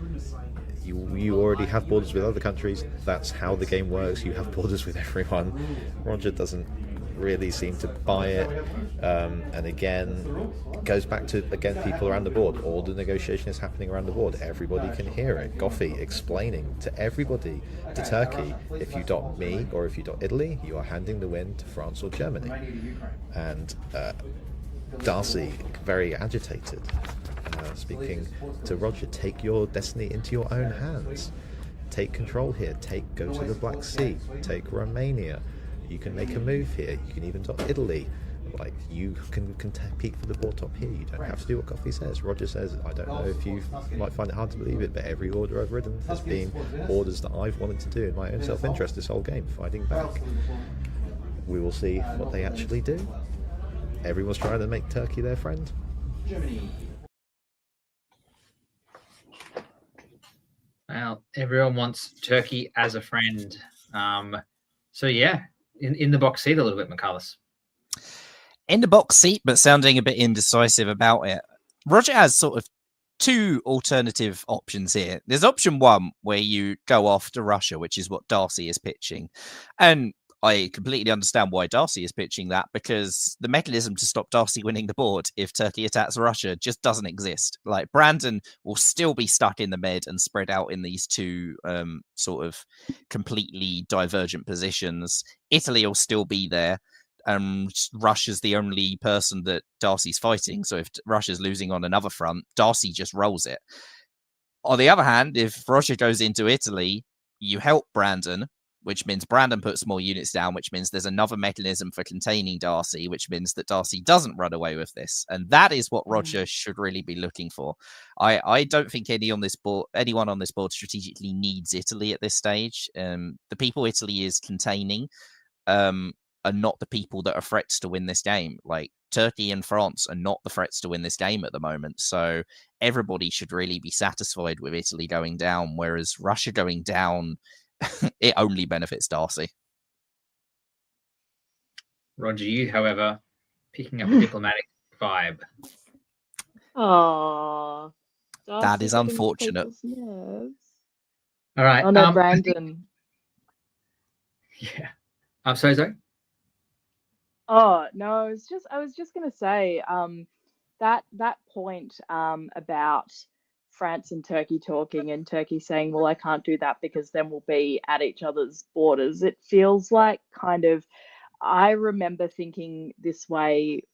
you already have borders with other countries. That's how the game works. You have borders with everyone. Roger doesn't really seem to buy it. And again, it goes back to, people around the board. All the negotiation is happening around the board. Everybody can hear it. Goffey explaining to everybody, to Turkey, if you dot me or if you dot Italy, you are handing the win to France or Germany. And Darcy, very agitated, speaking to Roger, take your destiny into your own hands. Take control here. Go to the Black Sea. Take Romania. You can make a move here. You can even dot Italy. Like, you can compete for the board top here. You don't have to do what Goffey says. Roger says, I don't know if you might find it hard to believe it, but every order I've written has been orders that I've wanted to do in my own self-interest this whole game, fighting back. We will see what they actually do. Everyone's trying to make Turkey their friend. Well, everyone wants Turkey as a friend. So yeah, in the box seat a little bit, McCullus. In the box seat, but sounding a bit indecisive about it. Roger has sort of two alternative options here. There's option one, where you go after Russia, which is what Darcy is pitching. And I completely understand why Darcy is pitching that, because the mechanism to stop Darcy winning the board if Turkey attacks Russia just doesn't exist. Like, Brandon will still be stuck in the mid and spread out in these two sort of completely divergent positions. Italy will still be there. Russia's the only person that Darcy's fighting. So if Russia's losing on another front, Darcy just rolls it. On the other hand, if Russia goes into Italy, you help Brandon, which means Brandon puts more units down, which means there's another mechanism for containing Darcy, which means that Darcy doesn't run away with this. And that is what Roger should really be looking for. I don't think anyone on this board strategically needs Italy at this stage. The people Italy is containing are not the people that are threats to win this game. Like, Turkey and France are not the threats to win this game at the moment. So everybody should really be satisfied with Italy going down, whereas Russia going down, it only benefits Darcy. Roger, you, however, picking up a diplomatic vibe. Oh, that is unfortunate. All right. Oh no, Brandon. Yeah. I'm sorry. Oh no, I was just gonna say that point about France and Turkey talking and Turkey saying, well, I can't do that because then we'll be at each other's borders. It feels like kind of, I remember thinking this way,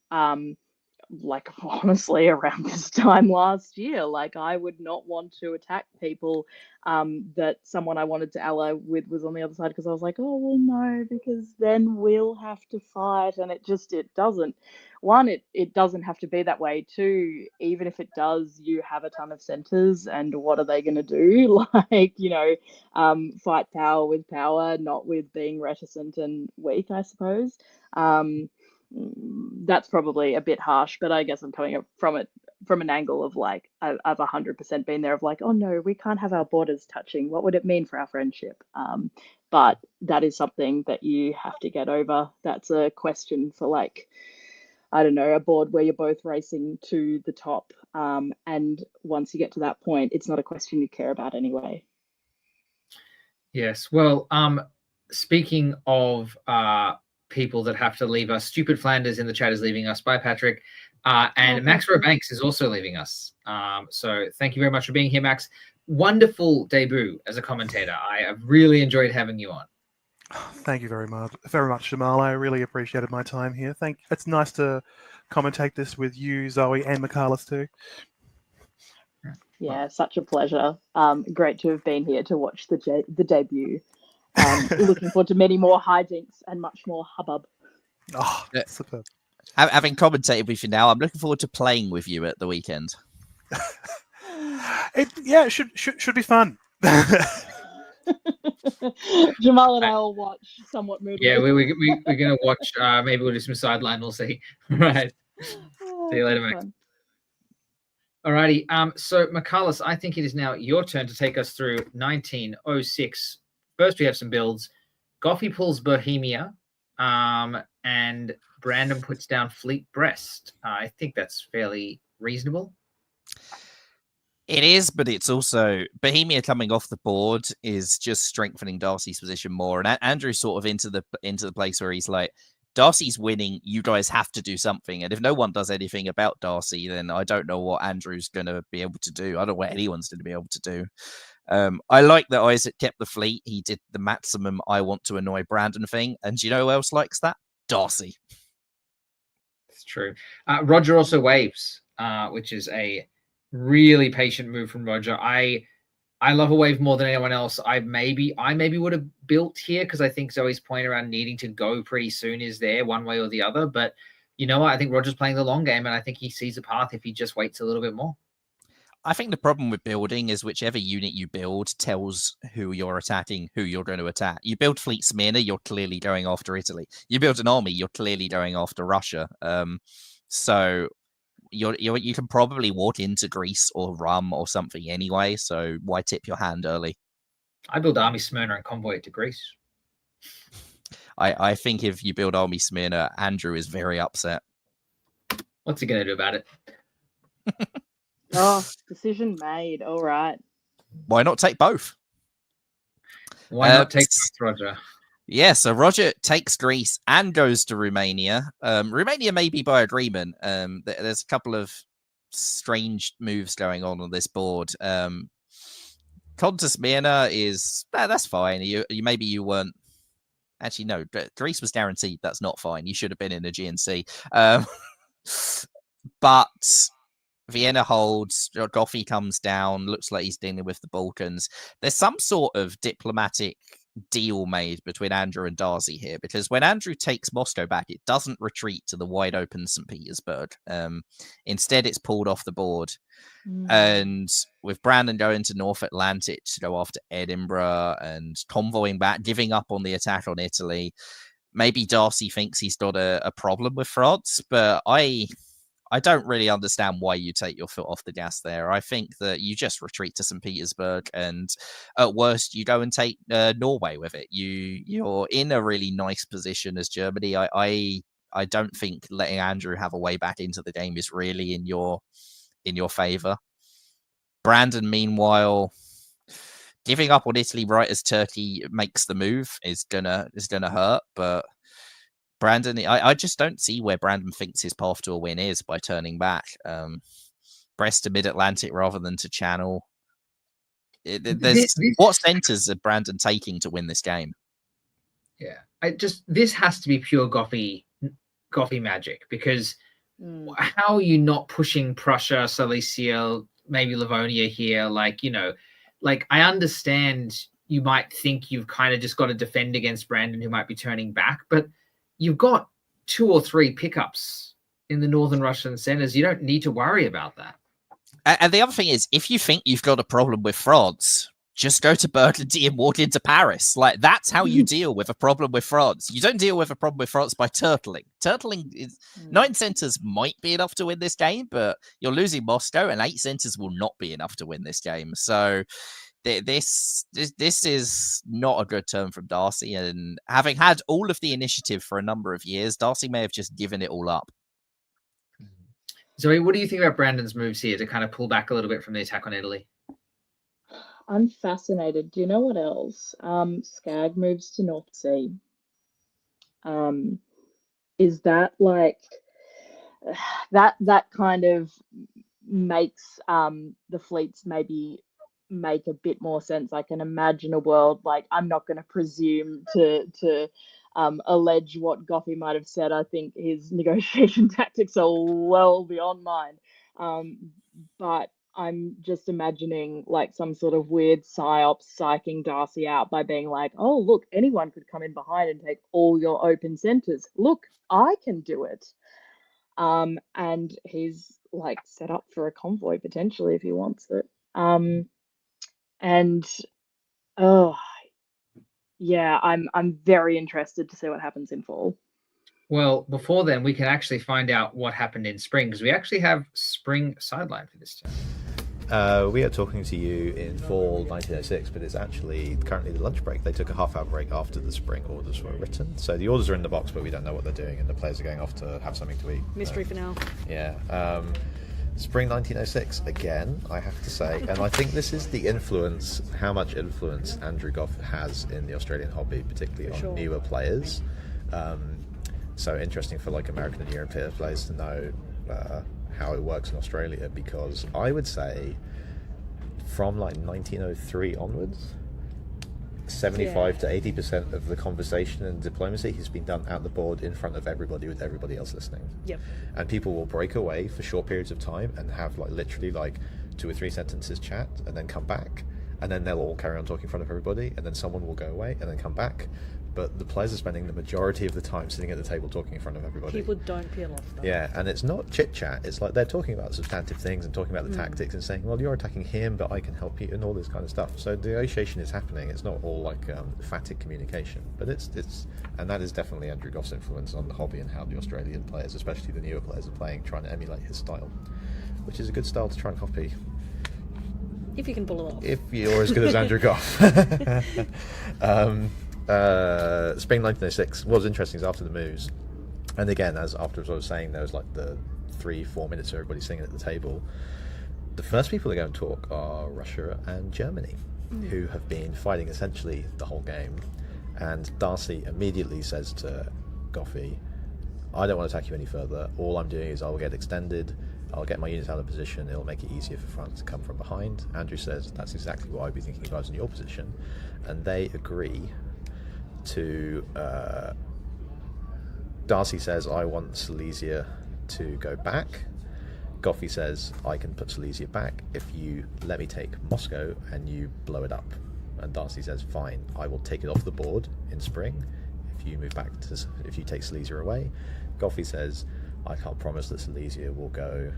like honestly around this time last year. Like, I would not want to attack people that someone I wanted to ally with was on the other side, because I was like, oh well, no, because then we'll have to fight. And it doesn't. One, it doesn't have to be that way. Two, even if it does, you have a ton of centers, and what are they going to do? Like, fight power with power, not with being reticent and weak, I suppose. That's probably a bit harsh, but I guess I'm coming up from it from an angle of like, I've 100% been there of like, oh no, we can't have our borders touching. What would it mean for our friendship? But that is something that you have to get over. That's a question for, like, I don't know, a board where you're both racing to the top. And once you get to that point, it's not a question you care about anyway. Yes. Well, speaking of people that have to leave us, Stupid Flanders in the chat is leaving us. Bye, Patrick. And Max Banks is also leaving us. So thank you very much for being here, Max. Wonderful debut as a commentator. I have really enjoyed having you on. Thank you very much, Jamal. I really appreciated my time here. It's nice to commentate this with you, Zoe, and Michaelis too. Yeah, such a pleasure. Great to have been here to watch the debut. Looking forward to many more hijinks and much more hubbub. Oh, Yeah. superb. Having commentated with you now, I'm looking forward to playing with you at the weekend. It should be fun. Jamal and I will watch somewhat moodily. Yeah, we're gonna watch. Maybe we'll do some sideline. We'll see. Right. See you later, Max. Alrighty. So Michaelis, I think it is now your turn to take us through 1906. First, we have some builds. Goffey pulls Bohemia, and Brandon puts down Fleet Breast. I think that's fairly reasonable. It is, but it's also Bohemia coming off the board is just strengthening Darcy's position more, and Andrew's sort of into the place where he's like, Darcy's winning, you guys have to do something, and if no one does anything about Darcy, then I don't know what Andrew's going to be able to do. I don't know what anyone's going to be able to do. I like that Isaac kept the fleet. He did the maximum I want to annoy Brandon thing, and do you know who else likes that? Darcy. It's true. Roger also waves, which is a really patient move from Roger. I love a wave more than anyone else. I maybe would have built here because I think Zoe's point around needing to go pretty soon is there one way or the other. But you know what? I think Roger's playing the long game, and I think he sees a path if he just waits a little bit more. I think the problem with building is whichever unit you build tells who you're attacking, who you're going to attack. You build Fleet Smyrna, you're clearly going after Italy. You build an army, you're clearly going after Russia. So you can probably walk into Greece or Rum or something anyway. So why tip your hand early? I build Army Smyrna and convoy it to Greece. I think if you build Army Smyrna, Andrew is very upset. What's he going to do about it? Oh, decision made. All right. Why not take both? Why not take Roger? Yeah, so Roger takes Greece and goes to Romania. Romania may be by agreement. There's a couple of strange moves going on this board. Conta Smyrna is that's fine. Maybe you weren't. Actually, no. Greece was guaranteed. That's not fine. You should have been in a GNC. But Vienna holds. Goffey comes down. Looks like he's dealing with the Balkans. There's some sort of diplomatic deal made between Andrew and Darcy here, because when Andrew takes Moscow back, it doesn't retreat to the wide open St. Petersburg. Instead, it's pulled off the board. And with Brandon going to North Atlantic to go after Edinburgh and convoying back, giving up on the attack on Italy, maybe Darcy thinks he's got a problem with France, but I don't really understand why you take your foot off the gas there. I think that you just retreat to St. Petersburg, and at worst, you go and take Norway with it. You're in a really nice position as Germany. I don't think letting Andrew have a way back into the game is really in your favor. Brandon, meanwhile, giving up on Italy right as Turkey makes the move is gonna hurt, but Brandon, I just don't see where Brandon thinks his path to a win is by turning back. Brest to mid-Atlantic rather than to Channel. What centers are Brandon taking to win this game? Yeah, this has to be pure Goffey magic, because how are you not pushing Prussia, Silesia, maybe Livonia here? I understand you might think you've kind of just got to defend against Brandon, who might be turning back, but you've got 2 or 3 pickups in the northern Russian centers. You don't need to worry about that. And the other thing is, if you think you've got a problem with France, just go to Burgundy and walk into Paris. That's how you deal with a problem with France. You don't deal with a problem with France by turtling. Turtling is 9 centers might be enough to win this game, but you're losing Moscow, and 8 centers will not be enough to win this game. So this is not a good turn from Darcy, and having had all of the initiative for a number of years, Darcy may have just given it all up. Zoe, what do you think about Brandon's moves here to kind of pull back a little bit from the attack on Italy? I'm fascinated. Do you know what else? Skag moves to North Sea. Is that that kind of makes the fleets maybe make a bit more sense. I can imagine a world, like, I'm not going to presume to allege what Goffey might have said. I think his negotiation tactics are well beyond mine. But I'm just imagining like some sort of weird psyop psyching Darcy out by being like, oh, look, anyone could come in behind and take all your open centers. Look, I can do it. And he's like set up for a convoy potentially if he wants it. And oh yeah, I'm very interested to see what happens in fall. Well, before then, we can actually find out what happened in spring, because we actually have spring sideline for this term. We are talking to you in fall 1906, but it's actually currently the lunch break. They took a half-hour break after the spring orders were written. So the orders are in the box, but we don't know what they're doing, and the players are going off to have something to eat. Mystery for now. Yeah. Spring 1906, again, I have to say, and I think this is the influence, how much influence Andrew Goff has in the Australian hobby, particularly on newer players. So interesting for like American and European players to know how it works in Australia, because I would say from like 1903 onwards, 75 to 80% of the conversation and diplomacy has been done at the board in front of everybody with everybody else listening. Yep. And people will break away for short periods of time and have like literally like 2 or 3 sentences chat and then come back, and then they'll all carry on talking in front of everybody, and then someone will go away and then come back. But the players are spending the majority of the time sitting at the table talking in front of everybody. People don't peel off though. Yeah, and it's not chit-chat. It's like they're talking about substantive things and talking about the tactics and saying, well, you're attacking him, but I can help you, and all this kind of stuff. So the negotiation is happening. It's not all like phatic communication. But it's and that is definitely Andrew Goff's influence on the hobby and how the Australian players, especially the newer players, are playing, trying to emulate his style, which is a good style to try and copy. If you can pull it off. If you're as good as Andrew Goff. Spring 1906, what was interesting is after the moves, and again, as afterwards I was saying, there was like the 3-4 minutes of everybody singing at the table. The first people that go and talk are Russia and Germany, who have been fighting essentially the whole game. And Darcy immediately says to Goffey, I don't want to attack you any further. All I'm doing is I'll get extended, I'll get my units out of position, it'll make it easier for France to come from behind. Andrew says that's exactly what I'd be thinking if I was in your position. And they agree to Darcy says, I want Silesia to go back. Goffey says, I can put Silesia back if you let me take Moscow and you blow it up. And Darcy says, fine, I will take it off the board in spring if you move back to, if you take Silesia away. Goffey says, I can't promise that Silesia will go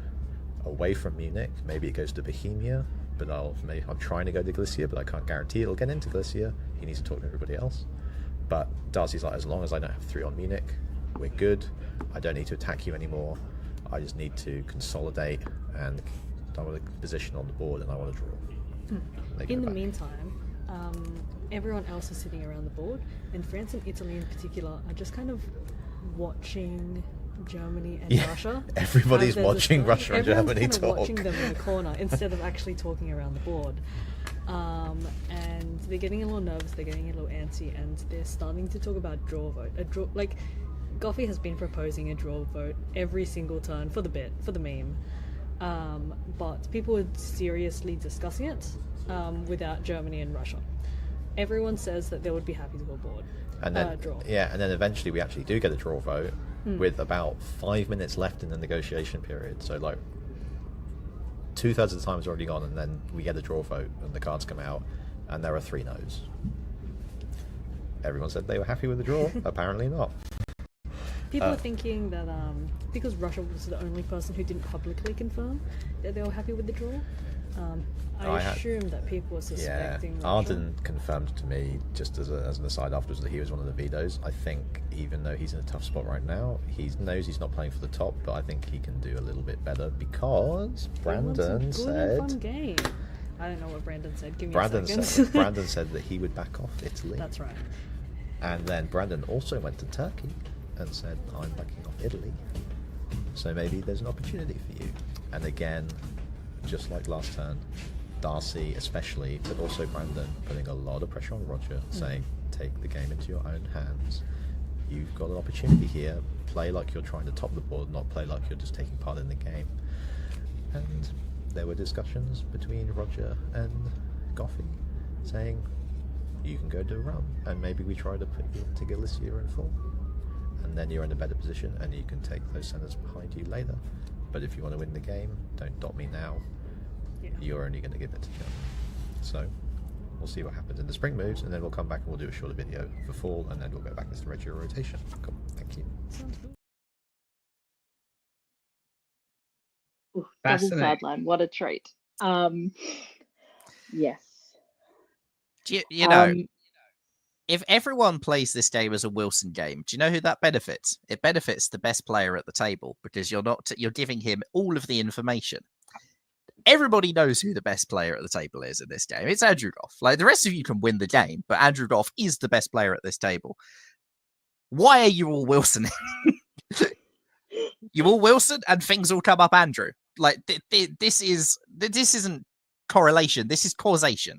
away from Munich. Maybe it goes to Bohemia, but I'm trying to go to Galicia, but I can't guarantee it'll get into Galicia. He needs to talk to everybody else. But Darcy's like, as long as I don't have 3 on Munich, we're good. I don't need to attack you anymore. I just need to consolidate, and I want a position on the board, and I want to draw. In the meantime, everyone else is sitting around the board, and France and Italy in particular are just kind of watching Germany and Russia. Everybody's watching Russia and Germany kind of talk. watching them in the corner instead of actually talking around the board. And they're getting a little nervous, they're getting a little antsy, and they're starting to talk about draw vote. Like, Goffey has been proposing a draw vote every single turn for the bit, for the meme. But people are seriously discussing it without Germany and Russia. Everyone says that they would be happy to go board. And then, draw. Yeah, and then eventually we actually do get a draw vote with about 5 minutes left in the negotiation period. So like 2/3 of the time is already gone, and then we get a draw vote and the cards come out and there are 3 no's. Everyone said they were happy with the draw. Apparently not. People are thinking that because Russia was the only person who didn't publicly confirm that they were happy with the draw, I assume that people are suspecting Russia. Arden confirmed to me, just as an aside afterwards, that he was one of the vetoes. I think even though he's in a tough spot right now, he knows he's not playing for the top, but I think he can do a little bit better because Brandon said... Fun game. I don't know what Brandon said. Give me Brandon a second. Brandon said that he would back off Italy. That's right. And then Brandon also went to Turkey and said, I'm backing off Italy. So maybe there's an opportunity for you. And again, just like last turn, Darcy especially, but also Brandon, putting a lot of pressure on Roger, saying, take the game into your own hands. You've got an opportunity here. Play like you're trying to top the board, not play like you're just taking part in the game. And there were discussions between Roger and Goffy, saying, you can go do a run, and maybe we try to put you into Galicia in full. And then you're in a better position, and you can take those centres behind you later. But if you want to win the game, don't dot me now. Yeah. You're only going to give it to Germany. So we'll see what happens in the spring moves, and then we'll come back and we'll do a shorter video for fall, and then we'll go back into the regular rotation. Cool. Thank you. Sounds good. Ooh, double Fascinating. sideline. What a treat. Yes. You know, if everyone plays this game as a Wilson game, do you know who that benefits? It benefits the best player at the table, because you're giving him all of the information. Everybody knows who the best player at the table is in this game. It's Andrew Goff. Like, the rest of you can win the game, but Andrew Goff is the best player at this table. Why are you all Wilson? You all Wilson, and things will come up Andrew. Like, this isn't correlation. This is causation.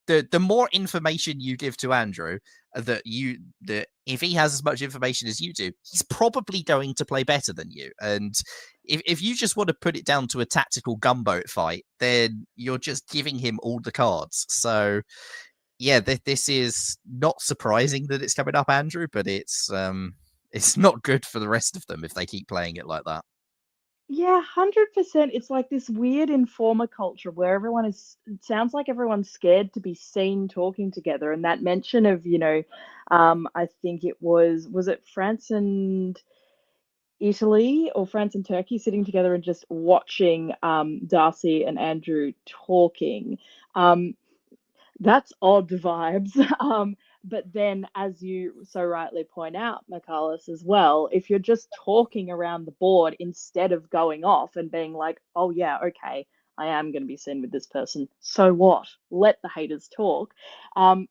The more information you give to Andrew, that if he has as much information as you do, he's probably going to play better than you. And if you just want to put it down to a tactical gunboat fight, then you're just giving him all the cards. So yeah, this is not surprising that it's coming up Andrew, but it's not good for the rest of them if they keep playing it like that. Yeah, 100%. It's like this weird informer culture where it sounds like everyone's scared to be seen talking together. And that mention of, I think it was it France and Italy or France and Turkey sitting together and just watching Darcy and Andrew talking. That's odd vibes. But then, as you so rightly point out, Michaelis, as well, if you're just talking around the board instead of going off and being like, oh, yeah, okay, I am going to be seen with this person, so what? Let the haters talk.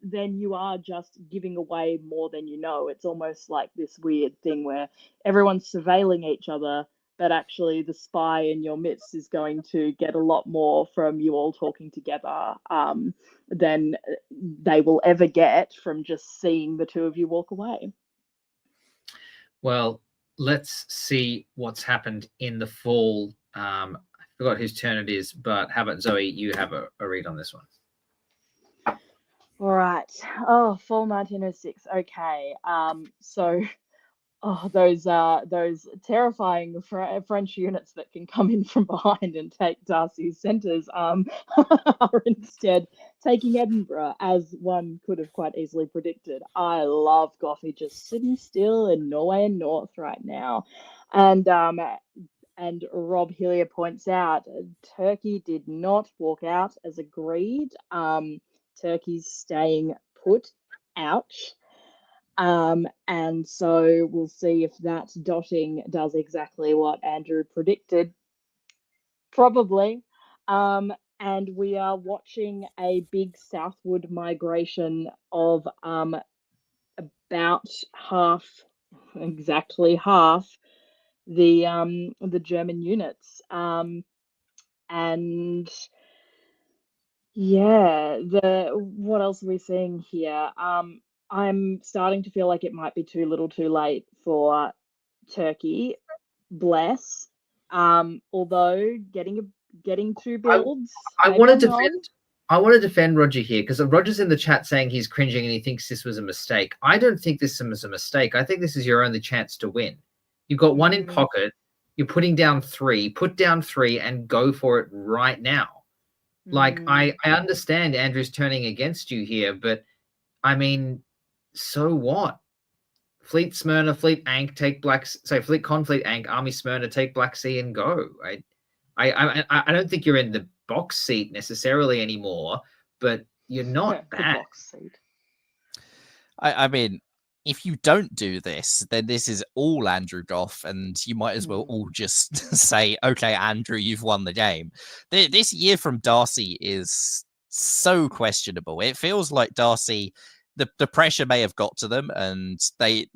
Then you are just giving away more than you know. It's almost like this weird thing where everyone's surveilling each other, but actually the spy in your midst is going to get a lot more from you all talking together than they will ever get from just seeing the two of you walk away. Well, let's see what's happened in the fall. I forgot whose turn it is, but how about Zoe? You have a read on this one. All right. Oh, fall 1906. Okay. So those terrifying French units that can come in from behind and take Darcy's centres are instead taking Edinburgh, as one could have quite easily predicted. I love Goffy just sitting still in Norway and North right now. And Rob Hillier points out Turkey did not walk out as agreed. Turkey's staying put. Ouch. And so we'll see if that dotting does exactly what Andrew predicted. Probably. And we are watching a big southward migration of about exactly half the German units. And yeah, what else are we seeing here? I'm starting to feel like it might be too little too late for Turkey. Bless. Although getting two builds. I want to defend Roger here, because Roger's in the chat saying he's cringing and he thinks this was a mistake. I don't think this was a mistake. I think this is your only chance to win. You've got one in pocket. You're putting down 3. Put down 3 and go for it right now. Like, I understand Andrew's turning against you here, but I mean, so what? Fleet Smyrna, Fleet Ankh, take Fleet Con, Fleet Ankh, Army Smyrna, take Black Sea and go. I don't think you're in the box seat necessarily anymore, but you're not bad. The box seat. I mean, if you don't do this, then this is all Andrew Goff, and you might as well all just say, okay, Andrew, you've won the game. This year from Darcy is so questionable. It feels like Darcy, the pressure may have got to them, and they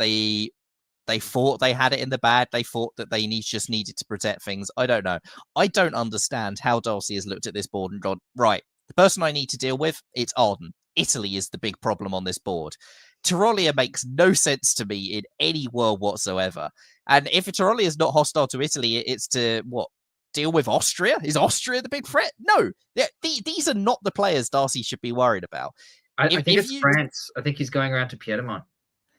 thought they had it in the bag. They thought that they just needed to protect things. I don't know. I don't understand how Darcy has looked at this board and gone, right, the person I need to deal with, it's Arden. Italy is the big problem on this board. Tyrolia makes no sense to me in any world whatsoever. And if Tyrolia is not hostile to Italy, it's to what? deal with Austria? Is Austria the big threat? No, these are not the players Darcy should be worried about. I think it's France. I think he's going around to Piedmont.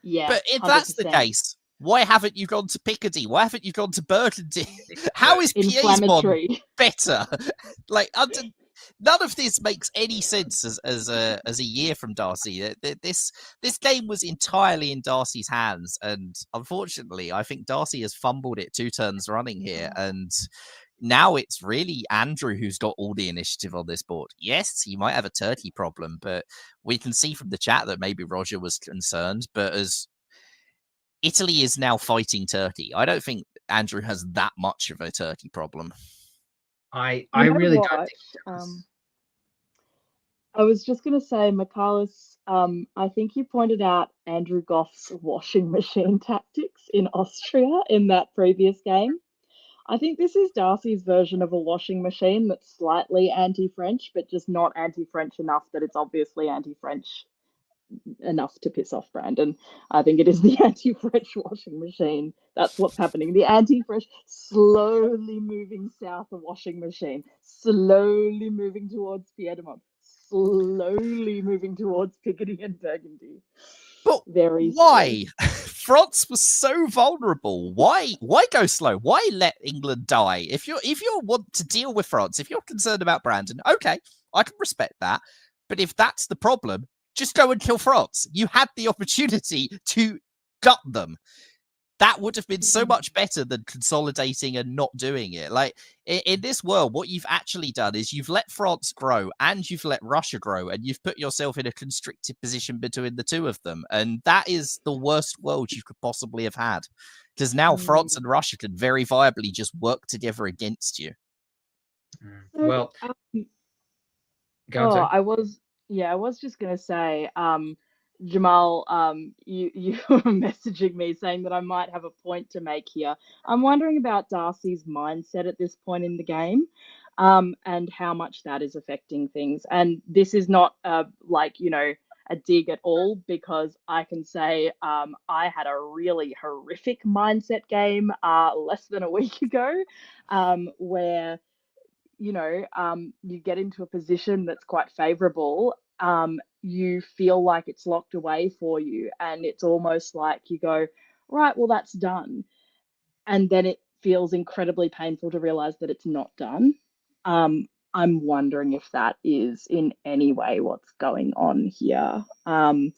Yeah, but if 100%. that's the case, why haven't you gone to Picardy? Why haven't you gone to Burgundy? How is Piedmont better? Like, none of this makes any sense as a year from Darcy. This game was entirely in Darcy's hands, and unfortunately, I think Darcy has fumbled it 2 turns running here, and now it's really Andrew who's got all the initiative on this board. Yes, he might have a Turkey problem, but we can see from the chat that maybe Roger was concerned, but as Italy is now fighting Turkey, I don't think Andrew has that much of a Turkey problem. I really don't think I was just going to say, Michaelis, I think you pointed out Andrew Goff's washing machine tactics in Austria in that previous game. I think this is Darcy's version of a washing machine that's slightly anti-French, but just not anti-French enough that it's obviously anti-French enough to piss off Brandon. I think it is the anti-French washing machine. That's what's happening. The anti-French slowly moving south a washing machine, slowly moving towards Piedmont, slowly moving towards Picardy and Burgundy. But why? France was so vulnerable. Why go slow? Why let England die? If you want to deal with France, if you're concerned about Brandon, okay, I can respect that. But if that's the problem, just go and kill France. You had the opportunity to gut them. That would have been so much better than consolidating and not doing it. Like, in this world, what you've actually done is you've let France grow and you've let Russia grow, and you've put yourself in a constricted position between the two of them. And that is the worst world you could possibly have had. Because now France and Russia can very viably just work together against you. Well, go on, I was just going to say, Jamal, you were messaging me saying that I might have a point to make here. I'm wondering about Darcy's mindset at this point in the game, and how much that is affecting things. And this is not a dig at all, because I can say I had a really horrific mindset game less than a week ago, where you get into a position that's quite favorable. You feel like it's locked away for you, and it's almost like you go, right, well, that's done. And then it feels incredibly painful to realize that it's not done. I'm wondering if that is in any way what's going on here. To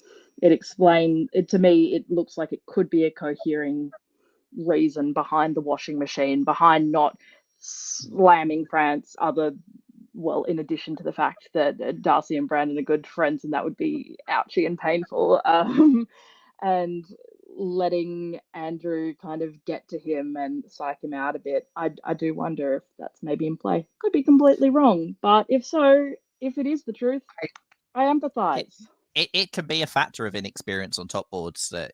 me, it looks like it could be a cohering reason behind the washing machine, behind not slamming France, in addition to the fact that Darcy and Brandon are good friends, and that would be ouchy and painful, and letting Andrew kind of get to him and psych him out a bit. I do wonder if that's maybe in play. Could be completely wrong, but if it is the truth, I empathise. It can be a factor of inexperience on top boards that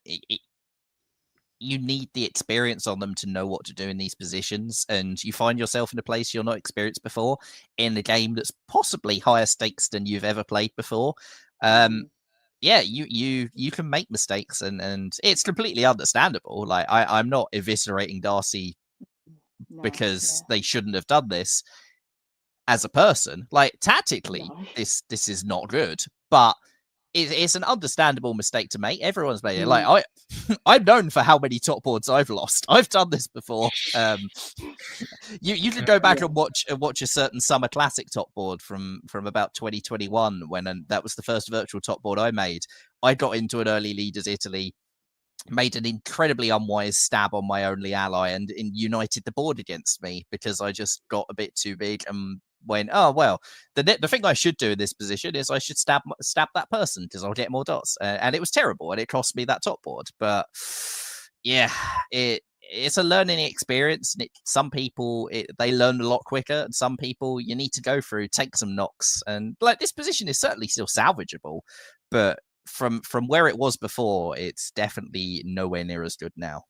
you need the experience on them to know what to do in these positions, and you find yourself in a place you're not experienced before in a game that's possibly higher stakes than you've ever played before. You can make mistakes, and it's completely understandable. Like, I'm not eviscerating Darcy because they shouldn't have done this as a person. Like, tactically, this is not good, but it's an understandable mistake to make. Everyone's made it. Like, I'm known for how many top boards I've lost. I've done this before. You can go back and watch a certain Summer Classic top board from about 2021 when that was the first virtual top board I made. I got into an early lead as Italy, made an incredibly unwise stab on my only ally, and united the board against me because I just got a bit too big and went, oh, well, the thing I should do in this position is I should stab that person because I'll get more dots. And it was terrible, and it cost me that top board. But yeah, it's a learning experience. And some people, they learn a lot quicker, and some people you need to go through, take some knocks. And like, this position is certainly still salvageable, but from where it was before, it's definitely nowhere near as good now.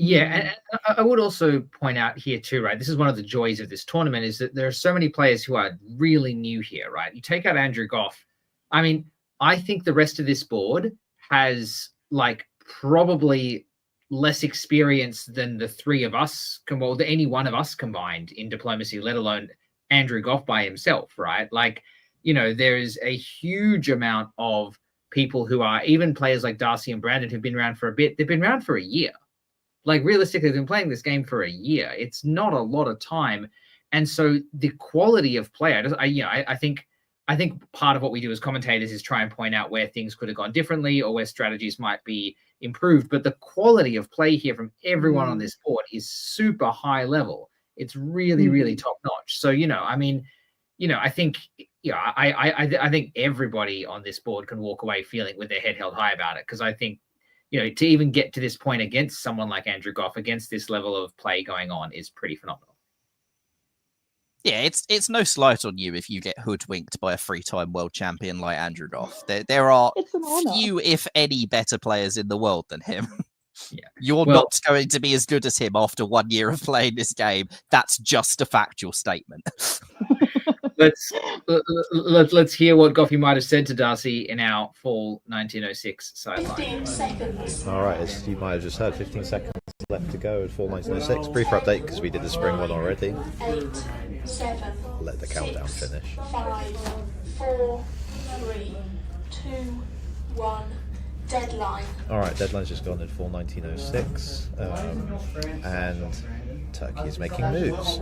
Yeah, and I would also point out here too, right? This is one of the joys of this tournament, is that there are so many players who are really new here, right? You take out Andrew Goff. I mean, I think the rest of this board has like probably less experienced than the three of us, any one of us combined in diplomacy, let alone Andrew Goff by himself, right? Like, there is a huge amount of people who are even players like Darcy and Brandon who've been around for a bit. They've been around for a year. Like, realistically, they've been playing this game for a year. It's not a lot of time. And so the quality of play, I think part of what we do as commentators is try and point out where things could have gone differently or where strategies might be improved. But the quality of play here from everyone on this board is super high level. It's really, really top notch. So, I think, I think everybody on this board can walk away feeling with their head held high about it. Because I think, to even get to this point against someone like Andrew Goff, against this level of play going on, is pretty phenomenal. Yeah, it's no slight on you if you get hoodwinked by a 3-time world champion like Andrew Goff. There are few, if any, better players in the world than him. Yeah. You're not going to be as good as him after 1 year of playing this game. That's just a factual statement. Let's hear what Goffy might have said to Darcy in our fall 1906 sideline. 15 seconds. All right, as you might have just heard, 15 seconds left to go at fall 1906. Brief update because we did the spring one already. 8, 7. Let the countdown finish. 5, 4, 3, 2, 1. Deadline. All right, deadline's just gone in fall 1906, and Turkey is making moves.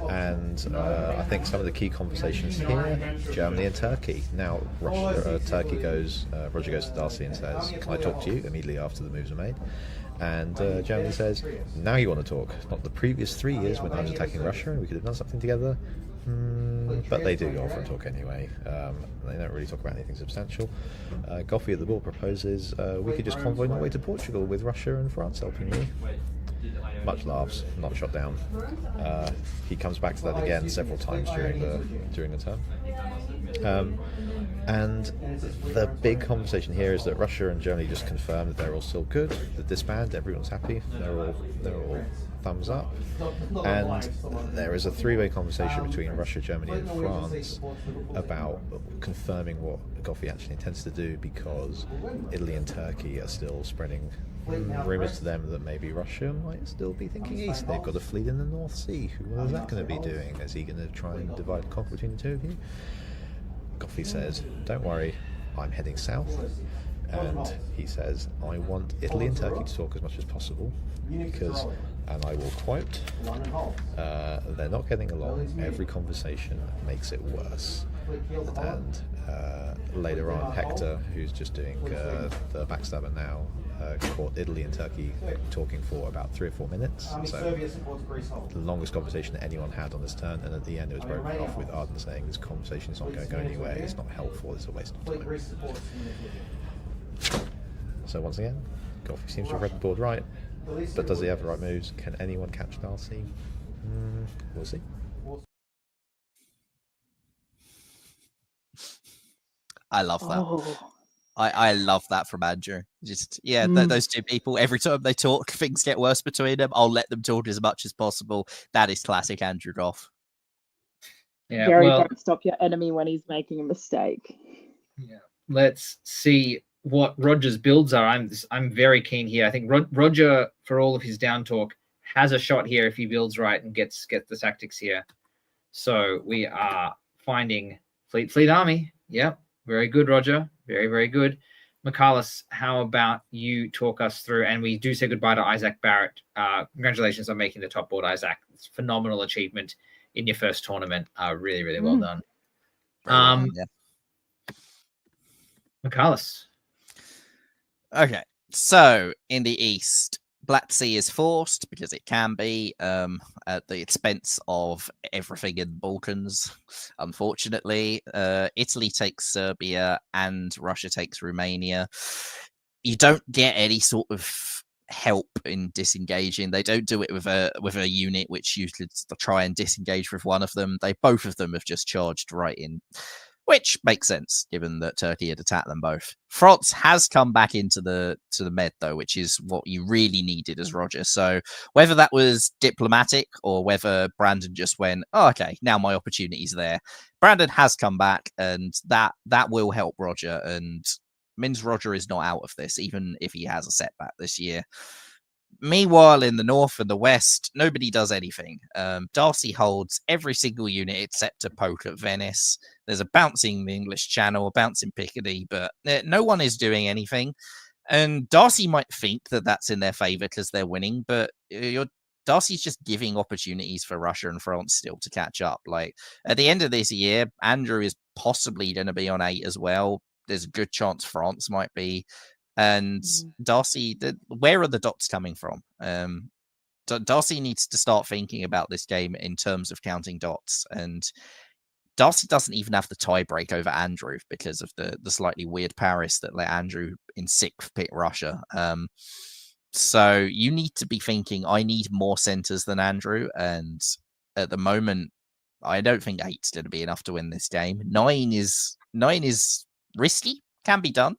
And I think some of the key conversations here, Germany and Turkey. Now, Roger goes to Darcy and says, "Can I talk to you?" immediately after the moves are made. And Germany says, "Now you want to talk. Not the previous 3 years when I was attacking Russia and we could have done something together." But they do go off and talk anyway. They don't really talk about anything substantial. Goffy at the ball proposes we could just convoy Norway to Portugal with Russia and France helping me. Much laughs, not shot down. He comes back to that again several times during the term. And the big conversation here is that Russia and Germany just confirm that they're all still good, that disband, everyone's happy, they're all thumbs up. And there is a three-way conversation between Russia, Germany and France about confirming what Goffy actually intends to do, because Italy and Turkey are still spreading rumours to them that maybe Russia might still be thinking east. They've got a fleet in the North Sea. What is that going to be doing? Is he going to try and divide and conquer between the two of you? Goffy says, "Don't worry, I'm heading south." And he says, "I want Italy and Turkey to talk as much as possible because," and I will quote, "they're not getting along. Every conversation makes it worse." And later on, Hector, who's just doing the backstabber now, caught Italy and Turkey talking for about 3 or 4 minutes. So the longest conversation that anyone had on this turn, and at the end it was broken off with Arden saying, "This conversation is not going to go anywhere, it's not helpful, it's a waste of time." So once again, Goffy seems to have read the board right, but does he have the right moves? Can anyone catch Darcy? We'll see. I love that. Oh. I love that from Andrew. Just those two people, every time they talk, things get worse between them. I'll let them talk as much as possible. That is classic Andrew Goff. Yeah, Gary, don't stop your enemy when he's making a mistake. Yeah, let's see what Roger's builds are. I'm very keen here. I think Roger, for all of his down talk, has a shot here if he builds right and gets the tactics here. So we are finding Fleet Army. Yep, very good, Roger. Very, very good. Michaelis, how about you talk us through? And we do say goodbye to Isaac Barrett. Congratulations on making the top board, Isaac. It's a phenomenal achievement in your first tournament. Really, really well done. Michaelis. Okay, so in the East, Black Sea is forced because it can be at the expense of everything in the Balkans. Unfortunately, Italy takes Serbia and Russia takes Romania. You don't get any sort of help in disengaging. They don't do it with a unit which you could try and disengage with one of them. Both of them have just charged right in, which makes sense given that Turkey had attacked them both. France has come back into the Med though, which is what you really needed as Roger. So whether that was diplomatic or whether Brandon just went, "Oh, okay, now my opportunity's there," Brandon has come back, and that will help Roger, and means Roger is not out of this, even if he has a setback this year. Meanwhile, in the north and the west, nobody does anything. Darcy holds every single unit except a poke at Venice. There's a bouncing the English Channel, a bouncing Picardy, but no one is doing anything. And Darcy might think that that's in their favour because they're winning, but Darcy's just giving opportunities for Russia and France still to catch up. Like at the end of this year, Andrew is possibly going to be on 8 as well. There's a good chance France might be. And Darcy, where are the dots coming from? Darcy needs to start thinking about this game in terms of counting dots. And Darcy doesn't even have the tiebreak over Andrew because of the slightly weird Paris that let Andrew in 6th pick Russia. So you need to be thinking, I need more centers than Andrew. And at the moment, I don't think 8's going to be enough to win this game. 9 is risky, can be done.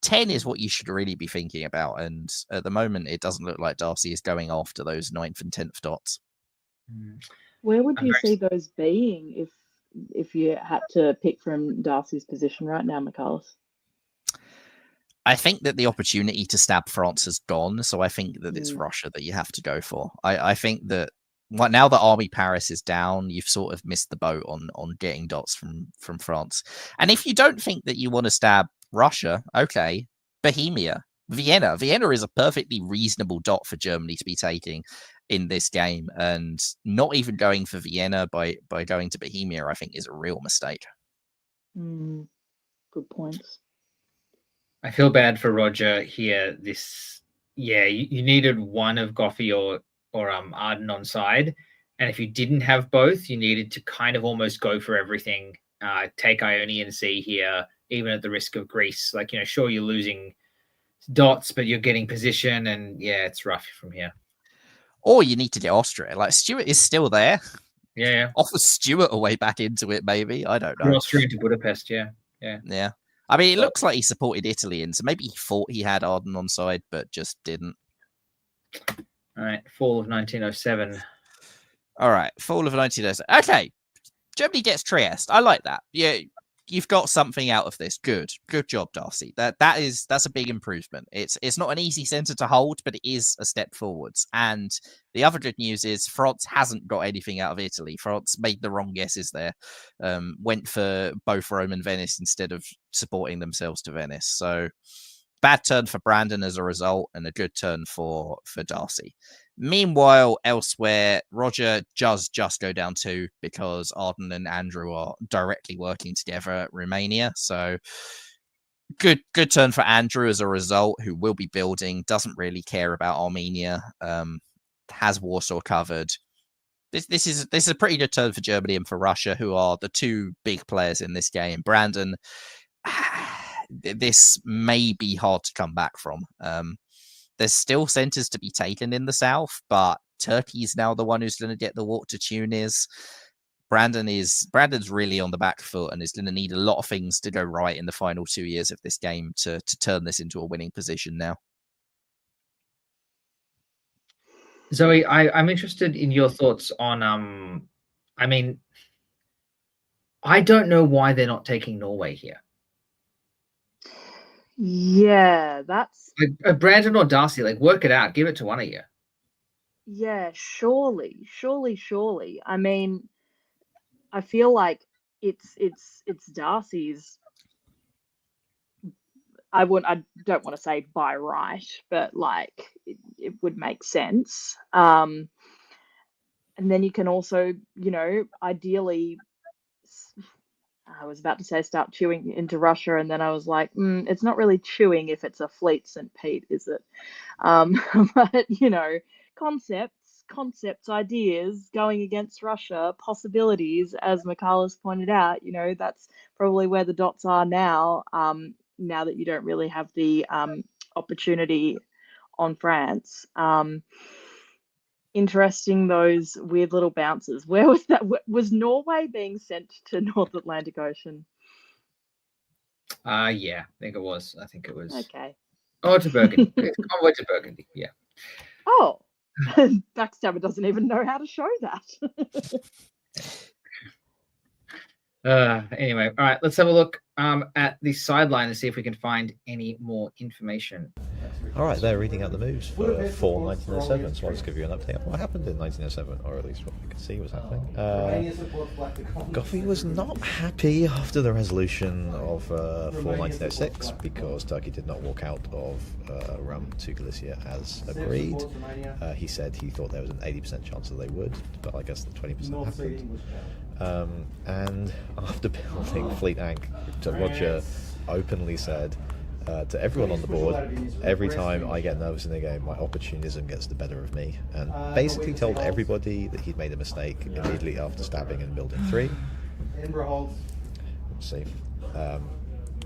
10 is what you should really be thinking about. And at the moment, it doesn't look like Darcy is going after those 9th and 10th dots. Where would you see those being if you had to pick from Darcy's position right now, Michaelis? I think that the opportunity to stab France has gone. So I think that it's Russia that you have to go for. I think that now that Army Paris is down, you've sort of missed the boat on getting dots from France. And if you don't think that you want to stab Russia, okay, Bohemia, Vienna. Vienna is a perfectly reasonable dot for Germany to be taking in this game, and not even going for Vienna by going to Bohemia, I think, is a real mistake. Good points. I feel bad for Roger here. You needed one of Goffey or Arden on side, and if you didn't have both, you needed to kind of almost go for everything. Take Ionian Sea here, even at the risk of Greece. Like, sure, you're losing dots, but you're getting position, and it's rough from here. Or you need to get Austria. Like, Stuart is still there. Yeah. Offer Stuart a way back into it, maybe. I don't know. Austria to Budapest, yeah. I mean, it looks like he supported Italy, and so maybe he thought he had Arden on side, but just didn't. All right, fall of 1907. All right, fall of 1907. Okay, Germany gets Trieste. I like that. Yeah, you've got something out of this. Good job, Darcy. That's a big improvement. It's not an easy centre to hold, but it is a step forwards. And the other good news is France hasn't got anything out of Italy. France made the wrong guesses there. Went for both Rome and Venice instead of supporting themselves to Venice. So bad turn for Brandon as a result, and a good turn for Darcy. Meanwhile, elsewhere, Roger does just go down 2 because Arden and Andrew are directly working together at Romania. So good turn for Andrew as a result, who will be building, doesn't really care about Armenia, has Warsaw covered. This is a pretty good turn for Germany and for Russia, who are the 2 big players in this game. Brandon, this may be hard to come back from. There's still centres to be taken in the south, but Turkey's now the one who's going to get the walk to Tunis. Brandon's really on the back foot and is going to need a lot of things to go right in the final 2 years of this game to turn this into a winning position now. Zoe, I'm interested in your thoughts on I don't know why they're not taking Norway here. Yeah, that's like Brandon or Darcy. Like, work it out. Give it to one of you. Yeah, surely. I mean, I feel like it's Darcy's. I don't want to say by right, but like it would make sense. And then you can also, ideally, I was about to say start chewing into Russia, and then I was like, it's not really chewing if it's a fleet St. Pete, is it? But concepts, ideas going against Russia, possibilities, as Michaelis pointed out, that's probably where the dots are now. Now that you don't really have the opportunity on France. Interesting, those weird little bounces. Where was that? Was Norway being sent to North Atlantic Ocean? Yeah, I think it was. Okay. Oh, to Burgundy. It's convoy to Burgundy. Yeah. Oh, Backstabber doesn't even know how to show that. Anyway, all right, let's have a look at the sideline and see if we can find any more information. All right, they're reading out the moves for fall 1907, so I'll just give you an update on what happened in 1907, or at least what we can see was happening. Goffey was not happy after the resolution of fall 1906 because Turkey did not walk out of Rum to Galicia as agreed. He said he thought there was an 80% chance that they would, but I guess the 20% happened. And after building Fleet Ank, Roger openly said to everyone on the board, every time I get nervous in a game, my opportunism gets the better of me, and basically told everybody that he'd made a mistake immediately after stabbing and building 3. Let's see.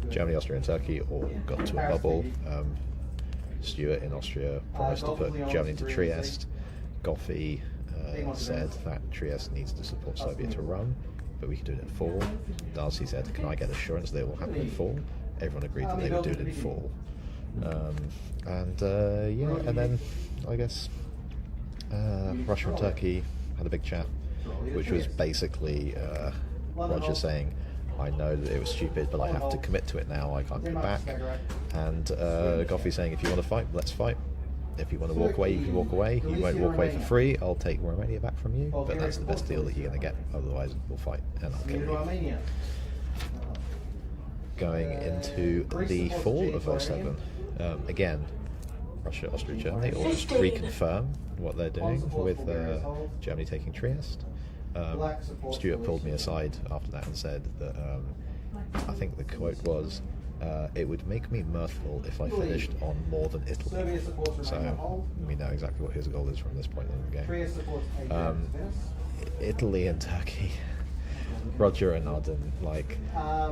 Germany, Austria and Turkey all got into a bubble. Stuart in Austria promised to put Germany into Trieste. Goffey said that Trieste needs to support Serbia to run, but we can do it in fall. Darcy said, can I get assurance that it will happen in fall? Everyone agreed that they would do it in fall. And then I guess Russia and Turkey had a big chat, which was basically Roger saying, I know that it was stupid, but I have to commit to it now, I can't go back. And Goffey saying, if you want to fight, let's fight. If you want to walk away, you can walk away. You won't walk away for free. I'll take Romania back from you, but that's the best deal that you're going to get. Otherwise, we'll fight, and I'll kill you. Going into the fall of 07, again, Russia, Austria, Germany, or just reconfirm what they're doing with Germany taking Trieste. Stuart pulled me aside after that and said that I think the quote was, it would make me mirthful if I finished on more than Italy. So we know exactly what his goal is from this point in the game. Italy and Turkey. Roger and Arden,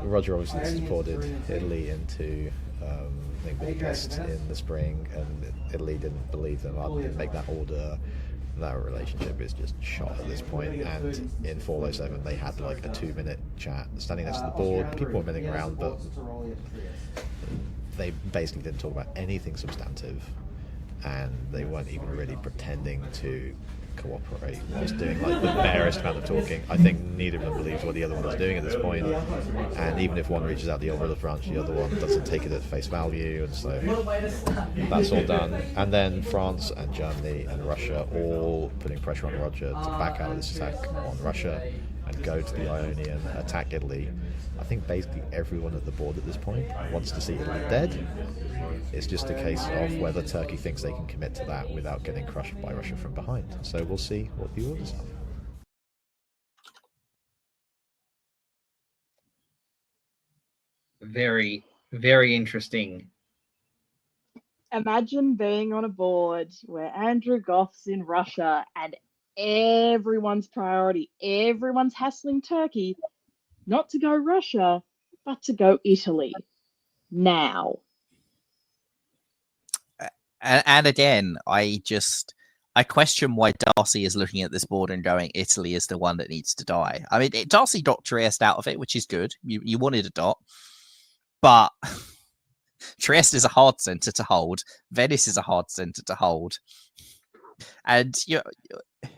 Roger obviously supported Italy into I think Budapest in the spring, and Italy didn't believe them. Arden didn't make that order. That relationship is just shot at this point, and in fall 07 they had like a 2-minute chat standing next to the board. People were milling around, but they basically didn't talk about anything substantive, and they weren't even really pretending to cooperate. Just doing like the barest amount of talking. I think neither of them believes what the other one is doing at this point, and even if one reaches out the olive branch, the other one doesn't take it at face value, and so that's all done. And then France and Germany and Russia all putting pressure on Roger to back out of this attack on Russia and go to the Ionian, attack Italy. I think basically everyone at the board at this point wants to see Italy dead. It's just a case of whether Turkey thinks they can commit to that without getting crushed by Russia from behind. So we'll see what the orders are. Very, very interesting. Imagine being on a board where Andrew Goff's in Russia and everyone's priority, everyone's hassling Turkey, not to go Russia, but to go Italy now. And again, I question why Darcy is looking at this board and going, Italy is the one that needs to die. I mean, Darcy got Trieste out of it, which is good. You wanted a dot, but Trieste is a hard centre to hold. Venice is a hard centre to hold. And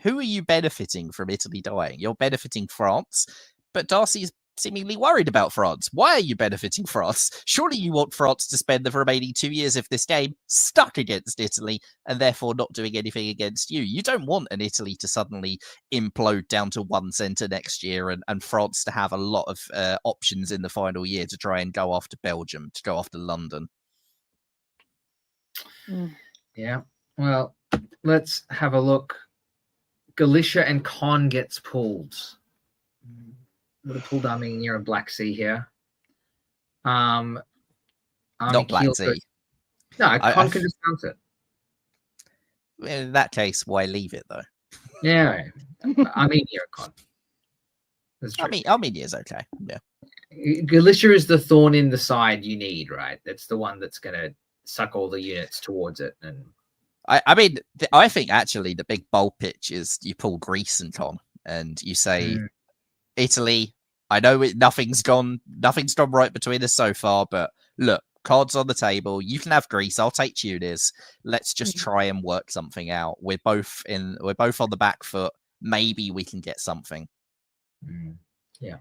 who are you benefiting from Italy dying? You're benefiting France, but Darcy is seemingly worried about France. Why are you benefiting France? Surely you want France to spend the remaining 2 years of this game stuck against Italy and therefore not doing anything against you. You don't want an Italy to suddenly implode down to one centre next year and France to have a lot of options in the final year to try and go after Belgium, to go after London. Yeah, well, let's have a look. Galicia and Con gets pulled. Would have pulled Armenia and Black Sea here. Not Black Sea. No, Con can just bounce it. In that case, why leave it though? Yeah, Armenia and Con. That's true. Armenia is okay. Yeah. Galicia is the thorn in the side you need, right? That's the one that's going to suck all the units towards it. And I think actually the big bold pitch is you pull Greece and Con, and you say, Italy, I know nothing's gone right between us so far, but look, cards on the table. You can have Greece. I'll take Tunis. Let's just try and work something out. We're both on the back foot. Maybe we can get something. Yeah.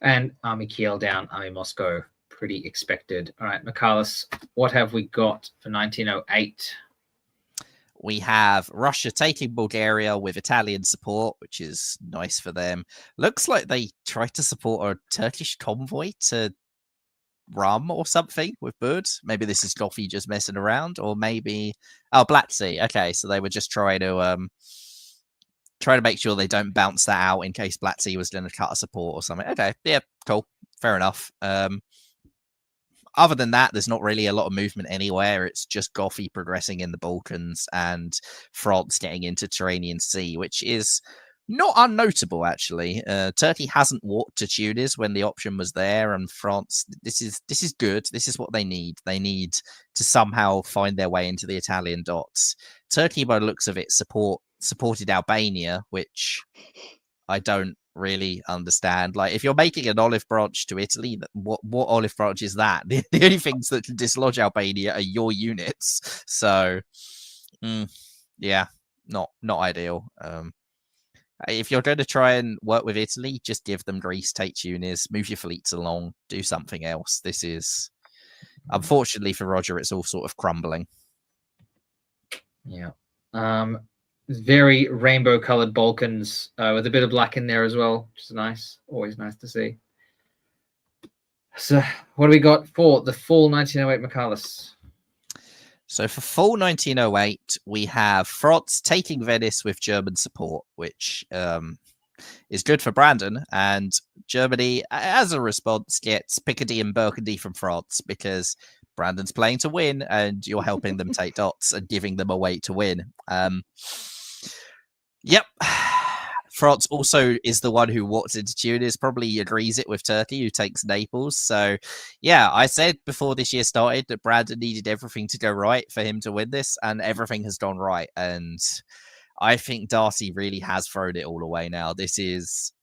And Army Kiel down, Army Moscow pretty expected. All right, Michalis, what have we got for 1908? We have Russia taking Bulgaria with Italian support, which is nice for them. Looks like they tried to support a Turkish convoy to Rum or something with birds. Maybe this is Goffy just messing around, or maybe Black Sea. Okay, so they were just trying to make sure they don't bounce that out in case Black Sea was going to cut a support or something. Okay, yeah, cool, fair enough. Other than that, there's not really a lot of movement anywhere. It's just Goffy progressing in the Balkans and France getting into Tyrrhenian Sea, which is not unnotable, actually. Turkey hasn't walked to Tunis when the option was there, and France, this is good. This is what they need. They need to somehow find their way into the Italian dots. Turkey, by the looks of it, supported Albania, which I don't really understand. Like, if you're making an olive branch to Italy, what olive branch is that? The only things that can dislodge Albania are your units. So, yeah, not ideal. If you're going to try and work with Italy, just give them Greece, take Tunis, move your fleets along, do something else. This is, unfortunately for Roger, it's all sort of crumbling. Yeah. Very rainbow colored Balkans with a bit of black in there as well, which is nice. Always nice to see. So what do we got for the full 1908, Michalis? So for full 1908, we have France taking Venice with German support, which is good for Brandon. And Germany, as a response, gets Picardy and Burgundy from France because Brandon's playing to win and you're helping them take dots and giving them a way to win. Yep. France also is the one who walks into Tunis, probably agrees it with Turkey, who takes Naples. So, yeah, I said before this year started that Brandon needed everything to go right for him to win this, and everything has gone right. And I think Darcy really has thrown it all away now. This is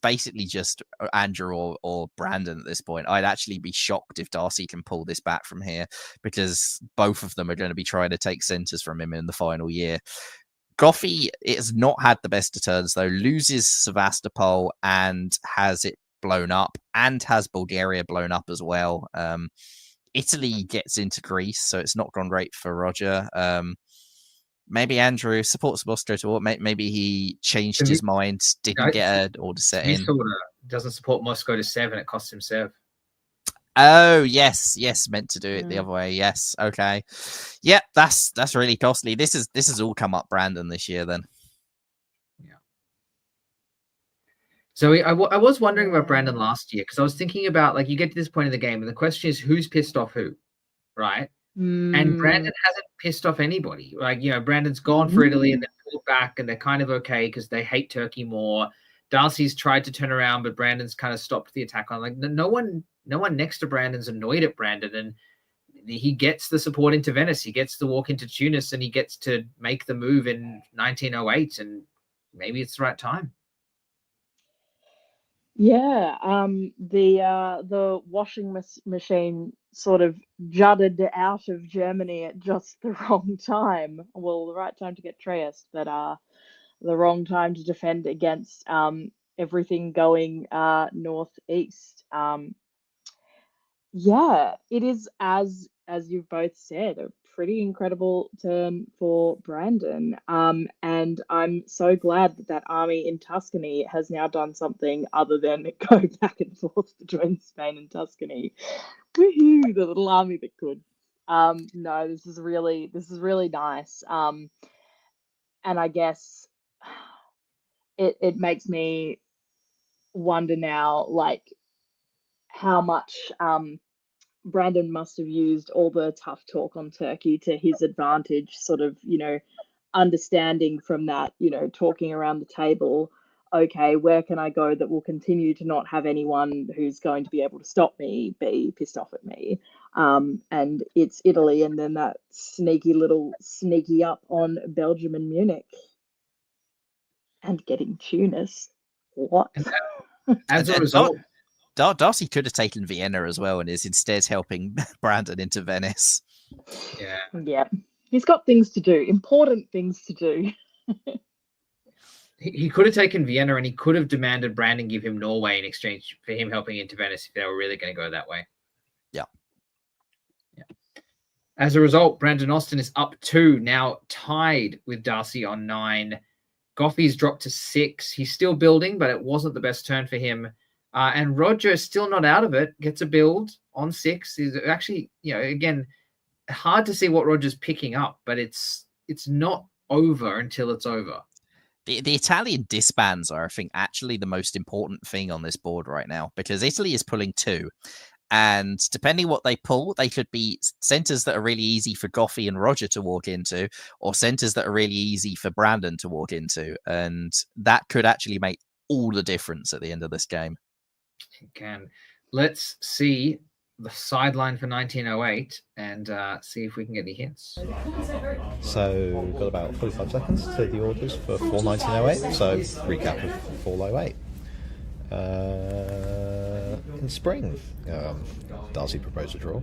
basically just Andrew or Brandon at this point. I'd actually be shocked if Darcy can pull this back from here, because both of them are going to be trying to take centres from him in the final year. Goffy has not had the best of turns, though, loses Sevastopol and has it blown up, and has Bulgaria blown up as well. Italy gets into Greece, so it's not gone great for Roger. Maybe Andrew supports Moscow to what? Maybe he changed his mind, didn't get an order set in. Doesn't support Moscow to 7, it costs him 7. Oh, yes, meant to do it the other way. Yes, okay. Yeah, that's really costly. This has all come up Brandon this year then. Yeah. So I was wondering about Brandon last year, because I was thinking about, like, you get to this point in the game and the question is who's pissed off who, right? And Brandon hasn't pissed off anybody. Like, Brandon's gone for Italy and then pulled back, and they're kind of okay because they hate Turkey more. Darcy's tried to turn around, but Brandon's kind of stopped the attack on. Like, no one next to Brandon's annoyed at Brandon, and he gets the support into Venice. He gets the walk into Tunis, and he gets to make the move in 1908, and maybe it's the right time. Yeah, the washing machine sort of jutted out of Germany at just the wrong time. Well, the right time to get Trieste, but the wrong time to defend against everything going northeast. Yeah, it is, as you've both said, a pretty incredible turn for Brandon. And I'm so glad that army in Tuscany has now done something other than go back and forth between Spain and Tuscany. Woohoo, the little army that could. No, this is really nice. And I guess it makes me wonder now, like, how much Brandon must have used all the tough talk on Turkey to his advantage, sort of, understanding from that, talking around the table, okay, where can I go that will continue to not have anyone who's going to be able to stop me be pissed off at me? And it's Italy, and then that sneaky up on Belgium and Munich. And getting Tunis. What? As a result, Darcy could have taken Vienna as well, and is instead helping Brandon into Venice. Yeah. He's got things to do, important things to do. he could have taken Vienna, and he could have demanded Brandon give him Norway in exchange for him helping into Venice if they were really going to go that way. Yeah. As a result, Brandon Austin is up 2, now tied with Darcy on 9. Goffey's dropped to 6. He's still building, but it wasn't the best turn for him. And Roger is still not out of it. Gets a build on 6. He's actually, again, hard to see what Roger's picking up, but it's not over until it's over. The Italian disbands are, I think, actually the most important thing on this board right now, because Italy is pulling 2. And depending what they pull, they could be centres that are really easy for Goffey and Roger to walk into, or centres that are really easy for Brandon to walk into. And that could actually make all the difference at the end of this game. It can. Let's see the sideline for 1908 and see if we can get any hints. So we've got about 45 seconds to the orders for 1908. So recap of 408. In spring, Darcy proposed a draw.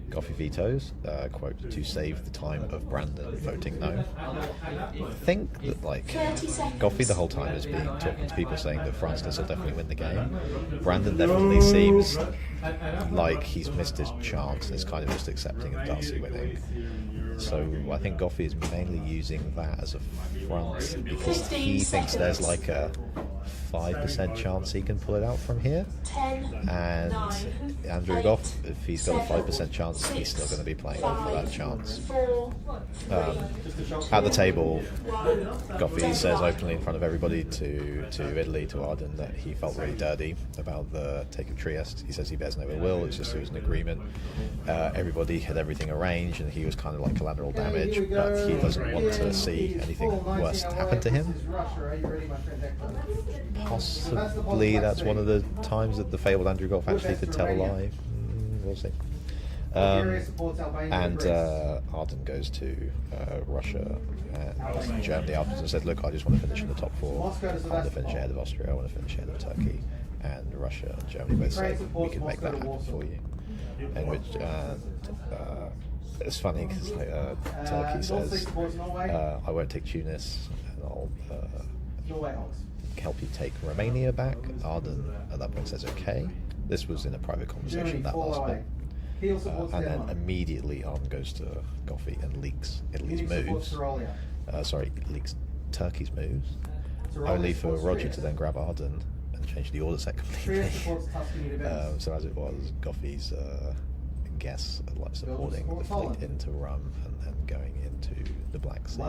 Goffey vetoes, quote, to save the time of Brandon voting no. I think that, Goffey the whole time has been talking to people saying that France can still definitely win the game. Brandon definitely seems like he's missed his chance and is kind of just accepting of Darcy winning. So I think Goffey is mainly using that as a front because he thinks there's a 5% chance he can pull it out from here. And Andrew Goff, if he's got a 5% chance, he's still going to be playing off for that chance. At the table, Goffey says openly in front of everybody to Italy, to Arden, that he felt really dirty about the take of Trieste. He says he bears no ill will, it's just it was an agreement. Everybody had everything arranged and he was kind of like collateral damage, but he doesn't want to see anything worse happen to him. Possibly that's one of the times that the fabled Andrew Goff actually did tell a lie. We'll see. And Arden goes to Russia and Germany afterwards and said, look, I just want to finish in the top 4. I want to finish ahead of Austria, I want to finish ahead of Turkey. And Russia and Germany both say, we can make that happen for you. And which it's funny because Turkey says, I won't take Tunis and I'll help you take Romania back. Arden at that point says okay. This was in a private conversation, that last bit. And then immediately Arden goes to Goffey and leaks Italy's moves. Leaks Turkey's moves. Only for Roger to then grab Arden and change the order set completely. So as it was, Goffey's guess supporting the fleet into Rum and then going into the Black Sea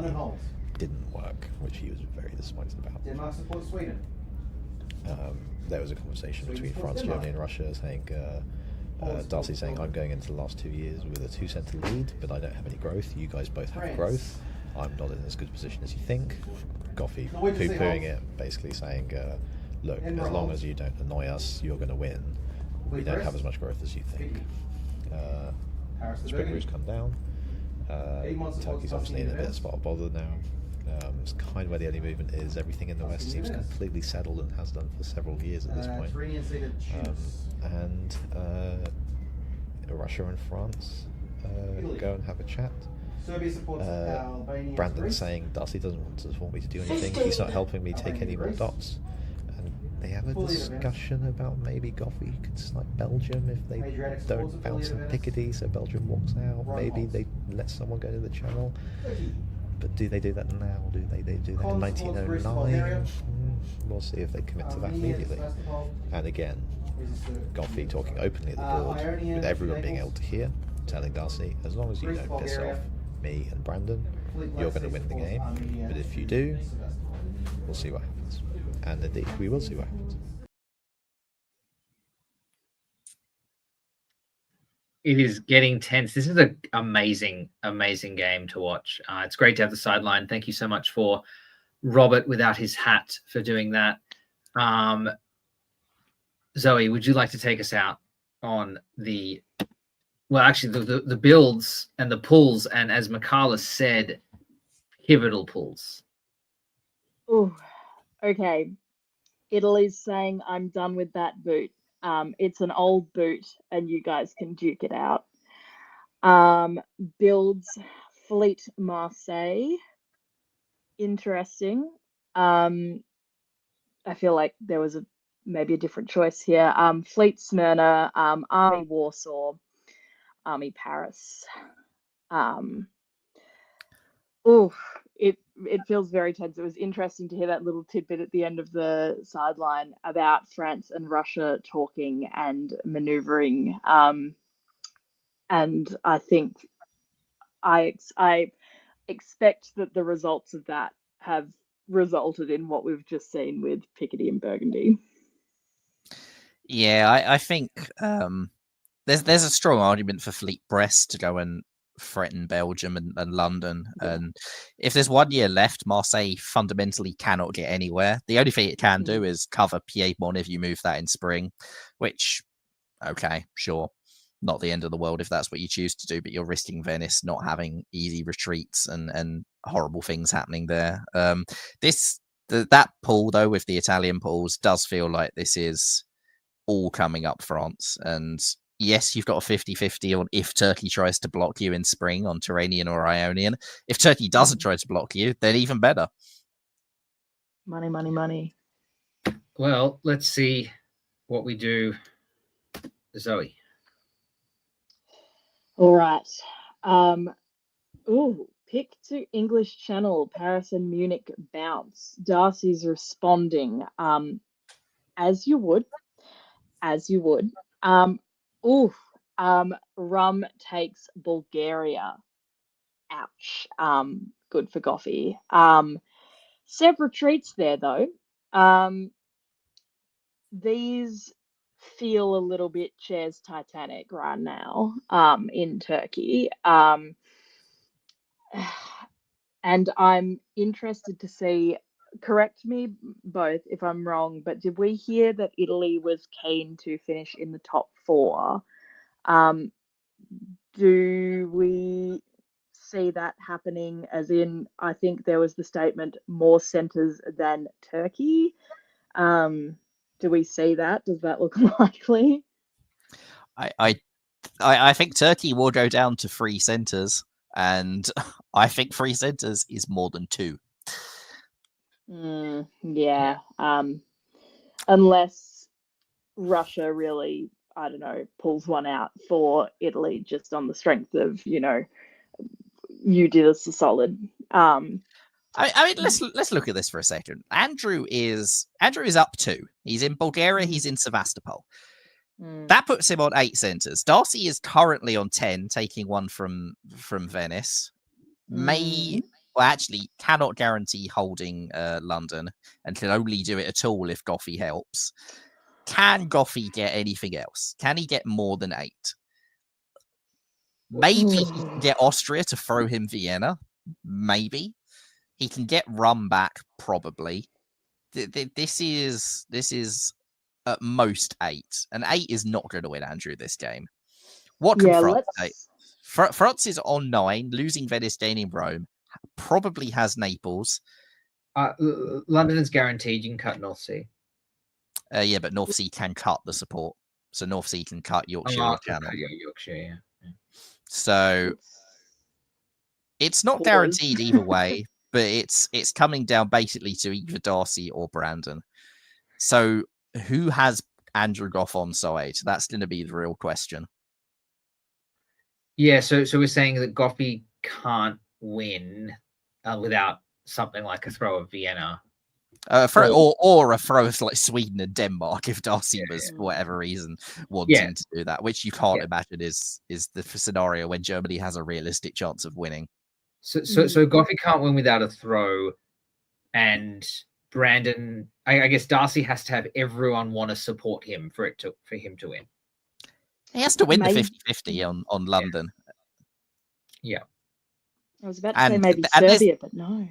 didn't work, which he was very disappointed about. Denmark supports Sweden. There was a conversation between France, Germany and Russia saying, Darcy saying, I'm going into the last 2 years with a 2-centre lead, but I don't have any growth. You guys both have growth. I'm not in as good a position as you think. Goffey poo-pooing it, basically saying, look, as long as you don't annoy us, you're going to win. We don't have as much growth as you think. Spring Rouge come down. Turkey's obviously in a bit of spot of bother now. It's kind of where the only movement is. Everything in the West seems completely settled and has done for several years at this point. And Russia and France go and have a chat. Brandon's saying Darcy doesn't want me to do anything. He's not helping me take any more dots. And they have a discussion about maybe Goffey could snipe Belgium if they don't bounce in Picardy, so Belgium walks out. Maybe they let someone go to the channel. But do they do that now? Do they do that in 1909? We'll see if they commit to that immediately. And again, Goffey talking openly at the board, with everyone being able to hear, telling Darcy, as long as you don't piss off me and Brandon, you're going to win the game. But if you do, we'll see what happens. And indeed, we will see what happens. It is getting tense. This is an amazing, amazing game to watch. It's great to have the sideline. Thank you so much for Robert without his hat for doing that. Zoe, would you like to take us out on the builds and the pulls, and as Mikala said, pivotal pulls? Oh, okay. Italy's saying, I'm done with that boot. It's an old boot and you guys can duke it out. Builds Fleet Marseille. Interesting. I feel like there was maybe a different choice here. Fleet Smyrna, Army Warsaw, Army Paris. It feels very tense. It was interesting to hear that little tidbit at the end of the sideline about France and Russia talking and maneuvering. And I think I expect that the results of that have resulted in what we've just seen with Picardy and Burgundy. Yeah, I think there's a strong argument for Fleet Brest to go and threaten Belgium and London. Yeah. And if there's 1 year left, Marseille fundamentally cannot get anywhere. The only thing it can do is cover Piedmont if you move that in spring, which, okay, sure, not the end of the world if that's what you choose to do, but you're risking Venice not having easy retreats and horrible things happening there. That pool, though, with the Italian pools, does feel like this is all coming up France. And yes, you've got a 50-50 on if Turkey tries to block you in spring on Turanian or Ionian. If Turkey doesn't try to block you, then even better. Money, money, money. Well, let's see what we do, Zoe. All right. Pick to English Channel, Paris and Munich bounce. Darcy's responding. As you would. Rum takes Bulgaria. Ouch. Good for Goffy. Several treats there though. These feel a little bit Chair's Titanic right now in Turkey. And I'm interested to see, correct me both if I'm wrong, but did we hear that Italy was keen to finish in the top 4? Do we see that happening, as in, I think there was the statement, more centres than Turkey? Do we see that? Does that look likely? I think Turkey will go down to 3 centres, and I think 3 centres is more than 2. Yeah. Unless Russia really, I don't know, pulls one out for Italy just on the strength of, you did us a solid. I mean, let's look at this for a second. Andrew is up 2. He's in Bulgaria. He's in Sevastopol. That puts him on 8 centres. Darcy is currently on 10, taking one from Venice. Actually cannot guarantee holding London, and can only do it at all if Goffy helps. Can Goffy get anything else? Can he get more than 8? Maybe he can get Austria to throw him Vienna. Maybe he can get Rum back. Probably. This is at most 8, and 8 is not going to win Andrew this game. What can France say? France is on 9, losing Venice, gaining Rome. Probably has Naples. London is guaranteed. You can cut North Sea. Yeah, but North Sea can cut the support, so North Sea can cut Yorkshire Channel. Yorkshire, yeah. So it's not guaranteed either way, but it's coming down basically to either Darcy or Brandon. So who has Andrew Goff on side? That's going to be the real question. Yeah, so we're saying that Goffy can't win without something like a throw of Vienna. Or a throw of like Sweden and Denmark if Darcy was, for whatever reason, wanting to do that, which you can't imagine is the scenario when Germany has a realistic chance of winning. So Goffy can't win without a throw, and Brandon, I guess Darcy has to have everyone want to support him for him to win. He has to win the 50-50 on London. Yeah. I was about to say maybe Serbia, but no.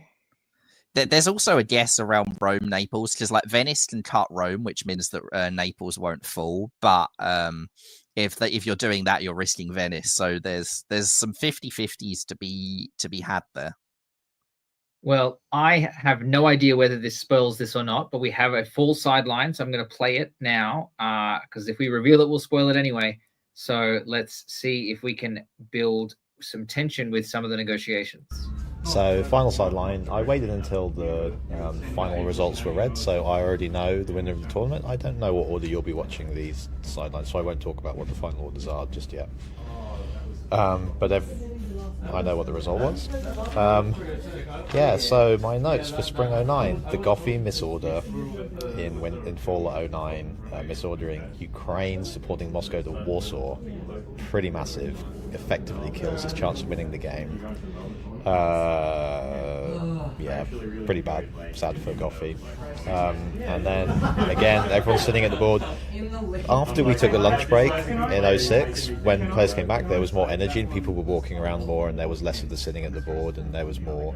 There's also a guess around Rome, Naples, because like Venice can cut Rome, which means that Naples won't fall. But if you're doing that, you're risking Venice. So there's some 50-50s to be had there. Well, I have no idea whether this spoils this or not, but we have a full sideline, so I'm going to play it now because if we reveal it, we'll spoil it anyway. So let's see if we can build some tension with some of the negotiations. So final sideline, I waited until the final results were read, so I already know the winner of the tournament. I don't know what order you'll be watching these sidelines, so I won't talk about what the final orders are just yet. But I know what the result was. Yeah, so my notes for Spring 09, the Goffey misorder in fall 09, misordering Ukraine supporting Moscow to Warsaw, pretty massive, effectively kills his chance of winning the game. Yeah, pretty bad, sad for Goffey. And then again, everyone's sitting at the board. After we took a lunch break in 06, when players came back, there was more energy and people were walking around more, and there was less of the sitting at the board, and there was more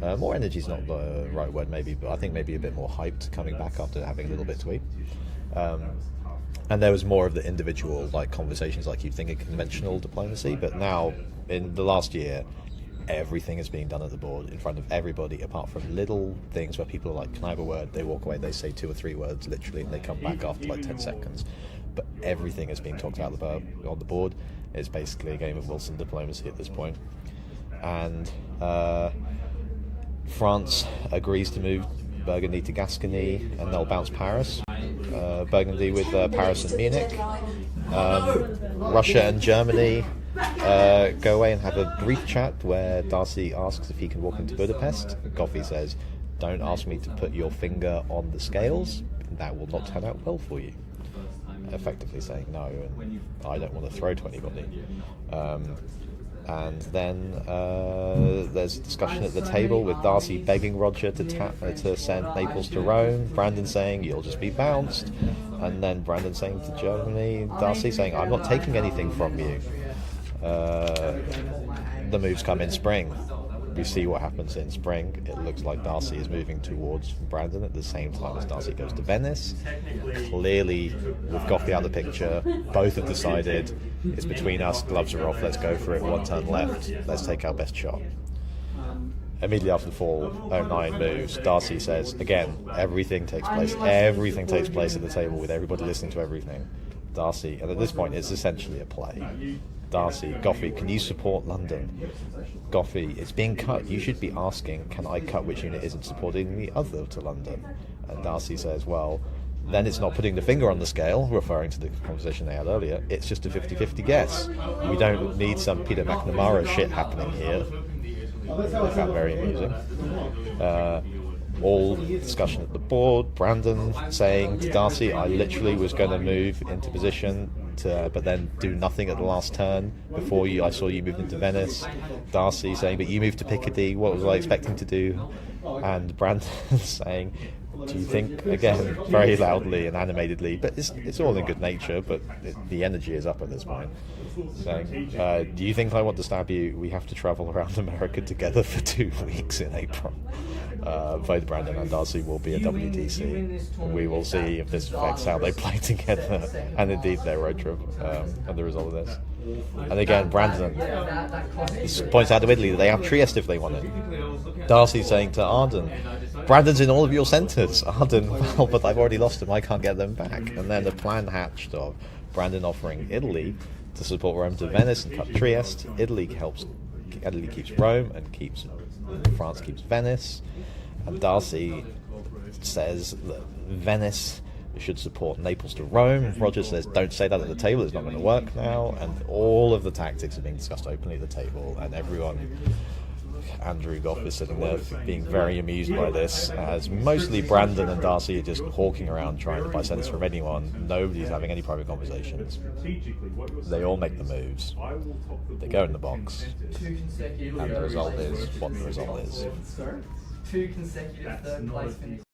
energy is not the right word maybe, but I think maybe a bit more hyped coming back after having a little bit to eat. And there was more of the individual conversations like you'd think of conventional diplomacy, but now in the last year, everything is being done at the board in front of everybody, apart from little things where people are like, can I have a word? They walk away, they say 2 or 3 words literally, and they come back after 10 seconds. But everything is being talked about on the board. It's basically a game of Wilson diplomacy at this point. And France agrees to move Burgundy to Gascony, and they'll bounce Paris. Burgundy with Paris and Munich. Russia and Germany go away and have a brief chat where Darcy asks if he can walk into Budapest. Goffey says, don't ask me to put your finger on the scales, that will not turn out well for you. Effectively saying no, and I don't want to throw to anybody. And then there's a discussion at the table with Darcy begging Roger to send Naples to Rome, Brandon saying you'll just be bounced, and then Brandon saying to Germany, Darcy saying I'm not taking anything from you. The moves come in spring. We see what happens in spring. It looks like Darcy is moving towards Brandon at the same time as Darcy goes to Venice. Clearly, with Goffey out of the picture, both have decided it's between us, gloves are off, let's go for it, 1 turn left, let's take our best shot. Immediately after the fall 09 moves, Darcy says, again, everything takes place at the table with everybody listening to everything. Darcy, and at this point it's essentially a play. Darcy, Goffey, can you support London? Goffey, it's being cut. You should be asking, can I cut which unit isn't supporting the other to London? And Darcy says, well, then it's not putting the finger on the scale, referring to the conversation they had earlier. It's just a 50-50 guess. We don't need some Peter McNamara shit happening here. I found very amusing. All discussion at the board. Brandon saying to Darcy, I literally was going to move into position but then do nothing at the last turn before I saw you moved into Venice. Darcy saying, but you moved to Picardy, what was I expecting to do? And Brandon saying, do you think, again, very loudly and animatedly, but it's all in good nature, but the energy is up at this point, saying, do you think I want to stab you? We have to travel around America together for 2 weeks in April. Both Brandon and Darcy will be at WDC. We will see if this affects how they play together and indeed their road trip and the result of this. And again, Brandon points out to Italy that they have Trieste if they want it. Darcy saying to Arden, Brandon's in all of your centres. Arden, well, but I've already lost them, I can't get them back. And then the plan hatched of Brandon offering Italy to support Rome to Venice and cut Trieste. Italy keeps Rome and France keeps Venice. And Darcy says that Venice should support Naples to Rome. Roger says, don't say that at the table, it's not going to work now. And all of the tactics are being discussed openly at the table, and everyone, Andrew Goff is sitting there being very amused by this, as mostly Brandon and Darcy are just hawking around trying to buy sense from anyone. Nobody's having any private conversations. They all make the moves. They go in the box. And the result is what the result is. 2 consecutive third place finishes.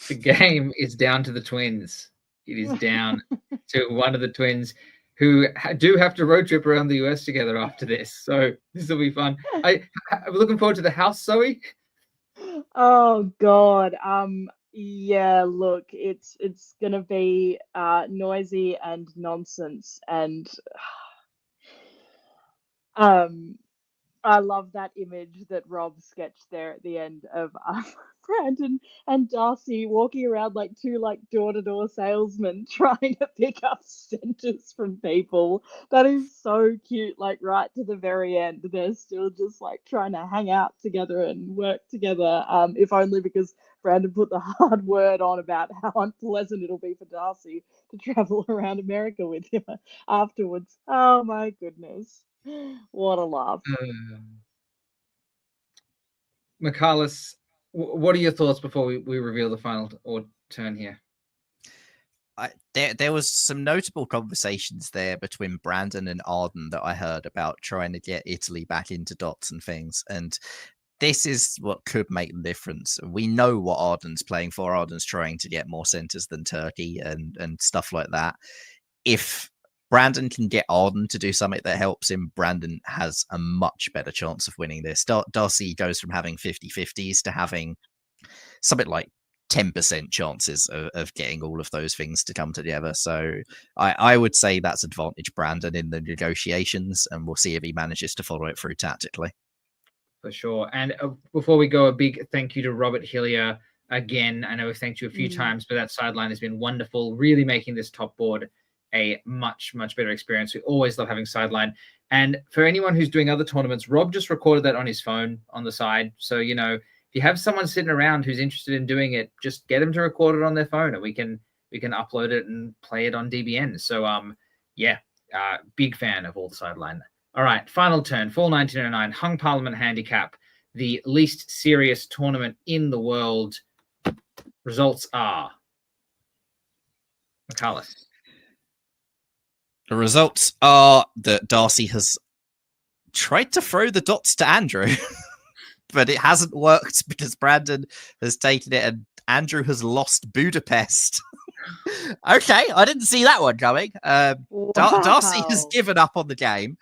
The game is down to the twins. It is down to one of the twins who do have to road trip around the US together after this. So this will be fun. I'm looking forward to the house, Zoe. Oh God. Yeah, look, it's gonna be noisy and nonsense, and I love that image that Rob sketched there at the end of Brandon and Darcy walking around like two like door-to-door salesmen trying to pick up centers from people. That is so cute. Like right to the very end, they're still just like trying to hang out together and work together. If only because Brandon put the hard word on about how unpleasant it'll be for Darcy to travel around America with him afterwards. Oh my goodness. What a laugh. Michaelis, what are your thoughts before we reveal the final turn here? There was some notable conversations there between Brandon and Arden that I heard about trying to get Italy back into dots and things. And this is what could make the difference. We know what Arden's playing for. Arden's trying to get more centers than Turkey and stuff like that. If Brandon can get Arden to do something that helps him, Brandon has a much better chance of winning this. Darcy goes from having 50-50s to having something like 10% chances of getting all of those things to come together. So I would say that's advantage Brandon in the negotiations, and we'll see if he manages to follow it through tactically. For sure. And before we go, a big thank you to Robert Hillier again. I know we've thanked you a few times, but that sideline has been wonderful, really making this top board a much, much better experience. We always love having sideline. And for anyone who's doing other tournaments, Rob just recorded that on his phone on the side. So, you know, if you have someone sitting around who's interested in doing it, just get them to record it on their phone, and we can upload it and play it on DBN. So, big fan of all the sideline. All right, final turn, fall 1909, Hung Parliament Handicap, the least serious tournament in the world. Results are Michaelis. The results are that Darcy has tried to throw the dots to Andrew, but it hasn't worked because Brandon has taken it and Andrew has lost Budapest. Okay, I didn't see that one coming. Darcy has given up on the game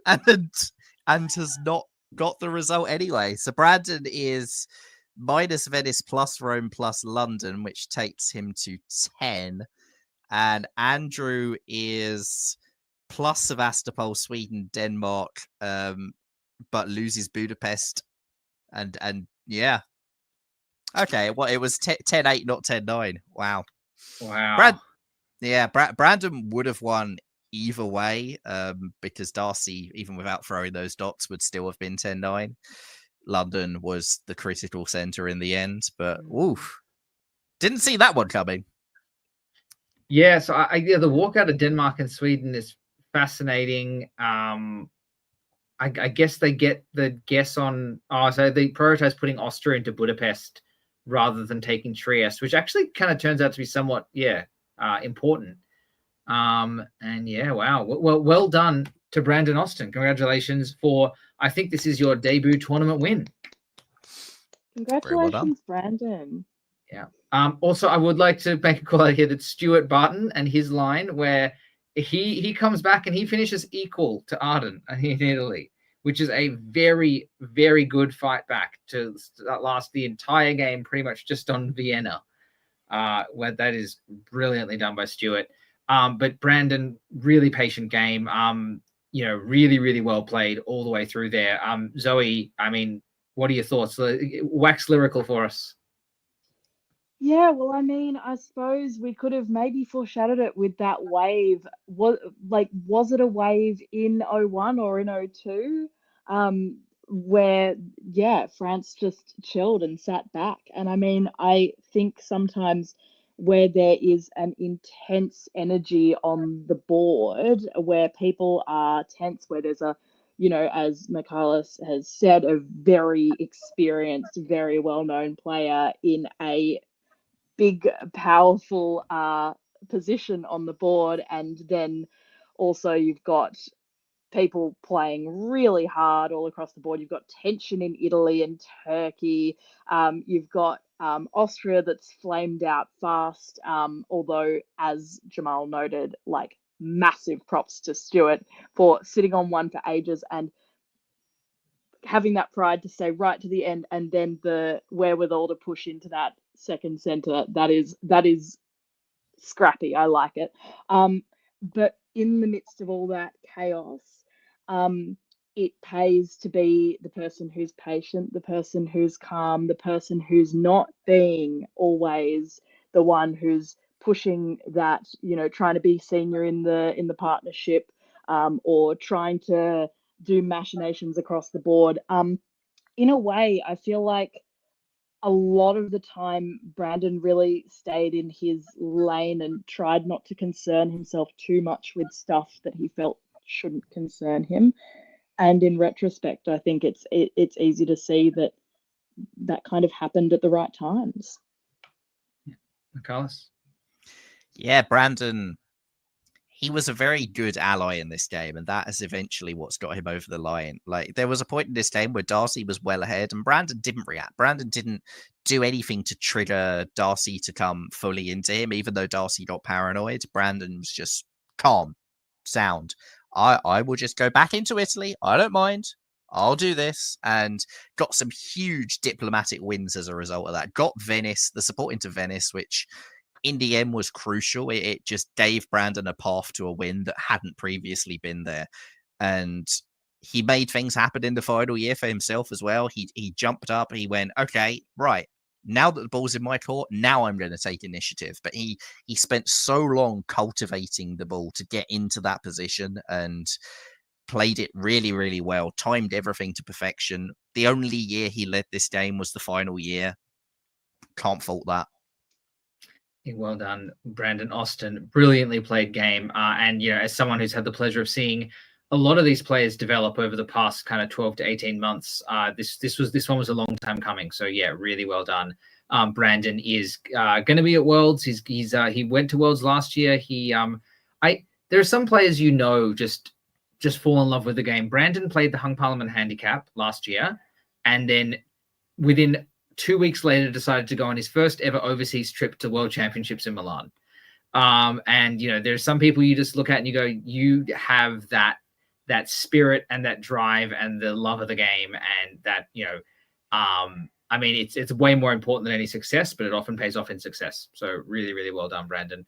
and has not got the result anyway. So Brandon is minus Venice plus Rome plus London, which takes him to 10. And Andrew is plus Sevastopol, Sweden, Denmark, but loses Budapest. And yeah. Okay, well, it was 10-8, not 10-9. Wow. Brandon would have won either way, because Darcy, even without throwing those dots, would still have been 10-9. London was the critical center in the end, but didn't see that one coming. Yeah, so the walkout of Denmark and Sweden is fascinating. I guess they get the guess on. So they prioritize putting Austria into Budapest rather than taking Trieste, which actually kind of turns out to be somewhat important. Wow. Well done to Brandon Austin. Congratulations for, I think this is your debut tournament win. Congratulations, Brandon. Yeah. Also, I would like to make a call out here that Stuart Barton and his line, where he comes back and he finishes equal to Arden in Italy, which is a very, very good fight back to last the entire game pretty much just on Vienna. Where that is brilliantly done by Stuart. But Brandon, really patient game. Really, really well played all the way through there. Zoe, I mean, what are your thoughts? Wax lyrical for us. Yeah, well, I mean, I suppose we could have maybe foreshadowed it with that wave. Was it a wave in 01 or in 02? Where, France just chilled and sat back. And I mean, I think sometimes where there is an intense energy on the board, where people are tense, where there's a, as Michaelis has said, a very experienced, very well-known player in a big, powerful position on the board, and then also you've got people playing really hard all across the board. You've got tension in Italy and Turkey. You've got Austria that's flamed out fast, although, as Jamal noted, like, massive props to Stuart for sitting on one for ages and having that pride to stay right to the end, and then the wherewithal to push into that second center. That is scrappy. I like it. But in the midst of all that chaos, it pays to be the person who's patient, the person who's calm, the person who's not being always the one who's pushing that, trying to be senior in the partnership, or trying to do machinations across the board. In a way, I feel like a lot of the time Brandon really stayed in his lane and tried not to concern himself too much with stuff that he felt shouldn't concern him. And in retrospect, I think it's easy to see that that kind of happened at the right times. Carlos? Yeah, Brandon, he was a very good ally in this game, and that is eventually what's got him over the line. Like, there was a point in this game where Darcy was well ahead, and Brandon didn't react. Brandon didn't do anything to trigger Darcy to come fully into him, even though Darcy got paranoid. Brandon was just calm, sound. I will just go back into Italy. I don't mind. I'll do this, and got some huge diplomatic wins as a result of that. Got Venice, the support into Venice, which in the end was crucial. It just gave Brandon a path to a win that hadn't previously been there. And he made things happen in the final year for himself as well. He jumped up. He went, okay, right. Now that the ball's in my court, now I'm going to take initiative. But he spent so long cultivating the ball to get into that position and played it really, really well, timed everything to perfection. The only year he led this game was the final year. Can't fault that. Well done, Brandon Austin. Brilliantly played game. And, as someone who's had the pleasure of seeing a lot of these players develop over the past kind of 12 to 18 months, this one was a long time coming. So, yeah, really well done. Brandon is going to be at Worlds. He went to Worlds last year. There are some players just fall in love with the game. Brandon played the Hung Parliament Handicap last year, and then within 2 weeks later decided to go on his first ever overseas trip to World Championships in Milan. And there's some people you just look at and you go, you have that spirit and that drive and the love of the game, and that it's way more important than any success, but it often pays off in success. So really, really well done, Brandon.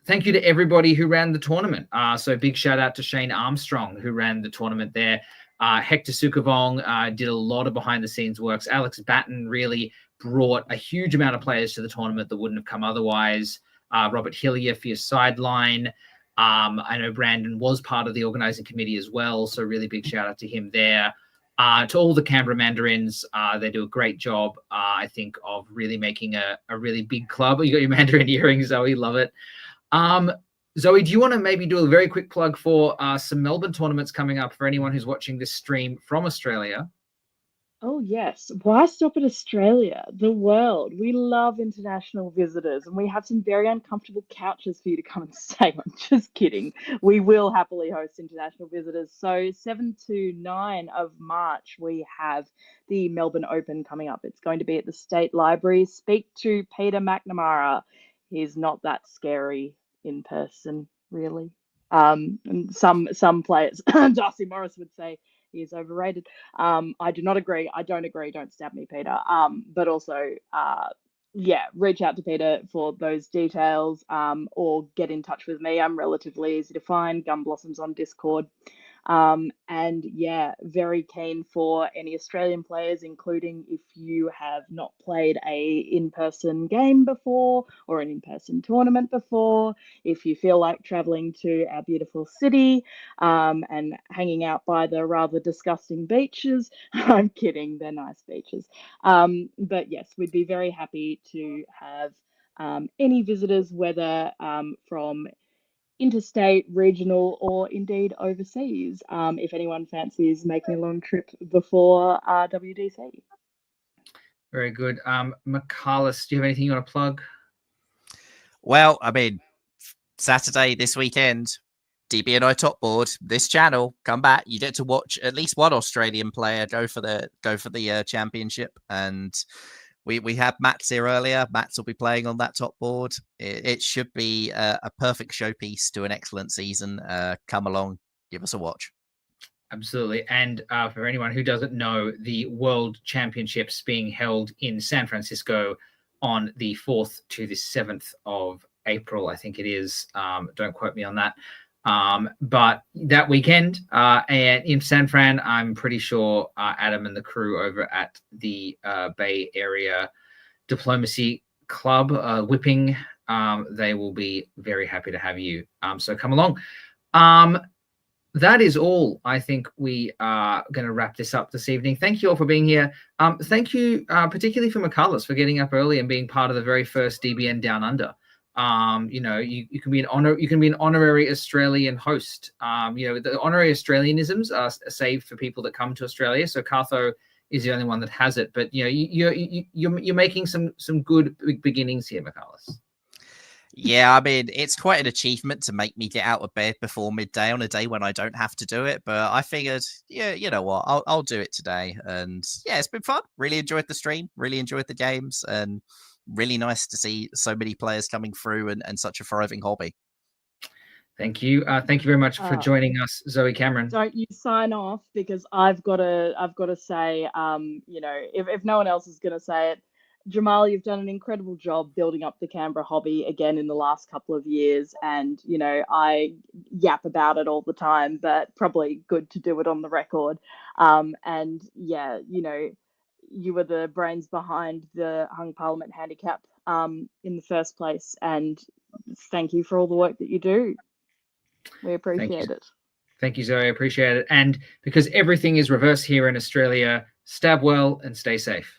Thank you to everybody who ran the tournament. So big shout out to Shane Armstrong, who ran the tournament there. Hector Sukavong did a lot of behind the scenes works. Alex Batten really brought a huge amount of players to the tournament that wouldn't have come otherwise. Robert Hillier for your sideline. I know Brandon was part of the organizing committee as well, so really big shout out to him there. To all the Canberra Mandarins, they do a great job, I think, of really making a really big club. You got your Mandarin earrings, Zoe, love it. Zoe, do you want to maybe do a very quick plug for some Melbourne tournaments coming up for anyone who's watching this stream from Australia? Oh, yes. Why stop at Australia? The world. We love international visitors, and we have some very uncomfortable couches for you to come and stay on. Just kidding. We will happily host international visitors. So 7 to 9 of March, we have the Melbourne Open coming up. It's going to be at the State Library. Speak to Peter McNamara. He's not that scary in person, really. And some players, Darcy Morris would say, he is overrated. I do not agree. I don't agree. Don't stab me, Peter. But also, reach out to Peter for those details, or get in touch with me. I'm relatively easy to find. Gum Blossoms on Discord. And yeah, very keen for any Australian players, including if you have not played a in-person game before or an in-person tournament before, if you feel like traveling to our beautiful city and hanging out by the rather disgusting beaches. I'm kidding, they're nice beaches. But yes, we'd be very happy to have any visitors, whether from interstate, regional, or indeed overseas, if anyone fancies making a long trip before WDC. Very good. Michaelis, do you have anything you want to plug? Well, Saturday this weekend, DBNI Top Board, this channel, come back. You get to watch at least one Australian player go for the championship, and we had Max here earlier. Max will be playing on that top board. It should be a perfect showpiece to an excellent season. Come along, give us a watch. Absolutely. And for anyone who doesn't know, the World Championships being held in San Francisco on the 4th to the 7th of April, I think it is. Don't quote me on that. But that weekend, and in San Fran, I'm pretty sure Adam and the crew over at the Bay Area Diplomacy Club, Whipping, they will be very happy to have you. So come along. That is all. I think we are going to wrap this up this evening. Thank you all for being here. Thank you, particularly for McCullers, for getting up early and being part of the very first DBN Down Under. You know, you can be an honorary Australian host. You know, the honorary Australianisms are saved for people that come to Australia. So Cartho is the only one that has it. But you know, you're making some good beginnings here, McCullers. Yeah, I mean, it's quite an achievement to make me get out of bed before midday on a day when I don't have to do it. But I figured, yeah, you know what, I'll do it today. And yeah, it's been fun. Really enjoyed the stream. Really enjoyed the games, and really nice to see so many players coming through and such a thriving hobby. Thank you. Thank you very much for joining us, Zoe Cameron. Don't you sign off, because I've got to say, you know, if no one else is going to say it, Jamal, you've done an incredible job building up the Canberra hobby again in the last couple of years. And, you know, I yap about it all the time, but probably good to do it on the record. And yeah, you know, you were the brains behind the Hung Parliament Handicap in the first place. And thank you for all the work that you do. We appreciate it. Thank you, Zoe. I appreciate it. And because everything is reverse here in Australia, stab well and stay safe.